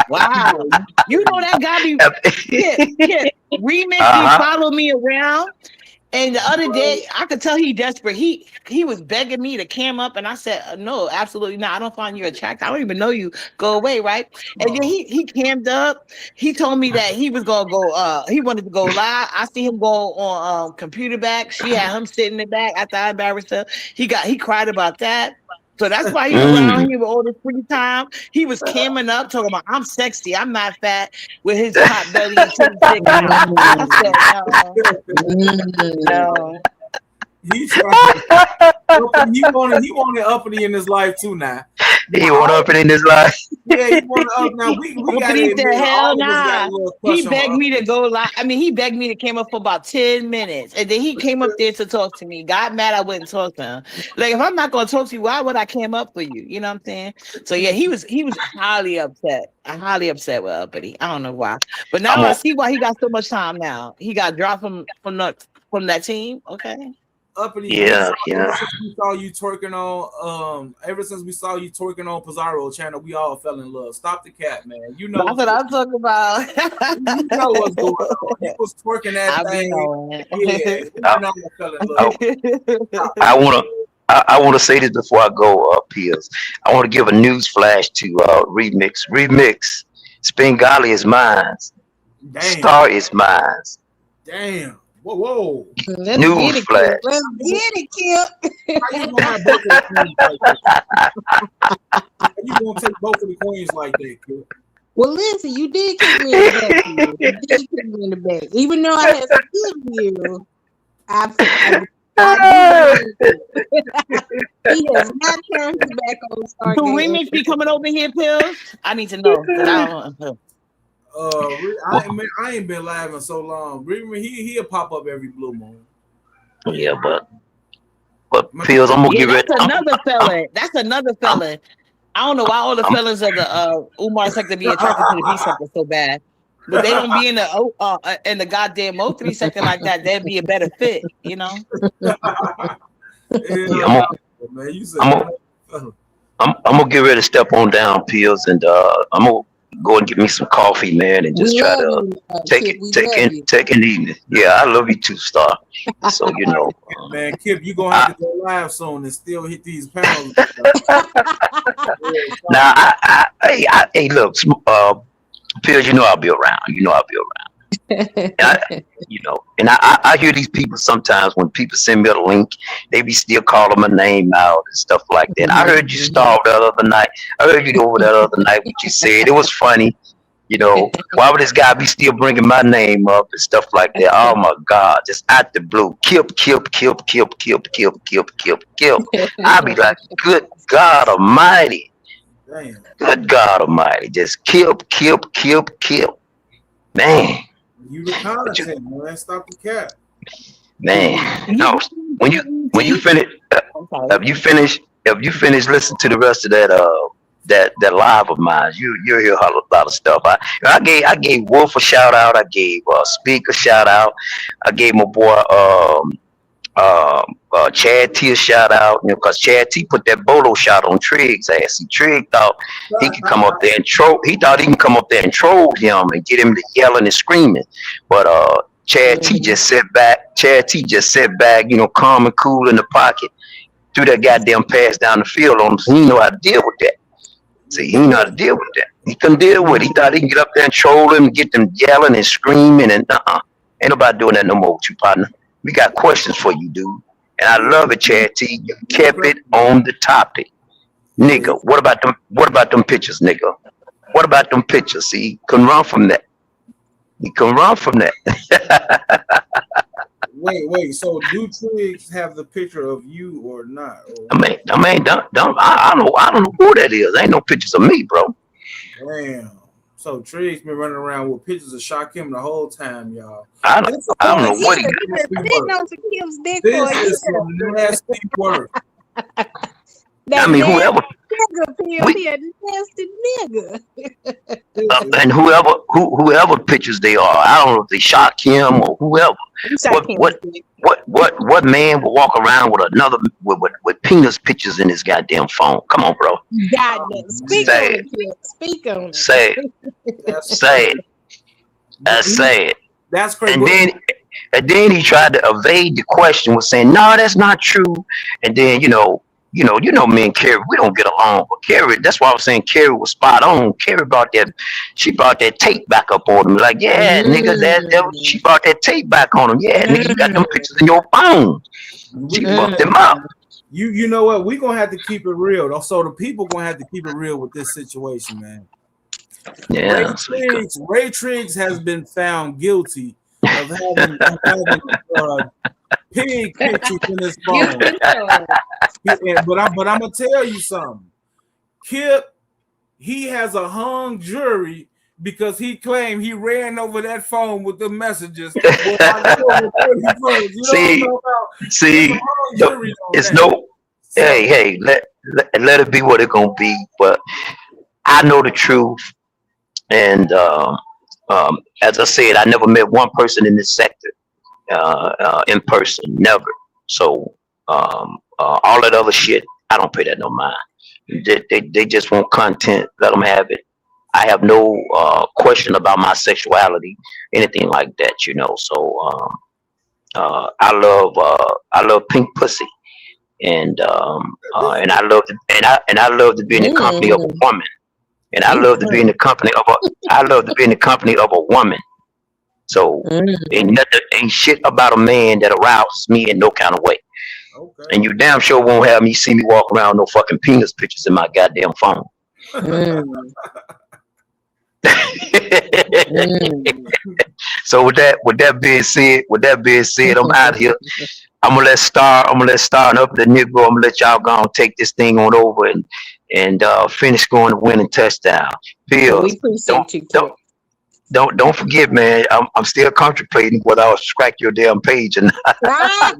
Wow. You know that got me. Yeah. Remix, he followed me around. And the other day, I could tell he desperate. He was begging me to cam up, and I said, "No, absolutely not. I don't find you attractive. I don't even know you. Go away, right?" And then he cammed up. He told me that he was gonna go. He wanted to go live. I see him go on computer back. She had him sitting in the back. After I embarrassed her, he cried about that. So that's why he around here with all this free time. He was camming up, talking about I'm sexy, I'm not fat, with his pot belly and titty sticking out. I said, no. He tried. He wanted uppity in his life too now. He want uppity in his life. Yeah, he wanted up now. We got to admit, hell nah. He begged me to go live. I mean, he begged me to came up for about 10 minutes. And then he came up there to talk to me. Got mad I wouldn't talk to him. Like, if I'm not gonna talk to you, why would I came up for you? You know what I'm saying? So yeah, he was highly upset. I'm highly upset with uppity. I don't know why. But now I see why he got so much time now. He got dropped from that team. Okay. Uppity, yeah. Ever since we saw you twerking on Pizarro channel, we all fell in love. Stop the cat, man. You know that's what I'm talking about. You know what's going on. He was twerking that thing. I want to say this before I go up here. I want to give a news flash to Remix. Remix. Spengali is mine. Star is mine. Damn. Whoa. News flash. Let's get it, Kip. How you gonna have both of the queens like that? How you gonna take both of the queens like that, Kip? Well, listen, you did kick me in the back. You did kick me in the back. Even though I had some good views, he has not turned his back on Stargate. Do Remix be coming over here, Pills? I need to know. I ain't been live in so long. He'll pop up every blue moon. Yeah, but Pills, I'm gonna give it. That's another felon. That's another felon. I don't know why all the felons of the Umar sector be attracted to the B sector so bad, but they don't be in the goddamn O3 sector like that. That'd be a better fit, you know. I'm gonna get ready to step on down, Pills, and I'm gonna go and get me some coffee, man, and just try to take it easy. Yeah, I love you too, Star. So you know, man, Kip, you gonna have to go live soon and still hit these panels. Now, hey, look, Pills, you know I'll be around. And I hear these people sometimes when people send me a link, they be still calling my name out and stuff like that. I heard you Star that other night. I heard you over that other night. What you said, it was funny. You know, why would this guy be still bringing my name up and stuff like that? Oh my God, just out the blue, Kip. I be like, good God Almighty, Damn. Good God Almighty, just Kip. Man. You the content, man. Stop the cat. Man, no. When you finish, if you finish listening to the rest of that live of mine, you'll hear a lot of stuff. I gave Wolf a shout out. I gave Speak a shout out. I gave my boy Chad T a shout out, because Chad T put that bolo shot on Trigg's ass. Trigg thought he could come up there and troll. He thought he can come up there and troll him and get him to yelling and screaming. But Chad T just sat back. Calm and cool in the pocket. Threw that goddamn pass down the field on him. So he didn't know how to deal with that. See, he didn't know how to deal with that. He couldn't deal with it. He thought he could get up there and troll him and get them yelling and screaming and ain't nobody doing that no more with you, partner. We got questions for you, dude. And I love it, Chad T. You kept it on the topic. Nigga, what about them pictures, nigga? What about them pictures? See, he couldn't run from that. Wait. So do Triggs have the picture of you or not? I mean, don't I don't know who that is. Ain't no pictures of me, bro. Damn. So Triggs been running around with pictures of Shaquem the whole time, y'all. I don't know what he got. This is some nasty work. I mean, whoever. And whoever pictures they are, I don't know if they shot him or whoever. What man would walk around with another with penis pictures in his goddamn phone? Come on, bro. Speak on it. Say it. That's crazy. And then he tried to evade the question with saying, "No, that's not true." And then me and Carrie, we don't get along. But Carrie, that's why I was saying Carrie was spot on. Carrie brought that tape back up on him. Like, yeah, nigga, she brought that tape back on him. Yeah, nigga, you got them pictures in your phone. She fucked him up. You know what? We're gonna have to keep it real. So the people gonna have to keep it real with this situation, man. Yeah. Ray Triggs has been found guilty of having pig pictures in his phone. But I'm gonna tell you something. Kip, he has a hung jury because he claimed he ran over that phone with the messages. It's no. Hey, let it be what it gonna be. But I know the truth, and as I said, I never met one person in this sector in person, never. So all that other shit, I don't pay that no mind. They just want content. Let them have it. I have no question about my sexuality, anything like that, you know. So I love pink pussy, and I love to be in the company of a woman, and I love to be in the company of a woman. So ain't shit about a man that arouses me in no kind of way. Okay. And you damn sure won't have me see me walk around no fucking penis pictures in my goddamn phone. So with that being said, I'm out here. I'm gonna let Star and Up the Negro. I'm gonna let y'all go and take this thing on over and finish scoring the winning touchdown. Pills, we appreciate you. Don't forget, man. I'm still contemplating whether I'll scratch your damn page or not. Man,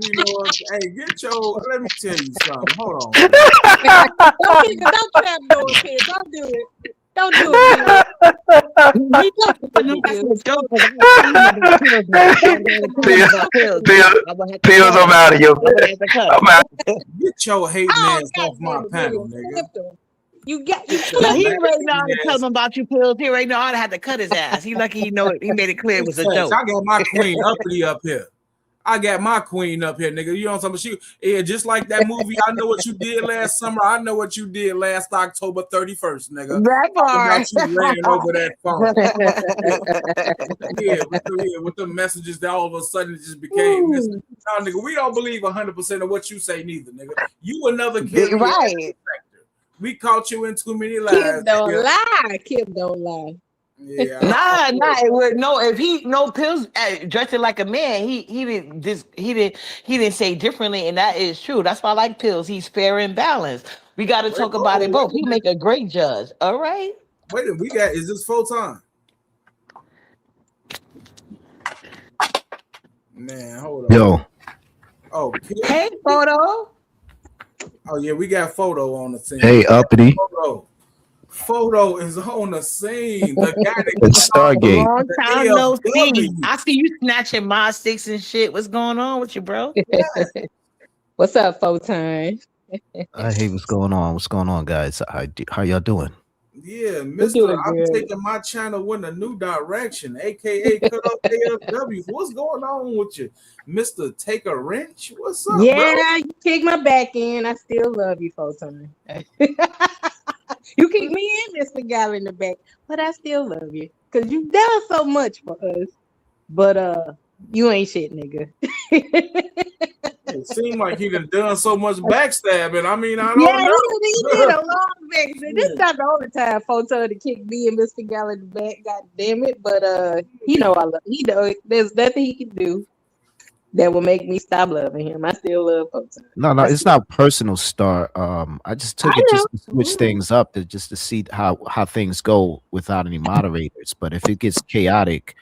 you know what? Hey, let me tell you something. Hold on. Don't trap those kids. Don't do it. Don't do it. Pills, I'm out of here. Get your hating ass off my panel, nigga. He already know how to tell him about you, Pills. He already know how to have to cut his ass. He lucky he made it clear it was a joke. I got my queen uppity up here. Nigga. You know what I'm talking about? Just like that movie, I Know What You Did Last Summer. I Know What You Did Last October 31st, nigga. That part. You ran over that phone. With the messages that all of a sudden it just became this. Now, nigga, we don't believe 100% of what you say neither, nigga. You another kid. Right. We caught you in too many lies. Kip don't lie. Yeah. No. If he Pills dressed like a man, he didn't say differently, and that is true. That's why I like Pills. He's fair and balanced. We got to talk about it both. He make a great judge. All right. Wait a minute. Is this full time? Man, hold on. Yo. Oh, hey, Photo. Oh yeah, we got Photo on the scene. Hey, uppity. Photo is on the scene. The guy that it's Stargate. Long time no see. I see you snatching my sticks and shit. What's going on with you, bro? What's up, Photon? Hey, what's going on? What's going on, guys? How y'all doing? Yeah, Mr. I'm taking my channel in a new direction, aka Cut Up AFWs. What's going on with you, Mr. Take a Wrench? What's up? Yeah, bro? you kick my back in. I still love you, Photon. You kick me in, Mr. Guy in the back, but I still love you because you've done so much for us. But you ain't shit, nigga. It seemed like he done so much backstabbing. I mean, I don't know. He did a long backstabbing. This is not the only time Photon to kick me and Mr. Guy in the back. God damn it! But I love. He know there's nothing he can do that will make me stop loving him. I still love Photon. No, it's not personal, Star. I just took it just to switch things up just to see how things go without any moderators. But if it gets chaotic,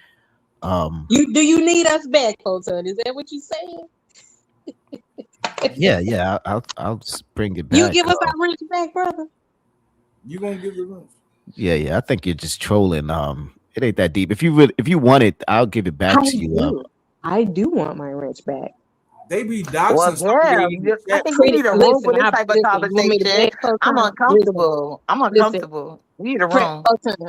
do you need us back, Photon? Is that what you're saying? yeah, I'll just bring it back. You give us our rich back, brother. You gonna give it up? Yeah. I think you're just trolling. It ain't that deep. If you want it, I'll give it back to you. I do want my wrench back. They be doxing. I think we need a room for this type of conversation. I'm uncomfortable. We need a room.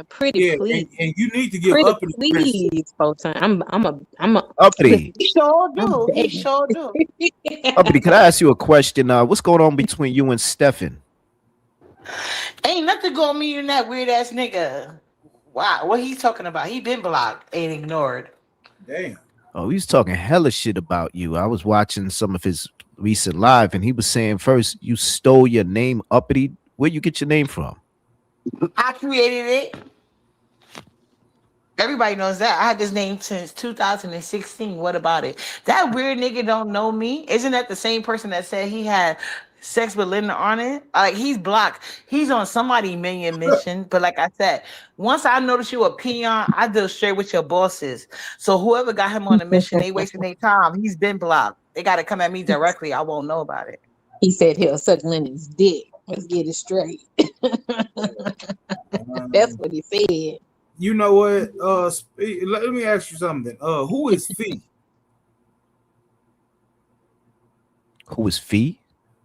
Pretty please. And you need to give up. Please, Photon. I'm a uppity. He sure do. Uppity, can I ask you a question? What's going on between you and Stefan? Ain't nothing going on me and that weird ass nigga. Wow, what he talking about? He been blocked and ignored. Damn. Oh, he was talking hella shit about you. I was watching some of his recent live, and he was saying first you stole your name, uppity. Where you get your name from? I created it. Everybody knows that. I had this name since 2016. What about it? That weird nigga don't know me. Isn't that the same person that said he had sex with Linda Arnett? Like he's blocked. He's on somebody million mission. But like I said, once I notice you a peon, I deal straight with your bosses. So whoever got him on a mission, they wasting their time. He's been blocked. They got to come at me directly. I won't know about it. He said he'll suck Lennox's dick. Let's get it straight. That's what he said. You know what? Let me ask you something. Who is Fee? Who is Fee?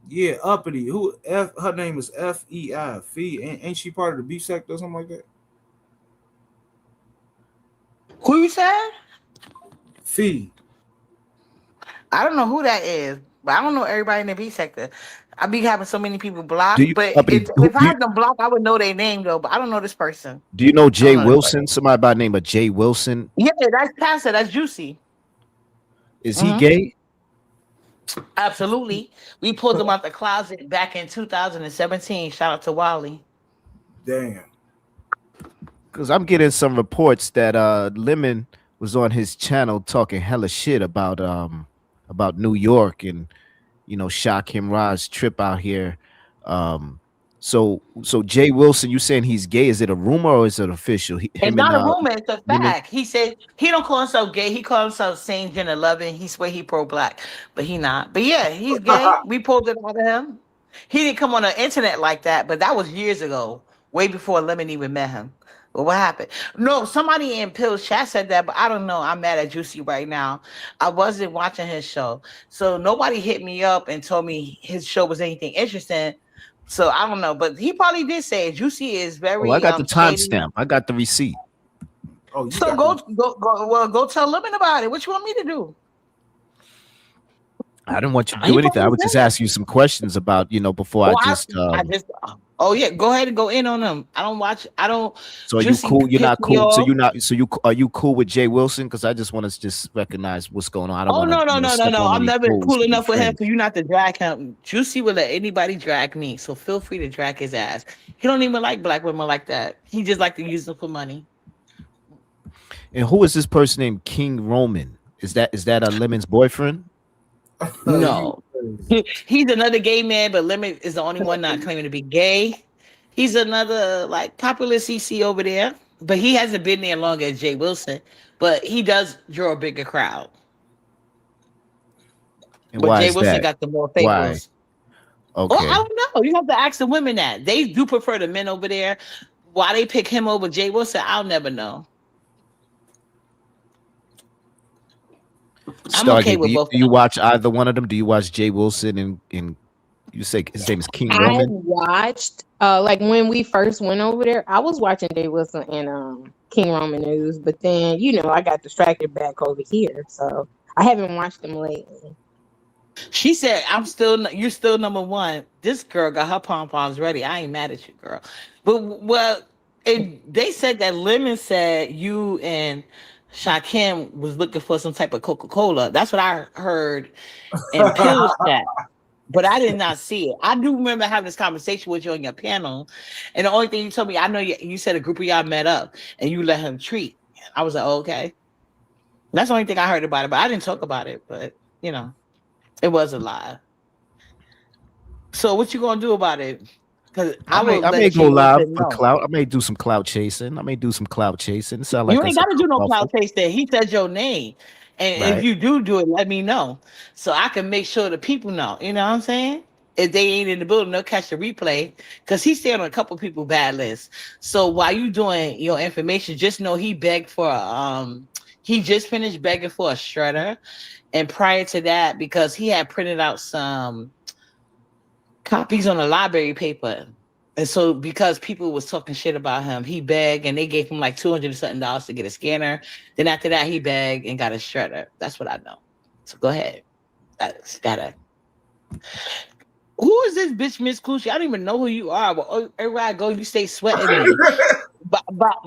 Yeah, uppity. Who? Her name is Fei. Fee. Ain't she part of the B sector or something like that? Who you said? Fee. I don't know who that is, but I don't know everybody in the B sector. I be having so many people blocked, Do you, but uppity, if I had them blocked, I would know their name though. But I don't know this person. do you know Jay know Wilson? Somebody by the name of Jay Wilson. Yeah, that's Pastor. That's Juicy. Is he gay? Absolutely. We pulled him out the closet back in 2017. Shout out to Wally. Damn. Because I'm getting some reports that Lemon was on his channel talking hella shit about New York and Shakim Raj's trip out here. So Jay Wilson, you saying he's gay? Is it a rumor or is it official? It's not a rumor, it's a fact. He said he don't call himself gay. He calls himself same gender loving. He swear he pro-black, but he not. But yeah, he's gay. We pulled it out of him. He didn't come on the internet like that, but that was years ago, way before Lemon even met him. But what happened? No, somebody in Pill's chat said that, but I don't know. I'm mad at Juicy right now. I wasn't watching his show. So nobody hit me up and told me his show was anything interesting. So I don't know, but he probably did say it. Juicy is very. I got the timestamp. I got the receipt. Oh, so go tell Lemon about it. What you want me to do? I didn't want you to do anything. I would just ask you some questions about, before I just. Oh yeah, go ahead and go in on them. I don't. So are you cool? You're not cool. So you're not. So are you cool with Jay Wilson? Because I just want to just recognize what's going on. I don't. No. I'm never cool enough with him for you not to drag him. Juicy will let anybody drag me, so feel free to drag his ass. He don't even like black women like that. He just like to use them for money. And who is this person named King Roman? Is that a Lemon's boyfriend? No, he's another gay man, but Lemon is the only one not claiming to be gay. He's another like popular CC over there, but he hasn't been there long as Jay Wilson. But he does draw a bigger crowd. And but why Jay is Wilson that? got the more favors. Okay. Well, I don't know. You have to ask the women that. They do prefer the men over there. Why they pick him over Jay Wilson, I'll never know. I'm okay with both. Do you watch either one of them? Do you watch Jay Wilson and you say his name is King Roman? I watched like when we first went over there, I was watching Jay Wilson and King Roman news, but then I got distracted back over here, so I haven't watched them lately. She said, you're still number one. This girl got her pom-poms ready. I ain't mad at you, girl. But they said that Lemon said you and Shakim was looking for some type of Coca-Cola. That's what I heard in Pill's chat. But I did not see it. I do remember having this conversation with you on your panel. And the only thing you told me, I know you said a group of y'all met up and you let him treat. I was like, okay. That's the only thing I heard about it. But I didn't talk about it. But, it was a lie. So what you going to do about it? Because I may go live for clout. I may do some clout chasing. It sound like you ain't got to do no clout chasing. He said your name. And right. If you do it, let me know. So I can make sure the people know. You know what I'm saying? If they ain't in the building, they'll catch the replay. Because he stayed on a couple people bad list. So while you doing your information, just know he begged for he just finished begging for a shredder. And prior to that, because he had printed out some copies on a library paper. And so because people was talking shit about him, he begged and they gave him like $200 something to get a scanner. Then after that, he begged and got a shredder. That's what I know. So go ahead. That's gotta. Who is this bitch, Miss Coochie? I don't even know who you are. But everywhere I go, you stay sweating me.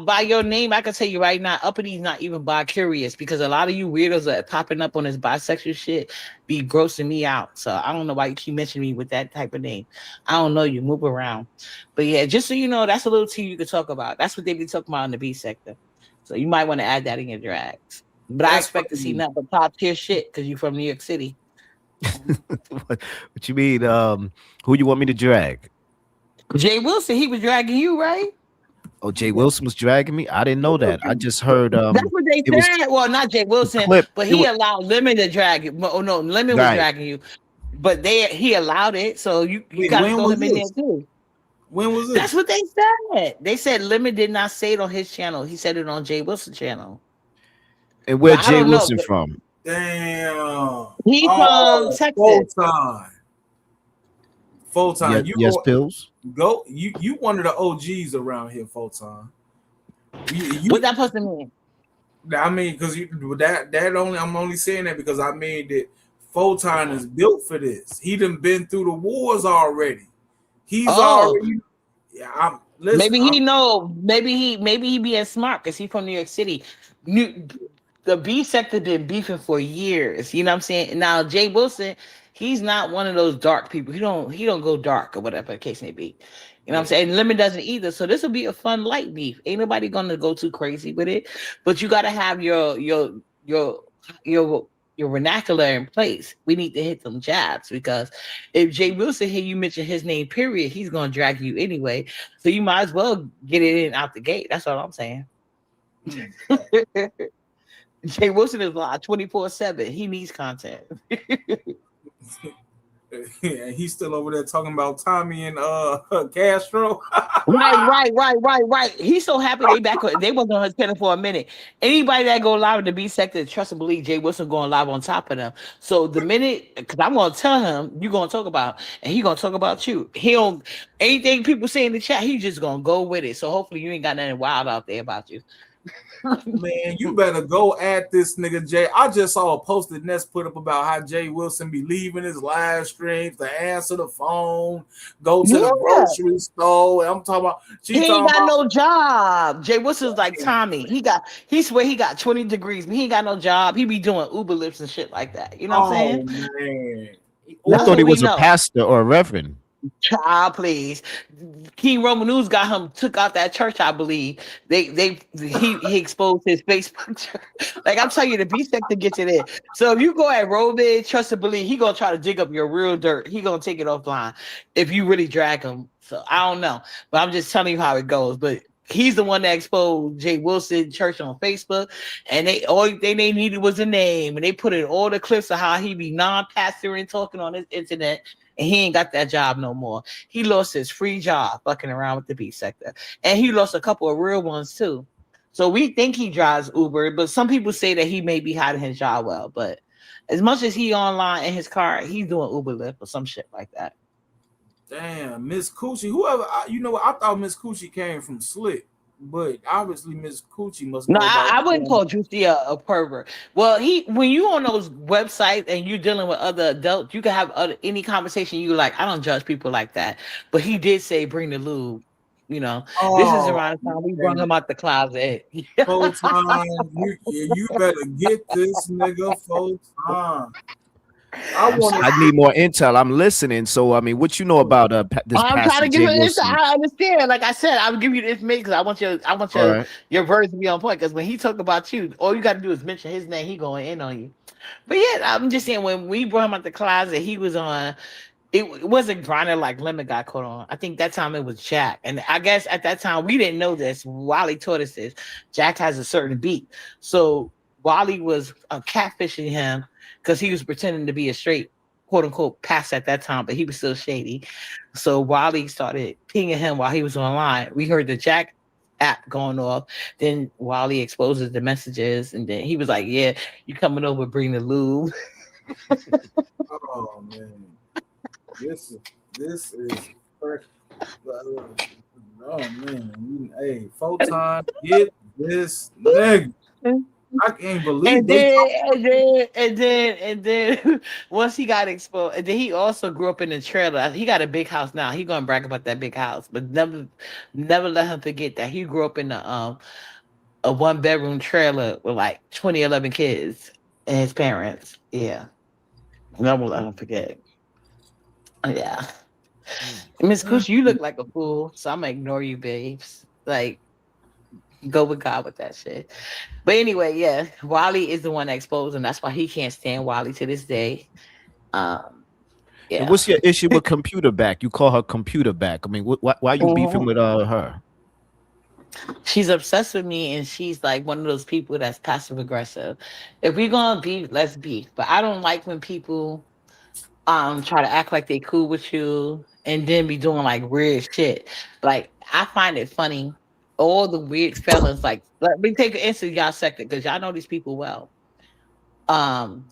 by your name, I can tell you right now, Uppity's not even bi-curious because a lot of you weirdos that are popping up on this bisexual shit be grossing me out. So I don't know why you keep mentioning me with that type of name. I don't know you. Move around. But yeah, just so you know, that's a little tea you could talk about. That's what they be talking about in the B sector. So you might want to add that in your drags. But I That's expect to see crazy. nothing but top tier shit because you from New York City. What you mean? Who you want me to drag? Jay Wilson, he was dragging you, right? Oh, Jay Wilson was dragging me. I didn't know that. I just heard That's what they it was said. Well, not Jay the Wilson, clip. but It he was allowed Lemon to drag you. Oh no, Lemon was right. dragging you, but he allowed it. So you Wait, got to when throw was him in there this? too. When was That's this? what they said. They said Lemon did not say it on his channel. He said it on Jay Wilson channel. And where But I Jay don't know. Wilson from? Damn. He from Oh, Texas. full time. Full Yeah, time. You yes, pills. go. You one of the OGs around here. Full time. What that person mean? I mean, because that only I'm only saying that because I mean that Photon is built for this. He done been through the wars already. He's Oh, already. Yeah, maybe he know. Maybe he being smart because he from New York City. The B sector been beefing for years. You know what I'm saying? Now Jay Wilson, he's not one of those dark people. He don't go dark or whatever the case may be. You know what I'm saying? And Lemon doesn't either. So this will be a fun light beef. Ain't nobody gonna go too crazy with it. But you gotta have your vernacular in place. We need to hit some jabs because if Jay Wilson hear you mention his name, period, he's gonna drag you anyway. So you might as well get it in out the gate. That's all I'm saying. Jay Wilson is live 24/7. He needs content. Yeah, he's still over there talking about Tommy and Castro. Right. He's so happy they back. They wasn't on his channel for a minute. Anybody that go live in the B sector, trust and believe Jay Wilson going live on top of them. So the minute, because I'm gonna tell him you gonna talk about, and he gonna talk about you. He don't anything people say in the chat. He just gonna go with it. So hopefully you ain't got nothing wild out there about you. Man, you better go at this nigga Jay. I just saw a post that Ness put up about how Jay Wilson be leaving his live streams to answer the phone, go to the grocery store. And I'm talking about He ain't got no job. Jay Wilson's like Tommy. He swear he got 20 degrees, but he ain't got no job. He be doing Uber lifts and shit like that. You know what I'm saying? Man. I thought he was a pastor or a reverend. Child, please. King Roman News got him took out that church, I believe. He exposed his Facebook church. Like I'm telling you, the B sector gets it in. So if you go at Roman, trust and believe, he gonna try to dig up your real dirt. He gonna take it offline if you really drag him. So I don't know, but I'm just telling you how it goes. But he's the one that exposed Jay Wilson Church on Facebook, and all they needed was a name, and they put in all the clips of how he be non-pastoring talking on his internet. And he ain't got that job no more. He lost his free job fucking around with the B sector. And he lost a couple of real ones too. So we think he drives Uber, but some people say that he may be hiding his job well. But as much as he online in his car, he's doing Uber Lyft or some shit like that. Damn, Miss Coochie. Whoever, you know what? I thought Miss Coochie came from Slick, but obviously Miss Coochie must No, know about. I wouldn't call Juicy a pervert. Well, when you on those websites and you're dealing with other adults, you can have any conversation you like. I don't judge people like that, but he did say bring the lube. You know, this is around the time we brought him out the closet. Full time, you better get this nigga full time. I need more intel. I'm listening. So I mean, what you know about this? I'm Pastor trying to Jay give you this. Wilson? I understand. Like I said, I'll give you the information because I want your verse to be on point. Because when he talk about you, all you got to do is mention his name. He going in on you. But yeah, I'm just saying when we brought him out the closet, he was on. It wasn't grinding like Lemon got caught on. I think that time it was Jack, and I guess at that time we didn't know this. Wally taught us this. Jack has a certain beat, so Wally was catfishing him because he was pretending to be a straight quote unquote pass at that time, but he was still shady. So Wally started pinging him while he was online. We heard the Jack app going off. Then Wally exposes the messages, and then he was like, "Yeah, you coming over? Bring the lube." Oh man, this is first. Oh man, hey, full time, get this nigga. I can't believe And they. then once he got exposed, and then he also grew up in a trailer. He got a big house now. He gonna brag about that big house, but never let him forget that he grew up in a 1 bedroom trailer with like 2011 kids and his parents. Yeah, never let him forget. Yeah, Miss Coochie, you look like a fool, so I'm gonna ignore you, babes. Like, go with God with that shit. But anyway, yeah, Wally is the one that exposed him. That's why he can't stand Wally to this day. Um, And yeah. what's your issue with Computer Back? You call her Computer Back. I mean, why you beefing Mhm. with her? She's obsessed with me, and she's like one of those people that's passive aggressive. If we're gonna beef, let's beef. But I don't like when people try to act like they cool with you and then be doing like weird shit. Like I find it funny. All the weird fellas, like let me take an instant y'all second because y'all know these people well.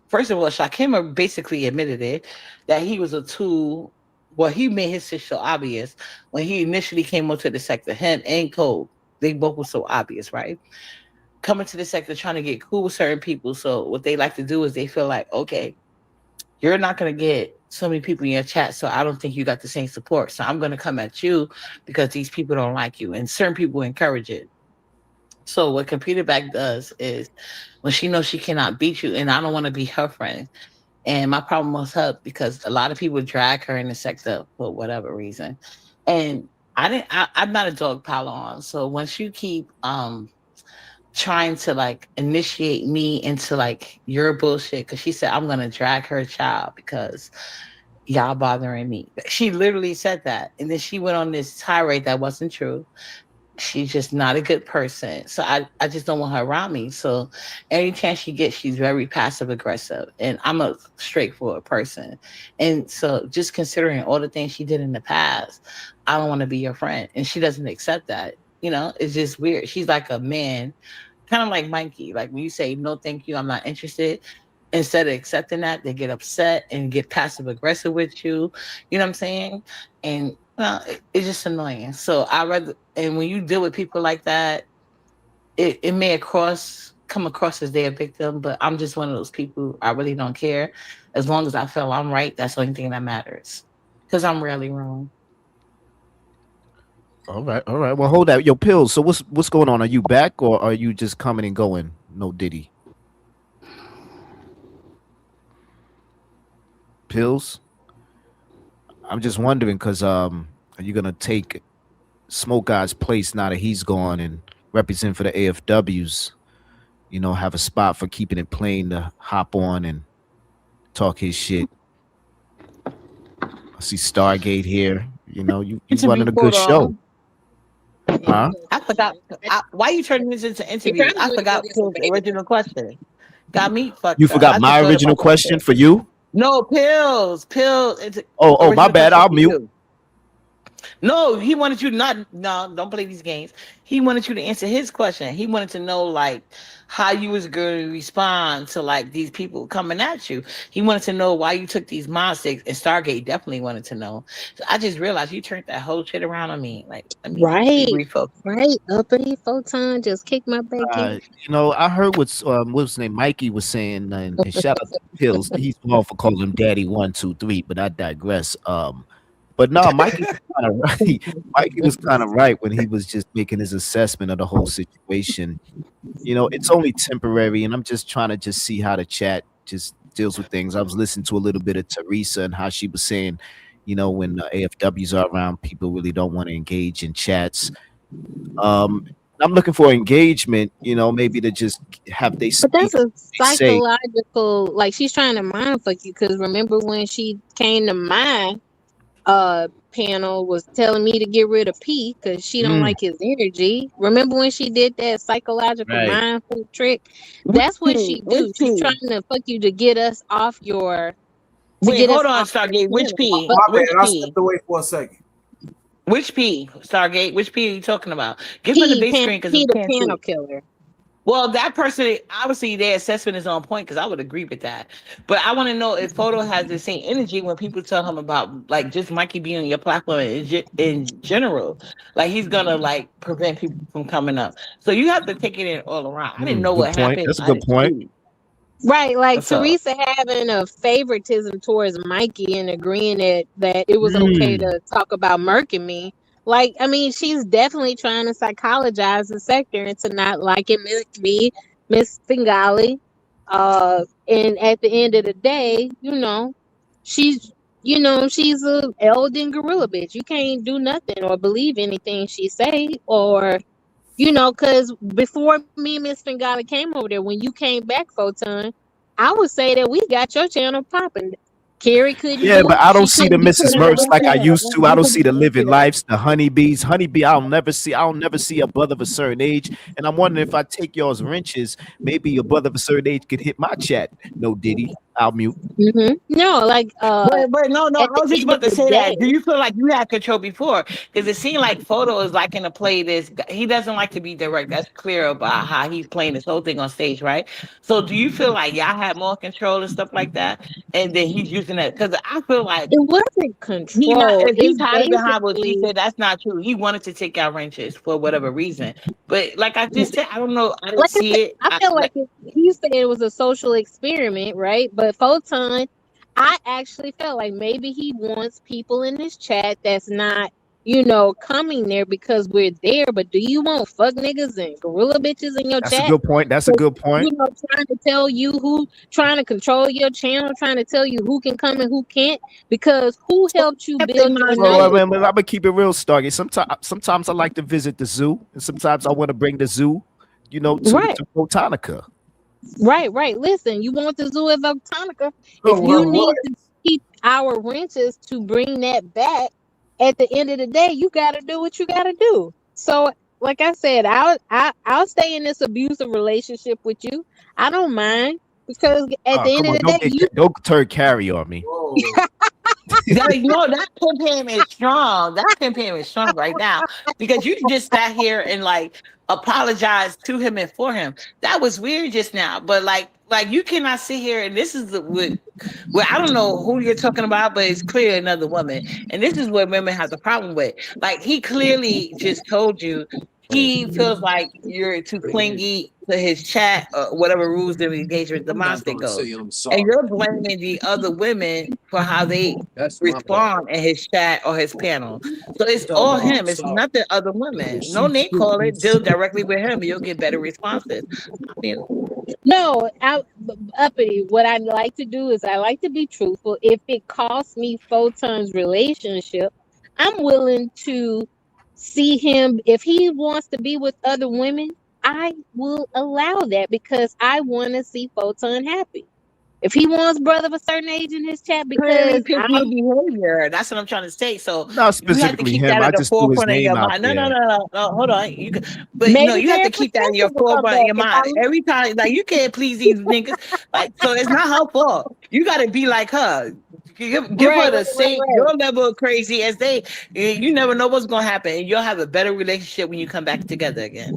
First of all, Shakima basically admitted it that he was a tool. Well, he made his shit so obvious when he initially came onto the sector. Him and Cole, they both were so obvious, right? Coming to the sector trying to get cool with certain people. So what they like to do is they feel like, okay, you're not gonna get so many people in your chat, so I don't think you got the same support. So I'm gonna come at you because these people don't like you, and certain people encourage it. So what Computer Back does is when she knows she cannot beat you, and I don't want to be her friend. And my problem was her because a lot of people drag her in the sector for whatever reason. And I'm not a dog pile on. So once you keep trying to like initiate me into like your bullshit, because she said I'm gonna drag her child because y'all bothering me. She literally said that. And then she went on this tirade that wasn't true. She's just not a good person. So I just don't want her around me. So any chance she gets, she's very passive aggressive. And I'm a straightforward person. And so just considering all the things she did in the past, I don't want to be your friend. And she doesn't accept that. You know, it's just weird. She's like a man, kind of like Mikey. Like when you say no thank you, I'm not interested. Instead of accepting that, they get upset and get passive aggressive with you. You know what I'm saying? And well, it's just annoying. So I rather, and when you deal with people like that, it may come across as they're a victim, but I'm just one of those people. I really don't care. As long as I feel I'm right, that's the only thing that matters. Because I'm rarely wrong. All right, all right. Well, hold that. Yo, Pills. So what's going on? Are you back or are you just coming and going? No Diddy. Pills. I'm just wondering because are you gonna take Smoke Guy's place now that he's gone and represent for the AFWs? You know, have a spot for keeping it plain to hop on and talk his shit. I see Stargate here. You know, you To be running a good quote show, on. huh? I forgot. Why you turning this into He interviews? I probably forgot wanted some Phil's bacon. original question. Got me You fucked up. forgot I just my thought original about that question shit. for you. No, pills. It's Oh, my original bad. question I'll for mute. you. No, he wanted you not. No, don't play these games. He wanted you to answer his question. He wanted to know like how you was going to respond to like these people coming at you. He wanted to know why you took these mod sticks, and Stargate definitely wanted to know. So I just realized you turned that whole shit around on me. Like, let me Right, refocus. right. Uppity photon just kicked my back in. You know, I heard what's his name, Mikey was saying, and shout out to Pills. He's all for calling him Daddy 1, 2, 3, but I digress. But no, Mikey was kind of right. Mikey was kind of right when he was just making his assessment of the whole situation. You know, it's only temporary, and I'm just trying to just see how the chat just deals with things. I was listening to a little bit of Teresa and how she was saying, you know, when AFWs are around, people really don't want to engage in chats. I'm looking for engagement, you know, maybe to just have they But speak, that's a they say, psychological, like she's trying to mind fuck you. Because remember when she came to my panel was telling me to get rid of P because she don't mm, like his energy. Remember when she did that psychological right. mind fuck trick? Which That's what P? she Which do. She's trying P? to fuck you to get us off your to Wait, get us hold on, off your Stargate. Which panel. P? But My Which bad. I P? stepped away for a second. Which P? Stargate. Which P are you talking about? Give her the big screen because we P the can't panel see. killer. Well, that person, obviously their assessment is on point because I would agree with that. But I want to know if Photo has the same energy when people tell him about like just Mikey being on your platform in general. Like he's gonna like prevent people from coming up. So you have to take it in all around. I didn't know Good what point. happened. That's a I good didn't point. see. Right, like So Teresa having a favoritism towards Mikey and agreeing that it was okay Mm. to talk about murking me. Like, I mean, she's definitely trying to psychologize the sector into not liking me, Miss Fingali. And at the end of the day, she's she's a Elden gorilla bitch. You can't do nothing or believe anything she say or because before me and Miss Fingana came over there, when you came back, Photon, I would say that we got your channel popping. Carrie couldn't Yeah, do but it. I don't She see the couldn't do Mrs. it. Mercs like I used to. I don't see the let me see living that. lives, the honeybees. Honeybee, I'll never see a brother of a certain age. And I'm wondering if I take y'all's wrenches, maybe a brother of a certain age could hit my chat. No Diddy. I'll mute. No, like But no, at I the was just end of about to the say that. Do day, you feel like you had control before? Because it seemed like Photo is like in a play this. He doesn't like to be direct. That's clear about how he's playing this whole thing on stage, right? So do you feel like y'all had more control and stuff like that? And then he's using that because I feel like it wasn't he not control. if he's It's hiding behind what she basically said, that's not true. He wanted to take out wrenches for whatever reason. But like I just said, I don't know. I didn't like I said, see it. I felt like he said it was a social experiment, right? But Photon, I actually felt like maybe he wants people in this chat that's not, coming there because we're there. But do you want fuck niggas and gorilla bitches in your That's a chat? good point. That's a good point. Trying to tell you who, trying to control your channel, trying to tell you who can come and who can't, because who helped you Kept their build your minds Well, there. numbers? I'm gonna keep it real, Stargate. Sometimes I like to visit the zoo, and sometimes I want to bring the zoo, Right. to Botanica. Right. Listen, you want the zoo of Botanica. Oh, If you what? need to keep our wrenches to bring that back, at the end of the day, you got to do what you got to do. So, like I said, I'll stay in this abusive relationship with you. I don't mind because at Oh, the end come of on! the day, Don't turn carry on me. Whoa. That pimp ham is strong. That pimp ham is strong right now because you just sat here and like apologized to him and for him. That was weird just now. But like you cannot sit here and this is the well, I don't know who you're talking about, but it's clear another woman. And this is what women have the problem with. Like he clearly just told you he feels like you're too clingy to his chat or whatever rules of engagement the Demostic goes. And you're blaming the other women for how they respond in his chat or his panel. So it's all him. It's nothing other women. No name call it. Deal directly with him. And you'll get better responses. I mean, no, uppity. What I like to do is I like to be truthful. If it costs me Photon's relationship, I'm willing to see him. If he wants to be with other women, I will allow that because I want to see Photon happy. If he wants brother of a certain age in his chat clearly because picky behavior. That's what I'm trying to say. So Not you have to specifically keep him. that I at the just threw his forefront of your name out mind. there. No. Hold on. But maybe you have their to keep that in your perspective will come forefront of back your if I mind. Every time, like you can't please these niggas. Like, so it's not her fault. You got to be like her. Give her the same your level of crazy as they. You never know what's gonna happen, and you'll have a better relationship when you come back together again.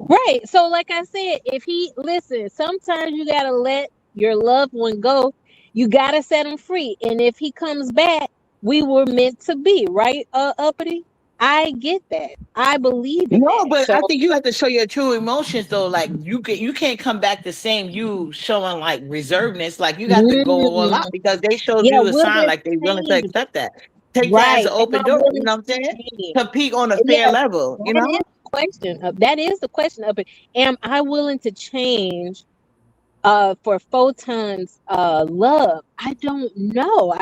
Right. So, like I said, if he listen, sometimes you gotta let your loved one go. You gotta set him free. And if he comes back, we were meant to be, right? Uppity. I get that. I believe in No, that. but I So think you have to show your true emotions though. Like you can't come back the same you showing like reservedness. Like you got to go all mm, out because they showed yeah, you a will sign there like they willing to change? accept that. Take that as Right. an Am I open door. You willing know what I'm to saying? change? Compete on a fair Yeah, level. You that is know. the question. That is the question of it. Am I willing to change for Photon's love? I don't know.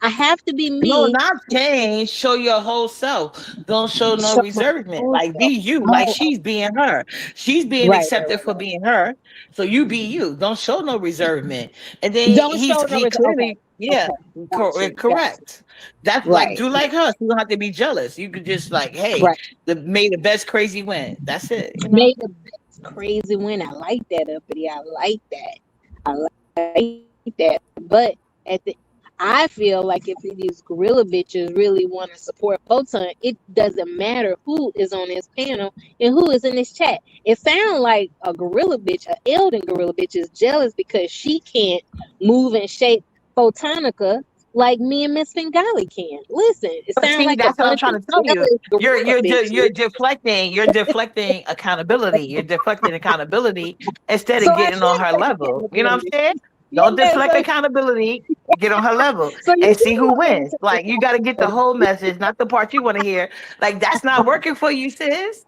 I have to be No, me. not change. Show your whole self. Don't show no Show my reservement. own Like be self. you. Like Oh, she's being her. She's being right. accepted for being her. So you be you. Don't show no reservement. And then Don't show no he result. Okay. clearly, yeah, Okay. Got you. Got you. correct. That's like Right. do like her. So you don't have to be jealous. You could just like, hey, Right. may the best crazy win. That's it. You know. Made the best crazy win. I like that uppity. I like that. I like that. But at the I feel like if these gorilla bitches really want to support Photon, it doesn't matter who is on this panel and who is in this chat. It sounds like a gorilla bitch, a Elden gorilla bitch, is jealous because she can't move and shape Photonica like me and Miss Bengali can. Listen, it But sounds see, like a that's what I'm bunch trying of to tell you. jealous gorilla You're bitches. deflecting. You're deflecting accountability. You're deflecting accountability instead So of I getting on should her take level. You know what I'm accountability. saying? Don't Yeah, deflect so accountability. Get on her level so you and do see who want me to wins. take Like you got to get the accountability. whole message, not the part you want to hear. Like that's not working for you, sis.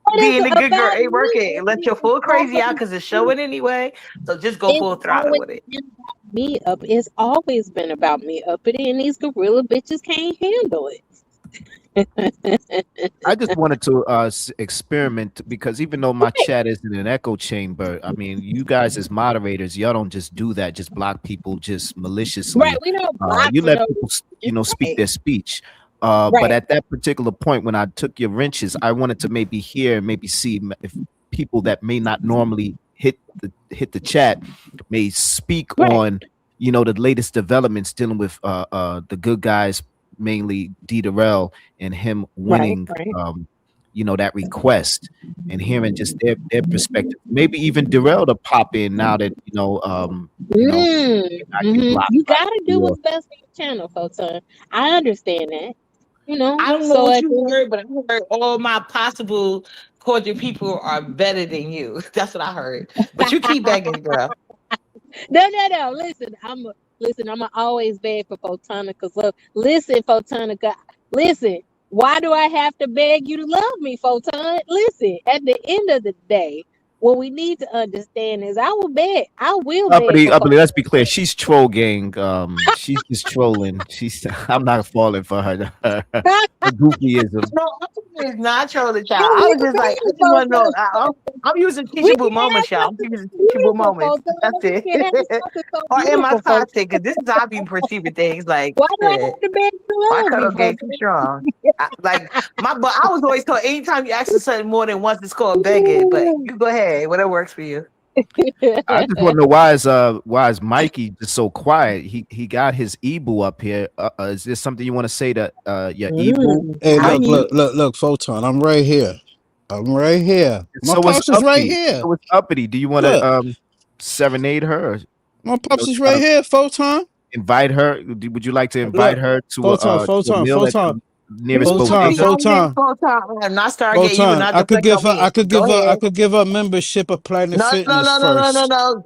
But it's Being a good girl about ain't me. working. Let your full crazy out because it's showing anyway. So just go It's full throttle always with it. been about me up. It's always been about me uppity, and these gorilla bitches can't handle it. I just wanted to experiment because even though my Right, chat is in an echo chamber, I mean, you guys as moderators, y'all don't just do that, just block people just right. maliciously. We don't block You for let no people, reason. speak Right, their speech. But right. at that particular point, when I took your wrenches, I wanted to maybe hear, maybe see if people that may not normally hit the chat may speak Right, on, the latest developments dealing with the good guys, mainly D. Darrell, and him right, winning right. that request and hearing just their perspective. Maybe even Darrell to pop in now that not get blocked You by gotta do your what's best for your channel, Photon. I understand that. I don't know So what at you the heard, but I heard all my possible cordial people are better than you. That's what I heard. But you keep begging, girl. no. Listen. I'm always beg for Photonica's love. Listen, Photonica. Listen. Why do I have to beg you to love me, Photon? Listen. At the end of the day, what we need to understand is I will beg. I will beg uppity, for uppity. Let's be Photon. clear. She's troll gang. She's just trolling. I'm not falling for her. Her goofyism. No, I'm just not trolling, child. And I we was just like, I can just want to know. Photon. I'm using We teachable can have moments, y'all. I'm something using so teachable beautiful, moments. That's Photon. We it. can have something so Or am I beautiful, Photon. toxic? Because this is how I be perceiving things. Like, Why do I shit, have to beg you to my love me, cuddle game too strong. Like but I was always told anytime you ask for something more than once, it's called begging. But Photon? you go ahead, whatever works for you. I just want to know why is Mikey just so quiet? He got his Ebu up here. Is there something you want to say to your Ebu? Hey, I look, mute. Photon. I'm right here. I'm right here. My So it's pops is right uppity. here. So it's uppity. Do you want Look, to serenade her? Or, my pops is try right to here, Photon. invite her? Would you like to invite Look, her to a meal at Photon, the nearest See, bodega? I'm getting full time. I'm not Stargate. You would Photon. not deflect on me. Go I ahead. could give her membership of Planet Fitness first. No.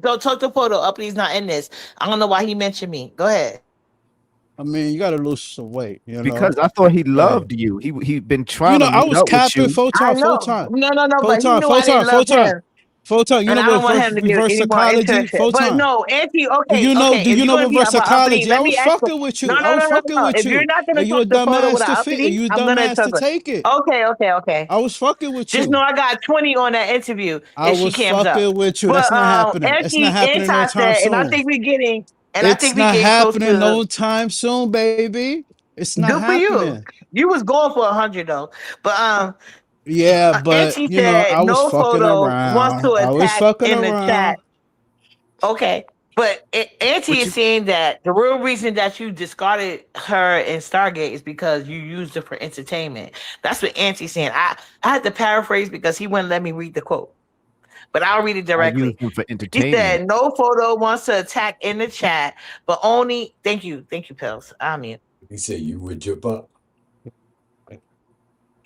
Don't talk to photo. Up, he's not in this. I don't know why he mentioned me. Go ahead. I mean, you got to lose some weight, you know. Because I thought he Hey, loved you. He been trying to I meet was up with capping you. I know. But he knew I didn't love him. Photon. You And know I don't what want him to get reverse any more psychology? into it. But Photon. no, Auntie, okay. Do If you you're know gonna be reverse up for uppity, psychology? I let me was ask you. fucking with you. I was fucking No. with If you're you. not gonna And you a talk to photo dumbass with to fit and uppity, you a I'm gonna dumbass talk. to take it. Okay. I was fucking with Just know you. I got 20 on that interview I if she was cams up. fucking with you. But That's not happening. That's not Auntie happening no time said, and I soon. think we're getting It's not close happening to no time soon, baby. It's not good for you. happening. You was going for 100 though. But Yeah, but Auntie said I was no fucking photo wants around. to I was attack fucking in the chat. around. Okay. But Auntie But is saying that the real reason that you discarded her in Stargate is because you used her for entertainment. That's what Auntie's saying. I had to paraphrase because he wouldn't let me read the quote. But I'll read it I directly. used him for He entertainment. said, no photo wants to attack in the chat, but only thank you, Pills. I mean He said you would jump up.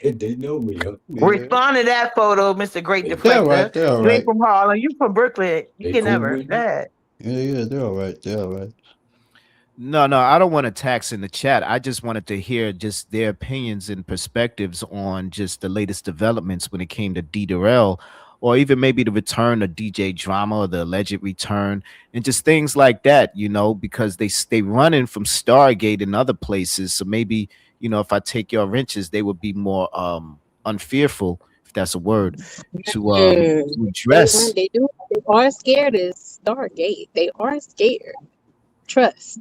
And they know me, huh? respond to that photo, Mr. Great They're all Deflector. right. They're all You ain't right. from Harlem, you from Brooklyn. You They can cool never. with Go you? ahead. Yeah, they're all right. They're all right. No, I don't want to tax in the chat. I just wanted to hear just their opinions and perspectives on just the latest developments when it came to D. Darrell, or even maybe the return of DJ Drama or the alleged return, and just things like that, because they running from Stargate and other places. So maybe, if I take your wrenches, they would be more unfearful, if that's a word, to address. They do. They are scared of Stargate. They are scared. Trust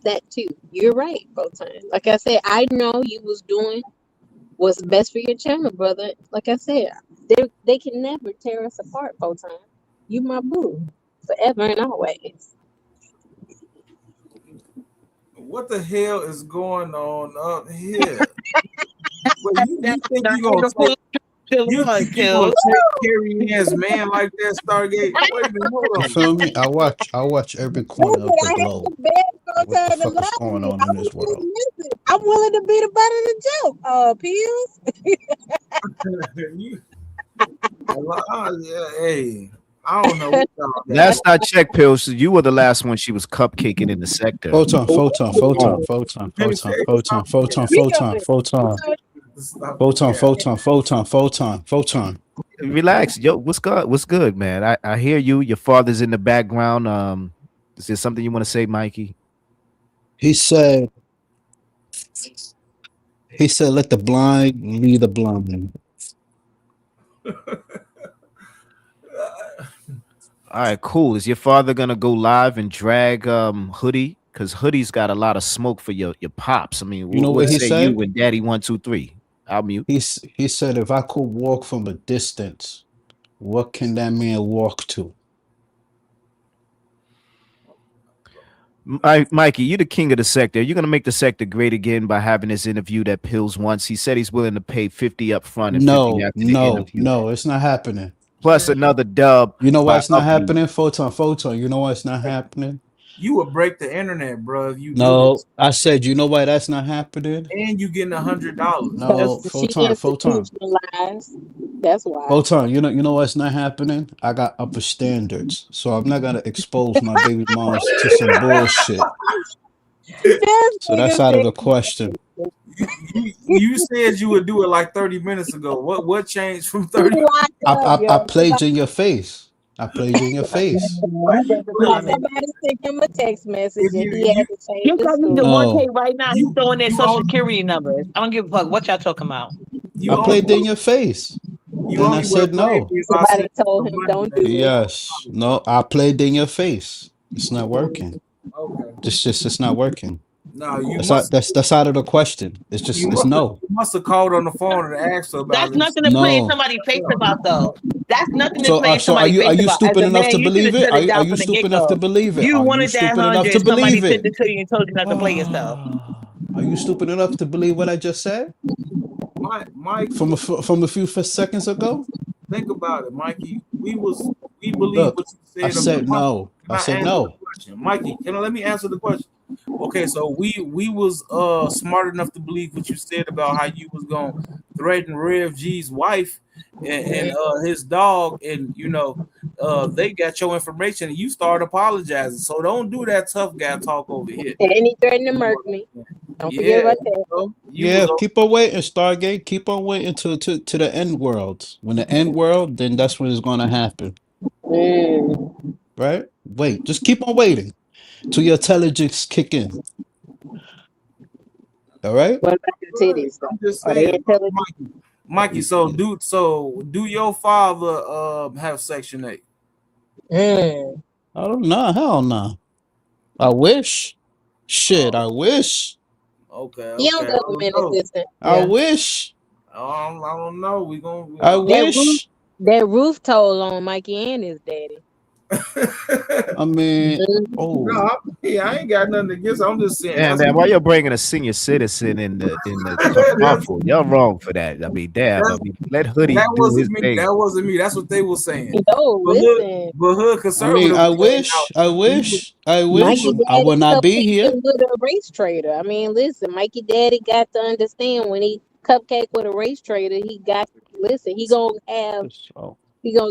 that too. You're right, Photon. Like I said, I know you was doing what's best for your channel, brother. Like I said, they can never tear us apart, Photon. You my boo, forever and always. What the hell is going on up here? Well, you think you gonna take Carrie Ann's man like that, Stargate? Wait a minute, hold You on. feel me? I watch every corner of the globe. What the fuck is going on in this world? I'm willing to be the butt of the joke. Hey, I don't know. What y'all got. Last I checked, Pills, you were the last one she was cupcaking in the sector. Photon. Relax, yo. What's good? What's good, man? I hear you. Your father's in the background. Is there something you want to say, Mikey? He said, let the blind lead the blind. All right, cool. Is your father gonna go live and drag Hoodie? Because Hoodie's got a lot of smoke for your pops. I mean, You know what he say said? you and Daddy 1 2 3. I'll mute. He said, if I could walk from a distance, what can that man walk to? Mikey, you're the king of the sector. You're gonna make the sector great again by having this interview that Pills wants. He said he's willing to pay 50 up front and 50 after the interview. No, it's not happening. Plus another dub. You know why it's not happening? Photon. You know why it's not happening? You would break the internet, bro. If you do No, this. I said, you know why that's not happening? And you getting $100. No, Photon. That's why. Photon, you know what's not happening? I got upper standards, so I'm not gonna expose my baby moms to some bullshit. So that's out of the question. You said you would do it like 30 minutes ago. What changed from 30? I played you in your face. I played you in your face. Somebody sent him a text message and he had to change He's talking to No. 1K right now. He's throwing their social security numbers. I don't give a fuck what y'all talking about. I played it in your face. And I said no. Somebody told him don't do it. Yes. No, I played in your face. It's not working. Okay. It's not working. No, you that's out of the question. It's no. You must have called on the phone and asked her about That's it. nothing to play in somebody's face about, though. That's nothing to play in So are somebody's face about. you stupid As a enough man, to you believe should've it? shut Are down you from the stupid enough to get-go. believe it? You Are you wanted that stupid 100, enough to somebody believe sent it? it to you and told you not to play yourself. Are you stupid enough to believe what I just said? Mike, From a few seconds ago? think about it, Mikey. We believe Look, what you said. I said no. I said no. Mikey, let me answer the question. Okay, so we was smart enough to believe what you said about how you was gonna threaten Rev G's wife and his dog, and they got your information and you started apologizing. So don't do that tough guy talk over here. And he threatened to murk me. Don't forget about that. Keep on waiting, Stargate. Keep on waiting to the end world. When the end world, then that's when it's gonna happen. Right? Wait, just keep on waiting till your intelligence kick in. All right? What about your titties? I'm just saying, Mikey. So do your father have Section 8? I don't know. Hell no. I wish. Shit, I wish. Okay. He on government assistant. I wish. I don't know. I wish. That roof toll on Mikey and his daddy. I mean, no, I ain't got nothing against. I'm just saying. Damn, why you're bringing a senior citizen in the kerfuffle? Y'all wrong for that. I mean, damn. Let Hoodie do his thing. That wasn't me. That's what they were saying. No, listen. But Hood conservative. I wish. I would not be here. With a race trader. I mean, listen, Mikey Daddy got to understand when he cupcake with a race trader, he gonna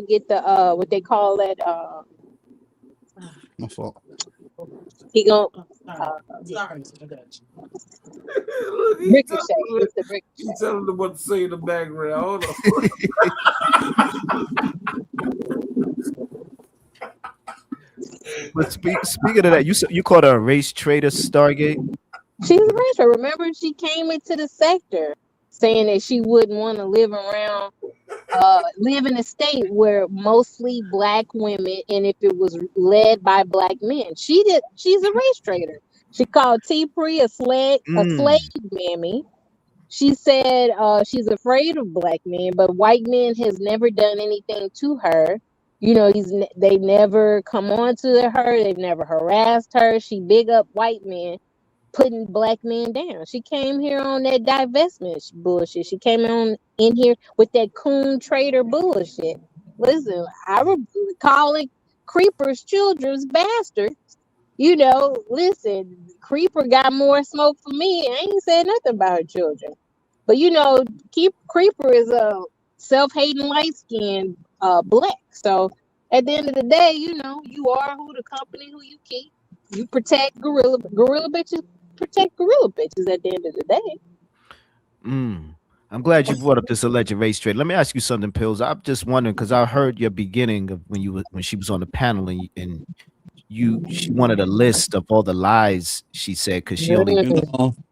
get the what they call that my fault. He gonna ricochet. It's the ricochet. You telling them what to say in the background. Hold on. But speaking of that, you called her a race trader, Stargate? She's a race trader. Remember, she came into the sector saying that she wouldn't want to live in a state where mostly black women, and if it was led by black men. She's a race trader. She called T-Pri a slave mammy. She said she's afraid of black men, but white men has never done anything to her. They've never come on to her. They've never harassed her. She big up white men. putting black men down. She came here on that divestment bullshit. She came on in here with that coon trader bullshit. Listen, I call it creepers, children's bastards. You know, listen, Creeper got more smoke for me. I ain't said nothing about her children. But you know, Creeper is a self-hating light skinned black. So at the end of the day, you know, you are who the company who you keep. You protect gorilla bitches, protect gorilla bitches at the end of the day. I'm glad you brought up this alleged race trade. Let me ask you something, Pills. I'm just wondering because I heard your beginning of when she was on the panel and she wanted a list of all the lies she said because she only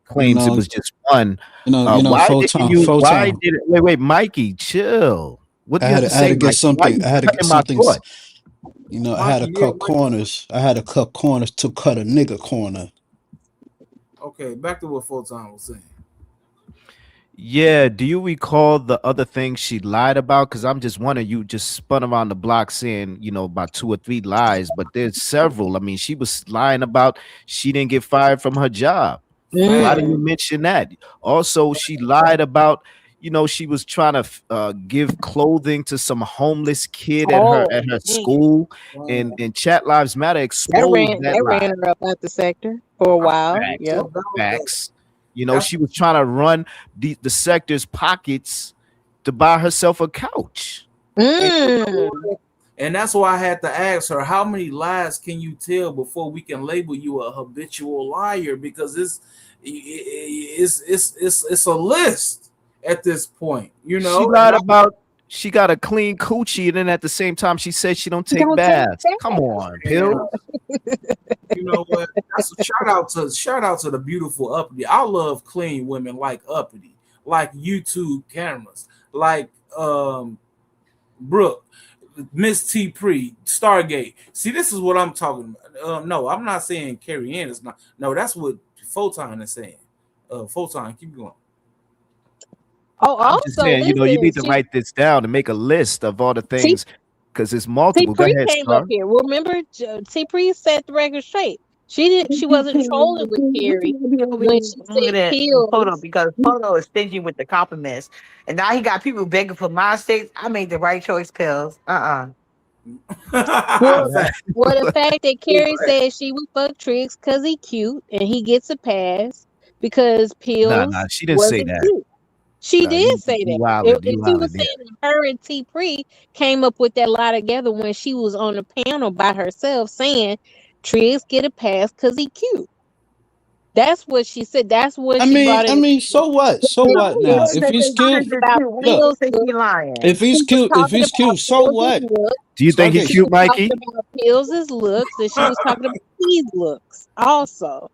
claims it was just one. Why didn't you? Why did it? Wait, Mikey, chill. What do you have to say? I had to get something. I had to get something. You know, I had to cut corners. I had to cut corners to cut a nigga corner. Okay, back to what Photon was saying. Yeah, do you recall the other things she lied about? Because I'm just wondering, you just spun around the block saying, you know, about 2 or 3 lies, but there's several. I mean, she was lying about she didn't get fired from her job. Why do you mention that? Also, she lied about, you know, she was trying to give clothing to some homeless kid at her school, and Chat Lives Matter exposed that ran her up out the sector for a while. Facts. Facts. You know, she was trying to run the sector's pockets to buy herself a couch. And that's why I had to ask her, how many lies can you tell before we can label you a habitual liar? Because it's a list at this point. You know, she lied about she got a clean coochie, and then at the same time she said she don't take baths. Come on, Pill. You know what? That's a shout out to the beautiful Uppity. I love clean women like Uppity, like YouTube cameras, like Brooke, Miss T Pre, Stargate. See, this is what I'm talking about. No, I'm not saying Carrie Ann is not. No, that's what Photon is saying. Photon, keep going. Oh, I'm also, just saying, you know, you need to write this down and make a list of all the things because it's multiple. Go ahead, came Star. up here. Remember, T Pre set the record straight. She wasn't trolling with Carrie when she said Photo because Photo is stingy with the compliments, and now he got people begging for my steaks. I made the right choice, Pills. Well, the fact that Carrie said she would fuck Tricks because he cute and he gets a pass because Pills Nah, she didn't say wasn't that. cute. She Nah, did say you that. wildin', She was saying that her and T Pre came up with that lie together when she was on the panel by herself saying Triggs get a pass because he cute. That's what she said. That's what she brought in. I mean, so what? So what now? If he's cute, look. If he's cute, so what? Do you think he's cute, Mikey? She was talking about Pills' looks, and she was talking about his looks also,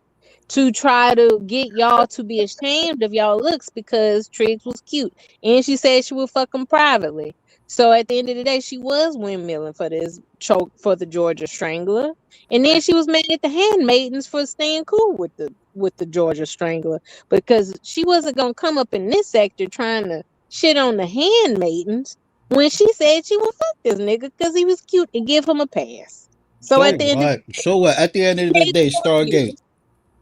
to try to get y'all to be ashamed of y'all looks because Triggs was cute, and she said she would fuck him privately. So at the end of the day, she was windmilling for this choke for the Georgia Strangler, and then she was mad at the handmaidens for staying cool with the Georgia Strangler because she wasn't gonna come up in this sector trying to shit on the handmaidens when she said she would fuck this nigga because he was cute and give him a pass. So at the end of the day, so what? At the end of the day, Stargate.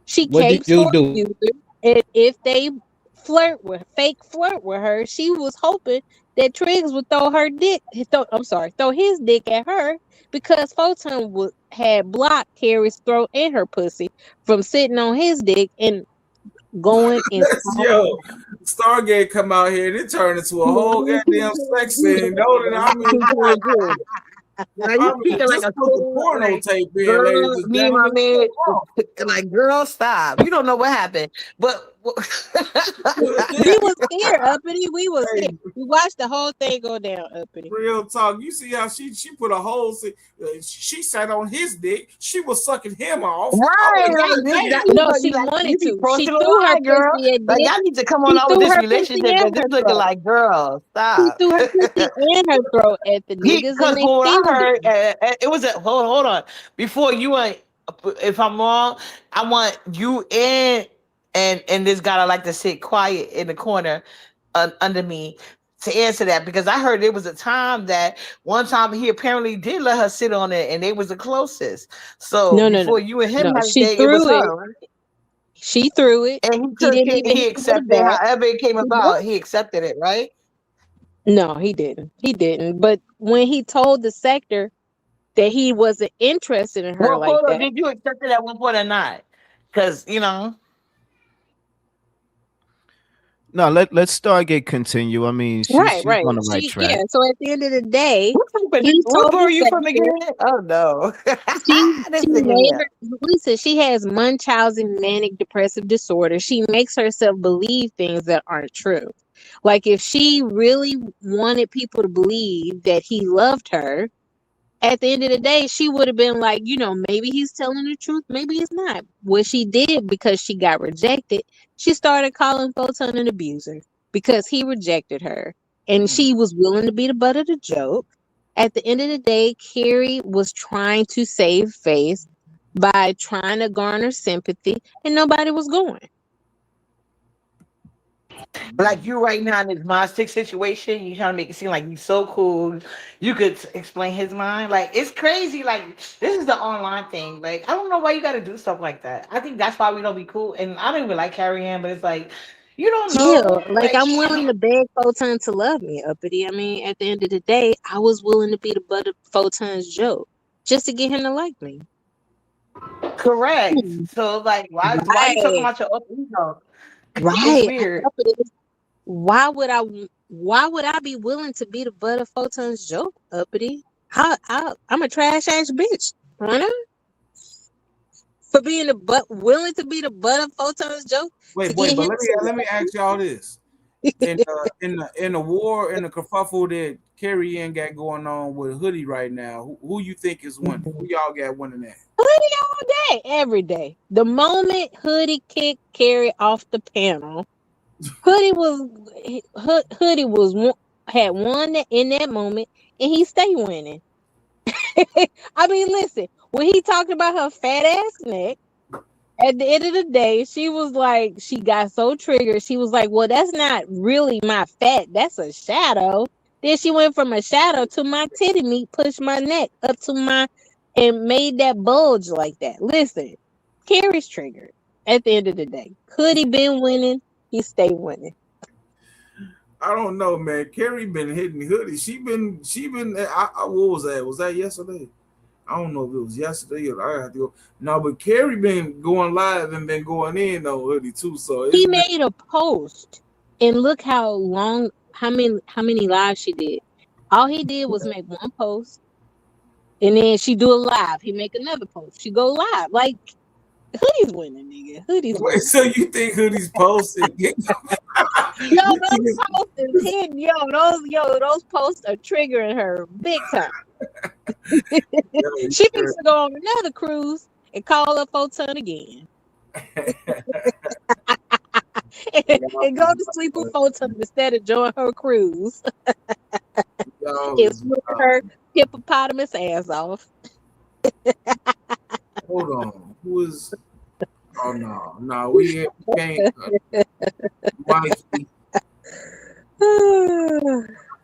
She What did you do? And if they flirt with her, she was hoping that Triggs would throw his dick at her because Photon had blocked Carrie's throat and her pussy from sitting on his dick and going in. Yo, Stargate come out here and it turned into a whole goddamn sex scene. I mean, Now you speaking like a porno tape in, girl, ladies and me and my gentlemen. man, like, girl, stop. You don't know what happened. But we was scared, Uppity. We was scared. We watched the whole thing go down, Uppity. Real talk. You see how she put a whole she sat on his dick. She was sucking him off. Right. No, she wanted to. She threw her girl. pussy at Like, y'all need to come on out with this relationship because this looking like, girl, stop. She threw her pussy in her throat at the niggas. Because what I heard, it was a hold on. Before you went, if I'm wrong, I want you and this guy I like to sit quiet in the corner under me to answer that because I heard there was a time that one time he apparently did let her sit on it and they was the closest. So before you and him, she threw it. She threw it. And he He took didn't it, even he hit it accepted back. however it came He broke. about, he accepted it, right? No, he didn't. He didn't. But when he told the sector that he wasn't interested in her Well, like hold on, that. did you accept it at one point or not? Because No, let's Stargate continue. I mean, she's Right. on the right She track. So at the end of the day, what type of he what told bar the are you from sector again? Oh no. she This nigga made here. her listen, she has Munchausen manic depressive disorder. She makes herself believe things that aren't true. Like if she really wanted people to believe that he loved her, at the end of the day, she would have been like, maybe he's telling the truth, maybe he's not. What she did because she got rejected, she started calling Photon an abuser because he rejected her. And she was willing to be the butt of the joke. At the end of the day, Carrie was trying to save face by trying to garner sympathy, and nobody was going. Like you right now in this Mod 6 situation, you trying to make it seem like you so cool. You could explain his mind. Like it's crazy. Like this is the online thing. Like I don't know why you got to do stuff like that. I think that's why we don't be cool. And I don't even like Carrie Ann, but it's like you don't Chill. know. Like I'm willing to beg Photon to love me, uppity. I mean, at the end of the day, I was willing to be the butt of Photon's joke just to get him to like me. Correct. Hmm. So like, why you talking Right. about your own ego? It's Right. weird. Uppity. Why would I? Why would I be willing to be the butt of Photon's joke, uppity? I'm a trash ass bitch, Rana, for being the butt, willing to be the butt of Photon's joke to Wait, get but him to let me ask y'all this: in the war in the kerfuffle that Carrie Ann got going on with Hoodie right now, who you think is winning? Who y'all got winning that? Hoodie all day, every day. The moment Hoodie kicked Carrie off the panel, Hoodie was Hoodie had won in that moment, and he stay winning. I mean, listen, when he talked about her fat ass neck, at the end of the day, she was like, she got so triggered. She was like, well, that's not really my fat. That's a shadow. Then she went from a shadow to my titty meat, pushed my neck up to and made that bulge like that. Listen, Carrie's triggered at the end of the day. Could he been winning? He stay winning. I don't know, man. Carrie been hitting Hoodie. She been. What was that? Was that yesterday? I don't know if it was yesterday or I have to go. No, but Carrie been going live and been going in on Hoodie too. So it's He been. made a post, and look how many lives she did. All he did was make one post, and then she do a live. He make another post. She go live. Like Hoodie's winning, nigga. Hoodie's Wait, winning. so you think Hoodie's posted? Yo, those posts is hitting. Those posts are triggering her big time. She needs to go on another cruise and call up Photon again. And go to sleep with Photon instead of join her cruise. It's with her hippopotamus ass off. Hold on. Who is? Oh no, we can't. Mikey.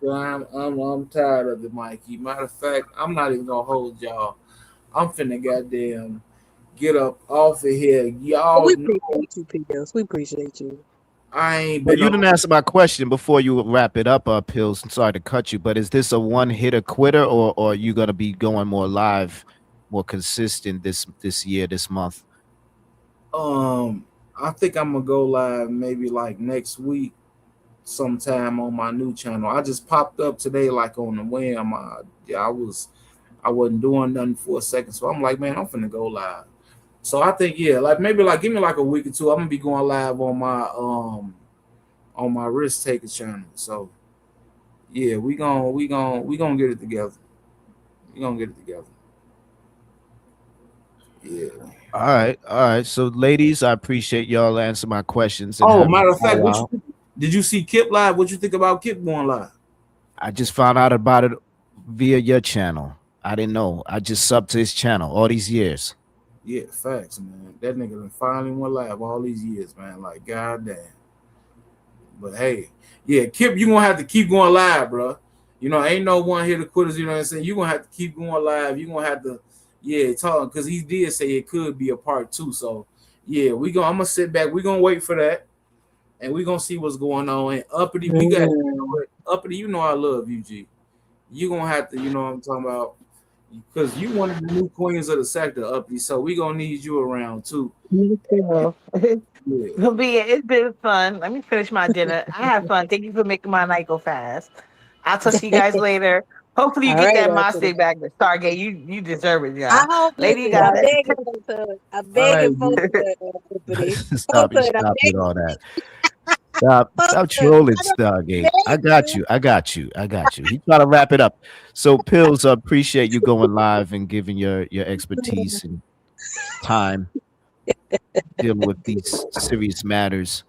I'm tired of the Mikey. Matter of fact, I'm not even gonna hold y'all. I'm finna goddamn get up off of here. Y'all We know appreciate you, Pills. We appreciate you. I ain't But been you on. didn't answer my question before you wrap it up, Pills. I'm sorry to cut you, but is this a one hitter quitter, or are you gonna be going more live, more consistent this year, this month? I think I'm gonna go live maybe like next week sometime on my new channel. I just popped up today like on the whim. I wasn't doing nothing for a second, so I'm like, man, I'm finna go live. So I think like maybe like give me like a week or two. I'm gonna be going live on my risk taker channel. So yeah, we gonna get it together. We gonna get it together. Yeah. All right. So, ladies, I appreciate y'all answer my questions. Oh, matter of fact, did you see Kip live? What you think about Kip going live? I just found out about it via your channel. I didn't know. I just subbed to his channel all these years. Yeah, facts, man. That nigga done finally went live all these years, man. Like, goddamn. But hey, yeah, Kip, you gonna have to keep going live, bro. Ain't no one here to quitters. You know what I'm saying? You gonna have to keep going live. You gonna have to, talk because he did say it could be a part 2. So Yeah, I'm gonna sit back. We gonna wait for that, and we gonna see what's going on. And Uppity, we got Uppity. You know I love you, G. You gonna have to, you know what I'm talking about, because you one of the new queens of the sector, Uppity. So we gonna need you around too. Me too. Yeah. It's been fun. Let me finish my dinner. I had fun. Thank you for making my night go fast. I'll talk to you guys later. Hopefully you All get right, that mod Uppity. stick back to Stargate. You deserve it, I y'all. hope. Lady, you Listen, got I'm it. begging folks to. I'm All right, begging folks to. Uppity. Stop Folks it. to. I'm Stop with begging all that. Stop, folks stop to. trolling, I don't Stargate. I beg got you. you. I got you. I got you. He trying to wrap it up. So, Pills, I appreciate you going live and giving your expertise and time dealing with these serious matters.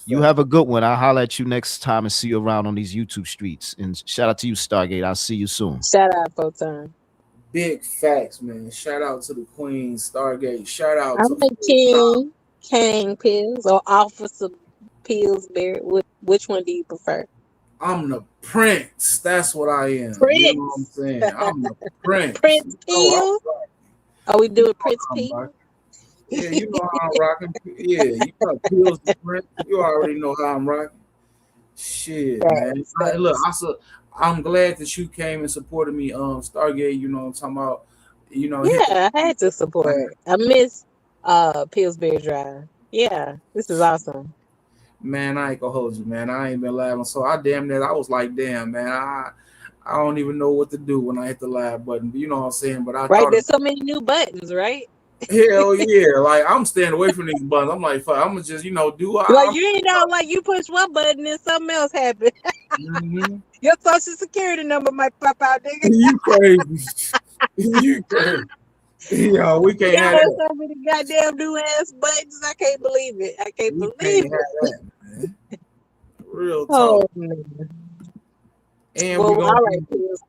You have a good one. I'll holler at you next time and see you around on these YouTube streets. And shout out to you, Stargate. I'll see you soon. Shout out, Photon. Big facts, man. Shout out to the Queen, Stargate. Shout out I'm to a King Pills or Officer Pillsbury. Which one do you prefer? I'm the prince. That's what I am. You know what I'm Prince. saying? I'm the prince. Prince Oh, Pills. Are we doing Prince I'm Pills? rocking. Yeah, you know how I'm rocking. Yeah, you know Pills the prince. You already know how I'm rocking. Shit, man. Look, I'm glad that you came and supported me. Stargate. You know what I'm talking about. You know, Yeah, I had to support. I miss Pillsbury Drive. Yeah, this is awesome. Man, I ain't gonna hold you, man. I ain't been laughing, so I was like, damn, man, I don't even know what to do when I hit the live button. You know what I'm saying? But I Right, thought, there's so many new buttons, right? hell yeah, like I'm staying away from these buttons. I'm like, fuck, I'm gonna just, do. Like you know, like you push one button and something else happen. Mm-hmm. Your social security number might pop out, nigga. You crazy? You crazy? Yo, we can't Y'all have there's that. so many goddamn new ass buttons. I can't believe it. I can't We believe can't have it. that, man. Real Oh talk. man. And we Well, gonna all right, Pills.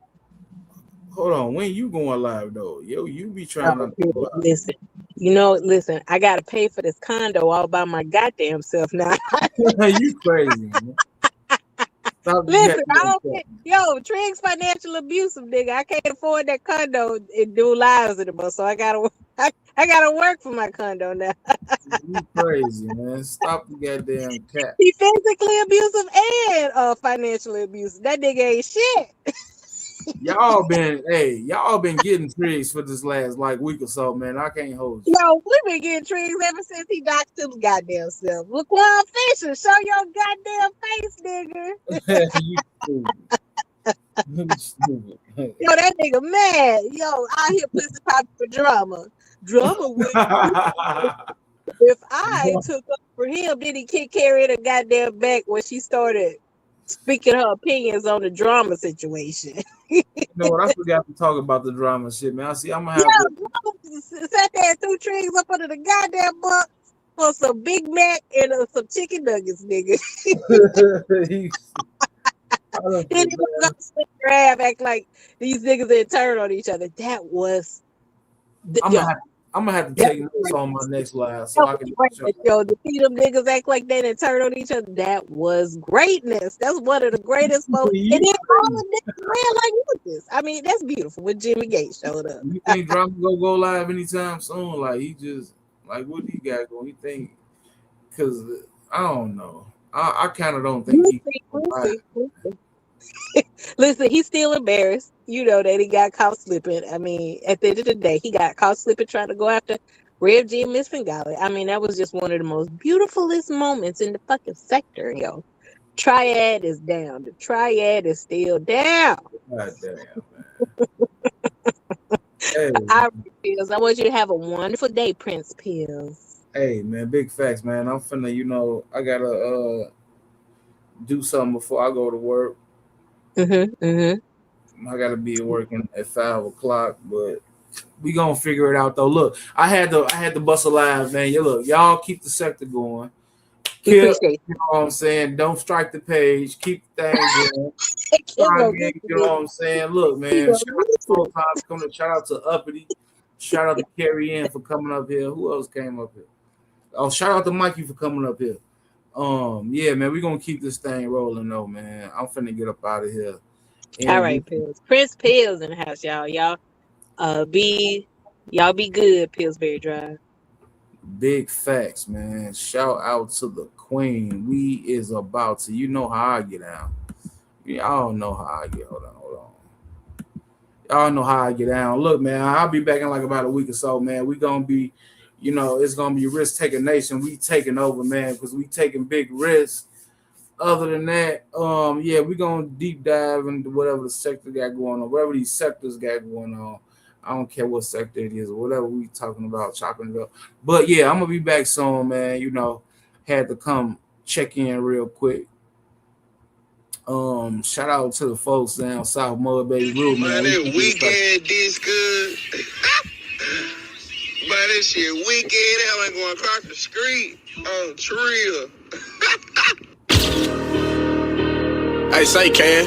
hold on. When you going live though? Yo, you be trying Oh, to go Pills, live. listen. I gotta pay for this condo all by my goddamn self now. You crazy, man. Stop Listen, I getting don't get, yo, Trig's financial abusive, nigga. I can't afford that condo and do lives anymore, so I gotta work for my condo now. You crazy, man. Stop the goddamn cat. He physically abusive and financially abusive. That nigga ain't shit. Y'all been getting tricks for this last week or so, man. I can't hold Yo, we been getting Trig's ever since he doxed his goddamn self. Laquan Fisher, show your goddamn face, nigga. you. You stupid. Yo, that nigga mad. Yo, out here pussy popping for drama. Drama with if I took up for him, then he kick Carrie in the goddamn back when she started speaking her opinions on the drama situation. You know what? I forgot to talk about the drama shit, man. I'm gonna Yo, have drama sat there and threw Triggs up under the goddamn box for some Big Mac and some chicken nuggets, nigga. to. Then he was gonna sit there and act like these niggas didn't turn on each other. That was I'm gonna have to take notes on my next live so I can. Yo, to see them niggas act like they didn't turn on each other, that was greatness. That's one of the greatest moments. And then all the niggas ran like this. I mean, that's beautiful when Jimmy Gates showed up. You think Drama go live anytime soon? Like he just what do you got going? You think? Because I don't know. I kind of don't think he. Listen, he's still embarrassed. You know that he got caught slipping. I mean, at the end of the day, he got caught slipping trying to go after Rev G and Miss Fingali. I mean, that was just one of the most beautifulest moments in the fucking sector, yo. Triad is down. The triad is still down. God damn, man. Hey. I want you to have a wonderful day, Prince Pills. Hey, man, big facts, man. I'm finna, I gotta do something before I go to work. I gotta be working at 5 o'clock, but we gonna figure it out though. Look, I had to bust a live, man. Y'all keep the sector going. You know what I'm saying? Don't strike the page. Keep the thing going. You know what I'm saying? Look, man. Shout out to Uppity. Shout out to Carrie Ann for coming up here. Who else came up here? Oh, shout out to Mikey for coming up here. Yeah, man, we're gonna keep this thing rolling though, man. I'm finna get up out of here. And all right, Pills. Prince Pills in the house, y'all. Y'all be good, Pillsbury Drive. Big facts, man. Shout out to the queen. We is about to, you know how I get down. Y'all know how I get. Hold on. Y'all know how I get down. Look, man, I'll be back in like about a week or so, man. We gonna be, you know, it's gonna be risk taking nation. We taking over, man, because we taking big risks. Other than that, yeah, we gonna deep dive into whatever the sector got going on, whatever these sectors got going on. I don't care what sector it is or whatever we talking about, chopping it up. But yeah, I'm gonna be back soon, man. You know, had to come check in real quick. Shout out to the folks down South Mud Bay Road, man. That weekend this good. But this shit weekend, hell ain't going across the street on Trill. Hey, say, Can.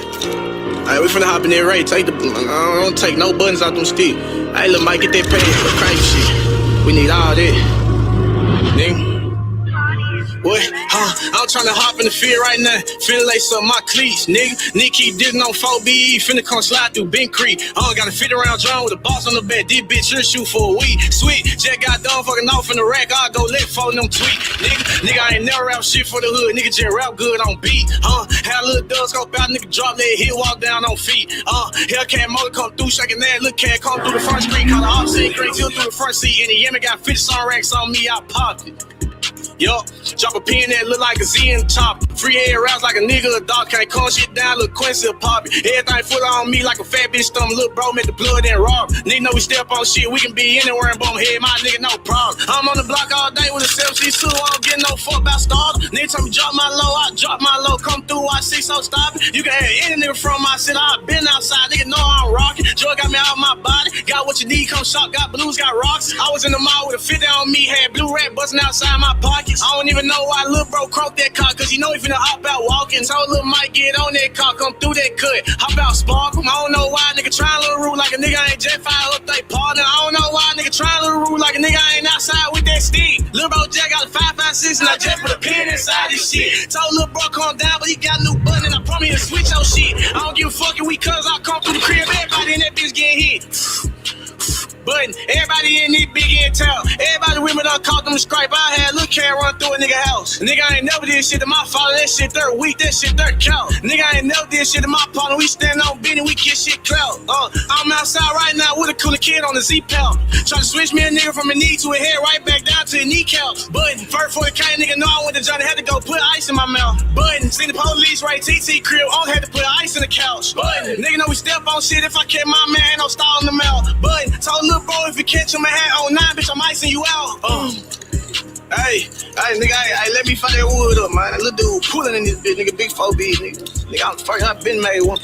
Hey, we finna hop in there, right? Take the. I don't take no buttons out them sticks. Hey, little Mike, get that pay for crazy shit. We need all that. Nigga. What? I'm tryna hop in the field right now. Finna lace up my cleats, nigga. Nicky didn't on 4BE. Finna come slide through Ben Creek. I don't got a 50-round drum with a boss on the bed. This bitch should shoot for a week. Sweet. Jack got done fucking off in the rack. I'll go let phone them tweet. Nigga, I ain't never rap shit for the hood. Nigga just rap good on beat. Had a little dust go out. Nigga drop that hit, walk down on feet. Hellcat motor come through, shaking that. Look cat come through the front screen. Call the offset green till through the front seat. And the Yemen got 50 some racks on me. I popped it. Yup, drop a pin that look like a Z in the top. Free head rounds like a nigga, a dog. Can't calm shit down, little Quincy will pop it. Everything full on me like a fat bitch stomach. Little bro, make the blood and rob. Nigga know we step on shit, we can be anywhere and bum head. My nigga, no problem. I'm on the block all day with a 7C2. I don't get no fuck about stars. Nigga tell me drop my low, I drop my low. Come through, I see, so stop it. You can have any nigga from my city. I been outside, nigga know I'm rocking. Joy got me out of my body. Got what you need, come shop. Got blues, got rocks. I was in the mall with a 50 on me. Had blue rat busting outside my pockets. I don't even know why little bro croaked that car, cause he know he finna hop out walking. Told little Mike get on that car, come through that cut. Hop out sparkle. I don't know why nigga trying little rude like a nigga ain't jet fire up they partner. I don't know why nigga trying little rude like a nigga ain't outside with that stick. Little bro Jack got a 5.56 and I just put a pin inside this shit. Told little bro calm down, but he got a new button and I promise to switch your shit. I don't give a fuck if we cuz I come through the crib, everybody in that bitch getting hit. Button. Everybody in this big in town. Everybody with me done caught them scrape. I had Lil' Cat run through a nigga house. Nigga, I ain't never did shit to my father. That shit third week. That shit third count. Nigga, I ain't never did shit to my partner. We stand on beat and we get shit clout. I'm outside right now with a cooler kid on the Z-Pal. Try to switch me a nigga from a knee to a head right back down to a kneecap. Button. First for the K nigga know I went to Johnny. Had to go put ice in my mouth. Button. Seen the police right TT crib. All had to put ice in the couch. Button. Nigga know we step on shit. If I kept my man, ain't no style in the mouth. Button. Told little bro if you catch him a hat on 9, bitch, I'm icing you out. Hey, nigga, hey, let me find that wood up, man. That little dude pulling in this bitch, nigga, big 4B, nigga. Nigga, I've been made 1.